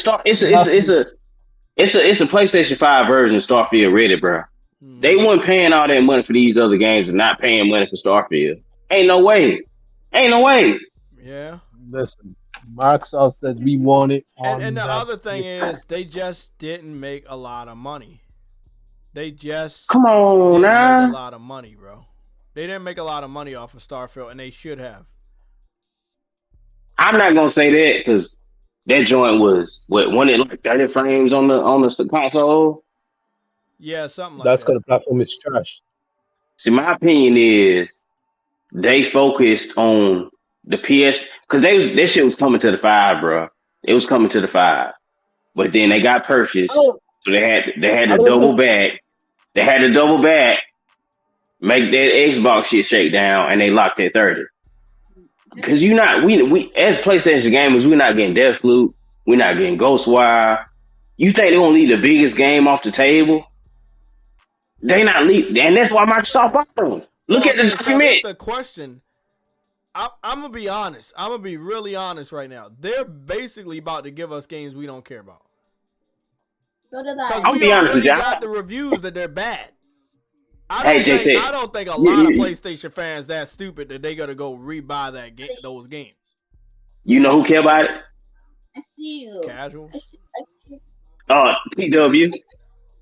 PlayStation 5 version of Starfield ready, bro. They weren't paying all that money for these other games and not paying money for Starfield. Ain't no way. Yeah. Listen, Microsoft says we want it. And the other thing is, they just didn't make a lot of money. They just come on now. Make a lot of money, bro. They didn't make a lot of money off of Starfield, and they should have. I'm not gonna say that because that joint was wasn't it like 30 frames on the console? Yeah, something like that's that. because the platform is trash. See, my opinion is they focused on the PS because this shit was coming to the 5, bro. It was coming to the 5, but then they got purchased, so they had to double back. They had to double back, make that Xbox shit shake down, and they locked at 30. Because we as PlayStation gamers, we're not getting Deathloop, we're not getting Ghostwire. You think they're gonna leave the biggest game off the table? They not leave, and that's why Microsoft bought them. Look at the document. So that's the question. I'm gonna be honest. I'm gonna be really honest right now. They're basically about to give us games we don't care about. So did I. I'll be honest with you. Got the reviews that they're bad. I don't think a lot of PlayStation fans that stupid that they gotta go rebuy those games. You know who care about it? I see you. Casuals. TW.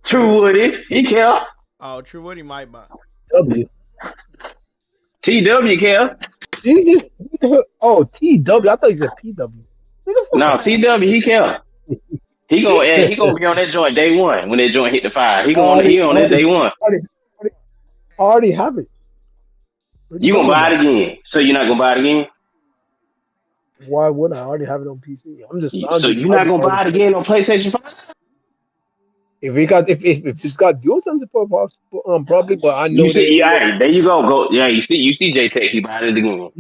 True Woody. He care. Oh, True Woody might buy. TW care. Oh, TW. I thought he said PW. No, TW. He care. He gonna be on that joint day one when that joint hit the 5. He on that day one. I already have it. You gonna buy it again? So you're not gonna buy it again? Why would I already have it on PC? So you're not gonna buy it again on PlayStation 5? If it's got DualSense support, probably. But I know You see, yeah, there you go. Yeah, you see JTech. He buying it again.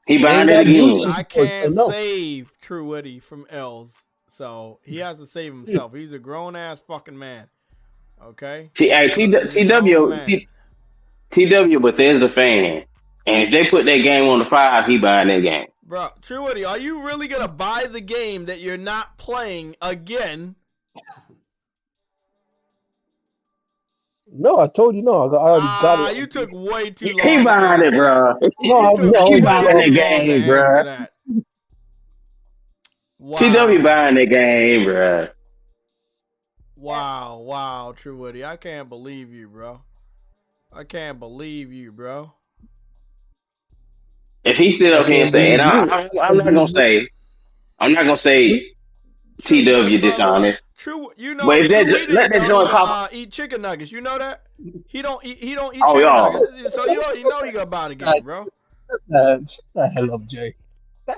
He buying it again. I can't save True Woody from L's, so he has to save himself. He's a grown ass fucking man. Okay. TW, but there's the fan, and if they put that game on the 5, he buying that game. Bro, True Woody, are you really gonna buy the game that you're not playing again? No, I told you no. I already got it. You took way too long. He buying it, bro. He buying the game, bro. Wow. TW buying the game, bro. Wow, True Woody, I can't believe you, bro. I can't believe you, bro. If he sit up here and say, and I'm not gonna say TW dishonest. True, you know. But if that, True let that joint pop. Eat chicken nuggets. You know that he don't eat chicken y'all. nuggets. So you already know he gonna buy the game, bro. The hell up, Jay.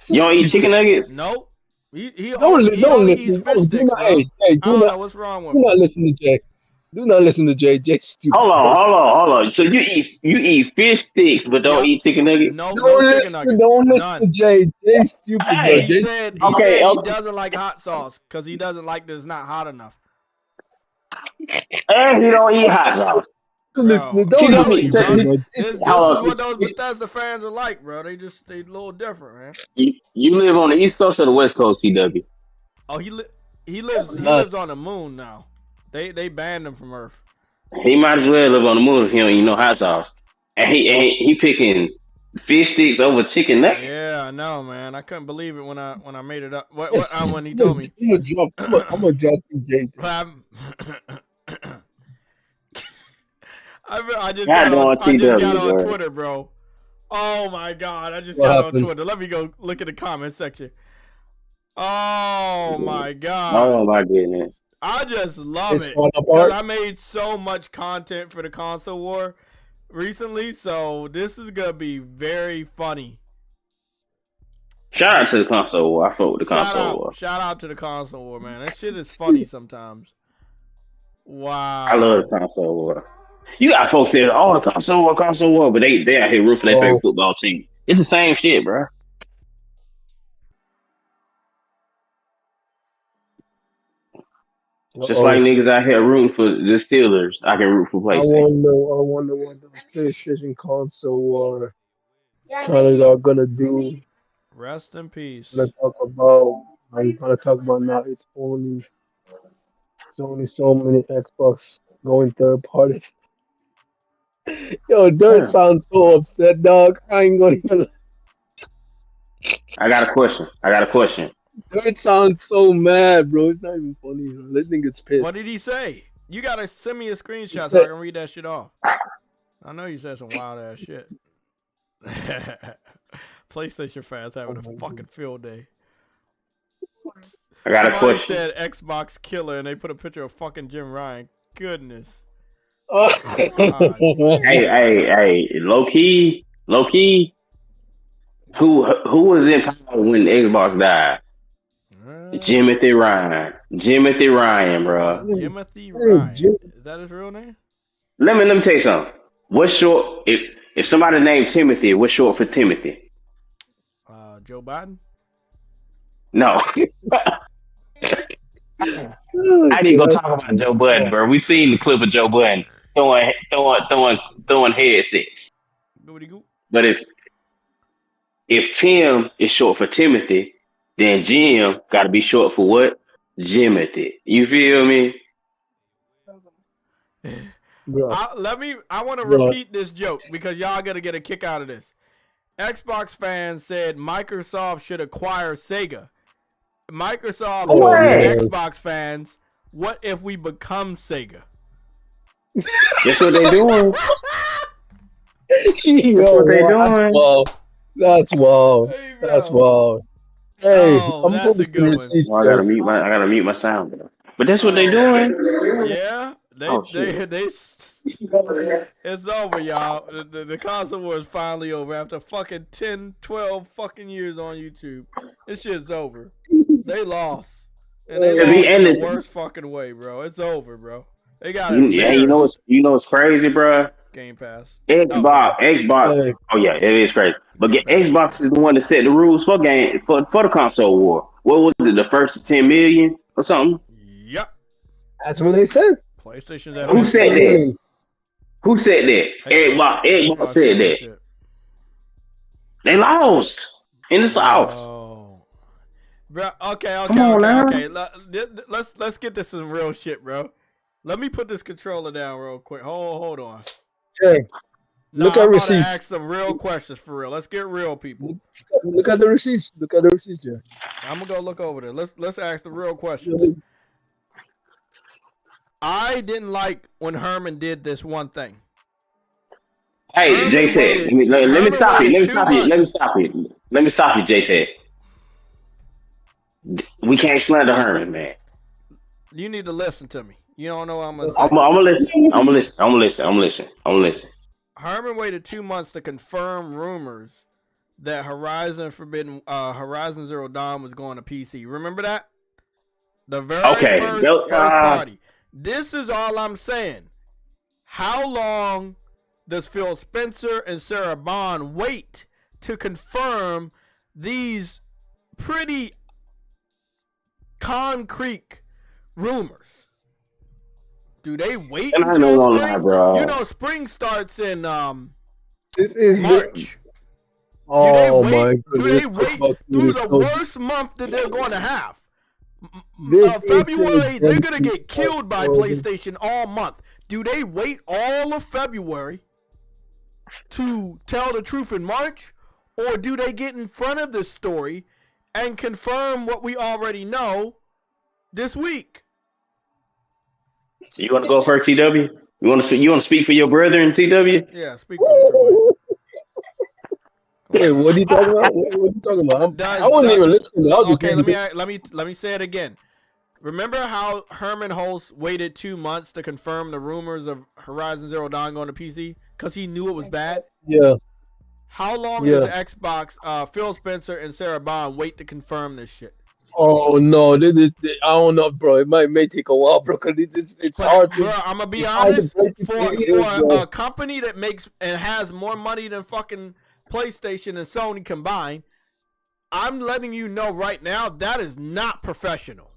You don't eat chicken nuggets? Nope. He don't listen. eats fish sticks, bro. Hey, I don't know what's wrong with him. Do not listen to Jay. Do not listen to Jay. Jay's stupid. Hold on. So you eat fish sticks, but don't eat chicken nuggets? No chicken nuggets. Don't listen to Jay. Jay's stupid. He Jay's said he doesn't like hot sauce because he doesn't like that it's not hot enough. And he don't eat hot sauce. Listen, This is what those Bethesda fans are like, bro. They a little different, man. You live on the East Coast or the West Coast, TW? Oh, he lives on the moon now. They banned him from Earth. He might as well live on the moon if he don't eat no hot sauce. And he picking fish sticks over chicken nuggets. Yeah, I know, man. I couldn't believe it when I made it up. When he told me. I'm gonna drop you, Jay. I just got on Twitter, bro. Oh my god, I just got on Twitter. Let me go look at the comment section. Oh my god. Oh my goodness. I just love it. Because I made so much content for the console war recently, so this is gonna be very funny. Shout out to the console war. I fuck with the console war. Shout out to the console war, man. That shit is funny sometimes. Wow. I love the console war. You got folks saying, "Oh, the console war," but they out here rooting for their favorite football team. It's the same shit, bro. Just like niggas out here rooting for the Steelers, I can root for PlayStation. I wonder what the PlayStation console war channels are gonna do. Rest in peace. I'm gonna talk about now. It's only so many Xbox going third party. Yo, Dirt sounds so upset, dog. I ain't gonna even. I got a question. Dirt sounds so mad, bro. It's not even funny. Bro. This nigga's pissed. What did he say? You gotta send me a screenshot so I can read that shit off. I know you said some wild ass shit. PlayStation fans having a fucking field day. I got a question. Said Xbox killer, and they put a picture of fucking Jim Ryan. Goodness. Hey, low key. Who was in power when Xbox died? Jimothy Ryan, bro. Jimothy Ryan. Is that his real name? Let me tell you something. What's short? If somebody named Timothy, what's short for Timothy? Joe Biden. No. I didn't go talk about Joe Budden, bro. We seen the clip of Joe Budden throwing headsets. But if Tim is short for Timothy, then Jim got to be short for what? Jimothy. You feel me? I want to repeat this joke because y'all gonna get a kick out of this. Xbox fans said Microsoft should acquire Sega. Microsoft told Xbox fans, "What if we become Sega?" That's what they doing. That's wild. That's wild. Hey, I'm that's a good one. I gotta mute my sound, bro. But that's what they doing. Yeah, it's over, y'all. The console war is finally over after fucking 10, 12 fucking years on YouTube. This shit's over. They lost. And they lost in the worst fucking way, bro. It's over, bro. They got embarrassed. you know what's crazy, bro? Game Pass. Xbox. Oh yeah, it is crazy. But Xbox is the one that set the rules for the console war. What was it? The first to 10 million or something? Yep. That's what they said. PlayStation's at Who said that? Who said that? Xbox said that. They lost in the South. Bro, okay. Let's get this some real shit, bro. Let me put this controller down real quick. Hold on. Hey, look at receipts. I'm about to ask some real questions for real. Let's get real, people. Look at the receipts. Look at the receipts, yeah. I'm gonna go look over there. Let's ask the real questions. I didn't like when Herman did this one thing. Hey, JT, let me stop you. Let me stop you, JT. We can't slander Herman, man. You need to listen to me. You don't know what I'm gonna say. I'm gonna listen. Herman waited 2 months to confirm rumors that Horizon Zero Dawn was going to PC. Remember that? The very first party. This is all I'm saying. How long does Phil Spencer and Sarah Bond wait to confirm these pretty concrete rumors? Do they wait until spring? You know, spring starts in March. Oh my goodness! Do they wait through the worst month that they're going to have? February, they're going to get killed by PlayStation all month. Do they wait all of February to tell the truth in March? Or do they get in front of this story and confirm what we already know this week? So you want to go first, TW? You want to speak for your brother in TW? Yeah, speak for Hey, what are you talking about? What are you talking about? I wasn't even listening. Okay, let me say it again. Remember how Herman Hulse waited 2 months to confirm the rumors of Horizon Zero Dawn going to PC because he knew it was bad? Yeah. How long does Xbox, Phil Spencer and Sarah Bond wait to confirm this shit? Oh no, I don't know, bro. It may take a while, bro. Cause it's hard. Bro, I'm gonna be honest. For a company that makes and has more money than fucking PlayStation and Sony combined, I'm letting you know right now that is not professional.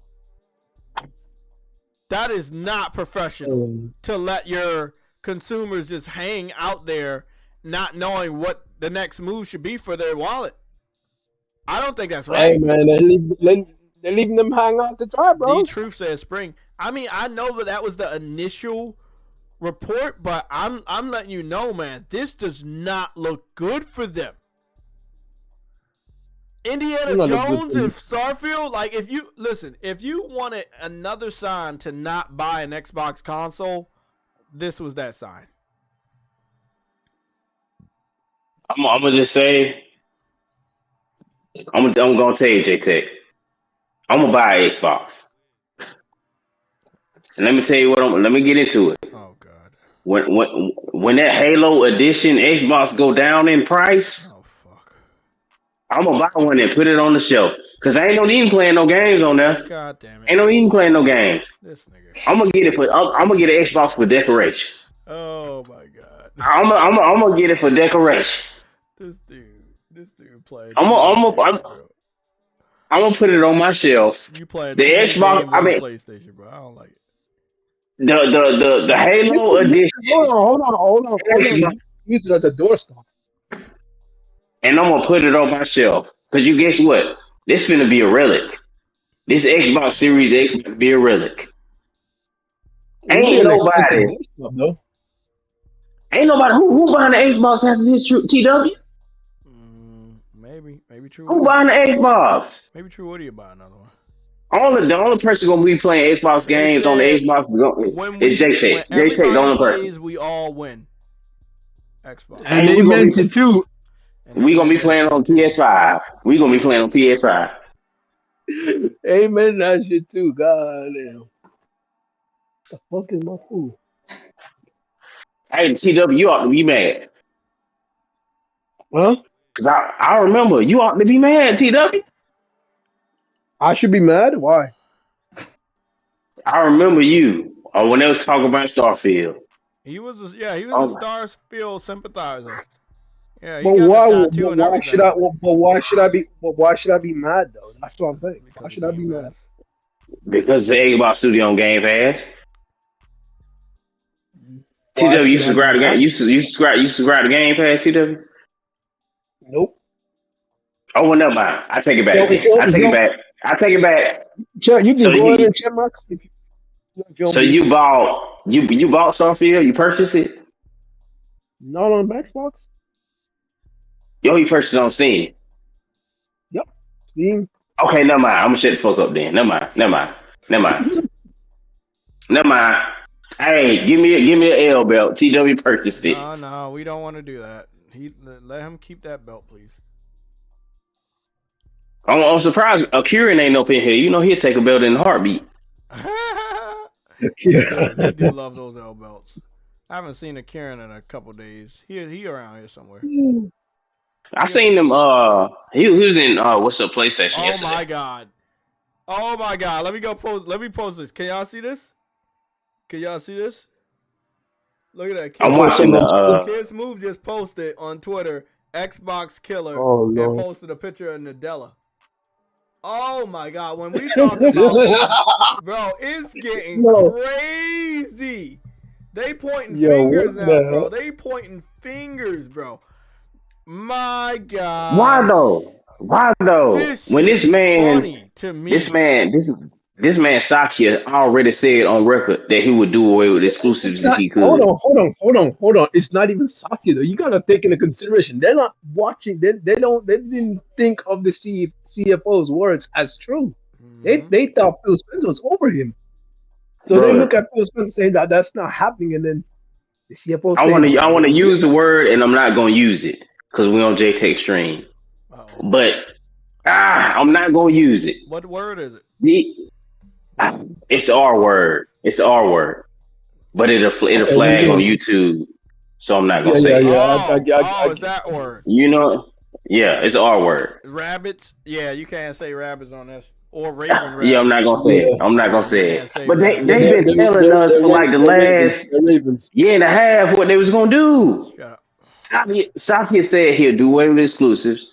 That is not professional to let your consumers just hang out there not knowing what the next move should be for their wallet. I don't think that's right. Hey man, they're leaving them hang out to dry, bro. The truth says spring. I mean, I know that was the initial report, but I'm letting you know, man, this does not look good for them. Indiana Jones and Starfield, like if you wanted another sign to not buy an Xbox console, this was that sign. I'm gonna just say, I'm gonna tell you, JTech, I'm gonna buy an Xbox. And let me tell you let me get into it. Oh God. When that Halo Edition Xbox go down in price, I'm gonna buy one and put it on the shelf. Cause I ain't no even playing no games on there. God damn it. Ain't no even playing no games. This nigga. I'm gonna get an Xbox for decoration. Oh my God. I'm gonna get it for decoration. This dude played. I'm gonna put it on my shelf. You playing the Xbox? I mean, PlayStation, bro. I don't like it. The Halo Edition. Hold on. Use it at the doorstop. And I'm gonna put it on my shelf. Cause you guess what? This finna be a relic. This Xbox Series X finna be a relic. Ain't nobody who buying the Xbox after this TW? Maybe true. Who buying the Xbox? Maybe True Woody will buy another one. The only person gonna be playing Xbox games on the Xbox is JT. JT the only person. We all win. Xbox. And they mentioned too. We gonna be playing on PS5. Amen, that shit too. God damn. The fuck is my food? Hey, TW, you ought to be mad. Huh? Cause I remember you ought to be mad, TW. I should be mad? Why? I remember you when they was talking about Starfield. He was a Starfield sympathizer. Yeah, he But got why? the tattoo and everything. But why should I be? But why should I be mad though? That's what I'm saying. Why should I be mad? Because the Xbox Studio on Game Pass. TW, you subscribe to Game. You subscribe to Game Pass, TW. Nope. Oh, well, never mind. I take it back. I take it back. I take it back. Sure, you can go ahead and check my. So you bought Starfield? You purchased it? Not on Xbox. Yo, you purchased it on Steam. Yep, Steam. Okay, never mind. I'm gonna shut the fuck up then. Never mind. Hey, give me an L belt. TW purchased it. No, we don't want to do that. Let him keep that belt, please. I'm surprised Kieran ain't up in here. You know he'll take a belt in a heartbeat. He do love those L belts. I haven't seen a Kieran in a couple days. He around here somewhere. I seen him. He was in what's up PlayStation yesterday. Oh my god! Let me post this. Can y'all see this? Look at that. I'm watching Kids Move just posted on Twitter Xbox Killer and posted a picture of Nadella. Oh my god! When we talk about bro, it's getting crazy. They pointing fingers now, bro. They pointing fingers, bro. My god. Why though? When this man Satya already said on record that he would do away with exclusives if he could. Hold on. It's not even Satya though. You gotta take into consideration. They're not watching. They didn't think of the CFO's words as true. They thought Phil Spencer was over him. So they look at Phil Spencer saying that that's not happening, and then the CFO. I want to use the word, and I'm not gonna use it because we're on JTech stream. But I'm not gonna use it. What word is it? It's our word. But it'll flag on YouTube, so I'm not gonna say it. It's that word. You know, yeah, it's our word. Rabbits. Yeah, you can't say rabbits on this. Or Raven rabbits. Yeah, I'm not gonna say it. But they've been telling us for like the last year and a half what they was gonna do. Satya said he'll do away with exclusives.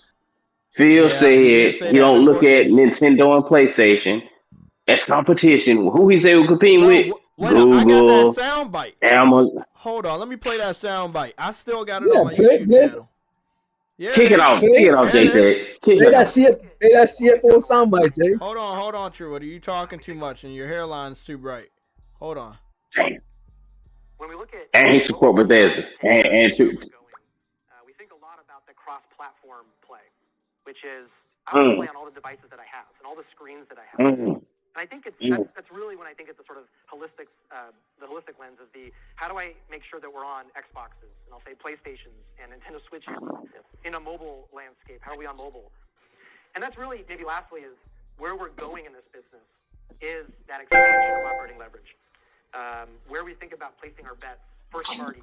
Phil said he don't look at Nintendo and PlayStation as competition. Who he said we're competing with? Google. I got that sound bite. Amazon. Hold on, let me play that sound bite. I still got it on my YouTube channel. Yeah, kick it off, JTech. They got CFO soundbite, Jay. Hold on, True. Are you talking too much and your hairline's too bright? Hold on. Damn. When we look at and he support Bethesda and True. We think a lot about the cross-platform play, which is I want to play on all the devices that I have and all the screens that I have. And I think that's really when I think it's the sort of holistic lens of the how do I make sure that we're on Xboxes and I'll say PlayStations and Nintendo Switches in a mobile landscape. How are we on mobile? And that's really maybe lastly is where we're going in this business is that expansion of operating leverage, where we think about placing our bets, first party,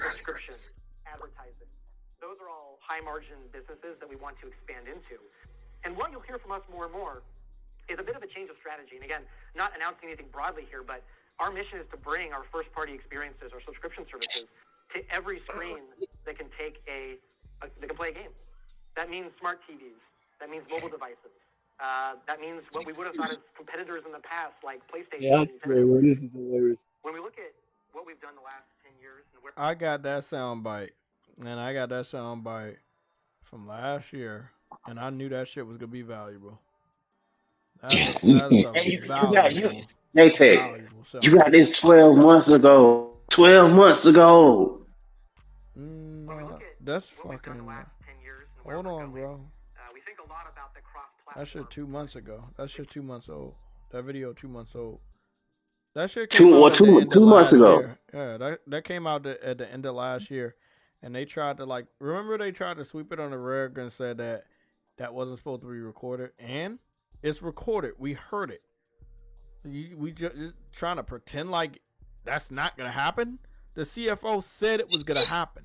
subscription, advertising. Those are all high margin businesses that we want to expand into. And what you'll hear from us more and more is a bit of a change of strategy. And again, not announcing anything broadly here, but our mission is to bring our first-party experiences, our subscription services, to every screen that can take that can play a game. That means smart TVs. That means mobile devices. That means what we would have thought as competitors in the past, like PlayStation. Yeah, that's great. This is hilarious. When we look at what we've done the last 10 years, and where I got that sound bite, and I got that sound bite from last year, and I knew that shit was gonna be valuable. You got this 12 months ago. 12 months ago. That's fucking. Hold on, bro. we think a lot about the cross-platform. That shit 2 months ago. That shit 2 months old. That video 2 months old. That shit came out two months ago. Year. Yeah, that came out at the end of last year, and they tried to remember they tried to sweep it on the rug and said that wasn't supposed to be recorded, and it's recorded. We heard it. We just trying to pretend like that's not gonna happen. The CFO said it was gonna happen,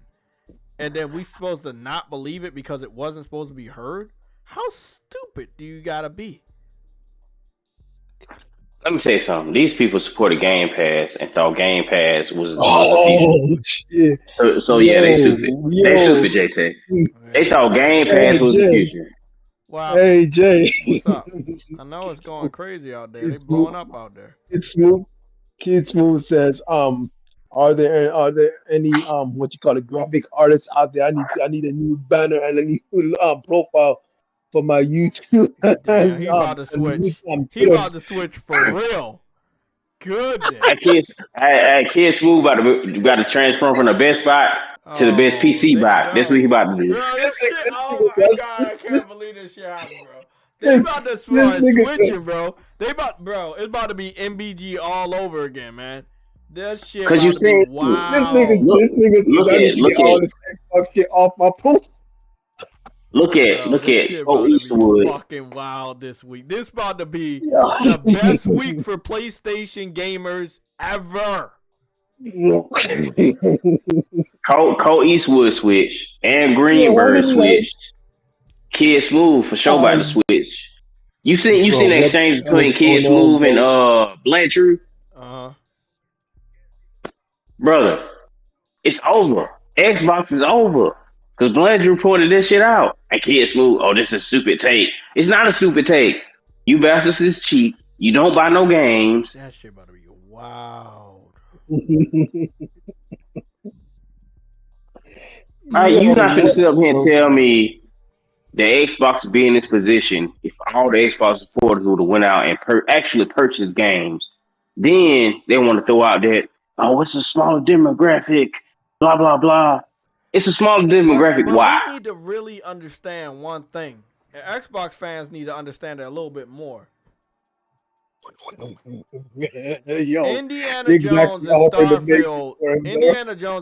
and then we supposed to not believe it because it wasn't supposed to be heard. How stupid do you gotta be? Let me tell you something. These people supported Game Pass and thought Game Pass was the future. Shit. So yeah, they stupid. They stupid, JT. They thought Game Pass was the future. Wow. Hey Jay. What's up? I know it's going crazy out there. They blowing up out there. Kid Smooth says, are there any what you call it, graphic artists out there? I need a new banner and a new profile for my YouTube. Damn, he about to switch. He about to switch for real. Goodness. Kid Smooth about to transform from the best spot to the best PC bot. That's what he about to do. Bro, this shit, oh my God, I can't believe this shit happened, bro. They about to start switching, bro. It's about to be MBG all over again, man. That shit about you to be wow. This nigga all this Xbox shit off my post. Look at Cole Eastwood. Fucking wild this week. This about to be the best week for PlayStation gamers ever. Cole Eastwood switched and Greenberg switched. Kid Smooth for sure about to switch. You seen the exchange between Kid Smooth and Blanchard? Brother, it's over. Xbox is over. Because Blanchard reported this shit out. And Kid Smooth, oh, this is a stupid take. It's not a stupid take. You bastards is cheap. You don't buy no games. That shit about to be wild. You're not going to sit up here and tell me the Xbox be in this position if all the Xbox supporters would have went out and actually purchased games. Then they want to throw out that, oh, it's a smaller demographic, blah, blah, blah. It's a smaller demographic. But why? We need to really understand one thing. And Xbox fans need to understand that a little bit more. Indiana Jones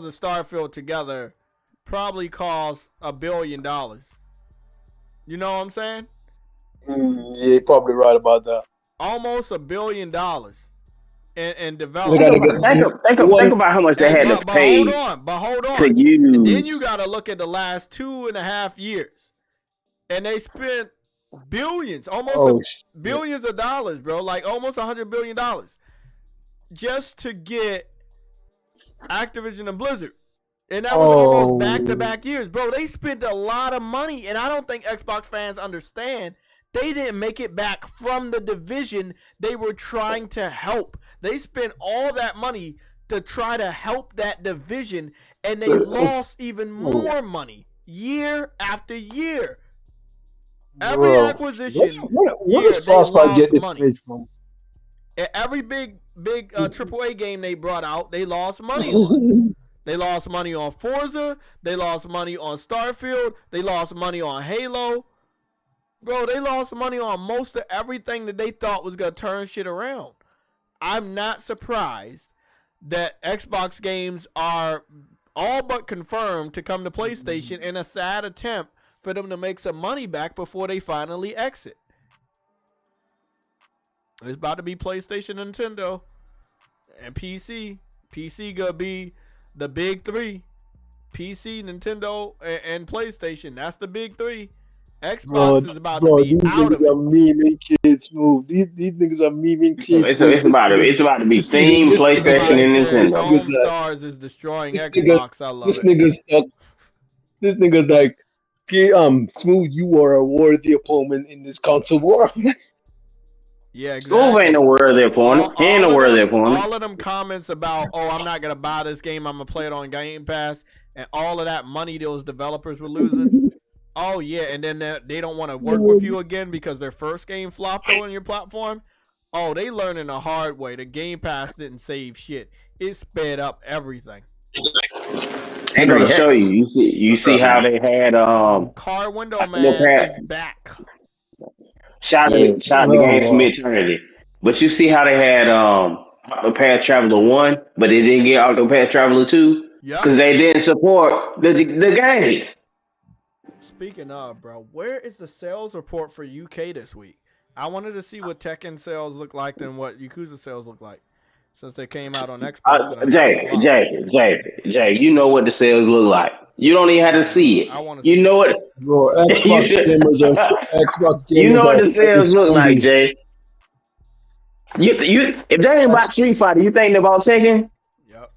and Starfield together probably cost $1 billion. You know what I'm saying? Yeah, you're probably right about that. Almost $1 billion. And development. Think about how much they had to pay. Hold on. To use. And then you got to look at the last 2.5 years, and they spent billions, billions of dollars, bro, like almost $100 billion, just to get Activision and Blizzard, and that was almost back-to-back years, bro. They spent a lot of money, and I don't think Xbox fans understand. They didn't make it back from the division they were trying to help. They spent all that money to try to help that division, and they lost even more money year after year. Every acquisition, they lost money. Every big AAA game they brought out, they lost money on. They lost money on Forza. They lost money on Starfield. They lost money on Halo. Bro, they lost money on most of everything that they thought was going to turn shit around. I'm not surprised that Xbox games are all but confirmed to come to PlayStation in a sad attempt for them to make some money back before they finally exit. It's about to be PlayStation, Nintendo, and PC. PC going to be the big three. PC, Nintendo, and PlayStation. That's the big three. Xbox is about to be out of it. Memeing Kids Move. These niggas are memeing Kids. It's about to be Steam, PlayStation, and Nintendo. Home Stars is destroying Xbox. I love it. This nigga's like, Smooth, you are a worthy opponent in this console war. Yeah, exactly. Smooth ain't a worthy opponent. He ain't a worthy opponent. All of them comments about, I'm not going to buy this game, I'm going to play it on Game Pass, and all of that money those developers were losing. Oh, yeah, and then they don't want to work with you again because their first game flopped on your platform. Oh, they learning the hard way. The Game Pass didn't save shit. It sped up everything. I'm going to show you. You see how they had Car Window Man is back. Shout the game from eternity. But you see how they had Octopath Traveler 1, but they didn't get Octopath Traveler 2 because they didn't support the game. Speaking of, bro, where is the sales report for UK this week? I wanted to see what Tekken sales look like and what Yakuza sales look like since they came out on Xbox. Jay, you know what the sales look like. You don't even have to see it. You know what? Bro, Xbox gamers you know what the sales look like, Jay. if they ain't about Street Fighter, you think they're about Tekken? Yep.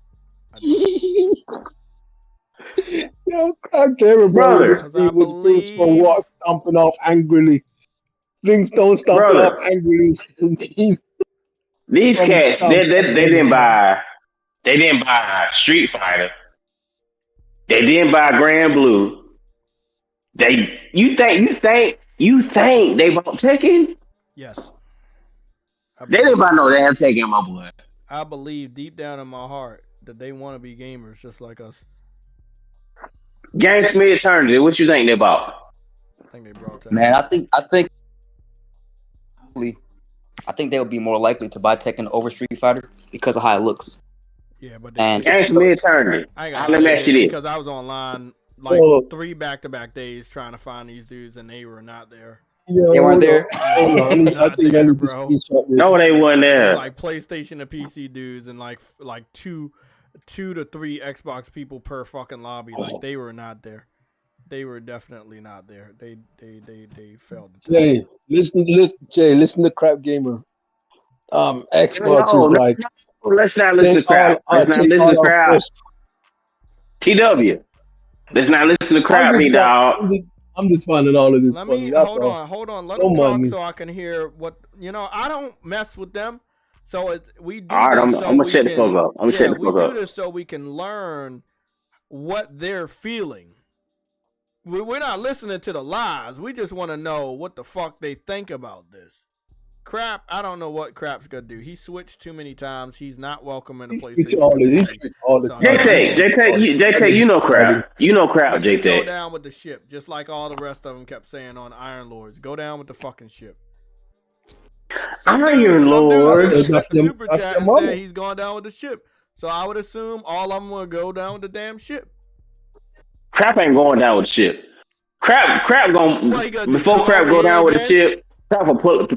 Yeah, I can't remember this thing with Prince for what stomping off angrily. Things don't stomp off angrily. These cats, they didn't buy Street Fighter. They didn't buy Grand Blue. You think they bought Tekken? Yes. They didn't buy no damn Tekken, my boy. I believe deep down in my heart that they want to be gamers just like us. GameSmith Eternity, what you think they bought? I think they brought Tekken. Man, I think they would be more likely to buy Tekken over Street Fighter because of how it looks. Yeah, but GameSmith Eternity. I ain't I'll gonna let you this. because I was online like 3 back-to-back days trying to find these dudes and they were not there. Yo, they weren't there. Not there, bro. No, they weren't there. Like PlayStation and PC dudes and like 2 to 3 Xbox people per fucking lobby. Like they were not there. They were definitely not there. They failed. Jay, listen to Crap Gamer. Xbox is like. Let's not listen to Crap. Let's not listen to Crap. TW. Let's not listen to Crap, me dog. I'm just finding all of this. Let me hold on. Let them talk so I can hear what I don't mess with them. So we do. All right, I'm gonna shut the fuck up. We do this so we can learn what they're feeling. We're not listening to the lies. We just want to know what the fuck they think about this. Crap, I don't know what Crap's gonna do. He switched too many times. He's not welcome in the PlayStation. JTech, you know Crap. You know Crap, JTech. Go down with the ship, just like all the rest of them kept saying on Iron Lords. Go down with the fucking ship. Iron Lords. Super chat and said he's going down with the ship. So I would assume all of them will go down with the damn ship. Crap ain't going down with the ship. Crap going before Crap go down with the ship. Crap will pull up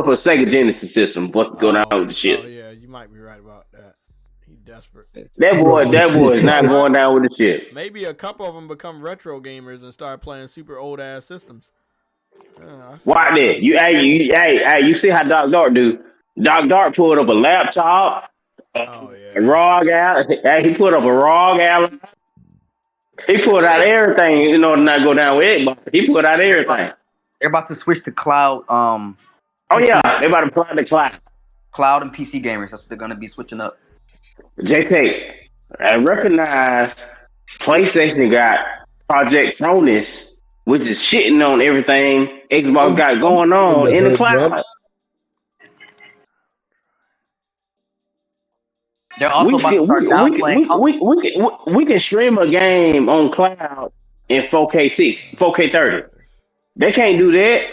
a Sega Genesis system, but go down with the ship. Oh yeah, you might be right about that. He's desperate. That boy is not going down with the ship. Maybe a couple of them become retro gamers and start playing super old ass systems. Why that? You see how Doc Dart do? Doc Dart pulled up a laptop, a ROG out. He put up a ROG out. He pulled out everything in order to not go down with it. But he pulled out everything. They're about to switch to cloud. Oh yeah, they're about to play the cloud. Cloud and PC gamers. That's what they're gonna be switching up. JK, I recognize PlayStation got Project Cronus, which is shitting on everything Xbox got going on in the cloud. They're also about to start downplaying. We can stream a game on cloud in 4K 4K30. They can't do that.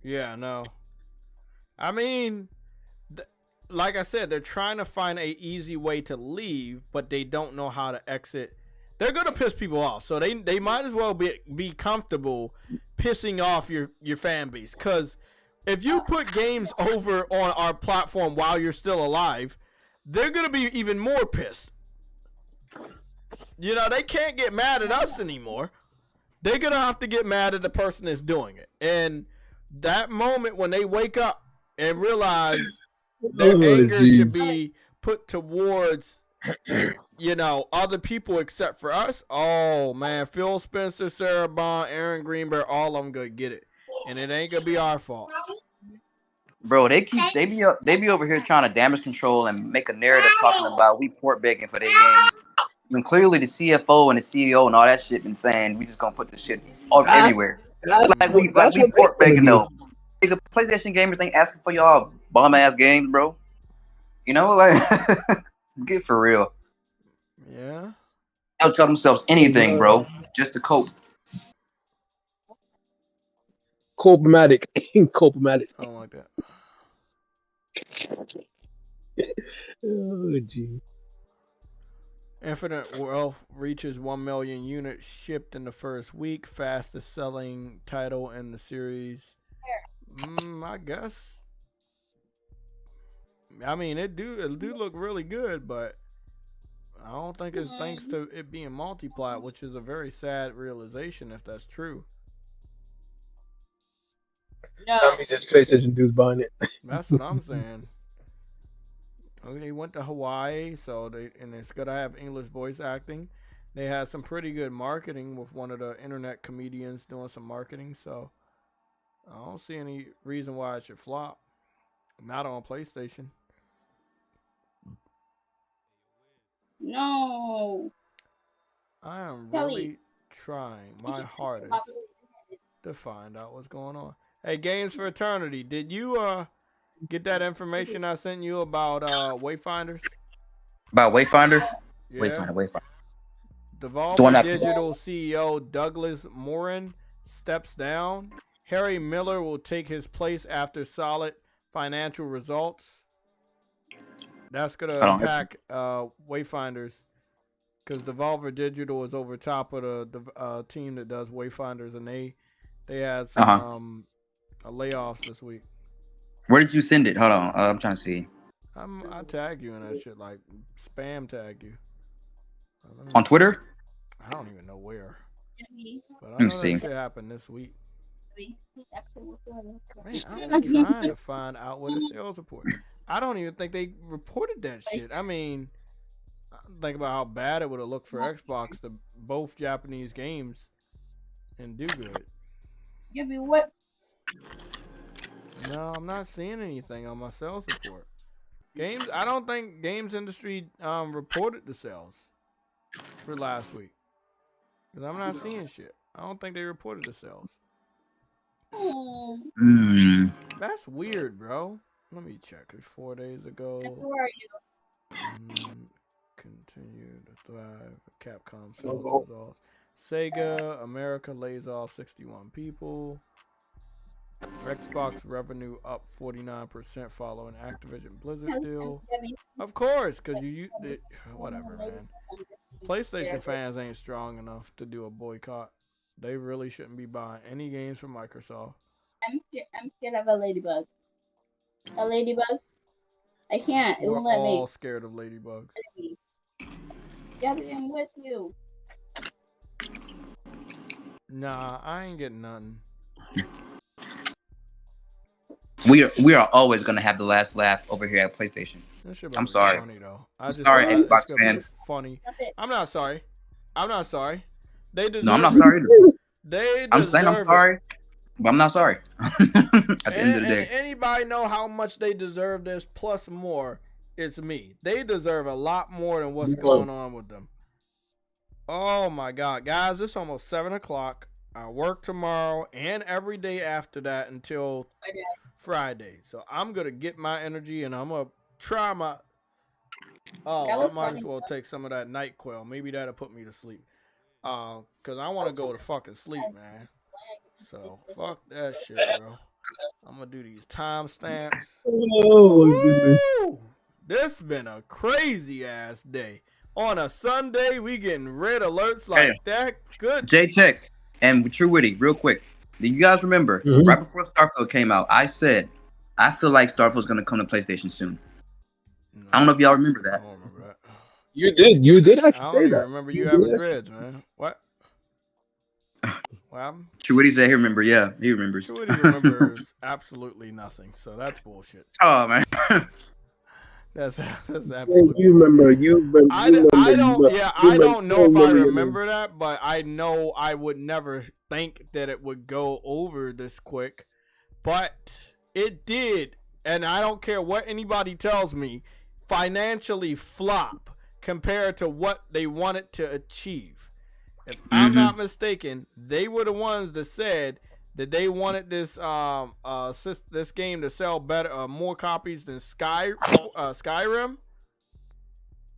Yeah, no. I mean, like I said, they're trying to find a easy way to leave, but they don't know how to exit. They're gonna piss people off, so they might as well be comfortable pissing off your fan base. Because if you put games over on our platform while you're still alive, they're gonna be even more pissed. They can't get mad at us anymore. They're gonna have to get mad at the person that's doing it. And that moment when they wake up and realize their anger should be put towards other people except for us. Oh man, Phil Spencer, Sarah Bond, Aaron Greenberg, all of them gonna get it, and it ain't gonna be our fault. Bro, they be over here trying to damage control and make a narrative talking about we port begging for their games. When clearly the CFO and the CEO and all that shit been saying we just gonna put this shit everywhere. We port begging though. Nigga, PlayStation gamers ain't asking for y'all bum ass games, bro. Get for real. Yeah. They'll tell themselves anything, bro, just to cope. Cope-matic. I don't like that. Oh, gee. Infinite Wealth reaches 1 million units shipped in the first week. Fastest selling title in the series. I guess. I mean, it do look really good, but I don't think it's thanks to it being multiplat, which is a very sad realization if that's true. That means it's PlayStation 2's buying it. That's what I'm saying. They went to Hawaii, and it's gonna have English voice acting. They had some pretty good marketing with one of the internet comedians doing some marketing, so I don't see any reason why it should flop. Not on PlayStation. No. I am Kelly. really trying my hardest to find out what's going on. Hey, Games for Eternity, did you get that information I sent you about Wayfinders? About Wayfinder? Yeah. Wayfinder. Devolver Digital CEO Douglas Morin steps down. Harry Miller will take his place after solid financial results. That's going to impact Wayfinders because Devolver Digital is over top of the team that does Wayfinders, and they had some layoffs this week. Where did you send it? Hold on. I'm trying to see. I tagged you in that shit, like spam tagged you. On Twitter? I don't even know where. But I Let me know see. that shit happened this week. Man, I'm trying to find out what the sales report. I don't even think they reported that shit. I mean, think about how bad it would have looked for Xbox to both Japanese games and do good. Give me what? No, I'm not seeing anything on my sales report. I don't think games industry reported the sales for last week. Because I'm not seeing shit. I don't think they reported the sales. That's weird, bro. Let me check. It's 4 days ago. Who are you? Continue to thrive. Capcom sales results. Sega America lays off 61 people. Xbox revenue up 49% following Activision Blizzard deal. Of course, because whatever, man. PlayStation fans ain't strong enough to do a boycott. They really shouldn't be buying any games from Microsoft. I'm scared of a ladybug. A ladybug? I can't. It We're won't let me. all scared of ladybugs. Get in with you. Nah, I ain't getting nothing. We are always gonna have the last laugh over here at PlayStation. I'm sorry. Funny, though. I'm sorry, Xbox fans. Funny. I'm not sorry. They deserve. No, I'm not sorry either. I'm saying I'm sorry, but I'm not sorry. At the end of the day. Anybody know how much they deserve this plus more? It's me. They deserve a lot more than what's going on with them. Oh my God, guys! It's almost 7 o'clock. I work tomorrow and every day after that until Friday. So I'm gonna get my energy and I'm gonna try my. Oh, I might as well take some of that NyQuil. Maybe that'll put me to sleep. Cause I want to go to fucking sleep, man. So fuck that shit, bro. I'm gonna do these timestamps. Oh goodness! This been a crazy ass day. On a Sunday, we getting red alerts like that. Good. JayTech and True Witty, real quick. Do you guys remember right before Starfield came out? I said I feel like Starfield's gonna come to PlayStation soon. No, I don't know if y'all remember that. I don't remember that. You did actually say that. I don't even remember you having dreads, man. What? What happened? True Witty said he remember. Yeah, he remembers. True Witty remembers absolutely nothing. So that's bullshit. Oh man. That's absolutely. You remember? I don't know if I remember that, but I know I would never think that it would go over this quick, but it did, and I don't care what anybody tells me. Financially flop compared to what they wanted to achieve. If I'm not mistaken, they were the ones that said that they wanted this this game to sell better, more copies than Skyrim.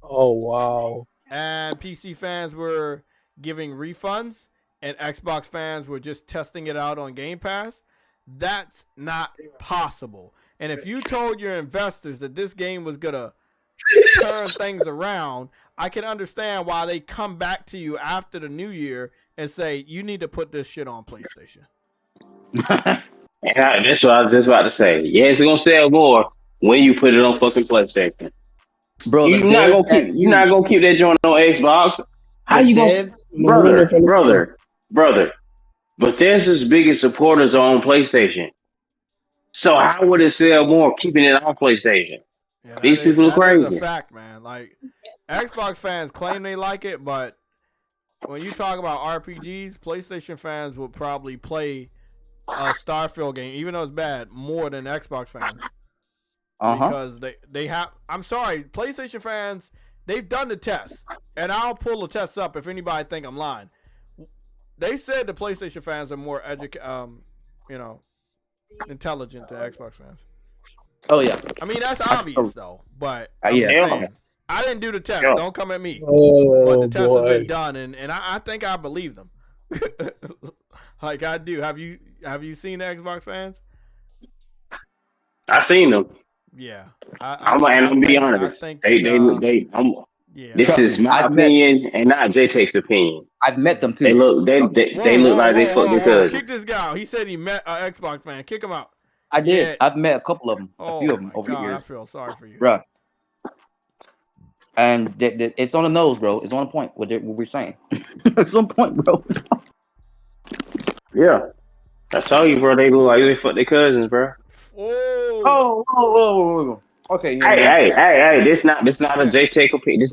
Oh wow! And PC fans were giving refunds, and Xbox fans were just testing it out on Game Pass. That's not possible. And if you told your investors that this game was gonna turn things around, I can understand why they come back to you after the new year and say you need to put this shit on PlayStation. That's what I was just about to say. Yeah, it's gonna sell more when you put it on fucking PlayStation. Bro, you're not gonna keep that joint on Xbox. How you gonna, brother? Bethesda's biggest supporters are on PlayStation. So how would it sell more keeping it on PlayStation? Yeah, These people are crazy. That is a fact, man. Like, Xbox fans claim they like it, but when you talk about RPGs, PlayStation fans would probably play a Starfield game, even though it's bad, more than Xbox fans. Because they have. I'm sorry, PlayStation fans. They've done the test, and I'll pull the tests up if anybody think I'm lying. They said the PlayStation fans are more intelligent than Xbox fans. Oh yeah. I mean that's obvious though, but I'm yeah. just saying, I didn't do the test. Yeah. Don't come at me. Oh, but the test boy. has been done, and I think I believe them. Like I do. Have you seen the Xbox fans? I seen them. Yeah. I'm gonna be honest. This is my opinion and not JTech's opinion. I've met them too. They look like they fuck their cousins. Kick this guy out. He said he met an Xbox fan. Kick him out. I did. Yeah. I've met a couple of them, a few of them over the years. I feel sorry for you, bro. And it's on the nose, bro. It's on the point. What we're saying. It's on point, bro. Yeah, I told you, bro. They look like they fuck their cousins, bro. Oh. Okay. Hey. This not a JTech opinion.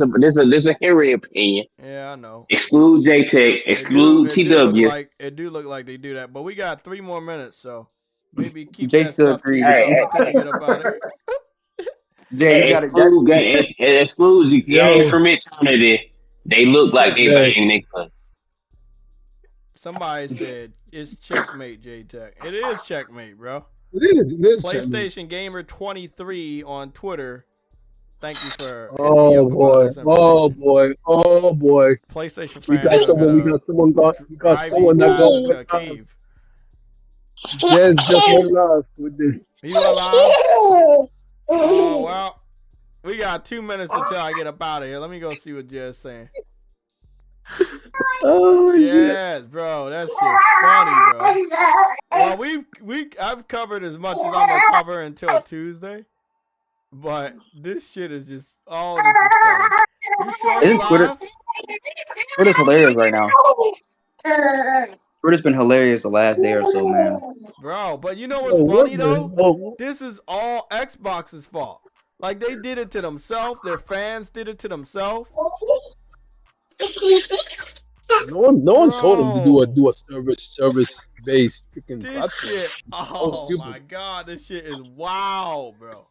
This a Henry opinion. Yeah, I know. Exclude JTech. Exclude TW. It do look like they do that, but we got 3 more minutes, so maybe keep Jay that still stuff. agrees. Jay, you got it. It excludes the game from eternity. They look like they bang niggas. Somebody said it's checkmate, JTech. It is checkmate, bro. It is PlayStation Gamer 23 on Twitter. Thank you for. Oh boy! PlayStation fans. We got someone that got cave. Jez just went live with this. You alive? Oh well, we got 2 minutes until I get up out of here. Let me go see what Jez saying. Jez, bro, that shit's funny, bro. Well, I've covered as much as I'm gonna cover until Tuesday, but this shit is just all this is funny. You sure Twitter's hilarious right now. Twitter's been hilarious the last day or so, man. Bro, but you know what's funny though? This is all Xbox's fault. Like they did it to themselves. Their fans did it to themselves. No one told him to do a service based freaking this shit. Oh my god, this shit is wild, bro.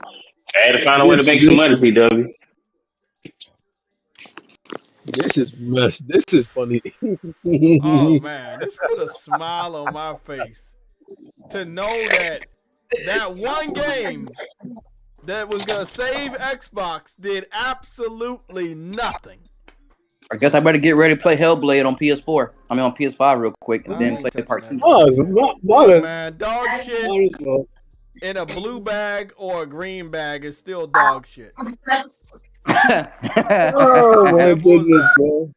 I had to find a way to make some money, TW. This is mess. This is funny. Oh man, this put a smile on my face to know that one game that was gonna save Xbox did absolutely nothing. I guess I better get ready to play Hellblade on PS4. I mean on PS5 real quick, and then play part 2. Look, man, dog shit in a blue bag or a green bag is still dog shit. Oh my goodness, bro.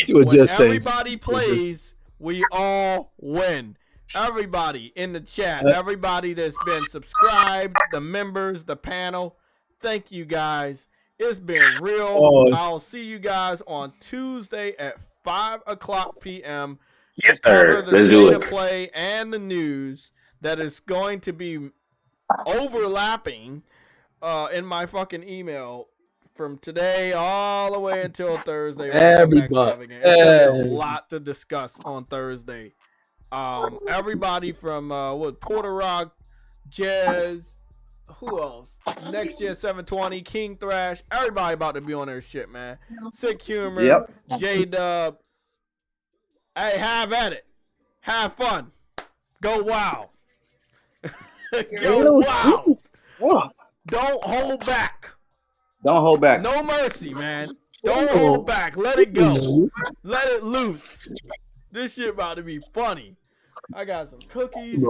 When everybody plays, we all win. Everybody in the chat, everybody that's been subscribed, the members, the panel, thank you guys. It's been real. I'll see you guys on Tuesday at 5:00 p.m. Yes, sir. Let's do it. Play and the news that is going to be overlapping in my fucking email from today all the way until Thursday. It's gonna be a lot to discuss on Thursday. Everybody from Porter Rock, Jez, who else? Next Gen 720, King Thrash, everybody about to be on their shit, man. Sick Humor, J-Dub. Hey, have at it. Have fun. Go wow. Go wow. Don't hold back. Don't hold back. No mercy, man. Don't hold back. Let it go. Let it loose. This shit about to be funny. I got some cookies.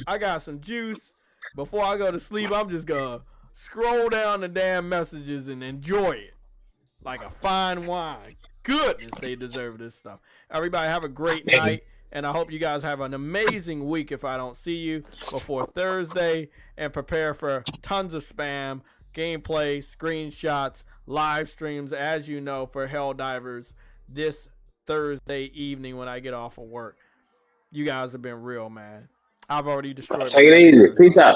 I got some juice. Before I go to sleep, I'm just going to scroll down the damn messages and enjoy it. Like a fine wine. Goodness, they deserve this stuff. Everybody have a great night. And I hope you guys have an amazing week if I don't see you before Thursday. And prepare for tons of spam, gameplay, screenshots, live streams, as you know, for Helldivers this Thursday evening when I get off of work. You guys have been real, man. I've already destroyed. Take it easy. Peace out.